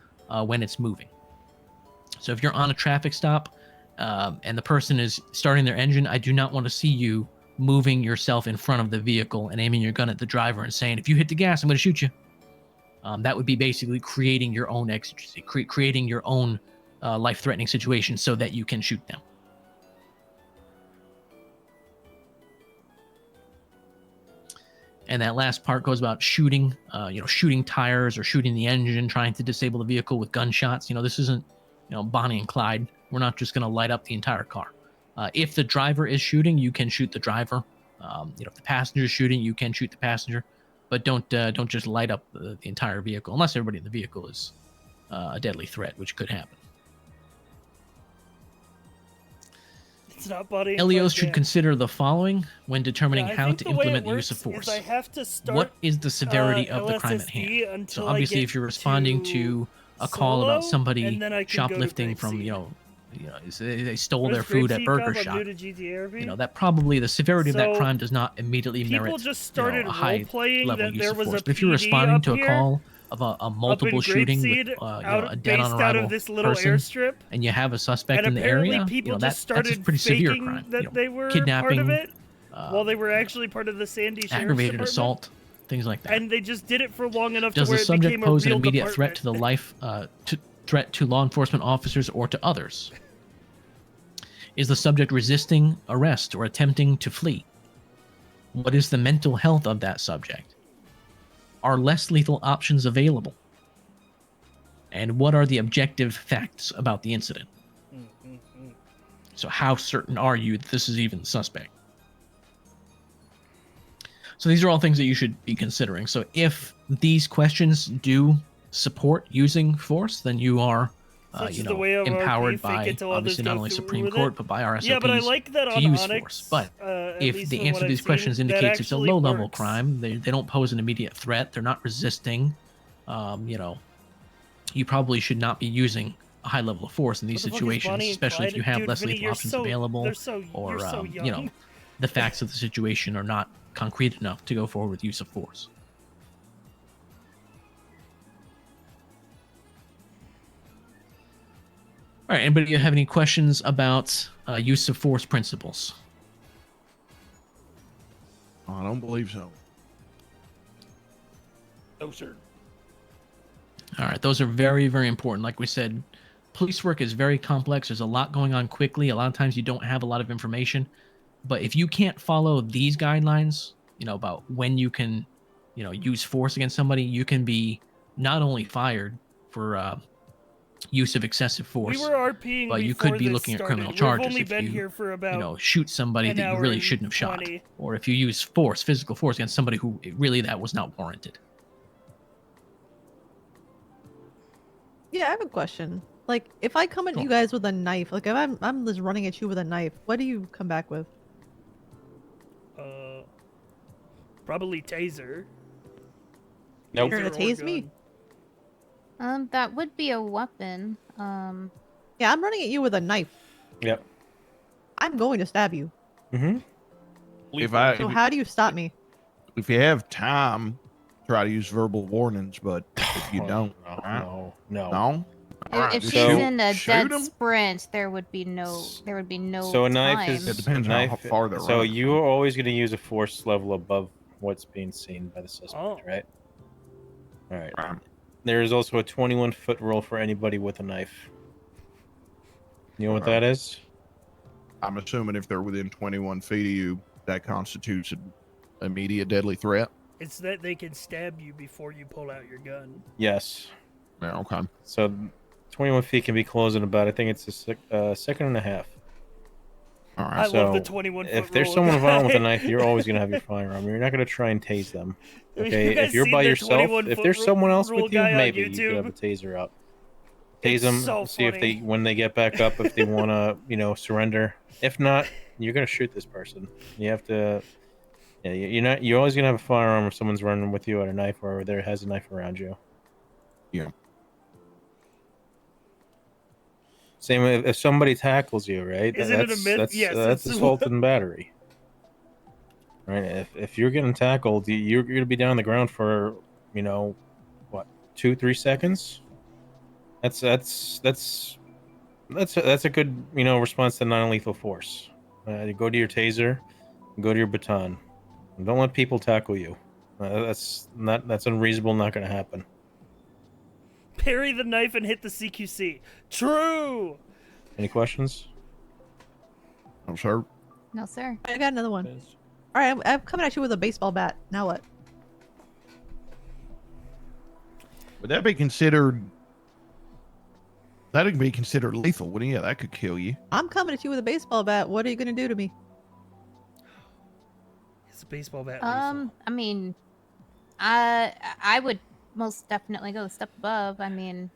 when it's moving. So if you're on a traffic stop and the person is starting their engine, I do not want to see you moving yourself in front of the vehicle and aiming your gun at the driver and saying, if you hit the gas, I'm going to shoot you. That would be basically creating your own exigency, creating your own life-threatening situation so that you can shoot them. And that last part goes about shooting, shooting tires or shooting the engine, trying to disable the vehicle with gunshots. This isn't, Bonnie and Clyde. We're not just going to light up the entire car. If the driver is shooting, you can shoot the driver. If the passenger's shooting, you can shoot the passenger, but don't just light up the entire vehicle unless everybody in the vehicle is a deadly threat, which could happen. It's not body. LEOs should consider the following when determining how to implement the use of force. I have to start, what is the severity of the crime at hand? So obviously, if you're responding to a call about somebody shoplifting from, they stole their food at Burger Shop, that probably the severity of that crime does not immediately merit a high level use of force. But if you're responding to a call of a multiple shooting with a dead on arrival person, and you have a suspect in the area, that's a pretty severe crime. That they were kidnapping, part of it, while they were actually part of the Sandy Sheriff's aggravated Department. Assault, things like that. And they just did it for long enough Does to where the subject it became pose a an real immediate department. threat to the life, threat to law enforcement officers or to others? Is the subject resisting arrest or attempting to flee? What is the mental health of that subject? Are less lethal options available? And what are the objective facts about the incident? So how certain are you that this is even the suspect? So these are all things that you should be considering. So if these questions do support using force, then you are empowered by obviously not only Supreme Court, but by our SOPs but I like that to on use ONX, force. But if the from answer what to these I've questions seen, that indicates it's a actually low-level works. crime, they don't pose an immediate threat, they're not resisting, you probably should not be using a high level of force in these What the fuck is situations, Bonnie and especially if Clyde? you have Dude, less Vinny, lethal you're options so- available, they're so- or you're so young. the facts of the situation are not concrete enough to go forward with use of force. All right, anybody have any questions about use of force principles? I don't believe so. No, sir. All right, those are very, very important. Like we said, police work is very complex. There's a lot going on quickly. A lot of times you don't have a lot of information. But if you can't follow these guidelines, about when you can, use force against somebody, you can be not only fired for use of excessive force, We were RPing but you before could be this looking at started. criminal We've charges only if been you, here for about shoot somebody an that you hour really and shouldn't have shot, 20. or if you use force, physical force against somebody who that was not warranted. Yeah, I have a question. Like, if I come at you guys with a knife, like if I'm just running at you with a knife, what do you come back with? Probably taser. You're gonna tase me? That would be a weapon. Yeah, I'm running at you with a knife. Yep. I'm going to stab you. Mm-hmm. So how do you stop me? If you have time, try to use verbal warnings, but if you don't, no. If she's in a dead sprint, there would be no So a knife time. is It depends knife, how far they're So running. you are always going to use a force level above what's being seen by the suspect, right? All right. There is also a 21-foot rule for anybody with a knife. You know what that is? I'm assuming if they're within 21 feet of you, that constitutes an immediate deadly threat. It's that they can stab you before you pull out your gun. Yes. Yeah, okay. So 21 feet can be closed in about, I think it's a second and a half. All right. I So love the 21 if foot there's rule, someone violent with a guy. knife, you're always going to have your firearm. You're not going to try and tase them. Have you Okay, guys if you're seen by the yourself, 21 if foot there's someone else rule with you, guy on maybe you could have a YouTube? taser up. Tase It's them, so see if funny. when they get back up, if they want to, surrender. If not, you're going to shoot this person. You have to. Yeah, you're always going to have a firearm if someone's running with you at a knife or there has a knife around you. Yeah. Same if somebody tackles you, right? Isn't it a myth? That's, Yes, that's it's- assault and battery. Right? If you're getting tackled, you're going to be down on the ground for, what, 2-3 seconds? That's a good, response to non-lethal force. You go to your taser, go to your baton. And don't let people tackle you. That's unreasonable. Not going to happen. Parry the knife and hit the CQC. True. Any questions? I'm sure. No, sir. I got another one. All right, I'm coming at you with a baseball bat. Now what? Would that be considered? That'd be considered lethal, wouldn't it? Yeah, that could kill you. I'm coming at you with a baseball bat. What are you gonna do to me? It's a baseball bat. I mean, I would most definitely go a step above. I mean,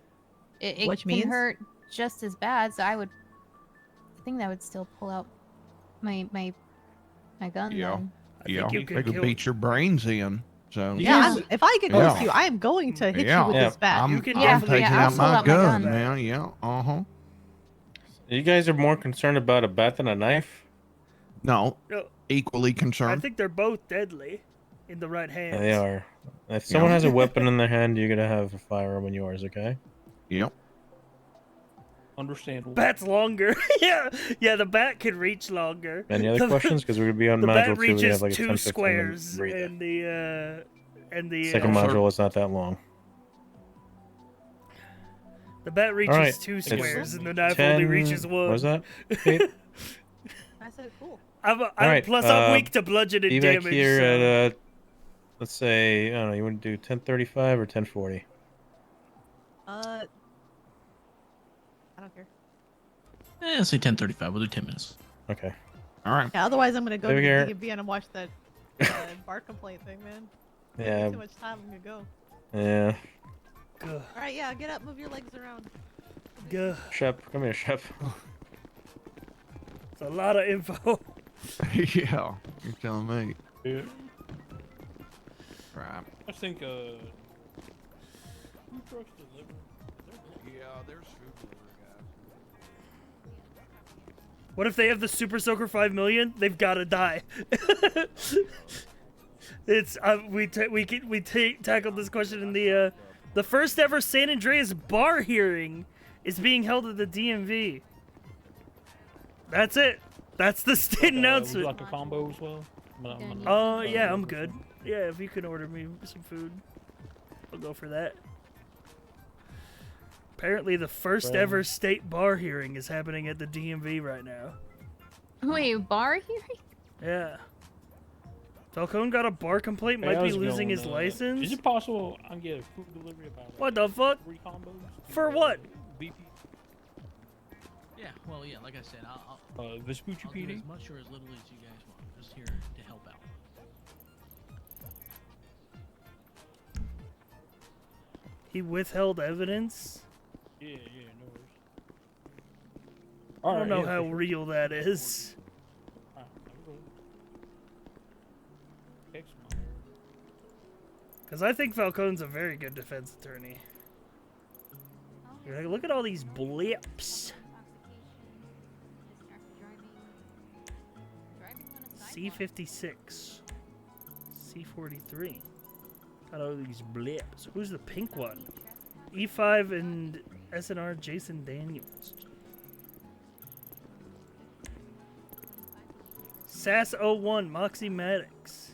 it Which can means? hurt just as bad. So I think that would still pull out my gun. Yeah. Then. Yeah. They could beat your brains in. So Yeah, if I get close to you, I am going to hit you with this bat. I'm taking out my gun, man. Yeah. You guys are more concerned about a bat than a knife? No. No. Equally I concerned. think they're both deadly in the right hands. Yeah, they are. If someone has a weapon in their hand, you're gonna have a firearm in yours, okay? Yep. Understandable. Bat's longer. yeah, the bat can reach longer. Any other questions? Because we're gonna be on the module bat 2. We reaches have like a 2 10, 15 minute squares, breather. and the Second module is not that long. The bat reaches All right. 2 It's squares, and the knife 10 only reaches 1. What was that? Kate? I said cool. I'm Alright, I'm weak to bludgeoning be back damage. here so- at let's say, I don't know, you want to do 10:35 or 10:40? I don't care. Let's say 10:35. We'll do 10 minutes. Okay. All right. Yeah, otherwise I'm gonna go to Over the here. DMV and watch that bar complaint thing, man. Yeah. Too much time. I'm gonna go. Yeah. All right, yeah, get up, move your legs around. Go. Shep, come here, Shep. It's a lot of info. Yeah. You're telling me. Yeah. Right. I think food trucks deliver. Yeah, there's food delivery guys. What if they have the Super Soaker 5 million? They've got to die. It's we tackled this question in the first ever San Andreas bar hearing is being held at the DMV. That's it. That's the state announcement. Like a combo as well. Yeah, I'm good. Yeah, if you can order me some food, I'll go for that. Apparently, the first ever state bar hearing is happening at the DMV right now. Wait, bar hearing? Yeah. Falcone got a bar complaint, might be losing his license. Is it possible I can get a food delivery about What the fuck? 3 combos? For what? BP? Yeah, well, yeah, like I said, I'll Vespucci do PD? as much or as little as you guys want. I'm just here to help out. He withheld evidence? Yeah, no worries. I don't know how real that is. Because I think Falcone's a very good defense attorney. You're like, look at all these blips. C56. C43. Got all these blips. Who's the pink one? E5 and SNR Jason Daniels. SAS 01 Moxie Maddox.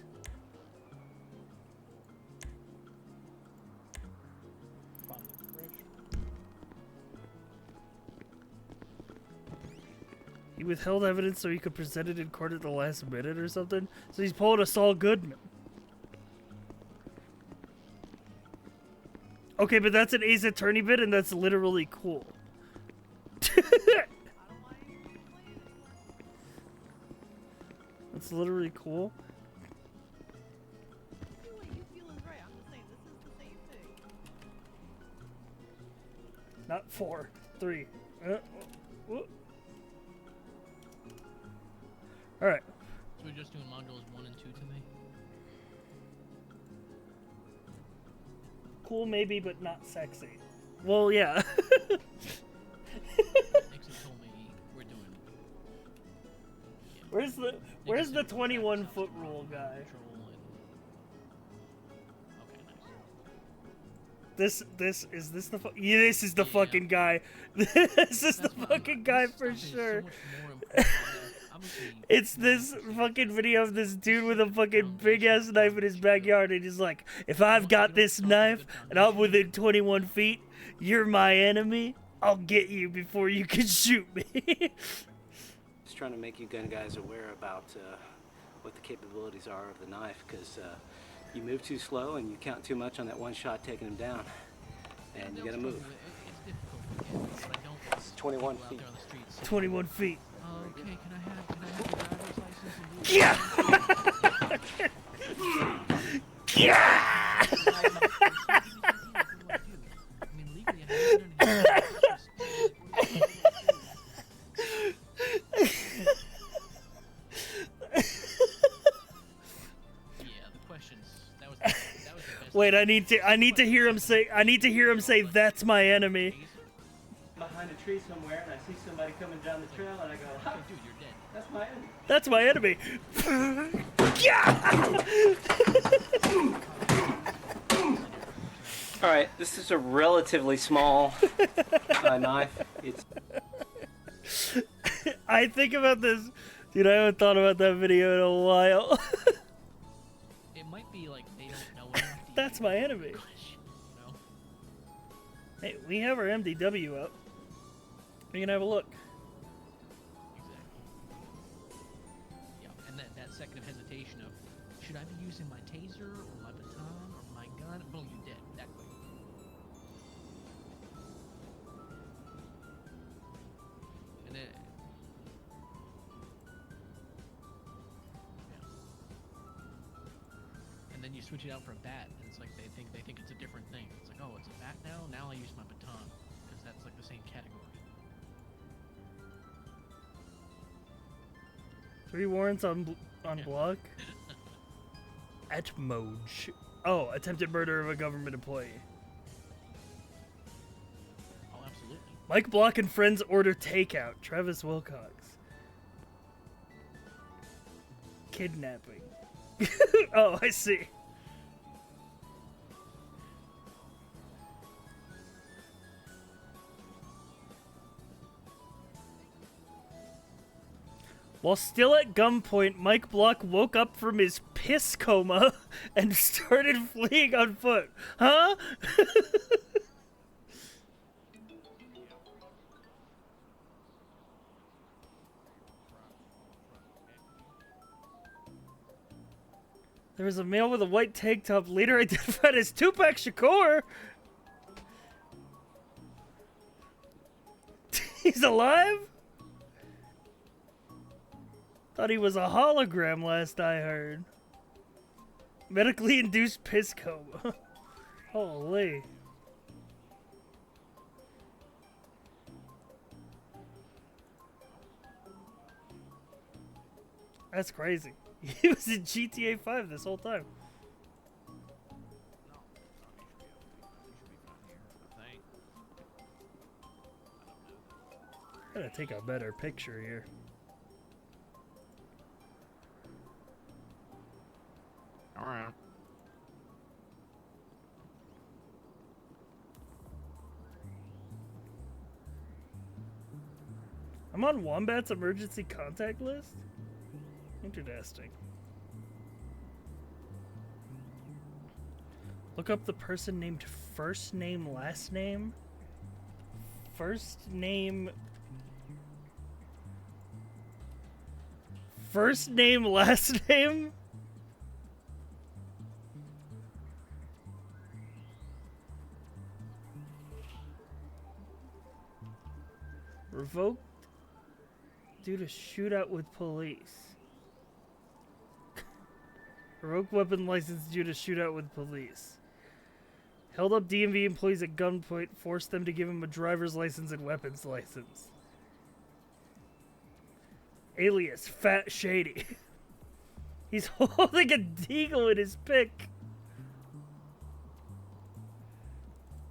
He withheld evidence so he could present it in court at the last minute or something. So he's pulling a Saul Goodman. Okay, but that's an Ace Attorney bit, and that's literally cool. That's literally cool. Not 4, 3. Alright. So we're just doing modules 1 and 2 today? Cool maybe, but not sexy. Well, yeah. Nixon told me we're doing. Where's the 21-foot rule guy? This is this the yeah, this is the fucking guy. This is the fucking guy for sure. It's this fucking video of this dude with a fucking big ass knife in his backyard, and he's like, if I've got this knife and I'm within 21 feet, you're my enemy. I'll get you before you can shoot me. Just trying to make you gun guys aware about what the capabilities are of the knife, because you move too slow and you count too much on that one shot taking him down, and you gotta move. It's 21 feet. 21 feet. Okay, can I have your driver's license? Yeah. Yeah! Wait, I need to hear him say that's my enemy. Behind a tree somewhere, and I see somebody coming down the trail, and I go, "Ha, dude, you're dead. That's my enemy." That's my enemy. Yeah! All right, this is a relatively small knife. It's. I think about this, dude. I haven't thought about that video in a while. It might be like they don't know. That's my enemy. Hey, we have our MDW up. We can have a look. Yeah, and that second of hesitation of, should I be using my taser or my baton or my gun? Boom, you're dead that quick. And then, and then you switch it out for a bat, and it's like they think it's a different thing. It's like, oh, it's a bat now. Now I use my baton because that's like the same category. 3 warrants on block. At Moj. Oh, attempted murder of a government employee. Oh, absolutely. Mike Block and friends order takeout. Travis Wilcox. Kidnapping. Oh, I see. While still at gunpoint, Mike Block woke up from his piss coma and started fleeing on foot. Huh? There was a male with a white tank top, later identified as Tupac Shakur. He's alive? Thought he was a hologram last I heard. Medically induced piss coma. Holy. That's crazy. He was in GTA 5 this whole time. Gotta take a better picture here. All right. I'm on Wombat's emergency contact list? Interesting. Look up the person named first name, last name. First name, last name? Revoked due to shootout with police. Revoked weapon license due to shootout with police. Held up DMV employees at gunpoint, forced them to give him a driver's license and weapons license. Alias, Fat Shady. He's holding a deagle in his pick.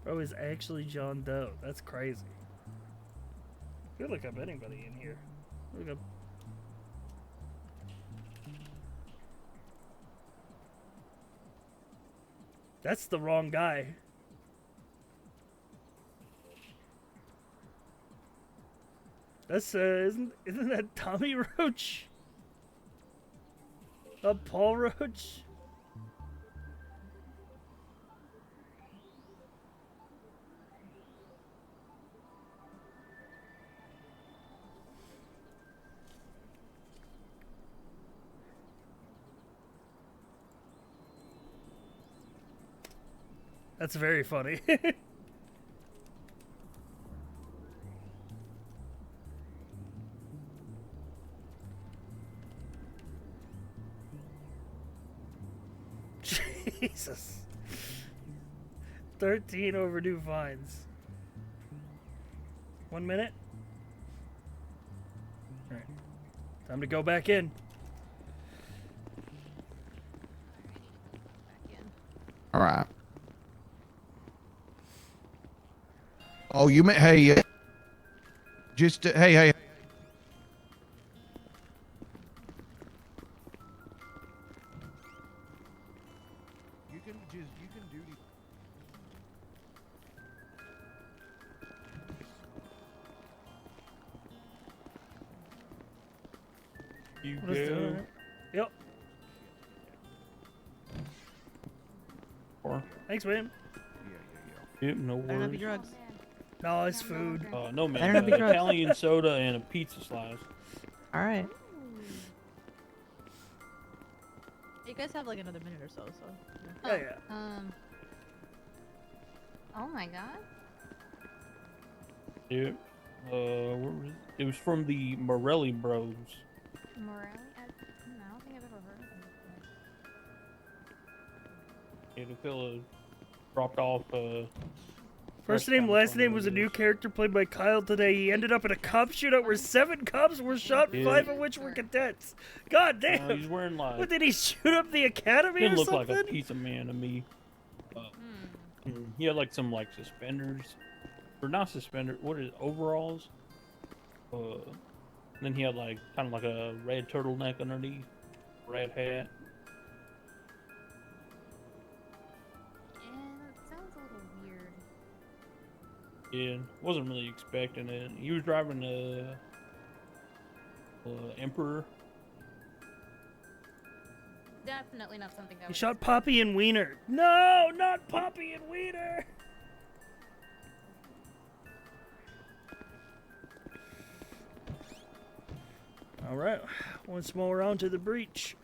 Bro is actually John Doe. That's crazy. You could look up anybody in here. Look up. That's the wrong guy. That's isn't that Tommy Roach? Paul Roach? That's very funny. Jesus. 13 overdue fines. 1 minute. All right. Time to go back in. All right. Oh, you may. Hey, just hey. You can do the. You What is go. that? Yep. Or, Thanks, man. yep, no Better not be worries. drugs. No, it's food. No, man. Better not be drugs. Italian soda and a pizza slice. All right. You guys have like another minute or so. Oh, yeah. Oh my god. Yep. Where was it? It was from the Morelli Bros. Morelli? I don't think I've ever heard of them before. Yeah, the fella dropped off. First name, last name was a new character played by Kyle today. He ended up in a cop shootout where 7 cops were shot, Yeah. 5 of which were cadets. God damn! He's wearing like. What, did he shoot up the academy Didn't or look something? like a pizza man to me. He had like some like suspenders, or not suspenders. What is it, overalls? Then he had like kind of like a red turtleneck underneath, red hat. Yeah, that sounds a little weird. Yeah, wasn't really expecting it. He was driving a Emperor. Definitely not something I He would shot Poppy and Wiener. No, not Poppy and Wiener! Alright, one small round to the breach.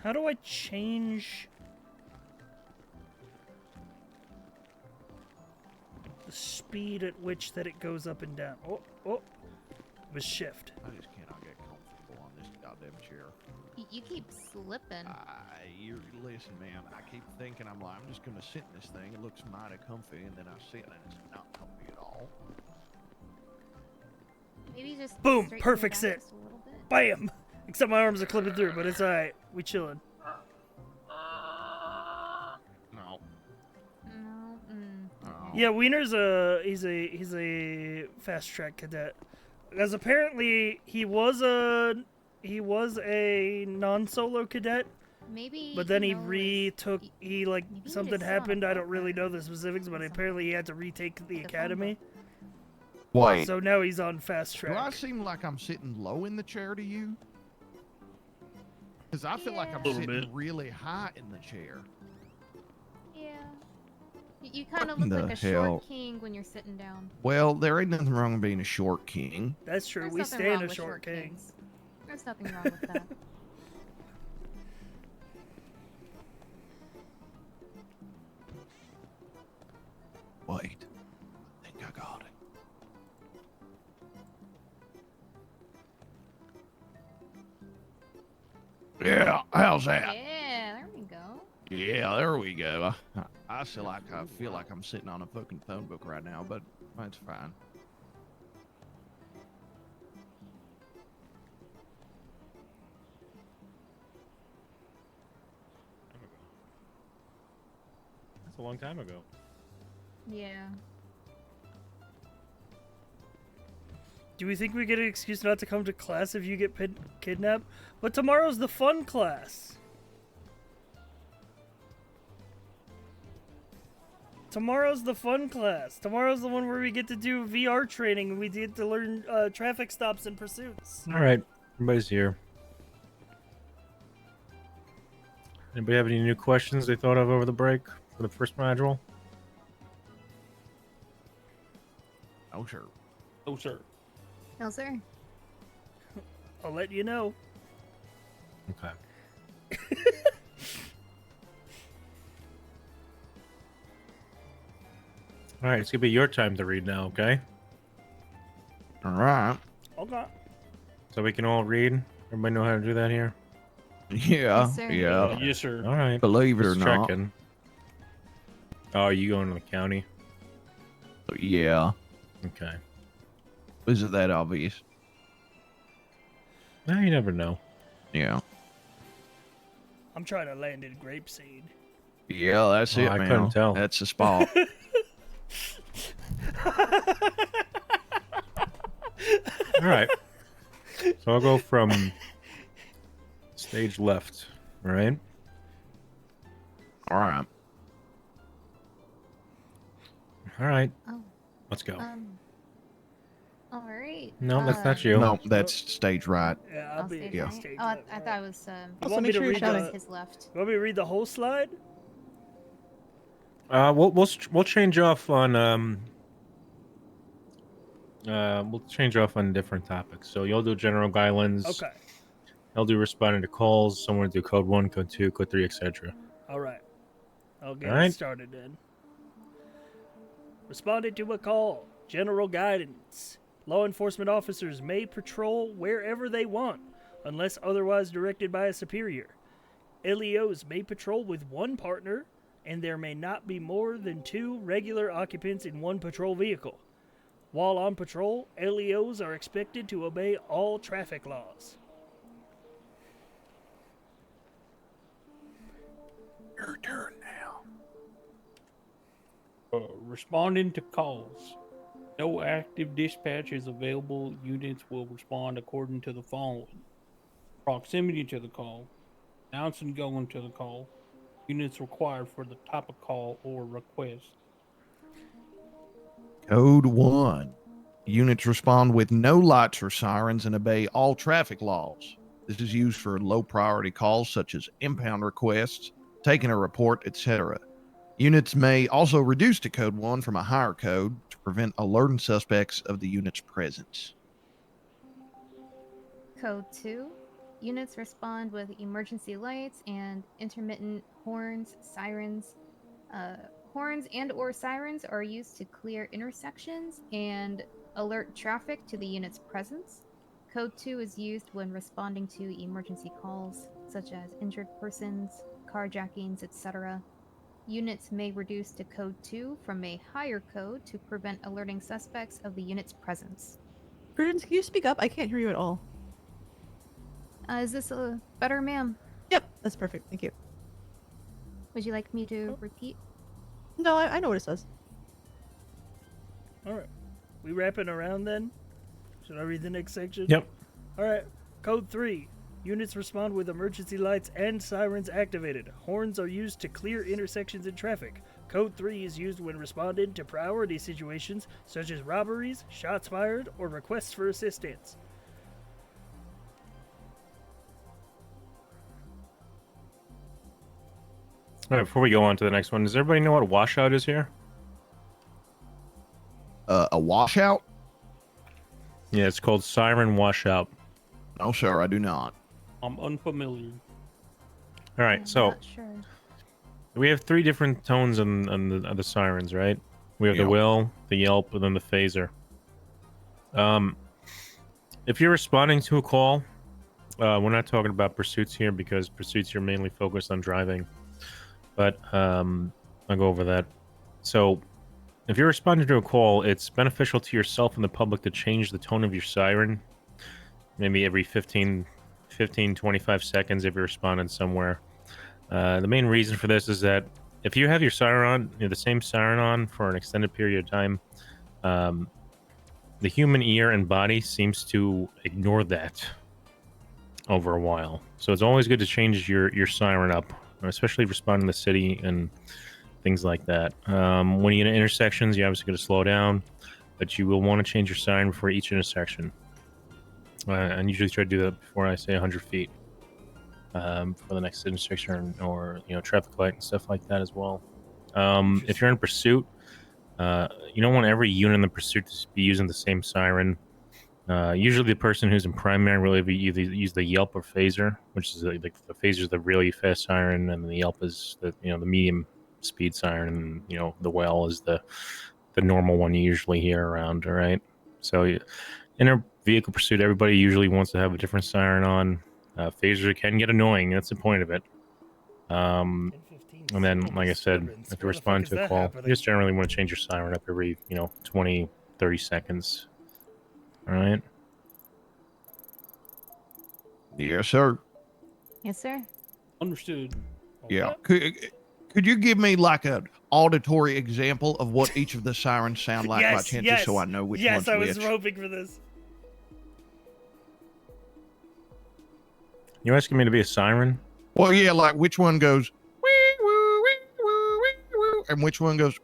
How do I change the speed at which that it goes up and down? Oh, it was shift. I just cannot get comfortable on this goddamn chair. You keep slipping. You listen, man. I keep thinking I'm just gonna sit in this thing. It looks mighty comfy, and then I sit and it's not comfy at all. Maybe just Boom! straighten Perfect it sit. out just a little bit. Bam! Except my arms are clipping through, but it's alright. We chilling. No. Yeah, Wiener's he's a fast track cadet. Because apparently he was a non-solo cadet. Maybe. But then he knows- retook. He like maybe he something just saw on a happened. I don't boat really know the specifics, but apparently he had to retake the academy. Wait. So now he's on fast Do I track. seem like I'm sitting low in the chair to you? Because I feel like I'm A little sitting bit. really high in the chair. Yeah. You kind of What in look like the a hell? short king when you're sitting down. Well, there ain't nothing wrong with being a short king. That's true. There's We nothing stay wrong in a with short king. kings. There's nothing wrong with that. Wait. I think I got it. Yeah, how's that? Yeah, there we go. Yeah, there we go. I feel like I'm sitting on a fucking phone book right now, but that's fine. That's a long time ago. Yeah. Do we think we get an excuse not to come to class if you get kidnapped? But tomorrow's the fun class. Tomorrow's the fun class. Tomorrow's the one where we get to do VR training and we get to learn traffic stops and pursuits. All right, everybody's here. Anybody have any new questions they thought of over the break for the first module? Oh, sure. Oh, sir. No, sir. I'll let you know. Okay. All right, it's gonna be your time to read now, okay? All right. Okay. So we can all read. Everybody know how to do that here? Yeah, Yes, sir. yeah. Yes, sir. All right. Believe it Just or not. checking. Oh, are you going to the county? Yeah. Okay. Is it that obvious? No, you never know. Yeah. I'm trying to land in grapeseed. Yeah, that's Oh, it, I man. couldn't tell. That's the spot. All right. So I'll go from stage left, all right? All right. All right. Oh. Let's go. All right. No, that's not you. No, that's stage right. Yeah, I'll be stage yeah. right? stage Oh, left, I thought it was. You want me to read that was the, his left. you want me to read the whole slide? We'll change off on we'll change off on different topics. So you'll do general guidelines. Okay. I'll do responding to calls. Someone will do code 1, code 2, code 3, etc. All right. I'll get All it right. started then. Responded to a call. General guidance. Law enforcement officers may patrol wherever they want, unless otherwise directed by a superior. LEOs may patrol with one partner, and there may not be more than 2 regular occupants in one patrol vehicle. While on patrol, LEOs are expected to obey all traffic laws. Your turn now. Responding to calls. No active dispatch is available. Units will respond according to the following: proximity to the call, announce and going to the call, units required for the type of call or request. Code 1. Units respond with no lights or sirens and obey all traffic laws. This is used for low priority calls such as impound requests, taking a report, etc. Units may also reduce to code 1 from a higher code to prevent alerting suspects of the unit's presence. Code 2. Units respond with emergency lights and intermittent horns, sirens. Horns and or sirens are used to clear intersections and alert traffic to the unit's presence. Code 2 is used when responding to emergency calls, such as injured persons, carjackings, etc. Units may reduce to Code 2 from a higher code to prevent alerting suspects of the unit's presence. Prudence, can you speak up? I can't hear you at all. Is this better, ma'am? Yep, that's perfect. Thank you. Would you like me to repeat? No, I know what it says. All right. We wrapping around then? Should I read the next section? Yep. All right. Code 3. Units respond with emergency lights and sirens activated. Horns are used to clear intersections in traffic. Code 3 is used when responding to priority situations such as robberies, shots fired, or requests for assistance. All right, before we go on to the next one, does everybody know what a washout is here? A washout? Yeah, it's called siren washout. No, sir, I do not. I'm unfamiliar. All right, so Not sure. we have 3 different tones on the sirens, right? We have the Yep. will, the yelp, and then the phaser. If you're responding to a call, we're not talking about pursuits here because pursuits are mainly focused on driving. But I'll go over that. So if you're responding to a call, it's beneficial to yourself and the public to change the tone of your siren maybe every 15, 25 seconds if you're responding somewhere. The main reason for this is that if you have your siren on, the same siren on for an extended period of time, the human ear and body seems to ignore that over a while. So it's always good to change your siren up, especially responding to the city and things like that. When you're in intersections, you're obviously going to slow down, but you will want to change your siren before each intersection. I usually try to do that before I say 100 feet for the next intersection or traffic light and stuff like that as well. If you're in pursuit, you don't want every unit in the pursuit to be using the same siren. Usually the person who's in primary will either use the yelp or phaser, which is like the phaser is the really fast siren, and the yelp is the the medium speed siren, and the well is the the normal one you usually hear around. All right. So in a vehicle pursuit, everybody usually wants to have a different siren on. Phaser can get annoying. That's the point of it. And then, like I said, if you respond to a call, you just generally want to change your siren up every, 20, 30 seconds. All right. Yes, sir. Yes, sir. Understood. Yeah. Could you give me like an auditory example of what each of the sirens sound like by chance, just so I know which one's I which? was hoping for this. You asking me to be a siren? Well, yeah, like which one goes wee woo wee woo wee woo, and which one goes.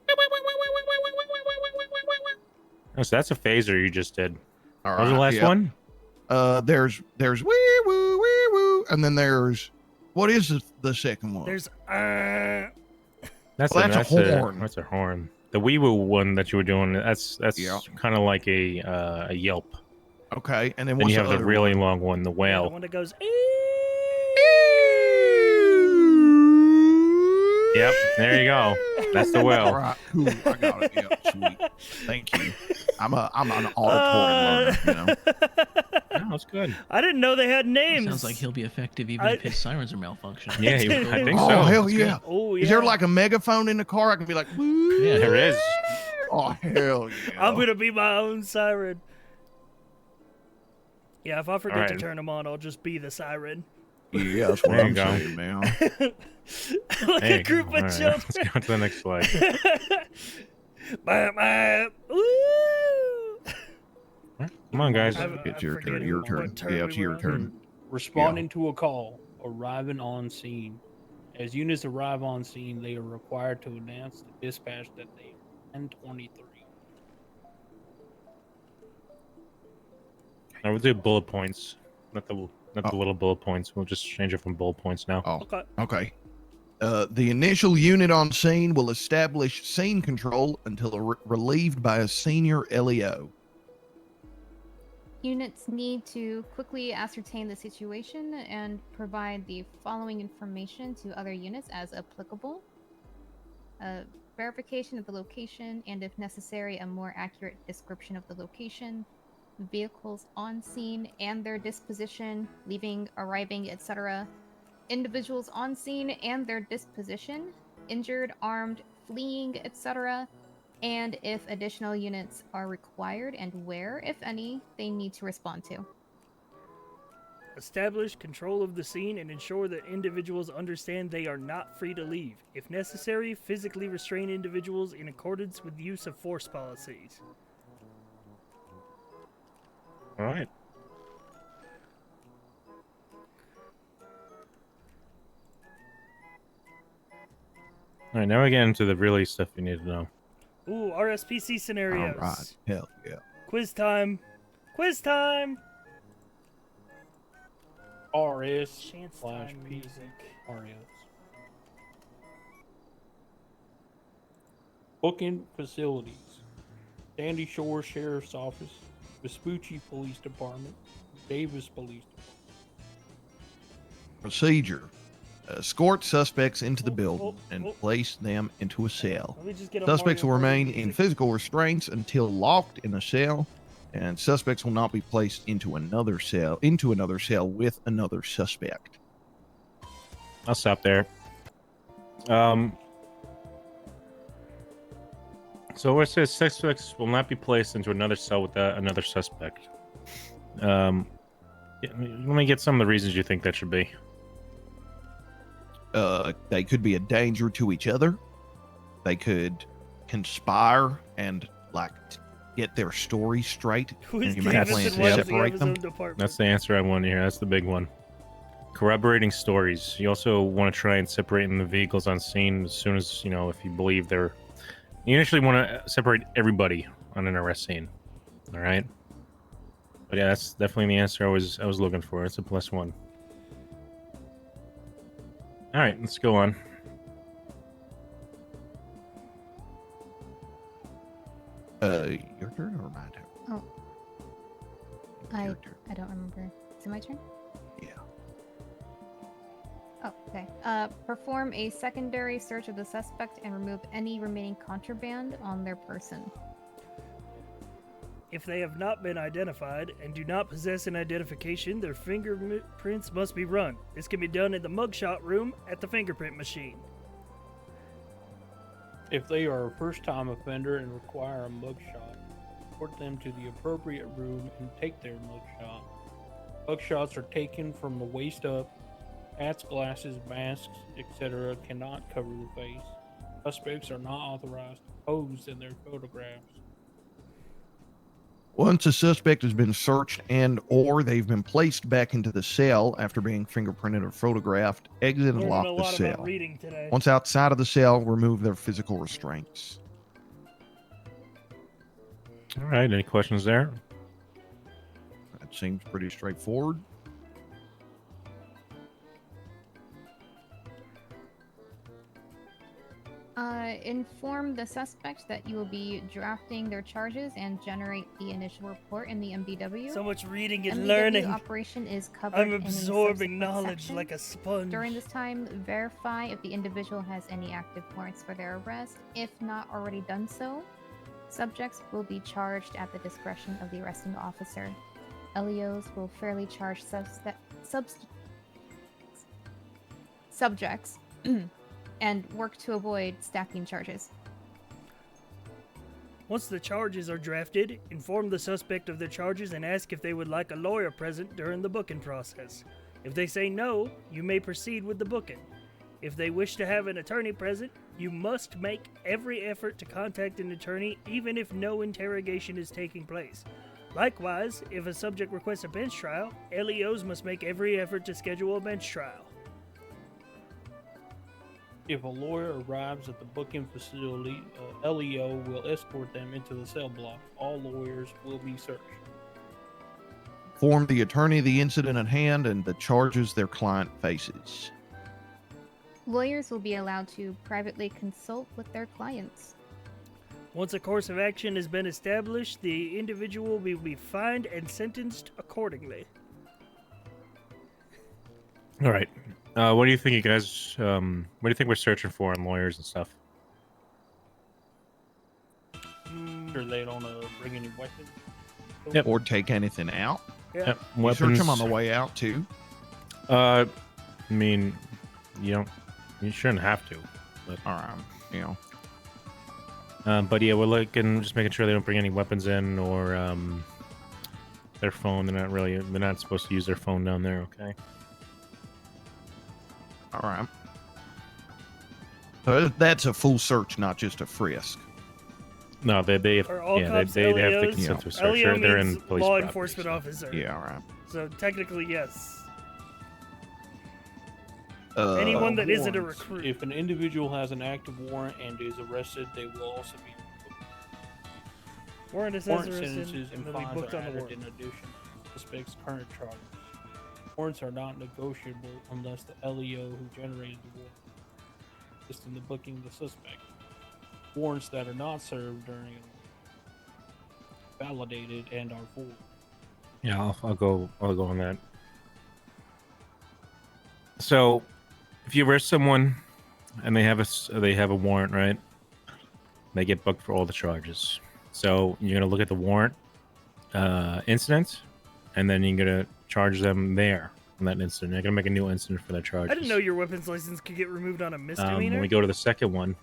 Oh, so that's a phaser you just did. All What was the right, last yep. one? There's wee woo, and then there's what is the second one? There's That's a horn. That's a horn. The wee woo one that you were doing, that's kind of like a yelp. Okay, and then Then what's you have the other really one? long one, the the whale. one that goes. Yep, there you go. That's the whale. All right, cool. I got it. Yep, sweet. Thank you. I'm an auditory learner, No, it's good. I didn't know they had names. Sounds like he'll be effective even if his sirens are malfunctioning. Yeah, I think Oh so. hell That's yeah. good. Oh yeah. Is there like a megaphone in the car? I can be like, Yeah, there is. oh hell yeah. I'm gonna be my own siren. Yeah, if I forget to Alright. turn them on, I'll just be the siren. Yeah, that's what There you I'm go. saying, man. Like Hey, a group of alright, children. Let's go to the next slide. Woo! Come on, guys. It's your turn. forgetting Your what turn. turn Yeah, we it's were your on. turn. Responding to a call, arriving on scene. As units arrive on scene, they are required to announce to dispatch that they are 1023. I would do bullet points, not the little bullet points. We'll just change it from bullet points now. Oh, Okay. okay. The initial unit on scene will establish scene control until relieved by a senior LEO. Units need to quickly ascertain the situation and provide the following information to other units as applicable. Verification of the location and, if necessary, a more accurate description of the location, vehicles on scene and their disposition, leaving, arriving, etc., individuals on scene and their disposition, injured, armed, fleeing, etc., and if additional units are required and where, if any, they need to respond to. Establish control of the scene and ensure that individuals understand they are not free to leave. If necessary, physically restrain individuals in accordance with the use of force policies. All right. All right, now we get into the really stuff you need to know. Ooh, RSPC scenarios. All right. Hell yeah. Quiz time. Quiz time. RS Chance slash time P music. RS. Booking facilities. Sandy Shore Sheriff's Office, Vespucci Police Department, Davis Police Department. Procedure. Escort suspects into the building and place them into a cell. Let me just get a Suspects will Mario Party remain in music. physical restraints until locked in a cell, and suspects will not be placed into another cell with another suspect. I'll stop there. So where it says suspects will not be placed into another cell with another suspect. Let me get some of the reasons you think that should be. They could be a danger to each other. They could conspire and get their story straight. And you may plan to separate them. That's the answer I want to hear. That's the big one. Corroborating stories. You also want to try and separate in the vehicles on scene as soon as, if you believe they're... You initially want to separate everybody on an arrest scene. All right? But yeah, that's definitely the answer I was looking for. It's a +1. All right, let's go on. Your turn or my turn? Oh. I don't remember. Is it my turn? Yeah. Oh, okay. Perform a secondary search of the suspect and remove any remaining contraband on their person. If they have not been identified and do not possess an identification, their fingerprints must be run. This can be done in the mugshot room at the fingerprint machine. If they are a first-time offender and require a mugshot, report them to the appropriate room and take their mugshot. Mugshots are taken from the waist up. Hats, glasses, masks, etc. cannot cover the face. Suspects are not authorized to pose in their photographs. Once a suspect has been searched and or they've been placed back into the cell after being fingerprinted or photographed, exit and Learning lock a the lot about cell. reading today. Once outside of the cell, remove their physical restraints. All right. Any questions there? That seems pretty straightforward. Inform the suspect that you will be drafting their charges and generate the initial report in the MBW. So much reading and MBW learning. operation is covered I'm in any absorbing subsequent knowledge section. like a sponge. During this time, verify if the individual has any active warrants for their arrest. If not already done so, subjects will be charged at the discretion of the arresting officer. LEOs will fairly charge subjects and work to avoid stacking charges. Once the charges are drafted, inform the suspect of their charges and ask if they would like a lawyer present during the booking process. If they say no, you may proceed with the booking. If they wish to have an attorney present, you must make every effort to contact an attorney even if no interrogation is taking place. Likewise, if a subject requests a bench trial, LEOs must make every effort to schedule a bench trial. If a lawyer arrives at the booking facility, LEO will escort them into the cell block. All lawyers will be searched. Inform the attorney the incident at hand and the charges their client faces. Lawyers will be allowed to privately consult with their clients. Once a course of action has been established, the individual will be fined and sentenced accordingly. All right. What do you think, you guys? What do you think we're searching for in lawyers and stuff? Sure they don't bring any weapons. Yep. Or take anything out. Yeah. Yep. You Weapons. search them on the way out too. I mean, you shouldn't have to. But, all right. You know. But yeah, we're looking, just making sure they don't bring any weapons in or their phone. They're not supposed to use their phone down there. Okay. All right. So that's a full search, not just a frisk. No, they have Are all cops they have to LEOs? consent to a search. LEO They're in means police law property, enforcement so- officer. Yeah, all right. So technically, yes. Anyone that isn't a Warrants. recruit. If an individual has an active warrant and is arrested, they will also be Warrant sentences and and they'll be fines booked are on the added warrant. in addition to the suspect's current charges. Warrants are not negotiable unless the LEO who generated the warrant assists in the booking of the suspect. Warrants that are not served during validated and are void. Yeah, I'll go on that. So, if you arrest someone and they have a warrant, right? They get booked for all the charges. So you're gonna look at the warrant incident, and then you're gonna charge them there on that incident. You're gonna make a new incident for that charge. I didn't know your weapons license could get removed on a misdemeanor. When we go to the second one,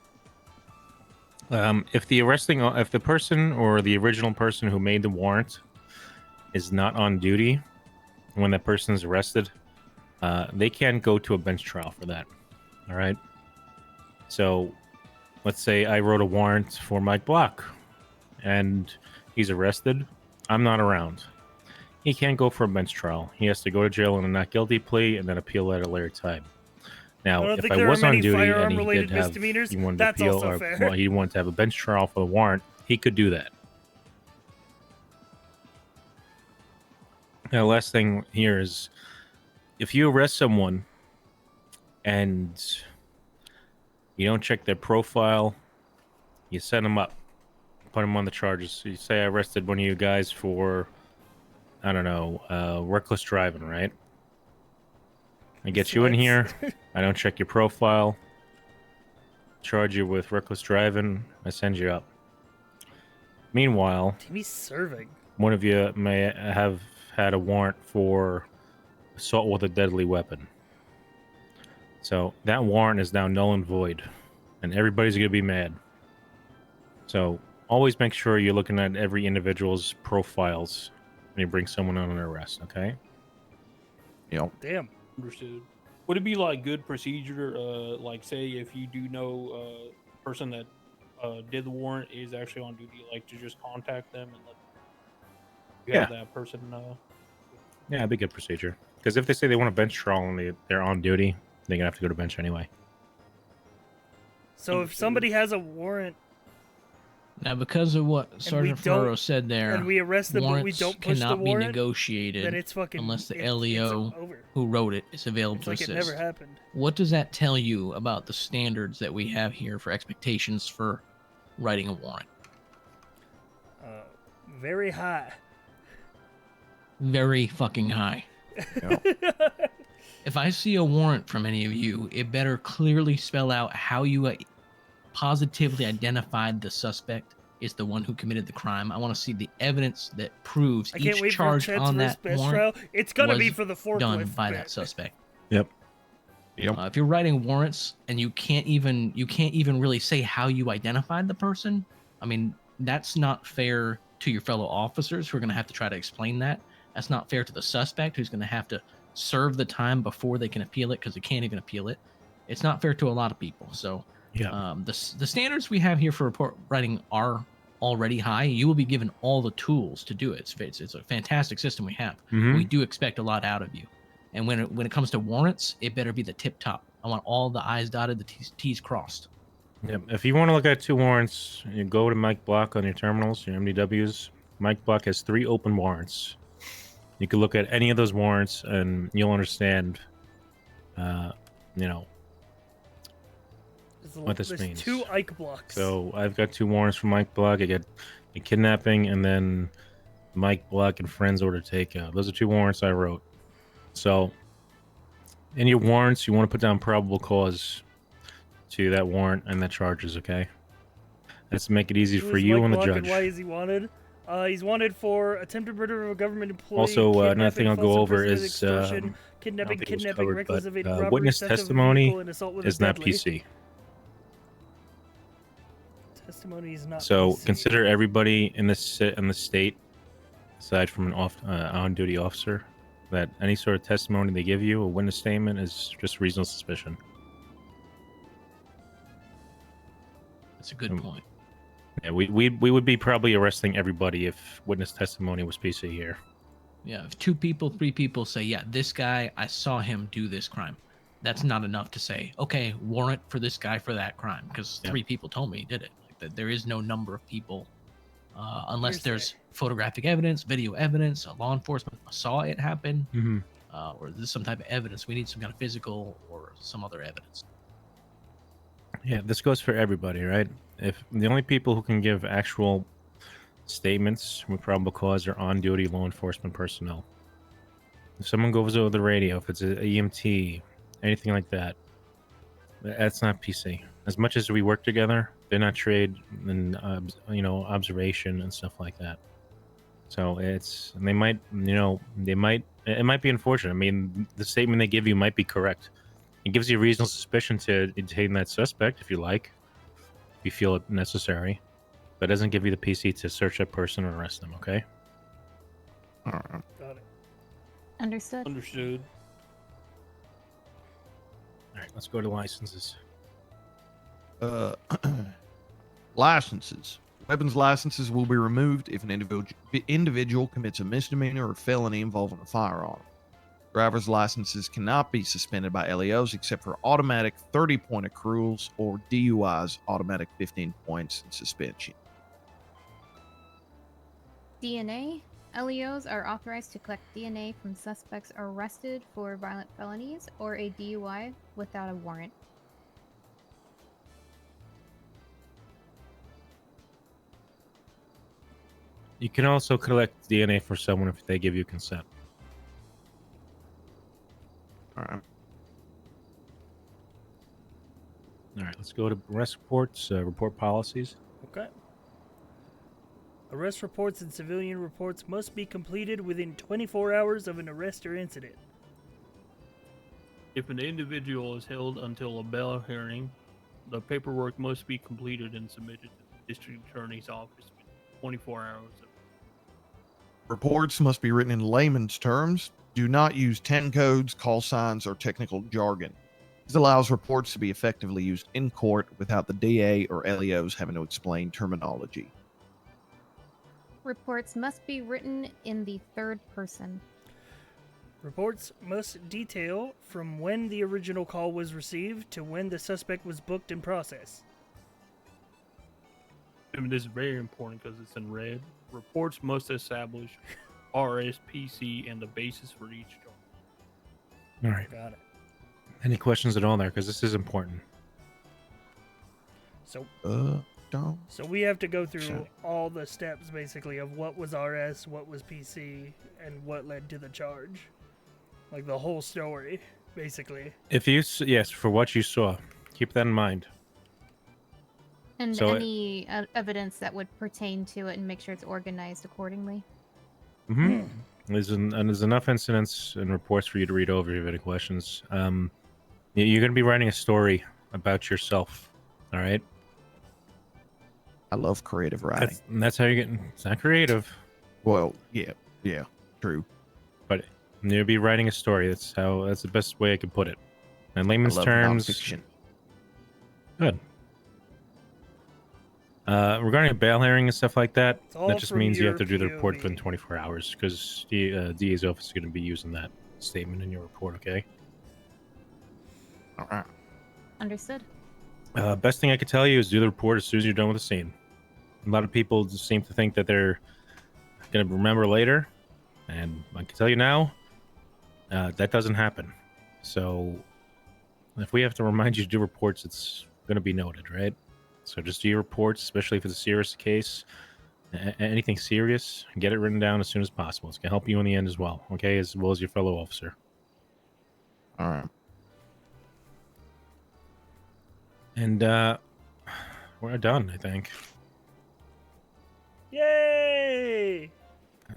if the person or the original person who made the warrant is not on duty when that person is arrested, they can't go to a bench trial for that. All right. So, let's say I wrote a warrant for Mike Block, and he's arrested. I'm not around. He can't go for a bench trial. He has to go to jail on a not guilty plea and then appeal at a later time. Now, if I was on duty and he did have, he wanted to appeal, or well, he wanted to have a bench trial for the warrant, he could do that. Now, last thing here is, if you arrest someone and you don't check their profile, you send them up, put them on the charges. So you say I arrested one of you guys for, I don't know, reckless driving, right? I get you in here. Sweats. I don't check your profile. Charge you with reckless driving. I send you up. Meanwhile, Timmy's serving. one of you may have had a warrant for assault with a deadly weapon. So that warrant is now null and void, and everybody's going to be mad. So always make sure you're looking at every individual's profiles when you bring someone on an arrest, okay? Yep. Damn. Understood. Would it be like good procedure, like say if you do know person that did the warrant is actually on duty, like to just contact them and let you have that person Yeah, it'd be good procedure. Because if they say they want a bench trial and they're on duty, they're gonna have to go to bench anyway. So if somebody has a warrant Now, because of what we Sergeant don't- Ferraro said there, and we arrest them, but we warrants don't push the cannot be warrant, negotiated then it's fucking- unless the it's LEO over. who wrote it is available It's to like it assist. never happened. What does that tell you about the standards that we have here for expectations for writing a warrant? Very high. Very fucking high. If I see a warrant from any of you, it better clearly spell out how you positively identified the suspect is the one who committed the crime. I want to see the evidence that proves I can't each wait for charge Chad's on first that best warrant trial. It's gonna be was for the forklift done by bit. that suspect. Yep. If you're writing warrants and you can't even really say how you identified the person, I mean, that's not fair to your fellow officers who are going to have to try to explain that. That's not fair to the suspect who's going to have to serve the time before they can appeal it because they can't even appeal it. It's not fair to a lot of people. So the standards we have here for report writing are already high. You will be given all the tools to do it. It's a fantastic system we have. Mhm. We do expect a lot out of you. And when it comes to warrants, it better be the tip top. I want all the I's dotted, the T's crossed. Yep. If you want to look at 2 warrants, you go to Mike Block on your terminals, your MDWs. Mike Block has 3 open warrants. You can look at any of those warrants, and you'll understand, what this There's means. 2 Ike blocks. So I've got 2 warrants for Mike Block. I got a kidnapping, and then Mike Block and friends order takeout. Those are 2 warrants I wrote. So in your warrants, you want to put down probable cause to that warrant and the charges, okay? That's to make it easy Who for is you Mike and the Block judge. and why is he wanted? He's wanted for attempted murder of a government employee. Also, another thing I'll go over false is imprisonment, extortion, I kidnapping, don't think it was kidnapping, covered, reckless but, evading robbery, witness theft of a testimony vehicle, and assault with a is not deadly. PC. Testimony is not So PC. consider everybody in the state, aside from an on-duty officer, that any sort of testimony they give you, a witness statement, is just reasonable suspicion. That's a good point. Yeah, we would be probably arresting everybody if witness testimony was PC here. Yeah, if 2 people, 3 people say, yeah, this guy, I saw him do this crime. That's not enough to say, okay, warrant for this guy for that crime, because 3 people told me he did it. Like, there is no number of people, unless there's photographic evidence, video evidence, law enforcement saw it happen, Mhm. or there's some type of evidence. We need some kind of physical or some other evidence. Yeah, this goes for everybody, right? If the only people who can give actual statements with probable cause are on-duty law enforcement personnel. If someone goes over the radio, if it's an EMT, anything like that, that's not PC. As much as we work together, they're not trained in, observation and stuff like that. So it might be unfortunate. I mean, the statement they give you might be correct. It gives you reasonable suspicion to detain that suspect if you like, if you feel it necessary, but it doesn't give you the PC to search that person or arrest them, okay? Got it. Understood. Understood. All right, let's go to licenses. Licenses. Weapons licenses will be removed if an individual commits a misdemeanor or felony involving a firearm. Driver's licenses cannot be suspended by LEOs except for automatic 30-point accruals or DUIs, automatic 15 points and suspension. DNA. LEOs are authorized to collect DNA from suspects arrested for violent felonies or a DUI without a warrant. You can also collect DNA for someone if they give you consent. All right. All right, let's go to arrest reports, report policies. Okay. Arrest reports and civilian reports must be completed within 24 hours of an arrest or incident. If an individual is held until a bail hearing, the paperwork must be completed and submitted to the district attorney's office within 24 hours. Reports must be written in layman's terms. Do not use 10 codes, call signs, or technical jargon. This allows reports to be effectively used in court without the DA or LEOs having to explain terminology. Reports must be written in the third person. Reports must detail from when the original call was received to when the suspect was booked in process. I mean, this is very important because it's in red. Reports must establish RSPC and the basis for each charge. All right. Got it. Any questions at all there? Because this is important. So, don't. So we have to go through all the steps, basically, of what was RS, what was PC, and what led to the charge. Like the whole story, basically. If you yes, for what you saw, keep that in mind. And So any evidence that would pertain to it and make sure it's organized accordingly. Mm-hmm. There's enough incidents and reports for you to read over if you have any questions. You're going to be writing a story about yourself, all right? I love creative writing. That's how you're getting... It's not creative. Well, yeah, true. But you'll be writing a story. That's the best way I could put it. In layman's I love terms... nonfiction. Good. Regarding a bail hearing and stuff like that, that just means you have to do the report within 24 hours because the DA's office is going to be using that statement in your report, okay? All right. Understood. Best thing I could tell you is do the report as soon as you're done with the scene. A lot of people just seem to think that they're going to remember later, and I can tell you now, that doesn't happen. So if we have to remind you to do reports, it's going to be noted, right? So just do your reports, especially if it's a serious case, anything serious, get it written down as soon as possible. It's going to help you in the end as well, okay? As well as your fellow officer. All right. And we're done, I think. Yay!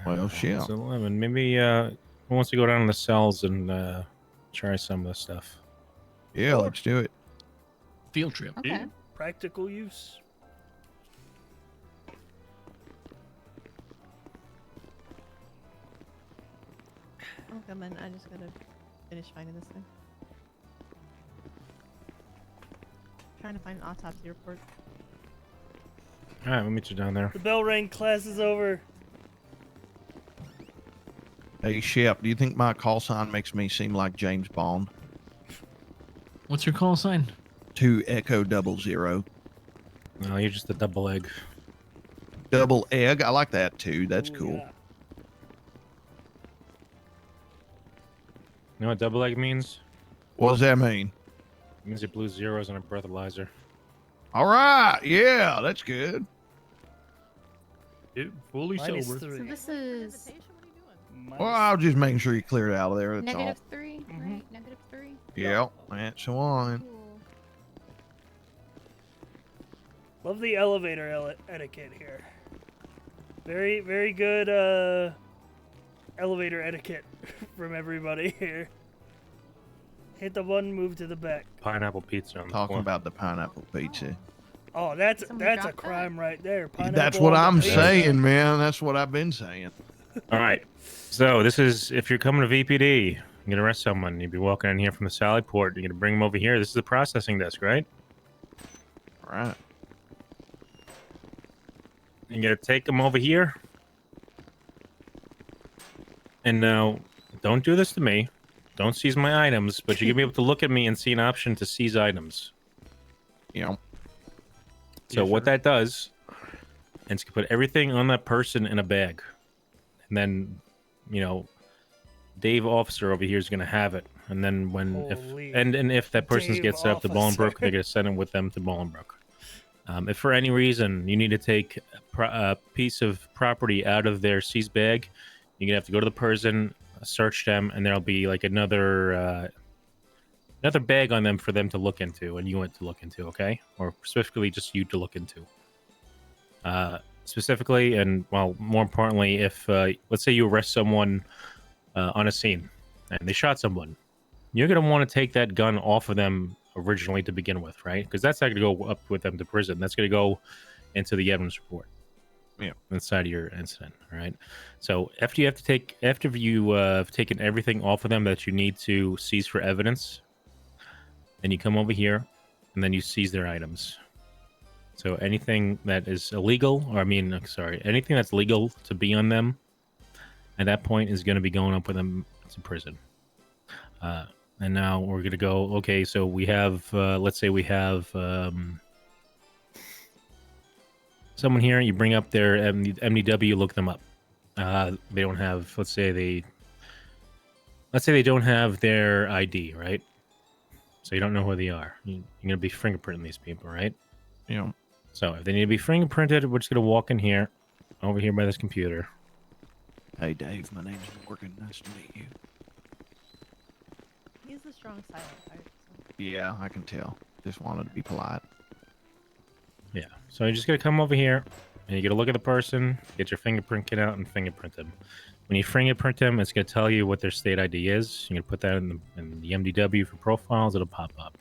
Well, shit. It's 11. Maybe who wants to go down to the cells and try some of the stuff? Yeah, let's do it. Field trip. Okay. Practical use. I'll come in. I just gotta finish finding this thing. Trying to find an autopsy report. All right, we'll meet you down there. The bell rang. Class is over. Hey, Shep, do you think my call sign makes me seem like James Bond? What's your call sign? 2 Echo 00. No, you're just a double egg. Double egg? I like that too. That's cool. Yeah. You know what double egg means? What does that mean? It means it blew zeros on a breathalyzer. All right. Yeah, that's good. Fully -3. sober. So this is Well, I was just making sure you cleared it out of there. That's all. -3, right? -3. Yeah, that's the one. Cool. Love the elevator etiquette here. Very, very good elevator etiquette from everybody here. Hit the button, move to the back. Pineapple pizza on the Talking floor. about the pineapple pizza. Oh, that's Somebody a dropped crime right there. That's Pineapple what on the I'm pizza. saying, man. That's what I've been saying. All right. So this is if you're coming to VPD, you're gonna arrest someone. You'd be walking in here from the Sally Port. You're gonna bring them over here. This is the processing desk, right? All right. You're gonna take them over here. And now, don't do this to me. Don't seize my items, but you're gonna be able to look at me and see an option to seize items. Yeah. So Yes, what sir. that does, is to put everything on that person in a bag, and then, you know, Dave officer over here is gonna have it, and then when Holy if that person Dave gets up to officer. Bolingbroke, they're gonna send him with them to Bolingbroke. If for any reason you need to take a piece of property out of their seized bag, you're gonna have to go to the person, search them, and there'll be like another another bag on them for them to look into, and you want to look into, okay? Or specifically just you to look into. Specifically, and well, more importantly, if let's say you arrest someone on a scene and they shot someone, you're going to want to take that gun off of them originally to begin with, right? Because that's not going to go up with them to prison. That's going to go into the evidence report. Yeah. Inside of your incident, all right? So after you've taken everything off of them that you need to seize for evidence, then you come over here and then you seize their items. So anything that is illegal, anything that's legal to be on them at that point is going to be going up with them to prison. And now we're going to go, okay, so we have, let's say we have someone here, you bring up their MDW, look them up. They don't have, let's say they don't have their ID, right? So you don't know who they are. You're going to be fingerprinting these people, right? Yeah. So if they need to be fingerprinted, we're just going to walk in here, over here by this computer. Hey, Dave, my name's Morgan. Nice to meet you. He's the strong silent type. So. Yeah, I can tell. Just wanted to be polite. Yeah. So you're just going to come over here, and you're going to look at the person, get your fingerprint kit out, and fingerprint them. When you fingerprint them, it's going to tell you what their state ID is. You're going to put that in the MDW for profiles. It'll pop up.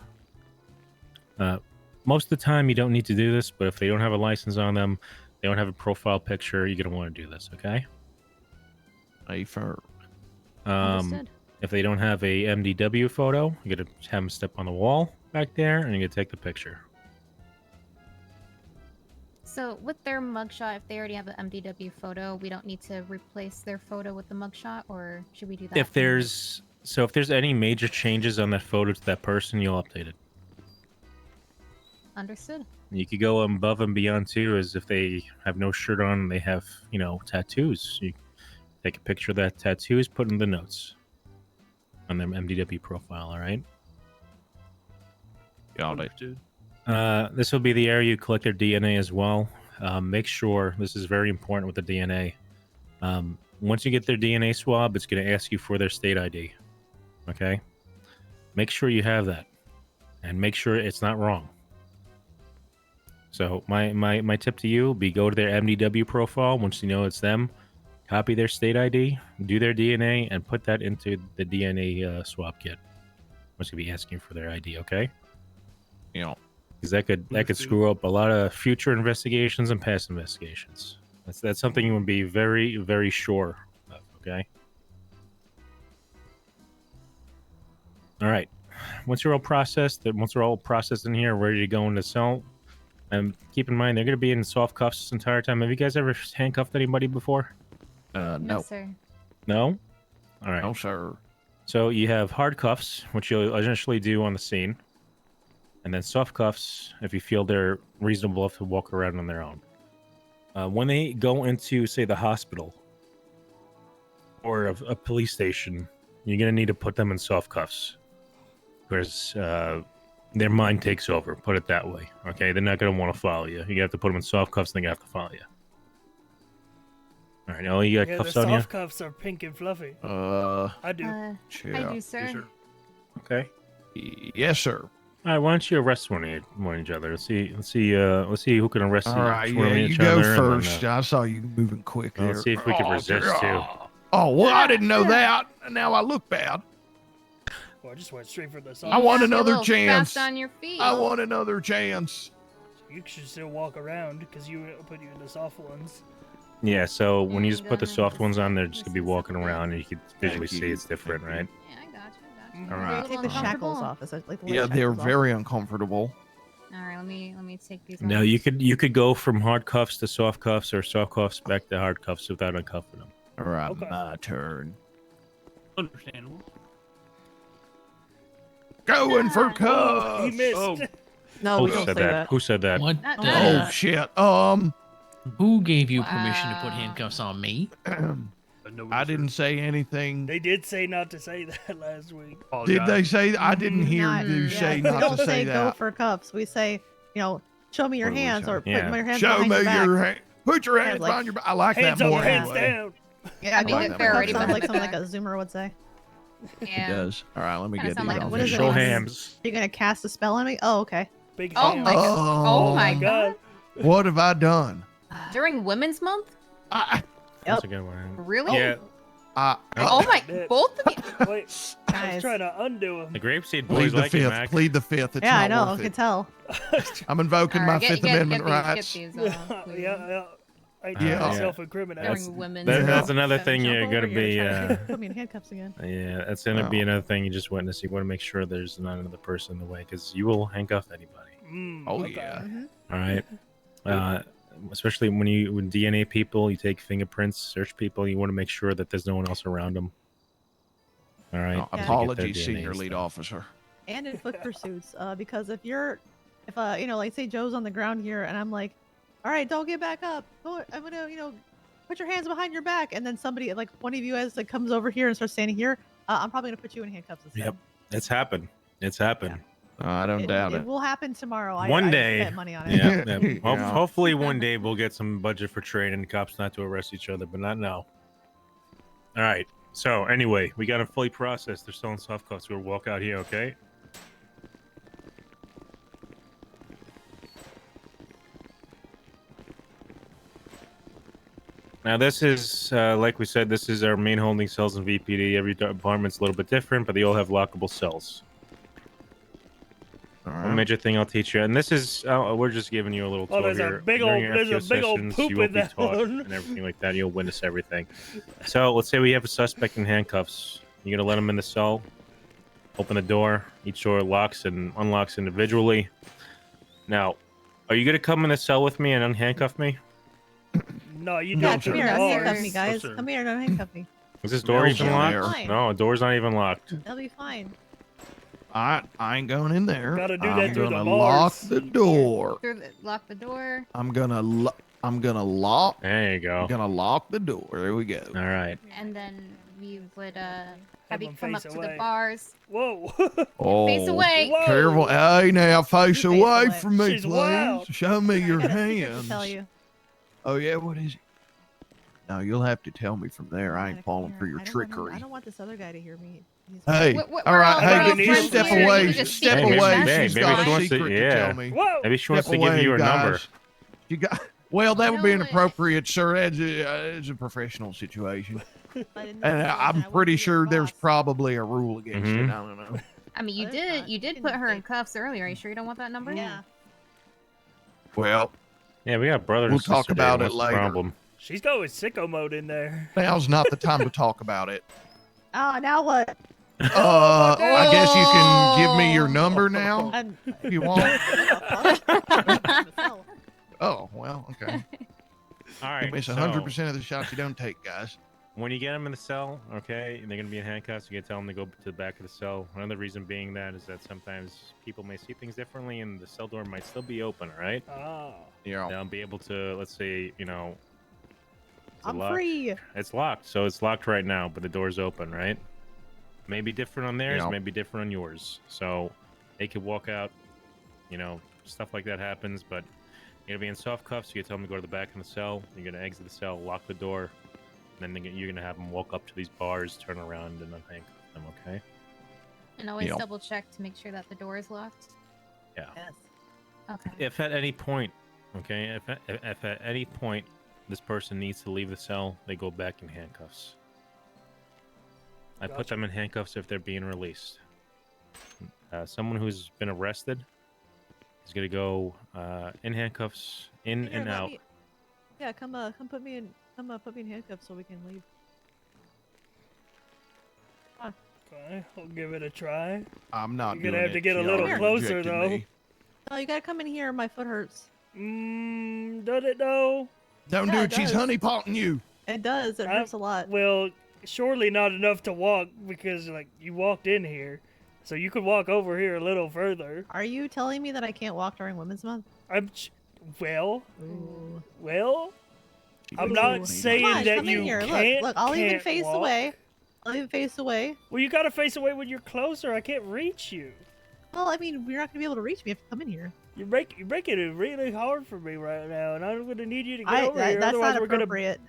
Most of the time, you don't need to do this, but if they don't have a license on them, they don't have a profile picture, you're going to want to do this, okay? If they don't have a MDW photo, you're going to have them step on the wall back there, and you're going to take the picture. So with their mugshot, if they already have an MDW photo, we don't need to replace their photo with the mugshot, or should we do that? If there's any major changes on that photo to that person, you'll update it. Understood. You could go above and beyond too, as if they have no shirt on and they have, tattoos. You take a picture of that tattoos, put in the notes on their MDW profile, all right? Yeah, understood. This will be the area you collect their DNA as well. Make sure, this is very important with the DNA. Once you get their DNA swab, it's going to ask you for their state ID. Okay? Make sure you have that. And make sure it's not wrong. So my tip to you would be go to their MDW profile. Once you know it's them, copy their state ID, do their DNA, and put that into the DNA swab kit. Once you'll be asking for their ID, okay? Yeah. Because that could screw up a lot of future investigations and past investigations. That's something you would be very, very sure of, okay? All right. Once they're all processed in here, ready to go into cell, and keep in mind they're going to be in soft cuffs this entire time. Have you guys ever handcuffed anybody before? No. Sir. No? All right. No, sir. So you have hard cuffs, which you'll initially do on the scene. And then soft cuffs if you feel they're reasonable enough to walk around on their own. When they go into, say, the hospital or a police station, you're going to need to put them in soft cuffs. Because their mind takes over, put it that way. Okay, they're not going to want to follow you. You have to put them in soft cuffs, and they have to follow you. All right, now you got cuffs on you? Soft cuffs are pink and fluffy. I do. I do, sir. Yes, sir. Okay. Yes, sir. All right, why don't you arrest one of each other? Let's see who can arrest All right, one of you each go other. first. I saw you moving quick there. Let's see if we can resist too. Oh, well, I didn't know that. Now I look bad. Well, I just went straight for the I want You're a another little chance. fast on your feet. I want another chance. You should still walk around because you put you in the soft ones. Yeah, so when you just put the soft ones on, they're just gonna be walking around, and you can visually see it's different, right? Yeah, I got you. All right. Take the shackles off. It's like the Yeah, shackles they're off. very uncomfortable. All right, let me take these. No, off. you could go from hard cuffs to soft cuffs, or soft cuffs back to hard cuffs without uncuffing them. All right, my turn. Understandable. Going for cuffs. He missed. Oh. No, we don't say that. Who said that? What? Oh shit. Who gave you permission to put handcuffs on me? I didn't say anything. They did say not to say that last week. Did they say? I didn't hear you say We not don't to say say go that. for cuffs. We say, show me your What do we hands say? or put Yeah. your hands Show behind me your back. your hand. Put your hands like- behind your back. I like Hands that up, more. hands anyway. down. Yeah, I mean, like if they're already sounds behind like the something like back. a Zoomer would say. It does. All right, let me Kinda get sound these like on. what is it? Show Are hams. you gonna cast a spell on me? Oh, okay. Big Oh ham. my god. Oh my god. What have I done? During Women's Month? That's a good one. Really? Yeah. Oh my, both of you. Wait, I was trying to undo him. The grapeseed Plead boys the like it, fifth. Mac. Plead the fifth. It's Yeah, I not know. I worth can it. tell. I'm invoking All my right, Fifth Amendment rights. Get these, yeah. I Yeah. did Yeah. self-incriminate. During Women's That's Month. another thing Jump you're over gonna here, be. try to put me in handcuffs again. Yeah, that's gonna be another thing you just witness. You want to make sure there's not another person in the way because you will handcuff anybody. Oh yeah. All right. Especially when DNA people, you take fingerprints, search people. You want to make sure that there's no one else around them. All right. Oh, to get their apologies, DNA senior stuff. lead officer. And in foot pursuits, because if like say Joe's on the ground here and I'm like, all right, don't get back up. I'm gonna, put your hands behind your back, and then somebody like one of you guys like comes over here and starts standing here, I'm probably gonna put you in handcuffs instead. Yep, it's happened. It's happened. I don't doubt It it. will happen tomorrow. One I day, bet money on it. yeah. Yeah. Hopefully, one day we'll get some budget for training cops not to arrest each other, but not now. All right. So anyway, we got them fully processed. They're still in soft cuffs. We'll walk out here, okay? Now this is, like we said, this is our main holding cells in VPD. Every department's a little bit different, but they all have lockable cells. One major thing I'll teach you, and this is, we're just giving you a little tour there's here. a big During old, there's FTO a big old sessions, poop you will in be that taught one. and everything like that. You'll witness everything. So let's say we have a suspect in handcuffs. You're gonna let him in the cell. Open the door. Each door locks and unlocks individually. Now, are you gonna come in the cell with me and unhandcuff me? No, you Yeah, don't. come here, unhandcuff me, guys. Come here and unhandcuff me. Is this door Mel's even in locked? there. No, door's not even locked. That'll be fine. I ain't going in there. Gotta do I'm that through the gonna lock bars. the door. Lock the door. I'm gonna lock. There you go. I'm gonna lock the door. There we go. All right. And then we would have you him come up face to away. the bars. Whoa. Oh, Face away. Whoa. careful! Hey, now face away away. from me, She's please. wild. Show me your I got a secret to hands. tell you. Oh yeah, what is it? No, you'll have to tell me from there. I ain't falling for your I trickery. don't want this other guy to hear me. He's Hey, We're all right, all hey, friends just step here. You away. just Step keep it away. back. She's Maybe got she a wants secret to tell me. Whoa. Maybe she wants Step to give away, you her guys. number. You got. Well, that would be know what? inappropriate, sir. It's a professional situation, I didn't and know I'm that. I pretty wanted to be sure your there's boss. probably a rule against it. Mhm. I don't know. I mean, you Oh, that's did. not- You did in put the her in fake. cuffs earlier. Are you sure you don't want that number? Yeah. Well, Yeah, we got brothers. We'll and talk sister about there. it What's the later. problem? She's going sicko mode in there. now's not the time to talk about it. Oh, now what? I guess you can give me your number now And if you want. Oh well, okay. All You right. miss so 100% of the shots you don't take, guys. when you get them in the cell, okay, and they're gonna be in handcuffs, you can tell them to go to the back of the cell. Another reason being that is that sometimes people may see things differently, and the cell door might still be open. All right. Oh. Yeah. They'll be able to, let's say, is it I'm locked? free. It's locked, so it's locked right now, but the door's open, right? Maybe different on theirs, Yeah. maybe different on yours. So they could walk out, stuff like that happens, but you're gonna be in soft cuffs. You can tell them to go to the back of the cell. You're gonna exit the cell, lock the door, and then you're gonna have them walk up to these bars, turn around, and unhandcuff them. Okay? And always Yeah. double check to make sure that the door is locked. Yeah. Yes. Okay. If at any point, if at any point this person needs to leave the cell, they go back in handcuffs. I put them in handcuffs if they're being released. Someone who's been arrested is gonna go in handcuffs, in Here, and let out. me- Yeah, come put me in handcuffs so we can leave. Okay, I'll give it a try. I'm not. You're gonna doing have to it. get a She little already closer, rejected though. me. Oh, you gotta come in here. My foot hurts. Does it though? Don't Yeah, do it it. She's does. honeypotting you. It does. It hurts a lot. Well, surely not enough to walk because you walked in here, so you could walk over here a little further. Are you telling me that I can't walk during Women's Month? Well, I'm Ooh. not saying Come on, that come in you here. can't. Look, I'll even can't face walk. away. I'll even face away. Well, you gotta face away when you're closer. I can't reach you. Well, I mean, you're not gonna be able to reach me if you come in here. You're making it really hard for me right now, and I'm gonna need you to get over here. That's Otherwise, not we're appropriate.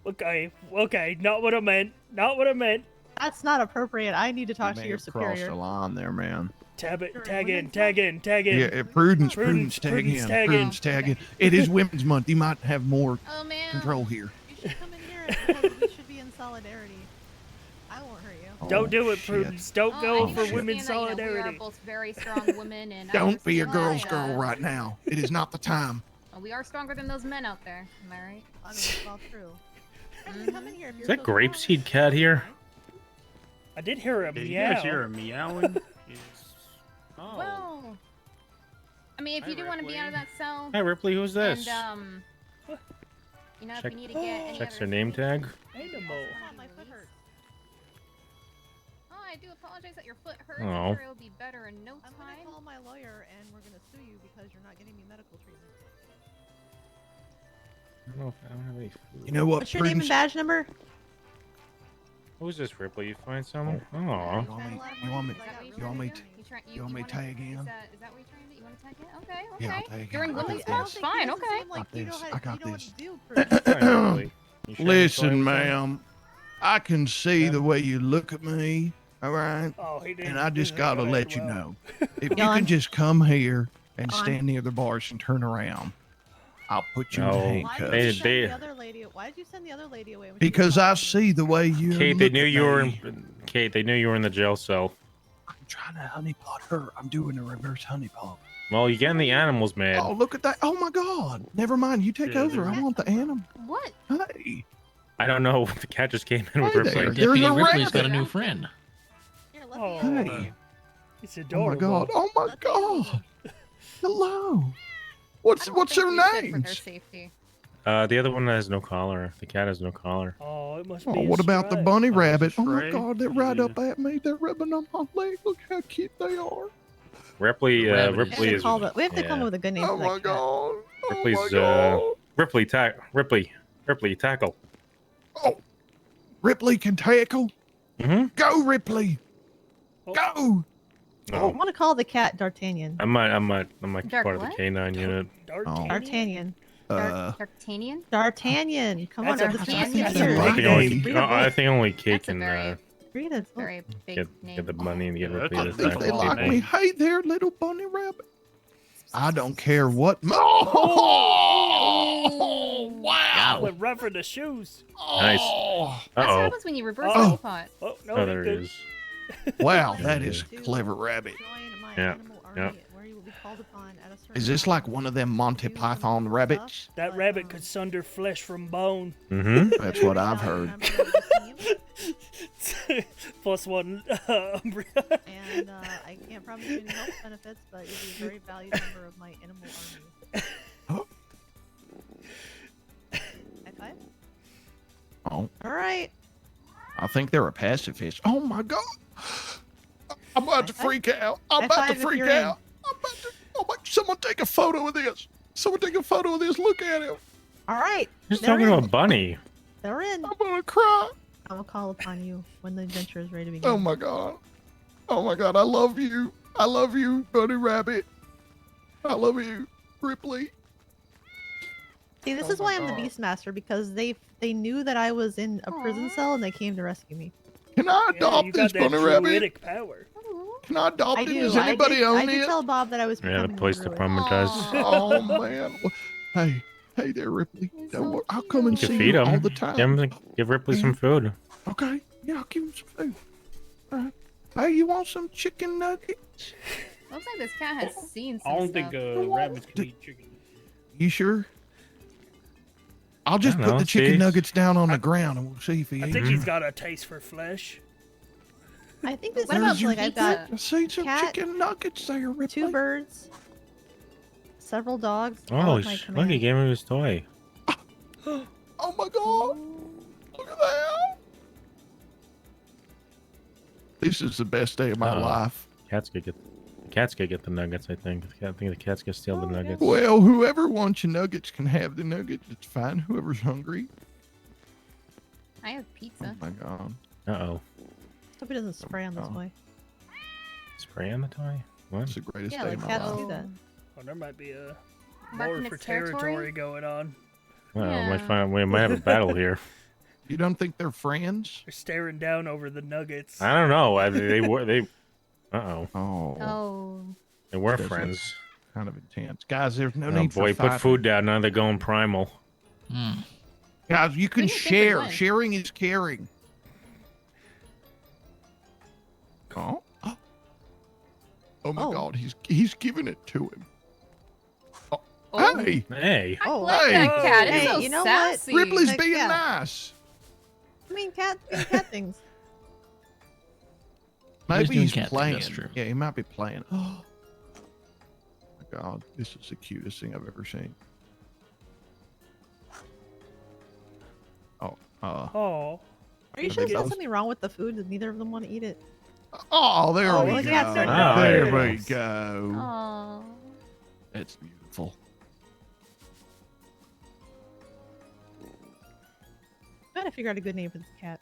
gonna. Okay, not what I meant. Not what I meant. That's not appropriate. I need to talk to May your have crossed superior. the line there, man. Tag in. Yeah, Prudence, tag in. Prudence, tag in. It is Women's Month. You might have more control here. You should come in here because we should be in solidarity. I won't hurt you. Don't do it, shit. Prudence. Don't Oh, go I for do women's understand that, we are solidarity. both very strong women, and I Don't be a understand girl's that, girl right now. It is not the time. we are stronger than those men out there. Am I right? I mean, it's all true. Come in here if Is you're that so Grapeseed Cat here? I did hear a Did meow. you guys hear a meowing? Oh. Well, I mean, if you do want to be out of that cell. Hi, Ripley. Who's this? And you know, Check- if you need to get any Checks other her name tag. Animal. My foot hurts. Oh, I do apologize that your foot hurts. Oh. I'm sure it'll be better in no time. I'm gonna call my lawyer and we're gonna sue you because you're not getting me medical treatment. I don't know if I don't have any food. You know what, What's your name and Prudence? badge number? Who's this, Ripley? You find someone? Oh. You want me to tag in? Is that what you're trying to do? You want to tag in? Okay, okay. Yeah, I'll tag in. During I got Women's this. Month? Fine, okay. Got this. I got this. Ripley. You sure Listen, you saw ma'am, I can see the way you look at me, all right? Oh, he didn't. And I just got to let you know. If you Yawn. can just come here and Yawn. stand near the bars and turn around, I'll put you No. in Why handcuffs. did you send They- the other lady? Why did you send the other lady away? When she Because was I talking? see the way you Kate, they look knew at you were me. in. Kate, they knew you were in the jail cell. I'm trying to honeypot her. I'm doing a reverse honeypot. Well, you're getting the animals mad. Oh, look at that. Oh, my God. Never mind. You take Yeah, over. I want the animal. What? Hey. I don't know. The cat just came in with Hey Ripley. there. Deputy There's a Ripley's got a rabbit. new friend. Here, let me Oh, Hey. it's Oh, adorable. my God. Oh, my God. Hello. What's their Good for their names? safety. The other one has no collar. The cat has no collar. Oh, it must Oh, be. what a about the stripe. bunny Oh, rabbit? it's a Oh, my stray? God. They're right up at me. They're rubbing on my leg. Look how cute they are. Ripley. Rabbit is- Ripley is. we have to come yeah. up with a good name Oh, for that my cat. God. Oh, Ripley's. my God. Ripley, tackle. Oh, Ripley can tackle. Mm-hmm. Go, Ripley. Oh. Go. I No. want to call the cat D'Artagnan. I might be Dark part of the what? K9 unit. D'Artagnan. D'Artagnan. D'Artagnan? D'Artagnan. Come on, That's it's a- just that's a a picture. big I think only, name. Read a I book. think only Kate That's a can very, Read a book. very big get name. the money and get Yeah, Ripley I to think tackle they the like K9. me. Hey there, little bunny rabbit. I don't care what. Oh, wow. Went right for the shoes. Nice. That's what Uh-oh. happens when you reverse Oh. the pot. Oh no, Oh, he there it good. is. Wow, that is clever rabbit. Join my Yeah, animal yeah. army where you will be called upon at a certain Is this time like one of them Monty to do Python some rabbits? stuff, That but, rabbit could sunder flesh from bone. Mm-hmm. That's what I've heard. member of the team, Plus one. and I can't promise you any health benefits, but you'll be a very valued member of my animal army. High five. Oh, All right. I think they're a pacifist. Oh my God. I'm about to freak out. I'm High about to five if freak you're in. out. I'm about to. Oh my! Someone take a photo of this. Someone take a photo of this. Look at him. All right. Just They're talking in. about Bunny. They're in. I'm gonna cry. I will call upon you when the adventure is ready to begin. Oh my God. Oh my God. I love you. I love you, Bunny Rabbit. I love you, Ripley. See, this Oh is why my I'm the God. Beastmaster, because they knew that I was in a prison cell and they came to rescue me. Can I Yeah, adopt you this got that Bunny Rabbit? druidic power. Can I adopt I it? do. Does anybody I own did it? tell Bob that I was Yeah, the becoming a police druid. department does. Oh man. Hey, hey there, Ripley. Don't worry. I'll come and You can see feed you him. all the time. Give Ripley some food. Okay. Yeah, I'll give him some food. All right. Hey, you want some chicken nuggets? Looks like this cat has seen I some don't think stuff. rabbits can eat chicken. You sure? I'll just I put don't know, the chicken see? nuggets down on the ground and we'll see if he I eats. think he's got a taste for flesh. I think this What is about like I've got I see some cat, chicken nuggets there, Ripley. 2 birds, several dogs. Oh, all at my look, he command. gave me his toy. Oh my God. Look at that. This is the best day of my Uh-oh. life. Cats could get the nuggets. I think. I think the cats could steal the nuggets. Well, whoever wants your nuggets can have the nuggets. It's fine. Whoever's hungry. I have pizza. Oh my God. Uh-oh. Hope he doesn't spray on this Oh. way. Spray on the toy? What? It's the greatest Yeah, day like of my cats life. do that. Oh, there might be a Marking war for its territory? territory going on. Well, Yeah. we might have a battle here. You don't think they're friends? They're staring down over the nuggets. I don't know. They were. Uh-oh. Oh. They were This friends. looks kind of intense. Guys, there's no Oh need boy, for put fighting. food down. Now they're going primal. Guys, you can do you think they're share. doing? Sharing is caring. Oh. Oh my God, he's giving it to him. Oh. Hey. Hey. Oh, like that cat. It's Hey, so you know sassy. what? Ripley's Like, being yeah. nice. I mean, cat things. Maybe doing he's cat thing, playing. that's true. Yeah, he might be playing. Oh my God, this is the cutest thing I've ever seen. Oh. Oh. Are you sure there's not something wrong with the food that neither of them want to eat it? Oh, there Oh, we look go. at that. Oh, There there we it is. go. Aww. It's beautiful. Gotta figure out a good name for this cat.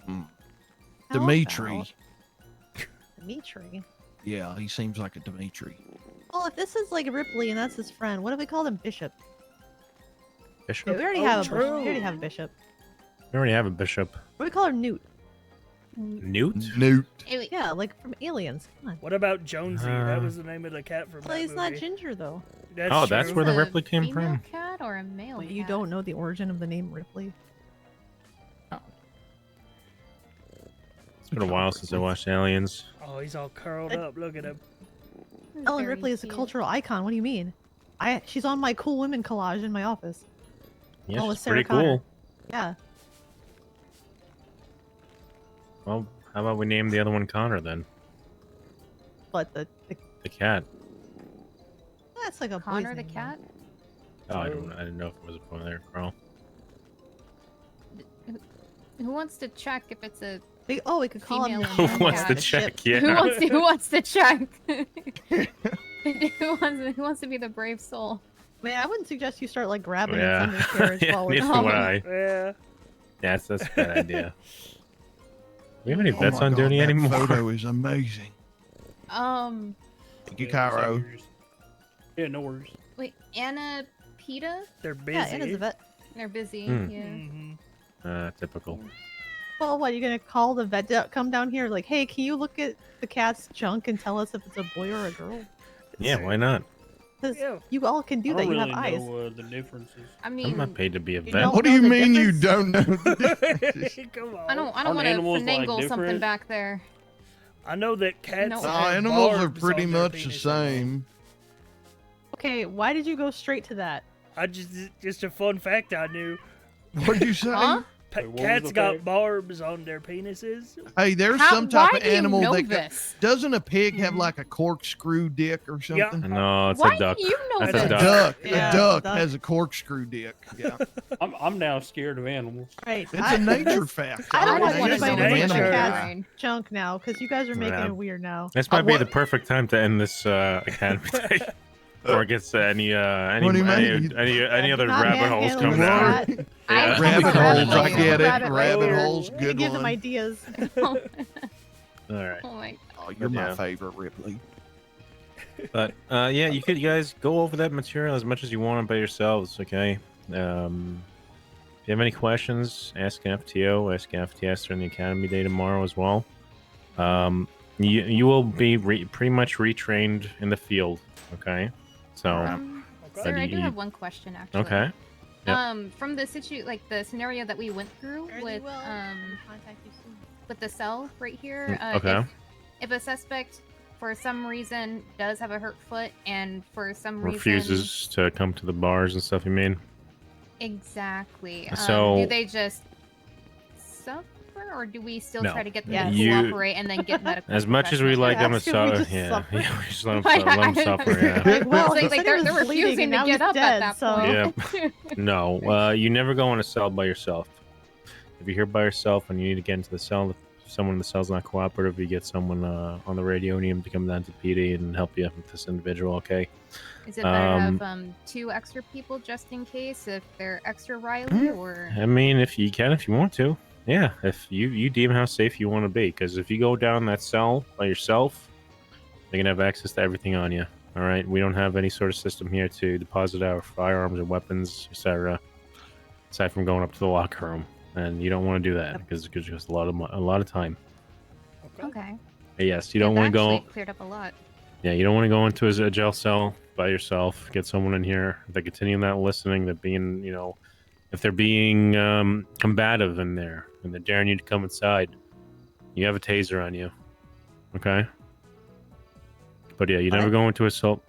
How Dimitri. about Dimitri. Yeah, he seems like a Dimitri. Well, if this is like Ripley and that's his friend, what if we call him Bishop? Bishop. Yeah, we already have a Bishop. We already have a Bishop. We already have a bishop. What do we call her? Newt. Newt. Newt. Yeah, like from Aliens. Come on. What about Jonesy? That was the name of the cat from Well, that he's movie. not ginger though. Oh, that's true. where the Is it a Ripley came female from. cat or a male Wait, cat? you don't know the origin of the name Ripley? It's been a while since I watched Aliens. Oh, he's all curled up. Look at him. Ellen Ripley is a cultural icon. What do you mean? She's on my cool women collage in my office. Yeah, Oh, she's with Sarah pretty Connor. cool. Yeah. Well, how about we name the other one Connor then? But the The cat. that's like a Connor boy's the name, cat? Oh, I didn't know if it was a boy there, girl. Who wants to check if it's a We could call him. female Who and wants cat? to check? Yeah. Who wants to check? who wants to be the brave soul? Man, I wouldn't suggest you start like grabbing Yeah. at somebody's carriage Yeah, while we're neither would I. Yeah. Yeah, that's a bad idea. We have any Oh vets my on God, duty that anymore? photo is amazing. Thank you, Cairo. Yeah, no worries. Wait, Anna, Peta? They're busy. Yeah, Anna's a vet. They're busy. Hmm. Yeah. Typical. Well, what, you gonna call the vet to come down here? Like, hey, can you look at the cat's junk and tell us if it's a boy or a girl? Yeah, why not? Because you all can do I that. don't You really have eyes. know the differences. I I'm mean, not paid to be a vet. don't What do know you the mean you difference? don't know the difference? Come on. I don't Aren't want to animals, like, finagle something different? back there. I know that cats. No. have Animals are barbs pretty on their much the penises. same. Okay, why did you go straight to that? I just a fun fact I knew. What did you say? Huh? Wait, what was Cats the got fact? barbs on their penises. Hey, there's How- some type why of do you animal know that this? doesn't a pig have like a corkscrew dick or something? No, it's Why a duck. do you know That's this? a A duck. duck. Yeah, a duck duck. has a corkscrew dick. Yeah, I'm now scared of animals. Right. it's a nature fact. I don't I want don't wanna anybody know to nature. look at Yeah. cat's junk now because you guys are making Yeah. it weird now. This might be what- the perfect time to end this academy day. Or it gets any What do you mean? any other Not rabbit holes manhandling coming the out. cat. Yeah. Rabbit Rabbit holes, I hole. get it. Rabbit Rabbit hole. holes, You good give them one. ideas. All right. Oh my. Oh, you're But my yeah. favorite, Ripley. But yeah, you guys go over that material as much as you want by yourselves, okay? If you have any questions, ask an FTO, ask an FTS during the Academy Day tomorrow as well. You will be pretty much retrained in the field, okay? So, Sir, I do have one question actually. okay. Yep. From the the scenario that we went through with Contact you soon. with the cell right here. Okay. If a suspect for some reason does have a hurt foot and for some Refuses to come to the bars and stuff, you mean? exactly. So- Do they just suffer, or do we still No. try to get them Yes. to You- cooperate and then get medical? As much as we professional like them to Ask if we suffer, just yeah, suffer. yeah, we just let them suffer, yeah. Like, well, It's he like said they're he was bleeding refusing and to now get he's up dead, at that so. point. Yeah. No, you never go in a cell by yourself. If you're here by yourself and you need to get into the cell, if someone in the cell's not cooperative, you get someone on the radio, and you need to come down to PD and help you with this individual, okay? Is it better to have 2 extra people just in case if they're extra riley, or? I mean, if you want to. Yeah, if you deem how safe you want to be. Because if you go down that cell by yourself, they're going to have access to everything on you. All right? We don't have any sort of system here to deposit our firearms or weapons, etc. aside from going up to the locker room, and you don't want to do that because it gives you a lot of time. Okay. But yes, you don't want to Actually go. cleared up a lot. Yeah, you don't want to go into a jail cell by yourself. Get someone in here. If they continue not listening, they're being, if they're being combative in there and they're daring you to come inside, you have a taser on you. Okay. But yeah, you never go into assault.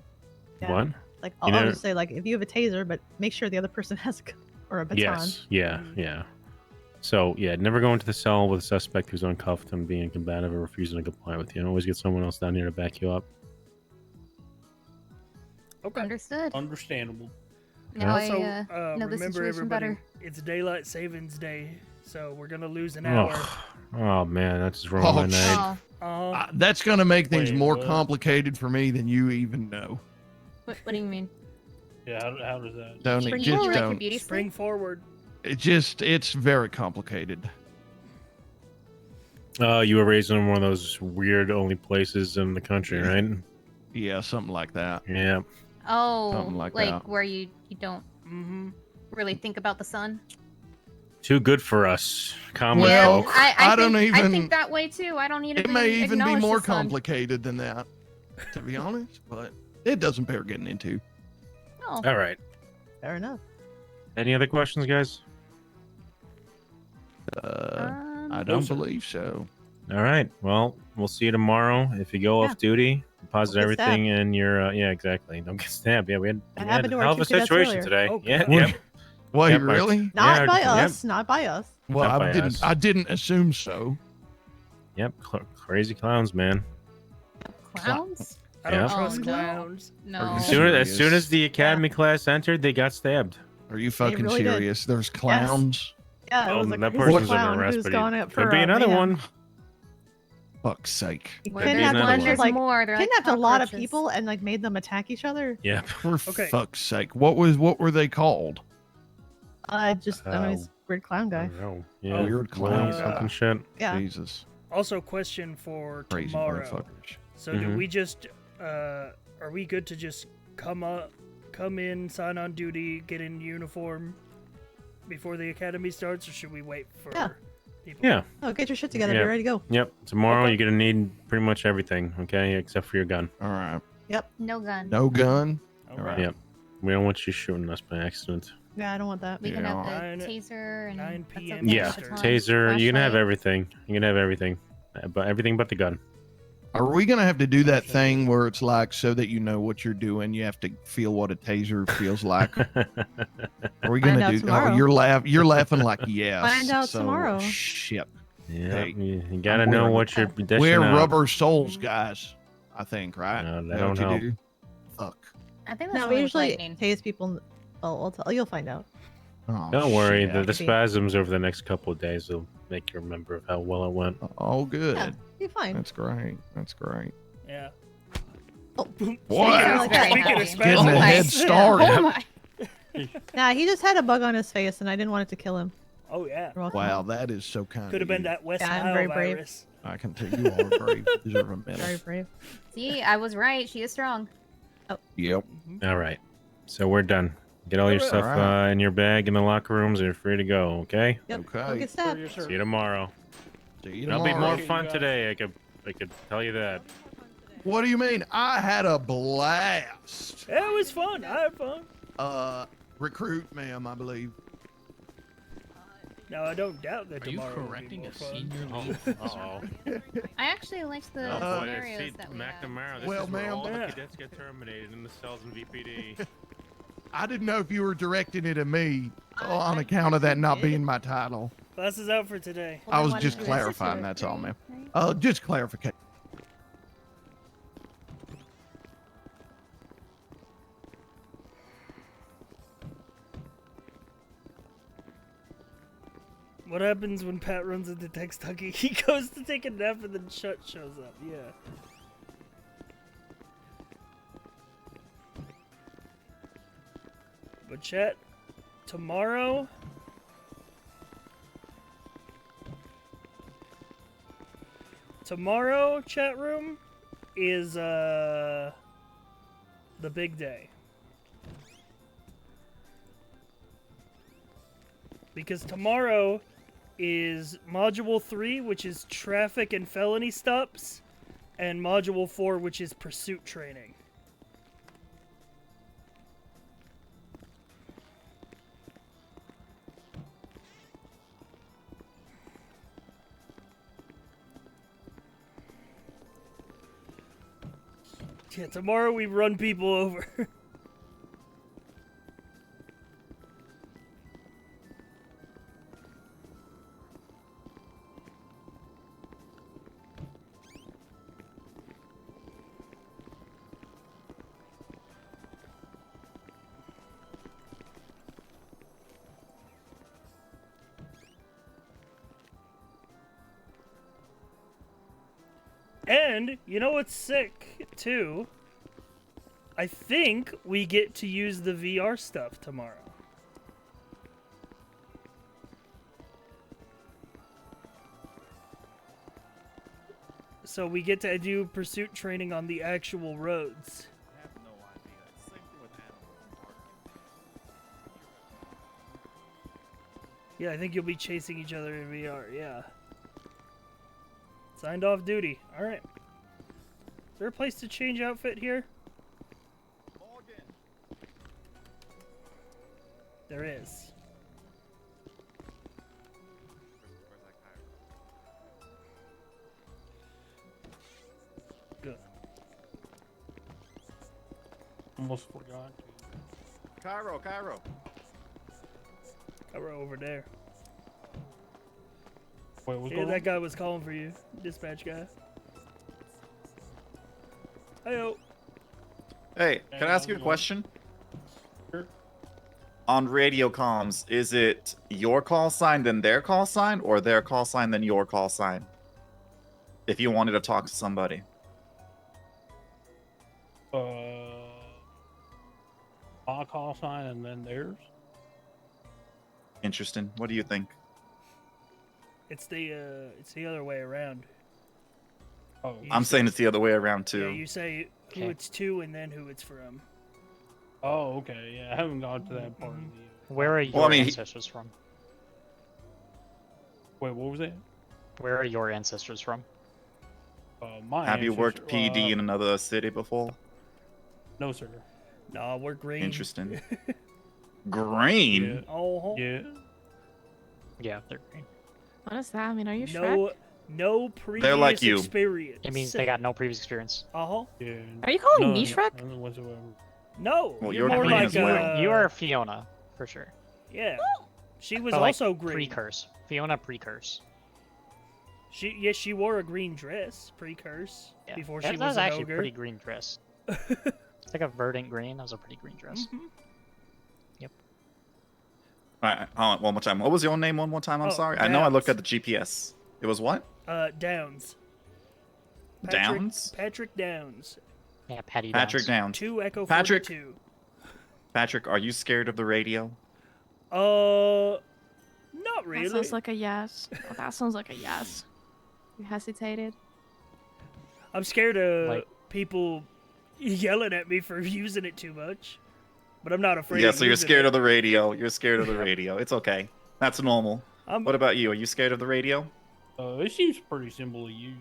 Yeah. What? Like You I'll never- just say like if you have a taser, but make sure the other person has a gun or a baton. Yes. Yeah. Yeah. So yeah, never go into the cell with a suspect who's uncuffed and being combative or refusing to comply with you. And always get someone else down here to back you up. Okay. Understood. Understandable. Now Also, I know the remember situation everybody, better. it's daylight savings day, so we're gonna lose an Oh, hour. oh man, that just ruined my night. That's going to make things Wait, more what? complicated for me than you even know. What do you mean? Yeah, how does that? Don't Spring just forward. Like your don't. beauty Spring forward. It's very complicated. You were raised in one of those weird only places in the country, right? Yeah, something like that. Yeah. Oh, Something like like that. where you don't really think about the sun. Too good for us, common Well, folk. I don't think, I even- think that way too. I don't need to. It may even be acknowledge more the sun. complicated than that, to be honest. But it doesn't bear getting into. Oh. All right. Fair enough. Any other questions, guys? I don't believe so. All right. Well, we'll see you tomorrow. If you go off duty, deposit Don't get everything in your. Yeah, exactly. Don't get stabbed. Yeah, we had That a happened to our hell of two a cadets situation earlier. today. Oh, Yeah. God. Yep. Wait, Yep, our- really? Not yeah, by yep. us. Not by us. Well, Not by I us. didn't assume so. Yep. Crazy clowns, man. Clowns? I don't Yep. trust no. clowns. No. As soon as the academy class entered, they got stabbed. Are you fucking really did. serious? There's clowns. Yeah, it Oh, was a that crazy person's clown under arrest, who's but gone he up could for be another mayhem. one. Fuck's sake. Where Could be there's another one, one. there's Like, more. They're like kidnapped a lot of cockroaches. people and like made them attack each other. Yeah. For Okay. fuck's sake. What were they called? I don't know, he's a weird clown guy. Oh, yeah. Weird clown guy. Something shit. Yeah. Jesus. Also, question for Crazy tomorrow. motherfuckers. So do Mhm. we just are we good to just come in, sign on duty, get in uniform before the academy starts, or should we wait for Yeah. people? Yeah. Oh, get your shit together. Yep. Be ready to go. Yep. Tomorrow you're gonna need pretty much everything, okay, except for your gun. All right. Yep. No gun. No gun. All right. Yep. We don't want you shooting us by accident. Yeah, I don't want that. We can have Nine- the taser and 9 that's PM. okay, Yeah. baton, Taser. You can have flashlight. everything. You can have everything, but everything but the gun. Are we gonna have to do that thing where it's like so that you know what you're doing, you have to feel what a taser feels like? Are we Find gonna out do? tomorrow. Oh, you're laughing like yes. Find out so, tomorrow. Shit. Yeah. Hey, You gotta I'm know wearing- what you're dishing We're out. rubber soles, guys. I think, right? No, Is that that don't what you help. do? Fuck. I think that's No, what we was usually lightning. tase people. Oh, I'll tell you'll find out. Oh, Don't worry. shit. The Maybe. spasms over the next couple of days will make you remember how well it went. Oh, good. Yeah, be fine. That's great. That's great. Yeah. Wow. Like that. Speaking of Getting a spasms, head start. Oh my. Nah, he just had a bug on his face, and I didn't want it to kill him. Oh yeah. You're welcome. Wow, that is so kind. Could have been that West Yeah, I'm Nile very brave. virus. I can tell you are brave. You deserve a medal. Very brave. See, I was right. She is strong. Yep. All right. So we're done. Get all your Alright. stuff Alright. in your bag in the locker rooms, and you're free to go. Okay. Yep. Okay. Don't get stabbed. See you tomorrow. See you It'll be tomorrow. more fun today. I could tell you that. What do you mean? I had a blast. Yeah, it was fun. I had fun. Recruit, ma'am, I believe. Now I don't doubt that Are you tomorrow will be correcting more a fun. senior Oh, lead? uh-oh. I actually liked the Boy, scenarios see, that we had. McNamara, this Well, is where ma'am, all the yeah. cadets get terminated in the cells in VPD. I didn't know if you were directing it at me on account of that not being my title. Class is out for today. I was why just didn't you answer clarifying, to it? that's all, ma'am. Right? Just clarification. What happens when Pat runs into Tex-Tucky? He goes to take a nap and then Shut shows up. Yeah. But chat, tomorrow... Tomorrow, chat room, is the big day. Because tomorrow is Module 3, which is traffic and felony stops, and Module 4, which is pursuit training. Yeah, tomorrow we run people over. And, you know what's sick, too? I think we get to use the VR stuff tomorrow. So we get to do pursuit training on the actual roads. I have no idea. Same thing with animals and Yeah, I think you'll be chasing each other in VR, yeah. Signed off duty. Alright. Is there a place to change outfit here? There is. Good. Almost forgot. Cairo. Cairo over there. Wait, what's Yeah, going that on? guy was calling for you. Dispatch guy. Hey-o. Hey, can I ask you a question? On radio comms, is it your call sign then their call sign, or their call sign then your call sign? If you wanted to talk to somebody. My call sign and then theirs. Interesting. What do you think? It's the other way around. Oh, I'm saying it's the other way around too. Yeah, you say who it's to and then who it's from. Oh, okay. Yeah, I haven't gone to that part of the. Where are your Well, I mean, ancestors from? Wait, what was that? Where are your ancestors from? My Have you worked ancestor- PD in another city before? No, sir. Nah, we're green. Interesting. Green? Oh. Yeah. Yeah, they're green. What does that mean? Are you No previous They're like you. experience. It means they got no previous experience. Uh-huh. Yeah. Are you calling No, me Shrek? none whatsoever. No, Well, you're you're more green like as well. You are Fiona, for sure. Yeah. She was But, like, also green. Pre-curse. Fiona pre-curse. She wore a green dress pre-curse Yeah. before that she was was an actually a ogre. pretty green dress. It's like a verdant green. That was a pretty green dress. Mhm. Yep. All right, hold on, one more time. What was your name one more time? I'm Oh, sorry. I know I looked Downs. at the GPS. It was what? Downs. Downs? Patrick Downs. Yeah, Patty Patrick Downs. Downs. 2 Echo Patrick. 42. Patrick, are you scared of the radio? Not That really. sounds like a yes. Oh, that sounds like a yes. You hesitated. I'm scared of Like- people yelling at me for using it too much. But I'm not afraid Yeah, of so you're using scared it. of the radio. You're scared of the radio. It's okay. That's normal. What about you? Are you scared of the radio? It seems pretty simple to use.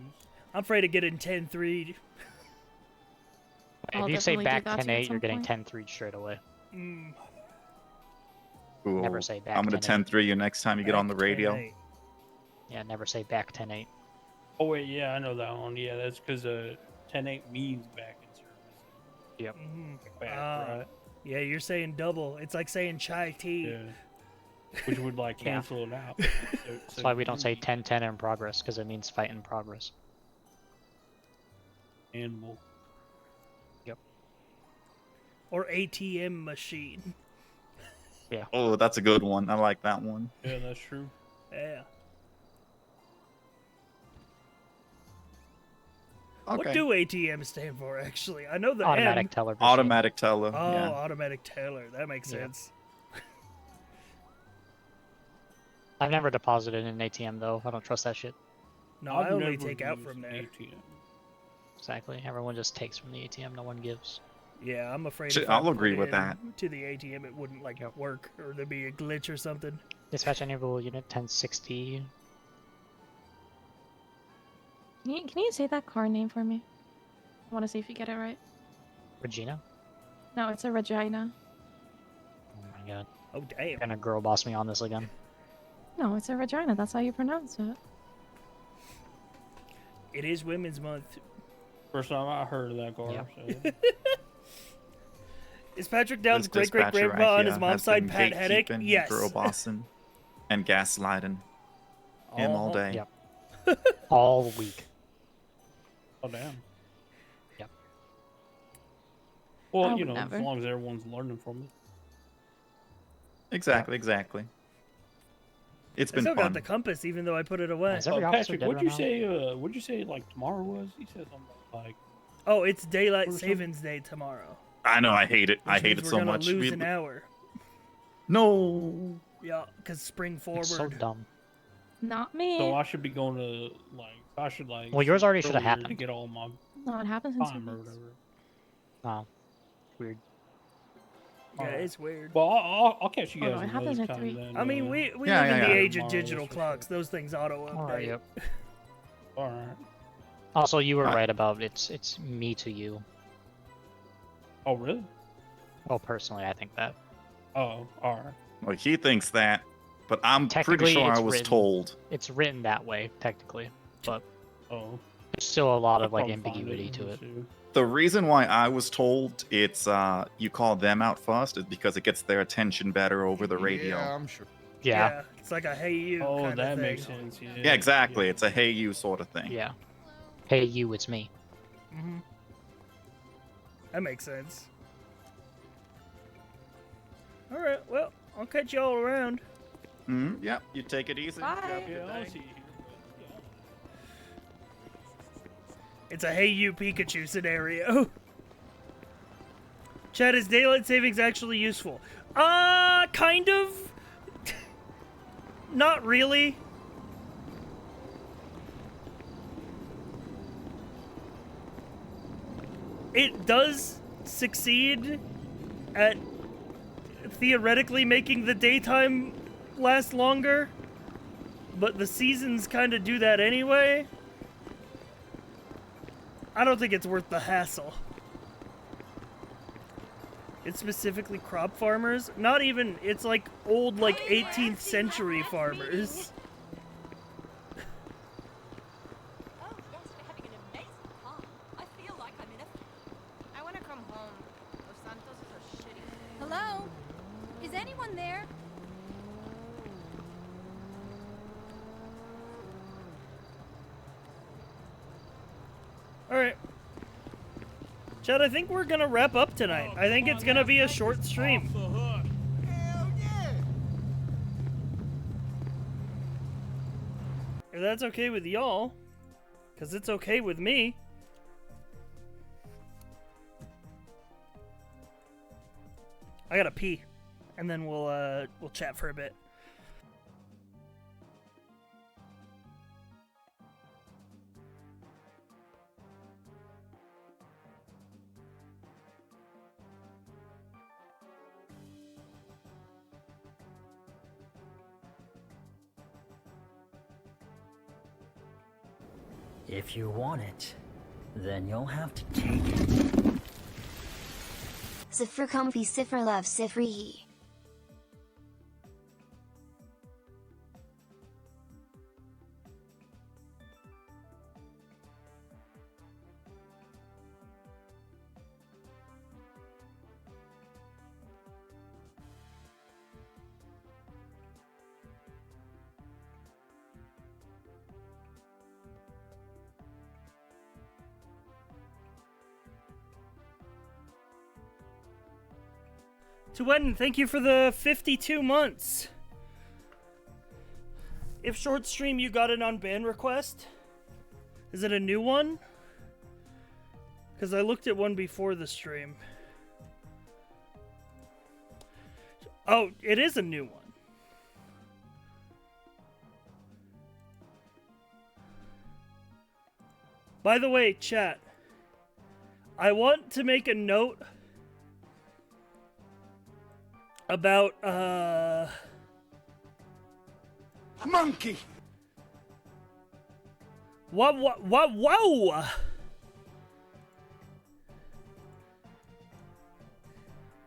I'm afraid of getting 10-3'd. If you say back 10-8, you're getting 10-3 straight away. Mm. Ooh, Never say back I'm gonna 10-8. 10-3 you next time you get on the radio. 10-8. Yeah, never say back 10-8. Oh wait, yeah, I know that one. Yeah, that's because 10-8 means back in service. Yep. Back, right? Yeah, you're saying double. It's like saying chai tea. Yeah. Which would like Yeah. cancel it out. That's why we don't say 10-10 in progress, because it means fight in progress. Animal. Yep. Or ATM machine. Yeah. Oh, that's a good one. I like that one. Yeah, that's true. Yeah. Okay. What do ATM stand for, actually? I know the Automatic M. teller machine. Automatic teller. Oh, Yeah. automatic teller. That makes Yeah. sense. I've never deposited in an ATM, though. I don't trust that shit. No, I've I only never take out used from there. ATM. Exactly. Everyone just takes from the ATM. No one gives. Yeah, I'm afraid Shit, if I I'll put agree it with in that. to the ATM, it wouldn't like work, or there'd be a glitch or something. Dispatch enable unit 1060. Can you say that car name for me? I want to see if you get it right. Regina? No, it's a Regina. Oh my god. Oh, damn. Gonna girl boss me on this again. No, it's a Regina. That's how you pronounce it. It is Women's Month. First time I heard of that car. Yep. So. Is Patrick Down's This great grandpa dispatcher on right his here mom's has side been Pat Heddick? gatekeeping, Yes. girl bossing, and gaslighting him all day. Yep. All week. Oh, damn. Yep. Well, I you would know, never. as long as everyone's learning from it. Exactly. It's I been still fun. got the compass, even though I put it away. Patrick, what'd you say? What'd you say? Like tomorrow was? He said something like. Oh, it's Daylight Or something? Savings Day tomorrow. I know, I hate it. I Which hate means it we're so gonna much. lose an hour. No. Yeah, because spring forward. It's so dumb. Not me. So I should be going to like. I should like. Well, yours already should have earlier To happened. get all my No, it happens in 2 time or weeks. whatever. Oh. Weird. Yeah, it's weird. Well, I'll catch you Oh, guys no, it another happens at time 3. then. I mean, we Yeah, live in yeah, the yeah. age of Tomorrow, digital that's for clocks. Those things auto update. Alright, yep. All right. Also, you were right about it's me to you. Oh, really? Well, personally, I think that. Oh, all right. Well, he thinks that, but I'm pretty Technically, sure it's I was written- told. It's written that way, technically, but Oh. there's still a lot of like I'll find ambiguity it to and it. see. The reason why I was told it's you call them out first is because it gets their attention better over the radio. Yeah, I'm sure. Yeah. It's like a hey you. Oh, kind that of makes thing. sense. Yeah, exactly. It's a hey you sort of thing. Yeah. Hey, you, it's me. Mm-hmm. That makes sense. All right. Well, I'll catch you all around. Yep. You take it easy. Bye. Have a good Yeah, I'll day. see you. It's a hey you Pikachu scenario. Chad, is daylight savings actually useful? Kind of. Not really. It does succeed at theoretically making the daytime last longer, but the seasons kind of do that anyway. I don't think it's worth the hassle. It's specifically crop farmers. Not even, it's like old, like 18th century farmers. I want to come home. Los Santos are shitty. Hello? Is anyone there? Alright. Chad, I think we're gonna wrap up tonight. I think it's gonna be a short stream. If that's okay with y'all, because it's okay with me. I gotta pee, and then we'll chat for a bit. If you want it, then you'll have to take it. Sifr comfy, Sifr love, Sifr he. To Wedden, thank you for the 52 months. If short stream you got it on ban request, is it a new one? Because I looked at one before the stream. Oh, it is a new one. By the way, chat, I want to make a note about Monkey! Whoa!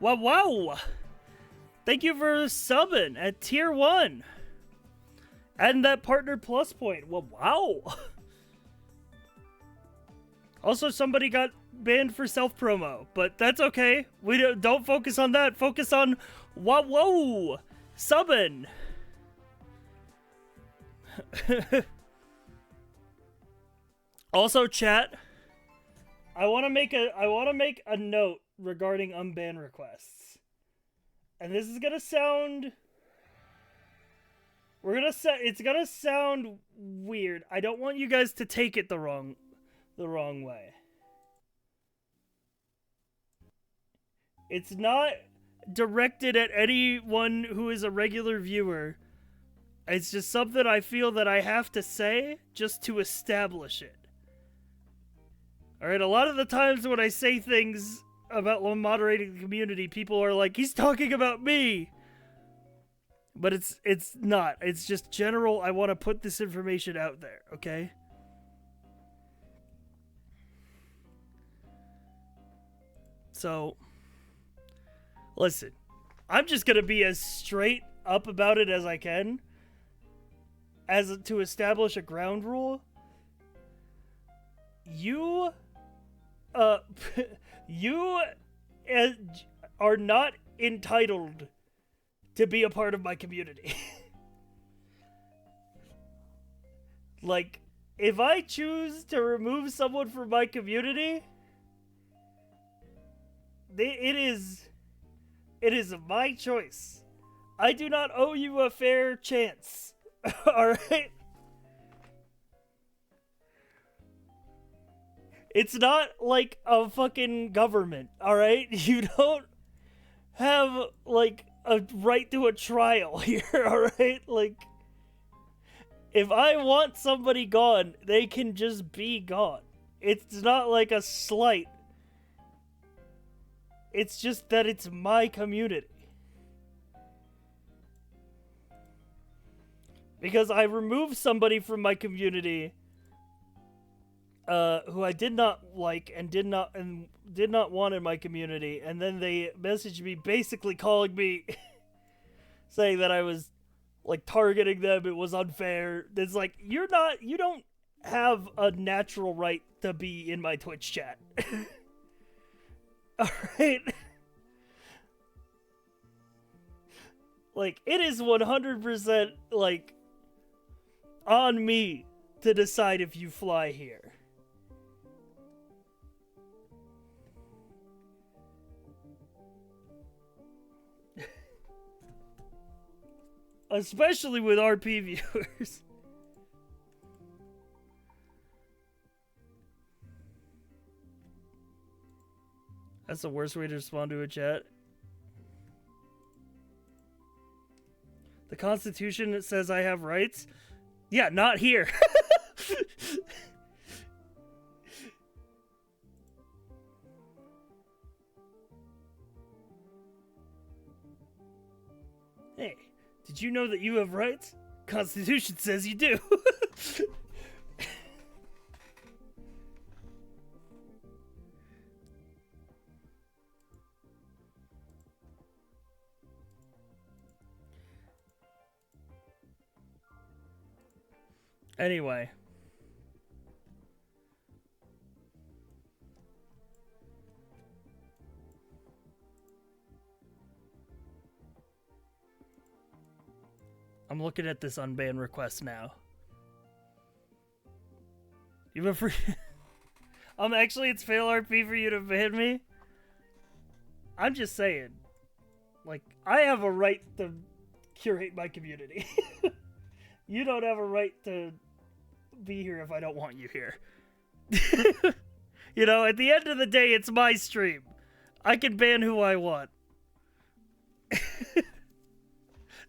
Whoa! Thank you for subbing at tier 1. Adding that partner plus point. Wow. Also, somebody got banned for self-promo, but that's okay. We don't focus on that. Focus on whoa, subbing. Also, chat, I want to make a note regarding unban requests. And this is going to sound it's going to sound weird. I don't want you guys to take it the wrong way. It's not directed at anyone who is a regular viewer. It's just something I feel that I have to say just to establish it. Alright, a lot of the times when I say things about moderating the community, people are like, he's talking about me! But it's not. It's just general, I want to put this information out there, okay? So, listen, I'm just gonna be as straight up about it as I can, as to establish a ground rule. You, you are not entitled to be a part of my community. Like, if I choose to remove someone from my community, it is my choice. I do not owe you a fair chance. Alright? It's not like a fucking government, alright? You don't have, like, a right to a trial here, alright? Like, if I want somebody gone, they can just be gone. It's not like a slight. It's just that it's my community. Because I removed somebody from my community who I did not like and did not want in my community, and then they messaged me basically calling me saying that I was like targeting them, it was unfair. It's like, you don't have a natural right to be in my Twitch chat. Alright? Like, it is 100% like on me to decide if you fly here. Especially with RP viewers. That's the worst way to respond to a chat. The Constitution says I have rights. Yeah, not here. Hey, did you know that you have rights? Constitution says you do. Anyway. I'm looking at this unban request now. You have a free... actually, it's fail RP for you to ban me. I'm just saying. Like, I have a right to curate my community. You don't have a right to be here if I don't want you here. You know, at the end of the day, it's my stream. I can ban who I want.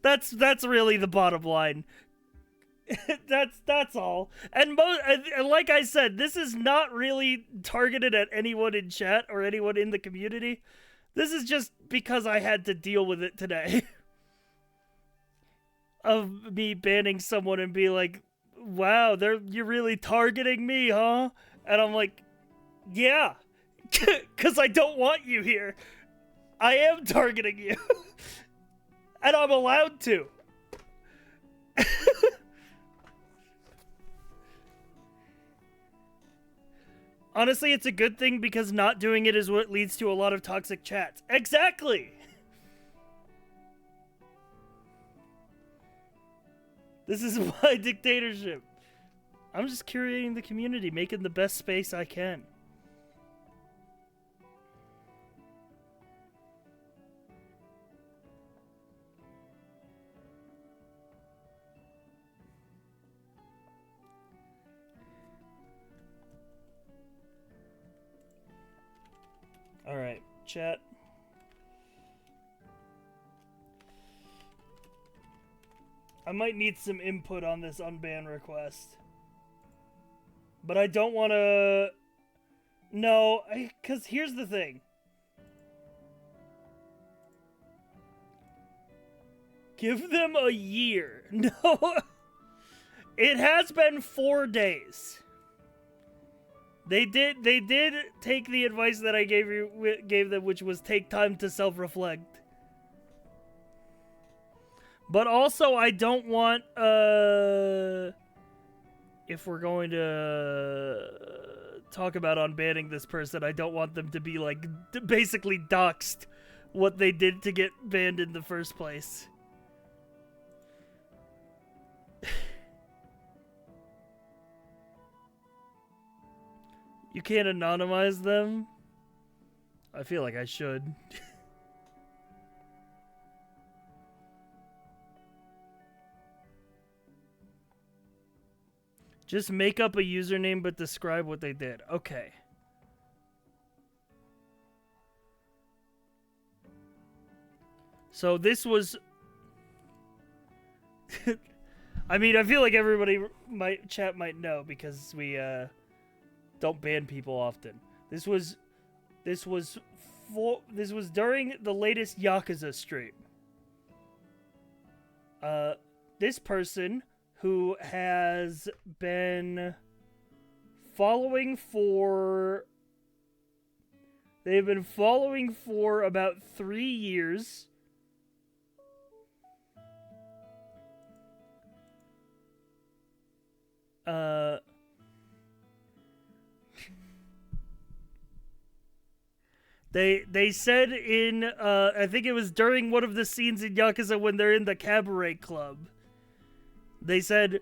That's really the bottom line. That's all. And like I said, this is not really targeted at anyone in chat or anyone in the community. This is just because I had to deal with it today. of me banning someone and be like, wow, you're really targeting me, huh? And I'm like, yeah, because I don't want you here. I am targeting you. And I'm allowed to. Honestly, it's a good thing because not doing it is what leads to a lot of toxic chats. Exactly! This is my dictatorship. I'm just curating the community, making the best space I can. Alright, chat. I might need some input on this unban request. But I don't want to... No, because here's the thing. Give them a year. No. It has been 4 days. They did take the advice that I gave them, which was take time to self-reflect. But also, I don't want, if we're going to talk about unbanning this person, I don't want them to be, like, basically doxed what they did to get banned in the first place. You can't anonymize them? I feel like I should. Just make up a username but describe what they did. Okay. So this was... I mean, I feel like everybody chat might know because we don't ban people often. This was during the latest Yakuza stream. This person who has been following for... They've been following for about 3 years. They said in, I think it was during one of the scenes in Yakuza when they're in the cabaret club. They said,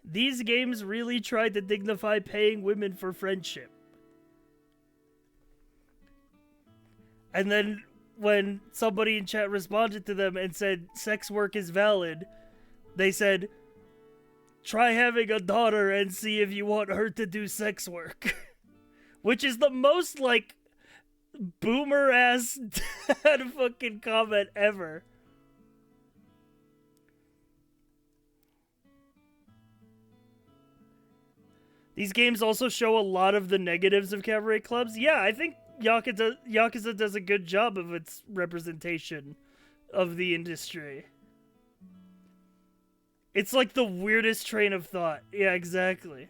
these games really tried to dignify paying women for friendship. And then when somebody in chat responded to them and said, sex work is valid, they said, try having a daughter and see if you want her to do sex work. Which is the most, like, boomer-ass dad fucking comment ever. These games also show a lot of the negatives of cabaret clubs. Yeah, I think Yakuza does a good job of its representation of the industry. It's like the weirdest train of thought. Yeah, exactly.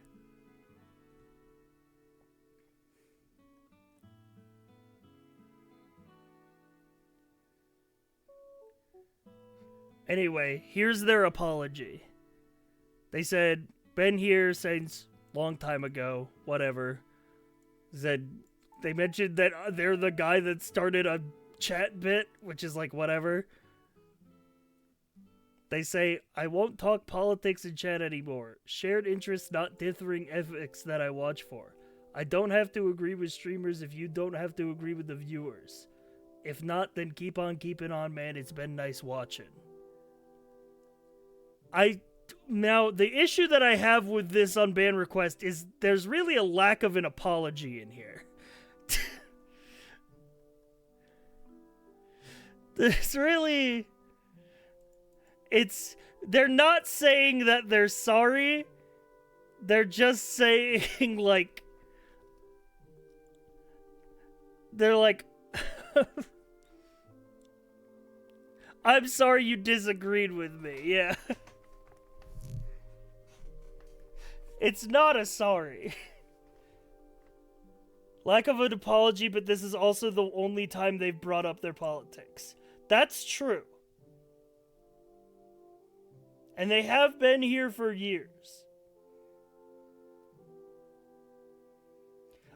Anyway, here's their apology. They said, been here since long time ago, whatever. They mentioned that they're the guy that started a chat bit, which is like whatever. They say, I won't talk politics in chat anymore. Shared interests, not differing ethics that I watch for. I don't have to agree with streamers if you don't have to agree with the viewers. If not, then keep on keeping on, man. It's been nice watching. Now, the issue that I have with this unban request is there's really a lack of an apology in here. There's really... They're not saying that they're sorry. They're just saying, like... They're like... I'm sorry you disagreed with me. Yeah. It's not a sorry. Lack of an apology, but this is also the only time they've brought up their politics. That's true. And they have been here for years.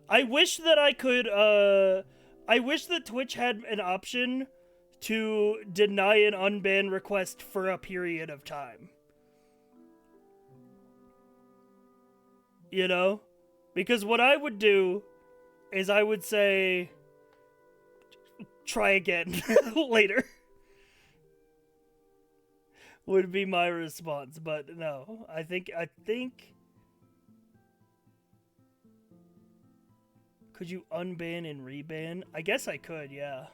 I wish that I could, I wish that Twitch had an option to deny an unban request for a period of time. You know? Because what I would do is I would say, try again later. Would be my response, but no. I think could you unban and reban? I guess I could, yeah.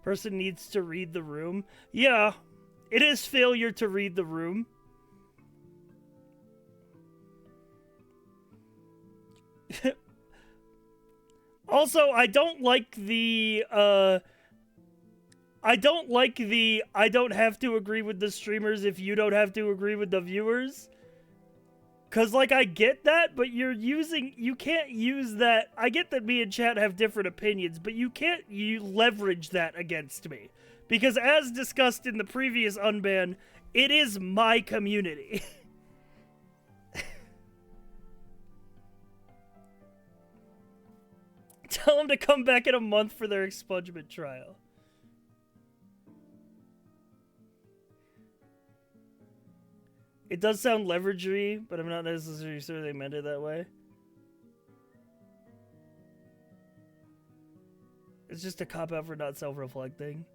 Person needs to read the room. Yeah, it is failure to read the room. Also, I don't like the, I don't have to agree with the streamers if you don't have to agree with the viewers. Cause, like, I get that, but you can't use that. I get that me and chat have different opinions, but you can't leverage that against me. Because as discussed in the previous unban, it is my community. Tell them to come back in a month for their expungement trial. It does sound leveragery, but I'm not necessarily sure they meant it that way. It's just a cop-out for not self-reflecting.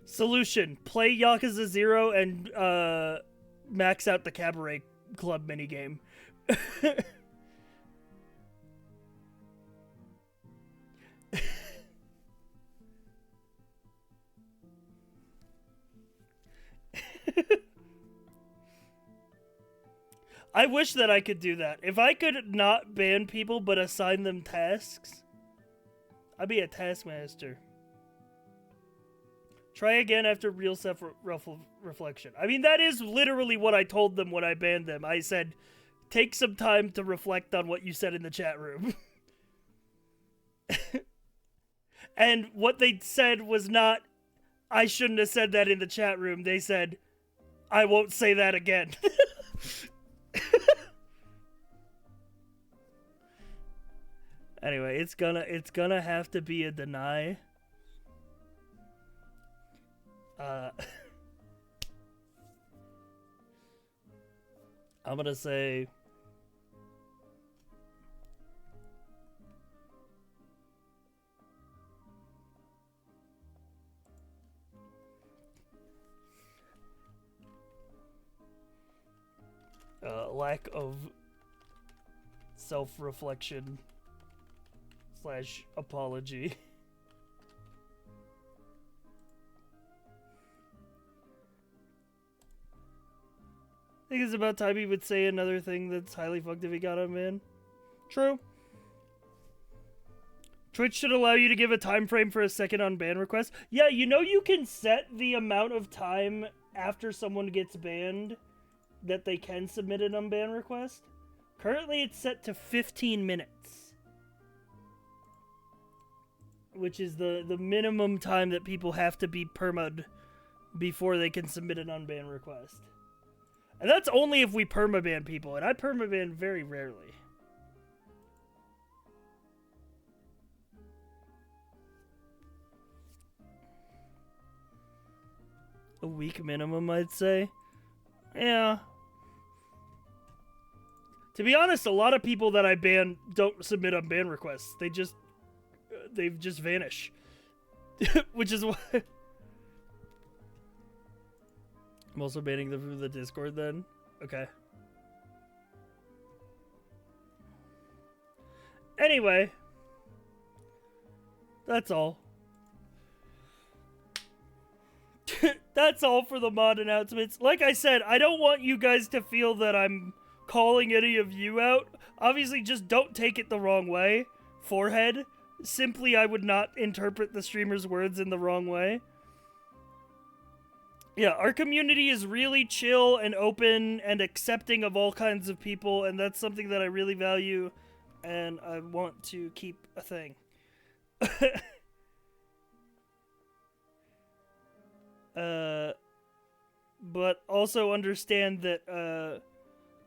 Solution. Play Yakuza 0 and max out the Cabaret Club minigame. I wish that I could do that. If I could not ban people but assign them tasks, I'd be a taskmaster. Try again after real self-reflection. I mean, that is literally what I told them when I banned them. I said, take some time to reflect on what you said in the chat room. And what they said was not, I shouldn't have said that in the chat room. They said, I won't say that again. Anyway, it's gonna have to be a deny. I'm gonna say lack of self-reflection / apology. I think it's about time he would say another thing that's highly fucked if he got him in. True. Twitch should allow you to give a time frame for a second unban request. Yeah, you know you can set the amount of time after someone gets banned that they can submit an unban request. Currently it's set to 15 minutes. Which is the minimum time that people have to be perma'd before they can submit an unban request. And that's only if we permaban people, and I permaban very rarely. A week minimum, I'd say. Yeah. To be honest, a lot of people that I ban don't submit unban requests. They just vanish. Which is why I'm also banning them from the Discord then. Okay. Anyway. That's all. That's all for the mod announcements. Like I said, I don't want you guys to feel that I'm calling any of you out. Obviously, just don't take it the wrong way. Forehead. Simply, I would not interpret the streamer's words in the wrong way. Yeah, our community is really chill and open and accepting of all kinds of people, and that's something that I really value, and I want to keep a thing. But also understand that,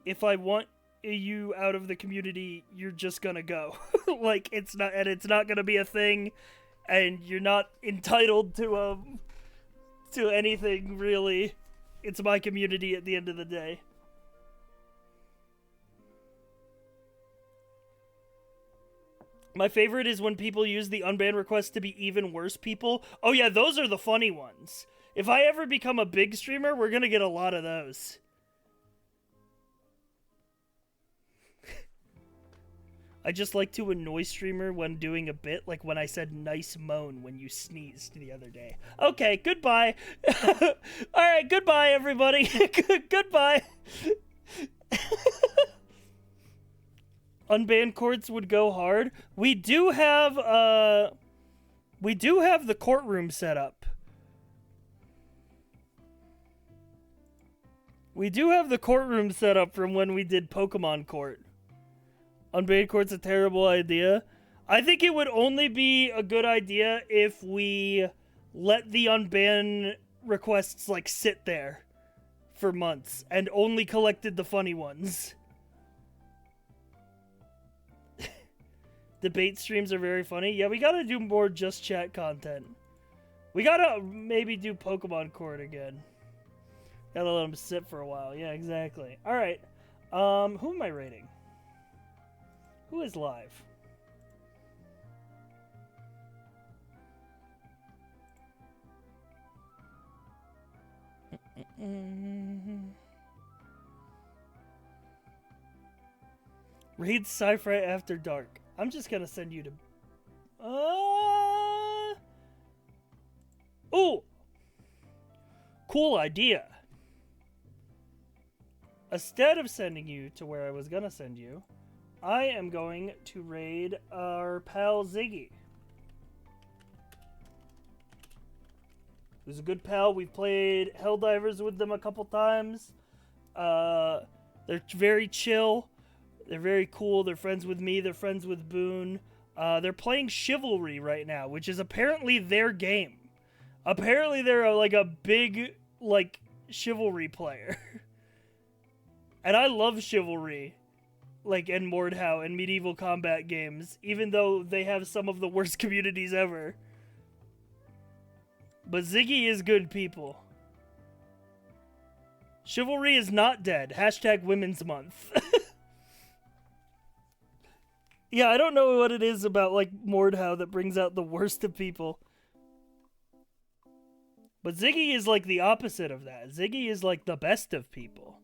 if I want you out of the community, you're just gonna go. Like, it's not gonna be a thing, and you're not entitled to anything, really. It's my community at the end of the day. My favorite is when people use the unban request to be even worse people. Oh yeah, those are the funny ones. If I ever become a big streamer, we're gonna get a lot of those. I just like to annoy streamer when doing a bit, like when I said nice moan when you sneezed the other day. Okay, goodbye. Alright, goodbye everybody. Goodbye. Unbanned courts would go hard. We do have the courtroom set up. We do have the courtroom set up from when we did Pokemon Court. Unbanned court's a terrible idea. I think it would only be a good idea if we let the unban requests, like, sit there for months and only collected the funny ones. Debate streams are very funny. Yeah, we gotta do more just chat content. We gotta maybe do Pokemon Court again. Gotta let them sit for a while. Yeah, exactly. Alright. Who am I rating? Who is live? Read Sci-Fi After Dark. I'm just gonna send you to... Ooh! Cool idea. Instead of sending you to where I was gonna send you, I am going to raid our pal Ziggy. Who's a good pal. We've played Helldivers with them a couple times. They're very chill. They're very cool. They're friends with me. They're friends with Boone. They're playing Chivalry right now, which is apparently their game. Apparently they're like a big, like, Chivalry player. And I love Chivalry. Like, and Mordhau and medieval combat games, even though they have some of the worst communities ever. But Ziggy is good people. Chivalry is not dead. Hashtag Women's Month. Yeah, I don't know what it is about, like, Mordhau that brings out the worst of people. But Ziggy is, like, the opposite of that. Ziggy is, like, the best of people.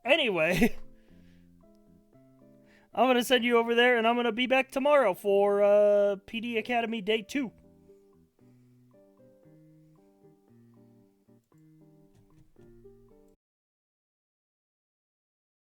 Anyway, I'm going to send you over there, and I'm going to be back tomorrow for PD Academy Day 2.